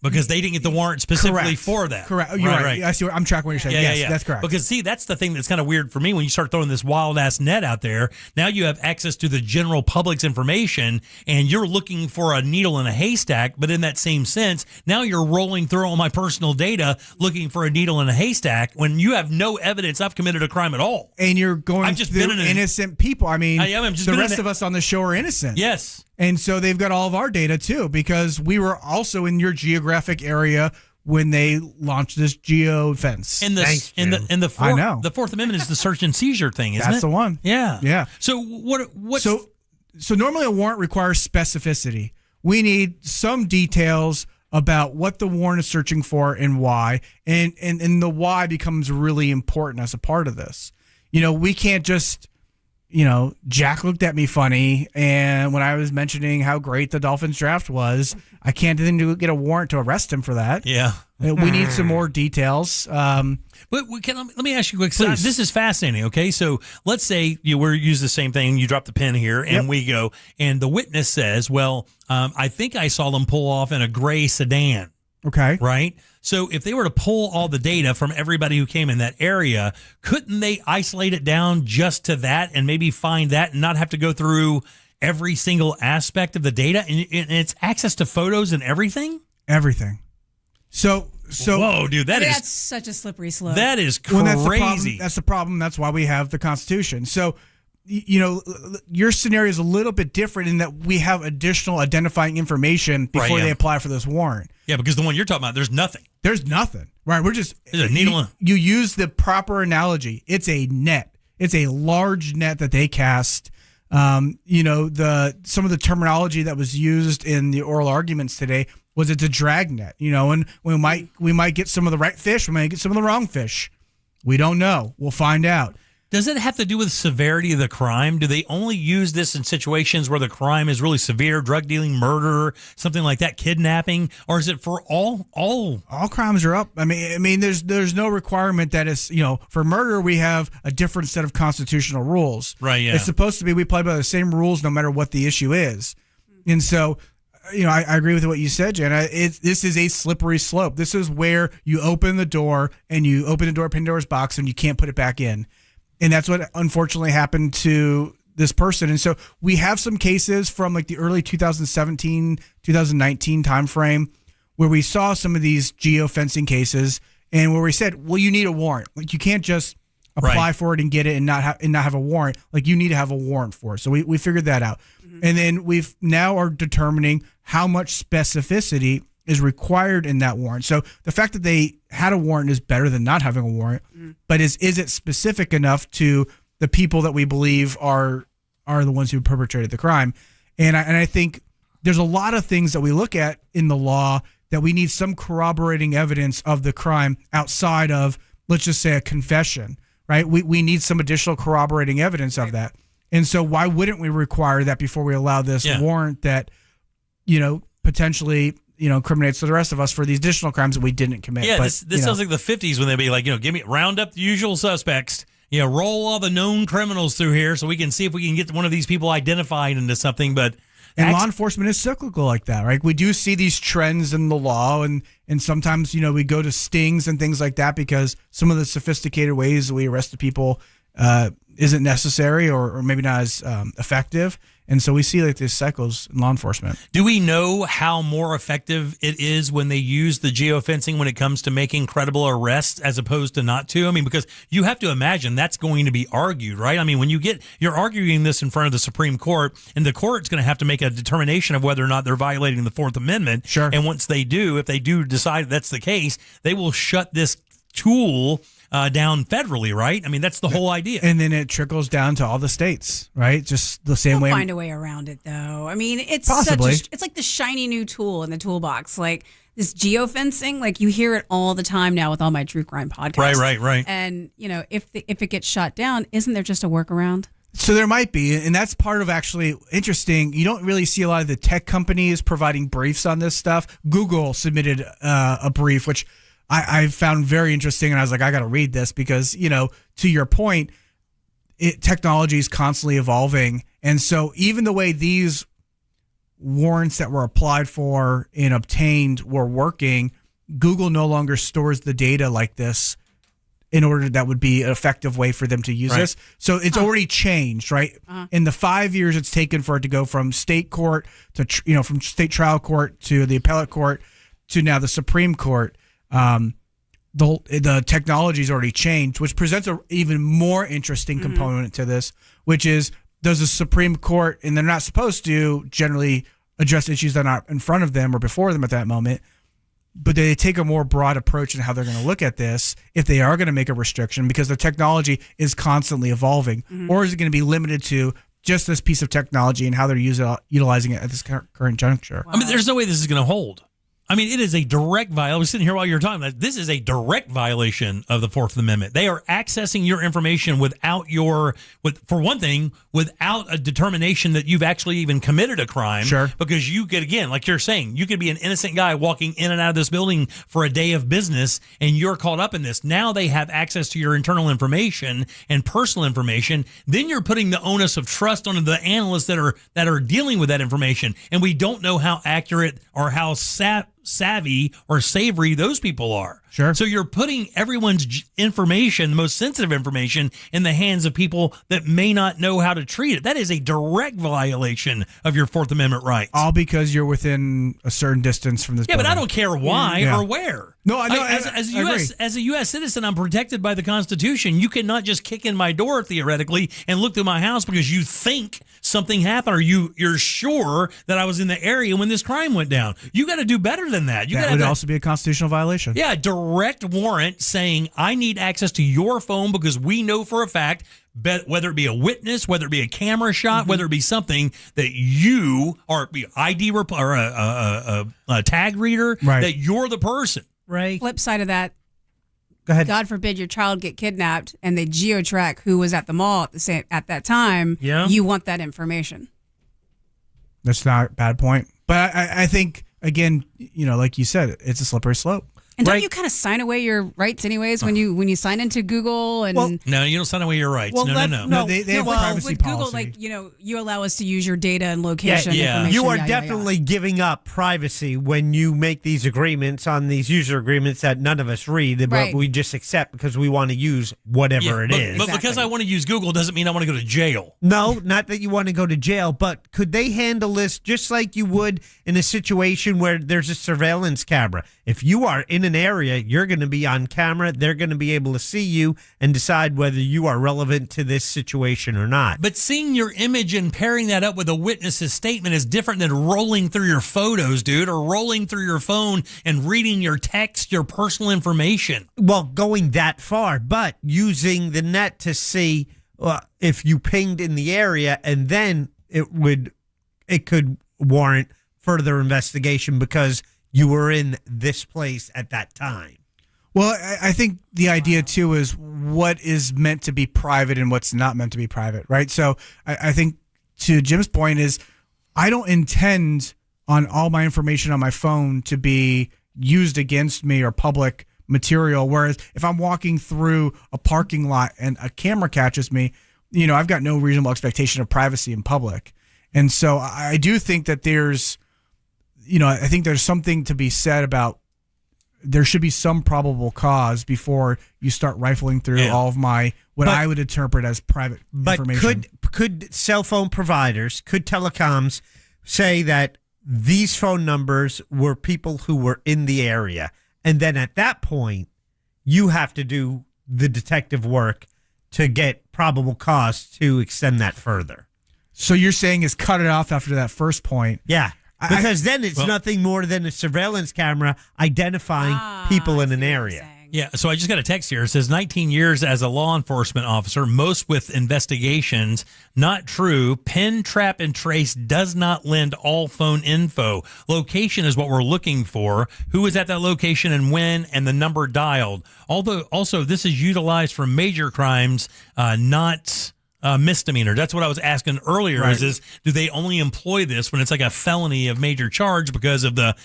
Because they didn't get the warrant specifically for that. Correct. You're right. I see. I'm tracking what you're saying. Yes, that's correct. Because see, that's the thing that's kind of weird for me when you start throwing this wild ass net out there. Now you have access to the general public's information, and you're looking for a needle in a haystack. But in that same sense, now you're rolling through all my personal data looking for a needle in a haystack when you have no evidence I've committed a crime at all. And you're going through innocent people. I mean, the rest of us on the show are innocent. Yes. And so they've got all of our data too, because we were also in your geographic area when they launched this geo-fence. And the Fourth Amendment is the search and seizure thing, isn't it? That's the one. Yeah. Yeah. So what? So normally a warrant requires specificity. We need some details about what the warrant is searching for and why, and the why becomes really important as a part of this. We can't just. Jack looked at me funny, and when I was mentioning how great the Dolphins draft was, I can't then get a warrant to arrest him for that. Yeah. We need some more details. But let me ask you quick. So this is fascinating. Okay, so let's say we're use the same thing. You drop the pen here, and we go, and the witness says, "Well, I think I saw them pull off in a gray sedan." Okay. Right? So if they were to pull all the data from everybody who came in that area, couldn't they isolate it down just to that and maybe find that and not have to go through every single aspect of the data? And it's access to photos and everything? Everything. So whoa, dude, that's such a slippery slope. That is crazy. That's the problem. That's why we have the Constitution. So your scenario is a little bit different in that we have additional identifying information before they apply for this warrant. Yeah, because the one you're talking about, there's nothing. There's nothing. Right. We're just a needle. You use the proper analogy. It's a net. It's a large net that they cast. Some of the terminology that was used in the oral arguments today was it's a drag net. And we might get some of the right fish. We might get some of the wrong fish. We don't know. We'll find out. Does it have to do with severity of the crime? Do they only use this in situations where the crime is really severe, drug dealing, murder, something like that, kidnapping, or is it for all crimes are up? I mean, there's no requirement that is, for murder we have a different set of constitutional rules. Right. Yeah. It's supposed to be we play by the same rules no matter what the issue is, and so. I agree with what you said, Jenna. This is a slippery slope. This is where you open the door and you open the door of Pandora's box and you can't put it back in. And that's what unfortunately happened to this person. And so we have some cases from like the early 2017, 2019 timeframe where we saw some of these geo-fencing cases and where we said, well, you need a warrant. Like you can't just apply for it and get it and not have a warrant. Like you need to have a warrant for it. So we figured that out. And then we've now are determining how much specificity is required in that warrant. So the fact that they had a warrant is better than not having a warrant. But is it specific enough to the people that we believe are the ones who perpetrated the crime? And I think there's a lot of things that we look at in the law that we need some corroborating evidence of the crime outside of, let's just say, a confession, right? We need some additional corroborating evidence of that. And so why wouldn't we require that before we allow this warrant that, potentially, incriminates the rest of us for these additional crimes that we didn't commit? Yeah, this sounds like the 50s when they'd be like, round up the usual suspects, roll all the known criminals through here so we can see if we can get one of these people identified into something. But And law enforcement is cyclical like that, right? We do see these trends in the law, and sometimes, we go to stings and things like that because some of the sophisticated ways that we arrested people isn't necessary or maybe not as effective. And so we see like these cycles in law enforcement. Do we know how more effective it is when they use the geofencing when it comes to making credible arrests as opposed to not to? I mean, because you have to imagine that's going to be argued, right? I mean, when you're arguing this in front of the Supreme Court, and the court's going to have to make a determination of whether or not they're violating the Fourth Amendment. Sure. And once they do, if they do decide that's the case, they will shut this tool down federally, right? I mean, that's the whole idea. And then it trickles down to all the states, right? Just the same They'll way. Find a way around it, though. I mean, it's Possibly. it's like the shiny new tool in the toolbox. Like this geofencing, like you hear it all the time now with all my true crime podcasts. Right. And if it gets shut down, isn't there just a workaround? So there might be, and that's part of actually interesting. You don't really see a lot of the tech companies providing briefs on this stuff. Google submitted a brief, which I found very interesting, and I was like, I got to read this because, to your point, technology is constantly evolving. And so even the way these warrants that were applied for and obtained were working, Google no longer stores the data like this in order that would be an effective way for them to use this. So it's already changed, right? In the 5 years it's taken for it to go from state court to, from state trial court to the appellate court to now the Supreme Court. The technology's already changed, which presents an even more interesting component to this, which is, does the Supreme Court, and they're not supposed to generally address issues that are not in front of them or before them at that moment, but they take a more broad approach in how they're going to look at this if they are going to make a restriction, because the technology is constantly evolving. Or is it going to be limited to just this piece of technology and how they're utilizing it at this current juncture? I mean, there's no way this is going to hold. I mean, it is a direct violation. I was sitting here while you were talking about this. Is a direct violation of the Fourth Amendment. They are accessing your information without for one thing, without a determination that you've actually even committed a crime. Sure. Because you could, again, like you're saying, you could be an innocent guy walking in and out of this building for a day of business, and you're caught up in this. Now they have access to your internal information and personal information. Then you're putting the onus of trust on the analysts that are dealing with that information, and we don't know how accurate or how savvy or savory those people are. Sure. So you're putting everyone's information, the most sensitive information, in the hands of people that may not know how to treat it. That is a direct violation of your Fourth Amendment rights. All because you're within a certain distance from this building. But I don't care why or where. No, I know. As a U.S. citizen, I'm protected by the Constitution. You cannot just kick in my door, theoretically, and look through my house because you think something happened or you're sure that I was in the area when this crime went down. You got to do better than that. That would also be a constitutional violation. Yeah, direct warrant saying I need access to your phone because we know for a fact, whether it be a witness, whether it be a camera shot, whether it be something that you or ID or a tag reader, that you're the person. Right. Flip side of that, go ahead. God forbid your child get kidnapped and they geo-track who was at the mall at that time. Yeah. You want that information. That's not a bad point. But I think, again, like you said, it's a slippery slope. And don't you kind of sign away your rights anyways when you sign into Google? And No, you don't sign away your rights. No. They have a privacy with policy. Google, you allow us to use your data and location information. You are definitely giving up privacy when you make these agreements on these user agreements that none of us read, but we just accept because we want to use whatever it is. But because I want to use Google doesn't mean I want to go to jail. No, not that you want to go to jail, but could they handle this just like you would in a situation where there's a surveillance camera? If you are in an area, you're going to be on camera. They're going to be able to see you and decide whether you are relevant to this situation or not. But seeing your image and pairing that up with a witness's statement is different than rolling through your photos, dude, or rolling through your phone and reading your text, your personal information. Well, going that far, but using the net to see if you pinged in the area, and then it could warrant further investigation because you were in this place at that time. Well, I think the idea, too, is what is meant to be private and what's not meant to be private, right? So I think to Jim's point is I don't intend on all my information on my phone to be used against me or public material, whereas if I'm walking through a parking lot and a camera catches me, I've got no reasonable expectation of privacy in public. And so I do think that there's, I think there's something to be said about there should be some probable cause before you start rifling through all of what I would interpret as private information. Could cell phone providers, could telecoms say that these phone numbers were people who were in the area, and then at that point you have to do the detective work to get probable cause to extend that further? So you're saying is cut it off after that first point? Yeah. Because then it's nothing more than a surveillance camera identifying people in an area. Yeah, so I just got a text here. It says 19 years as a law enforcement officer, most with investigations. Not true. Pin, trap, and trace does not lend all phone info. Location is what we're looking for. Who was at that location and when, and the number dialed. Although, also, this is utilized for major crimes, not misdemeanor. That's what I was asking earlier. Right. Is do they only employ this when it's like a felony of major charge because of the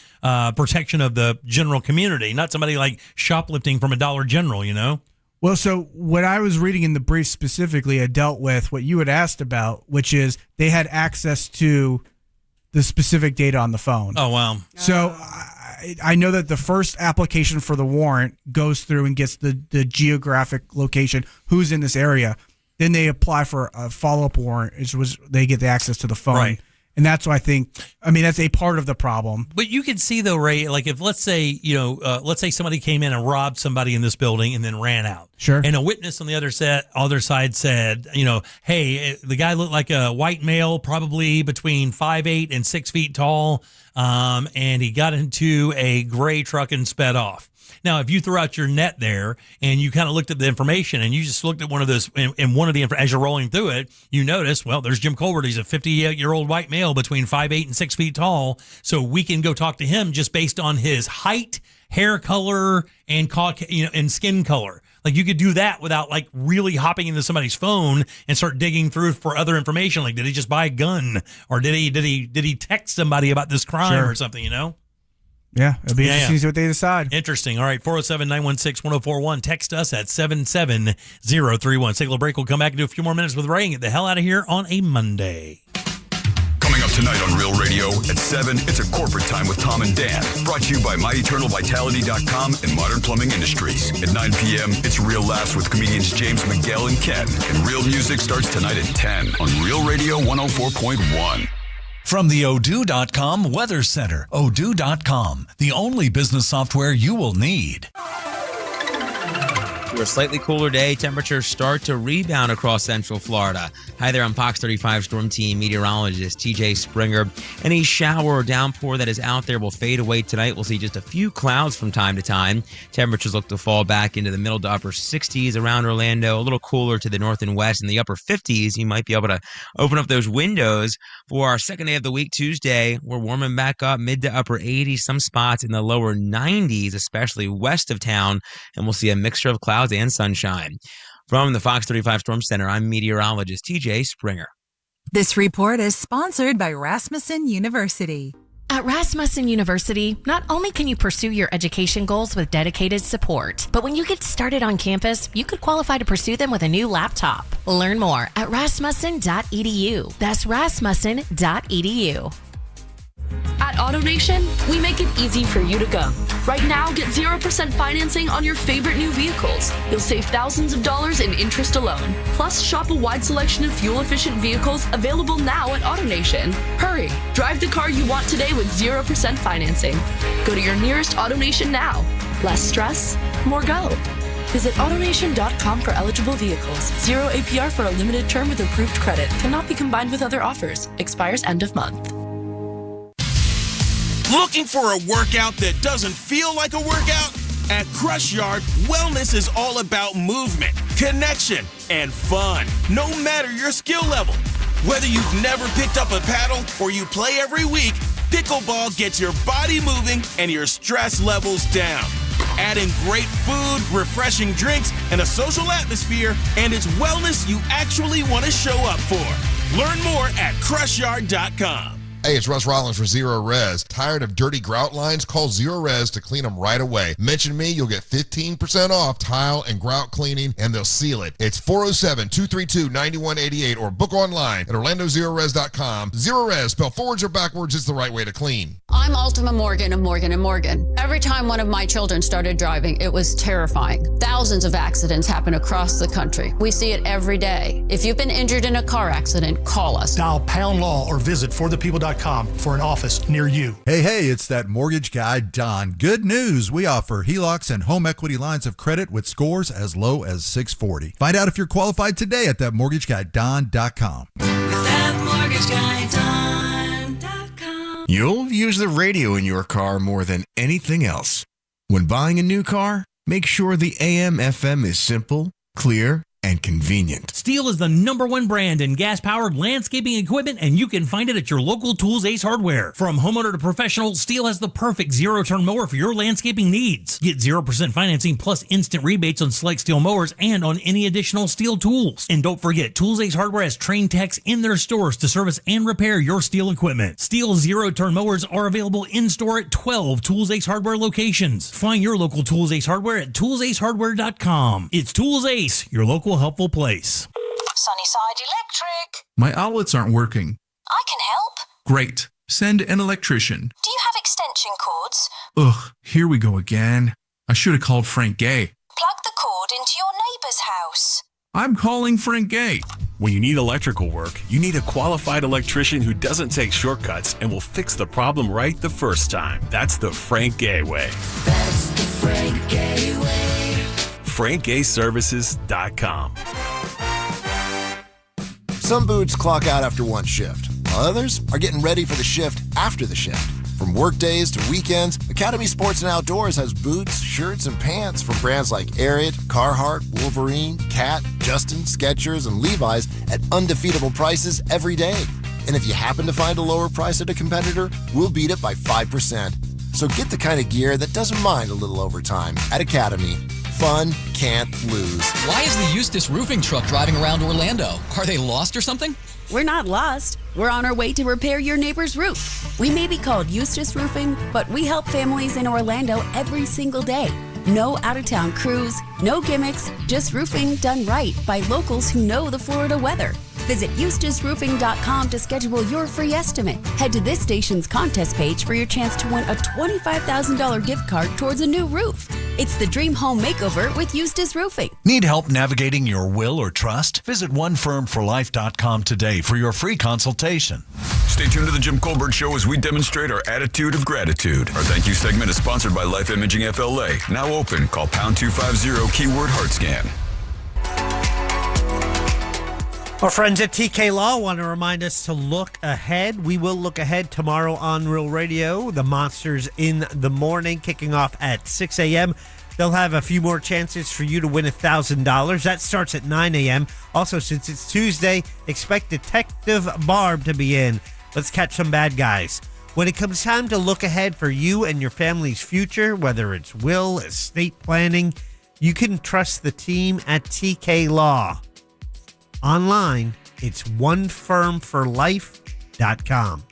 protection of the general community, not somebody like shoplifting from a Dollar General, Well, so what I was reading in the brief specifically, it dealt with what you had asked about, which is they had access to the specific data on the phone. Oh, wow. So I know that the first application for the warrant goes through and gets the geographic location, who's in this area. Then they apply for a follow-up warrant, they get the access to the phone. Right. And that's what that's a part of the problem. But you can see though, Ray, like if let's say somebody came in and robbed somebody in this building and then ran out. Sure. And a witness on the other side said, hey, the guy looked like a white male, probably between 5'8" and 6 feet tall. And he got into a gray truck and sped off. Now, if you threw out your net there and you kind of looked at the information and you just looked at one of those, and one of the, as you're rolling through it, you notice, well, there's Jim Colbert. He's a 58-year-old white male between 5'8" and 6 feet tall. So we can go talk to him just based on his height, hair color, and and skin color. Like you could do that without like really hopping into somebody's phone and start digging through for other information. Like, did he just buy a gun, or did he text somebody about this crime or something? Yeah, it'll be interesting to see what they decide. Interesting. All right, 407-916-1041. Text us at 77031. Take a little break. We'll come back and do a few more minutes with Ray and get the hell out of here on a Monday. Coming up tonight on Real Radio at 7, it's a corporate time with Tom and Dan. Brought to you by MyEternalVitality.com and Modern Plumbing Industries. At 9 p.m., it's Real Laughs with comedians James McGill and Ken. And Real Music starts tonight at 10 on Real Radio 104.1. From the Odoo.com Weather Center, Odoo.com, the only business software you will need. For a slightly cooler day, temperatures start to rebound across Central Florida. Hi there, I'm Fox 35 Storm Team meteorologist TJ Springer. Any shower or downpour that is out there will fade away tonight. We'll see just a few clouds from time to time. Temperatures look to fall back into the middle to upper 60s around Orlando, a little cooler to the north and west. In the upper 50s, you might be able to open up those windows. For our second day of the week, Tuesday, we're warming back up mid to upper 80s, some spots in the lower 90s, especially west of town, and we'll see a mixture of clouds and sunshine. From the Fox 35 Storm Center, I'm meteorologist TJ Springer. This report is sponsored by Rasmussen University. At Rasmussen University, not only can you pursue your education goals with dedicated support, but when you get started on campus, you could qualify to pursue them with a new laptop. Learn more at rasmussen.edu. That's rasmussen.edu. At AutoNation, we make it easy for you to go. Right now, get 0% financing on your favorite new vehicles. You'll save thousands of dollars in interest alone. Plus, shop a wide selection of fuel-efficient vehicles available now at AutoNation. Hurry! Drive the car you want today with 0% financing. Go to your nearest AutoNation now. Less stress, more go. Visit AutoNation.com for eligible vehicles. 0 APR for a limited term with approved credit. Cannot be combined with other offers. Expires end of month. Looking for a workout that doesn't feel like a workout? At Crush Yard, wellness is all about movement, connection, and fun, no matter your skill level. Whether you've never picked up a paddle or you play every week, pickleball gets your body moving and your stress levels down. Adding great food, refreshing drinks, and a social atmosphere, and it's wellness you actually want to show up for. Learn more at CrushYard.com. Hey, it's Russ Rollins for Zero Res. Tired of dirty grout lines? Call Zero Res to clean them right away. Mention me, you'll get 15% off tile and grout cleaning, and they'll seal it. It's 407-232-9188 or book online at orlandozerores.com. Zero Res, spelled forwards or backwards, is the right way to clean. I'm Ultima Morgan of Morgan & Morgan. Every time one of my children started driving, it was terrifying. Thousands of accidents happen across the country. We see it every day. If you've been injured in a car accident, call us. Dial pound law or visit forthepeople.com for an office near you. Hey, it's that mortgage guy, Don. Good news. We offer HELOCs and home equity lines of credit with scores as low as 640. Find out if you're qualified today at thatmortgageguyDon.com. ThatmortgageguyDon.com. You'll use the radio in your car more than anything else. When buying a new car, make sure the AM/FM is simple, clear, and convenient. Steel is the #1 brand in gas-powered landscaping equipment, and you can find it at your local Tools Ace Hardware. From homeowner to professional, Steel has the perfect zero-turn mower for your landscaping needs. Get 0% financing plus instant rebates on select Steel mowers and on any additional Steel tools. And don't forget, Tools Ace Hardware has trained techs in their stores to service and repair your Steel equipment. Steel zero-turn mowers are available in-store at 12 Tools Ace Hardware locations. Find your local Tools Ace Hardware at toolsacehardware.com. It's Tools Ace, your local helpful place. Sunnyside Electric. My outlets aren't working. I can help. Great. Send an electrician. Do you have extension cords? Ugh, here we go again. I should have called Frank Gay. Plug the cord into your neighbor's house. I'm calling Frank Gay. When you need electrical work, you need a qualified electrician who doesn't take shortcuts and will fix the problem right the first time. That's the Frank Gay way. That's the Frank Gay way. FrankGayServices.com. Some boots clock out after one shift, while others are getting ready for the shift after the shift. From work days to weekends, Academy Sports and Outdoors has boots, shirts, and pants from brands like Ariat, Carhartt, Wolverine, Cat, Justin, Skechers, and Levi's at undefeatable prices every day. And if you happen to find a lower price at a competitor, we'll beat it by 5%. So get the kind of gear that doesn't mind a little overtime at Academy. Fun can't lose. Why is the Eustis roofing truck driving around Orlando? Are they lost or something? We're not lost. We're on our way to repair your neighbor's roof. We may be called Eustis Roofing, but we help families in Orlando every single day. No out-of-town crews, no gimmicks, just roofing done right by locals who know the Florida weather. Visit EustisRoofing.com to schedule your free estimate. Head to this station's contest page for your chance to win a $25,000 gift card towards a new roof. It's the Dream Home Makeover with Eustis Roofing. Need help navigating your will or trust? Visit onefirmforlife.com today for your free consultation. Stay tuned to the Jim Colbert Show as we demonstrate our attitude of gratitude. Our thank you segment is sponsored by Life Imaging FLA. Now open. Call pound 250 keyword heart scan. Our friends at TK Law want to remind us to look ahead. We will look ahead tomorrow on Real Radio. The Monsters in the Morning, kicking off at 6 a.m. They'll have a few more chances for you to win $1,000. That starts at 9 a.m. Also, since it's Tuesday, expect Detective Barb to be in. Let's catch some bad guys. When it comes time to look ahead for you and your family's future, whether it's will, estate planning, you can trust the team at TK Law. Online, it's onefirmforlife.com.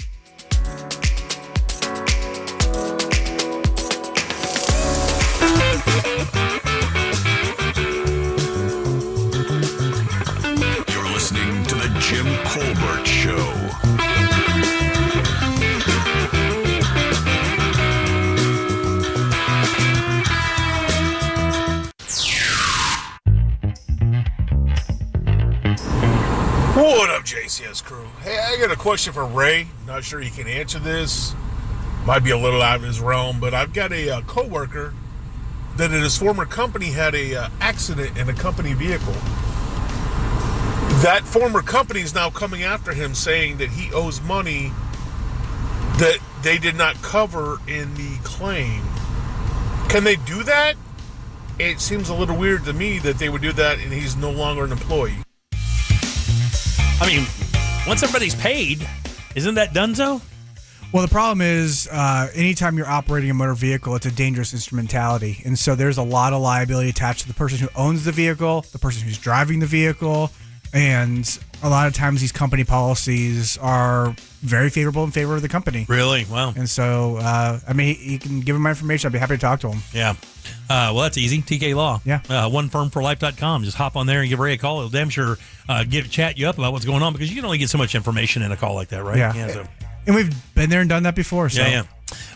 You're listening to the Jim Colbert Show. What up, JCS crew? Hey, I got a question for Ray. Not sure he can answer this. Might be a little out of his realm, but I've got a coworker that at his former company had a accident in a company vehicle. That former company is now coming after him saying that he owes money that they did not cover in the claim. Can they do that? It seems a little weird to me that they would do that and he's no longer an employee. I mean, once everybody's paid, isn't that donezo? Well, the problem is anytime you're operating a motor vehicle, it's a dangerous instrumentality. And so there's a lot of liability attached to the person who owns the vehicle, the person who's driving the vehicle, and a lot of times these company policies are very favorable in favor of the company. Really? Wow. And so, you can give him my information. I'd be happy to talk to him. Yeah. Well, that's easy. TK Law. Yeah. OneFirmForLife.com. Just hop on there and give Ray a call. He'll damn sure chat you up about what's going on, because you can only get so much information in a call like that, right? Yeah. So. And we've been there and done that before. So. Yeah.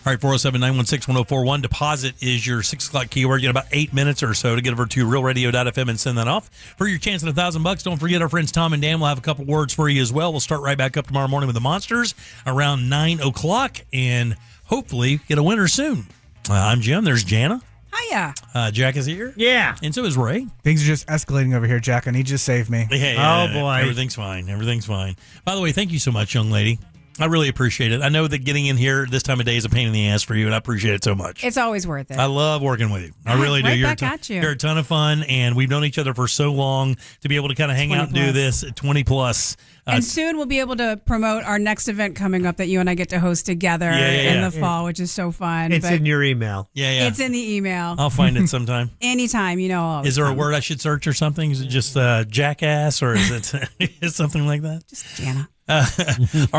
All right, 407-916-1041. Deposit is your 6 o'clock keyword. You got about 8 minutes or so to get over to realradio.fm and send that off for your chance at $1,000. Don't forget, our friends Tom and Dan will have a couple words for you as well. We'll start right back up tomorrow morning with the Monsters around 9 o'clock and hopefully get a winner soon. I'm Jim. There's Jana. Hiya. Jack is here. Yeah. And so is Ray. Things are just escalating over here, Jack. I need you to save me. Yeah, oh, boy. Everything's fine. Everything's fine. By the way, thank you so much, young lady. I really appreciate it. I know that getting in here this time of day is a pain in the ass for you, and I appreciate it so much. It's always worth it. I love working with you. I really do. Right You're back at you. You're a ton of fun, and we've known each other for so long to be able to kind of hang out and do this at 20 plus. And soon we'll be able to promote our next event coming up that you and I get to host together in the fall, which is so fun. It's in your email. Yeah. It's in the email. I'll find it sometime. Anytime, Is there a word I should search or something? Is it just jackass, or is it something like that? Just Jana. All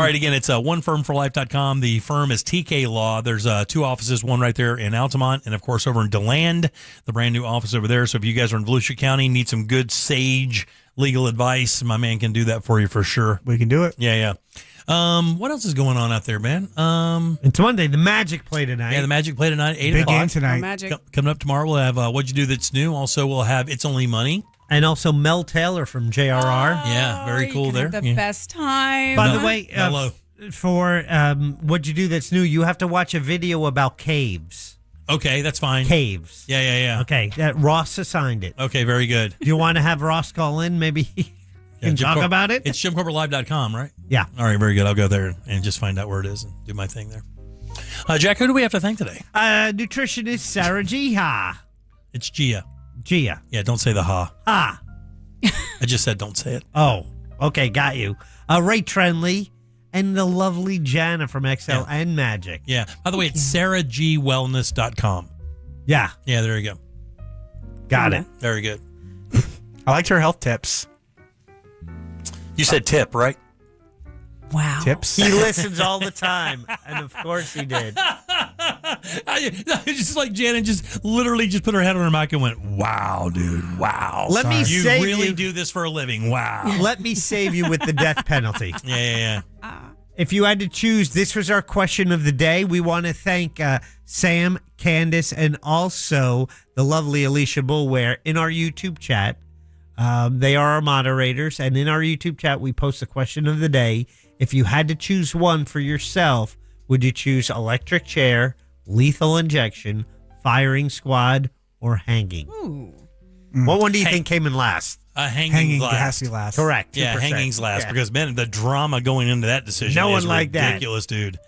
right, again, it's OneFirmForLife.com. The firm is TK Law. There's 2 offices, one right there in Altamont, and of course over in DeLand, the brand new office over there. So if you guys are in Volusia County, need some good sage legal advice, my man can do that for you for sure. We can do it. Yeah. What else is going on out there, man? It's Monday. The Magic play tonight. Yeah, the Magic play tonight. 8 Big o'clock. game tonight. Magic. Coming up tomorrow, we'll have What'd You Do That's New. Also, we'll have It's Only Money. And also Mel Taylor from JRR. Yeah, very cool you can there. Have the best time. By the way, hello. For What'd You Do That's New, you have to watch a video about caves. Okay, that's fine. Caves. Yeah. Okay, Ross assigned it. Okay, very good. Do you want to have Ross call in? Maybe he can talk about it? It's JimCorbettLive.com, right? Yeah. All right, very good. I'll go there and just find out where it is and do my thing there. Jack, who do we have to thank today? Nutritionist Sarah G. Ha. It's Gia. Gia. Yeah, don't say the ha. Ha. I just said don't say it. Oh, okay, got you. Ray Trenley and the lovely Jana from XL and Magic. Yeah. By the way, it's sarahgwellness.com. Yeah. Yeah, there you go. Got it. Very good. I liked her health tips. You said tip, right? Wow. Tips? He listens all the time, and of course he did. Just like Janet just literally just put her head on her mic and went, wow, dude, wow. Let me save you really you. do this for a living. Wow. Let me save you with the death penalty. Yeah. If you had to choose, this was our question of the day. We want to thank Sam, Candace, and also the lovely Alicia Bulware in our YouTube chat. They are our moderators, and in our YouTube chat, we post the question of the day. If you had to choose one for yourself, would you choose electric chair, lethal injection, firing squad, or hanging? Ooh. What one do you think came in last? Hanging has to be last. Correct. Yeah, 2%. hanging's last because, man, the drama going into that decision No is one like that. ridiculous, dude.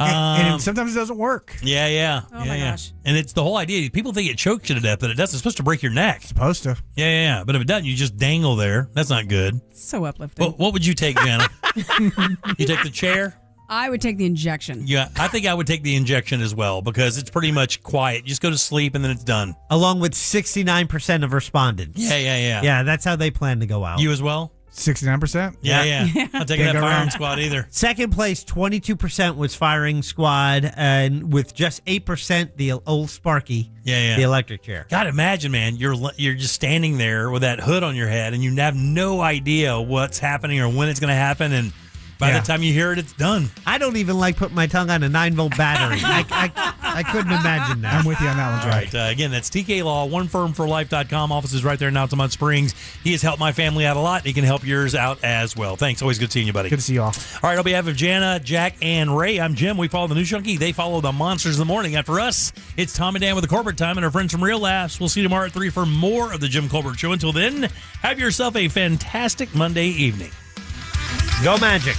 And sometimes it doesn't work. Yeah. Oh my gosh. And it's the whole idea. People think it chokes you to death, but it doesn't. It's supposed to break your neck. Supposed to. Yeah. But if it doesn't, you just dangle there. That's not good. So uplifting. What would you take, Jana? You take the chair? I would take the injection. Yeah, I think I would take the injection as well because it's pretty much quiet. You just go to sleep and then it's done. Along with 69% of respondents. Yeah. Yeah, that's how they plan to go out. You as well? 69%? Yeah. I'll take that firing squad either. Second place, 22% was firing squad, and with just 8% the old Sparky, the electric chair. God, imagine, man, you're just standing there with that hood on your head, and you have no idea what's happening or when it's going to happen, and by the time you hear it, it's done. I don't even like putting my tongue on a 9-volt battery. I couldn't imagine that. I'm with you on that one, Jack. All right. Again, that's TK Law, OneFirmForLife.com. Office is right there in Altamont Springs. He has helped my family out a lot. He can help yours out as well. Thanks. Always good seeing you, buddy. Good to see you all. All right. On behalf of Jana, Jack, and Ray, I'm Jim. We follow the News Junkie. They follow the Monsters of the Morning. After us, it's Tom and Dan with the Corporate Time and our friends from Real Laughs. We'll see you tomorrow at 3 for more of the Jim Colbert Show. Until then, have yourself a fantastic Monday evening. Go Magic.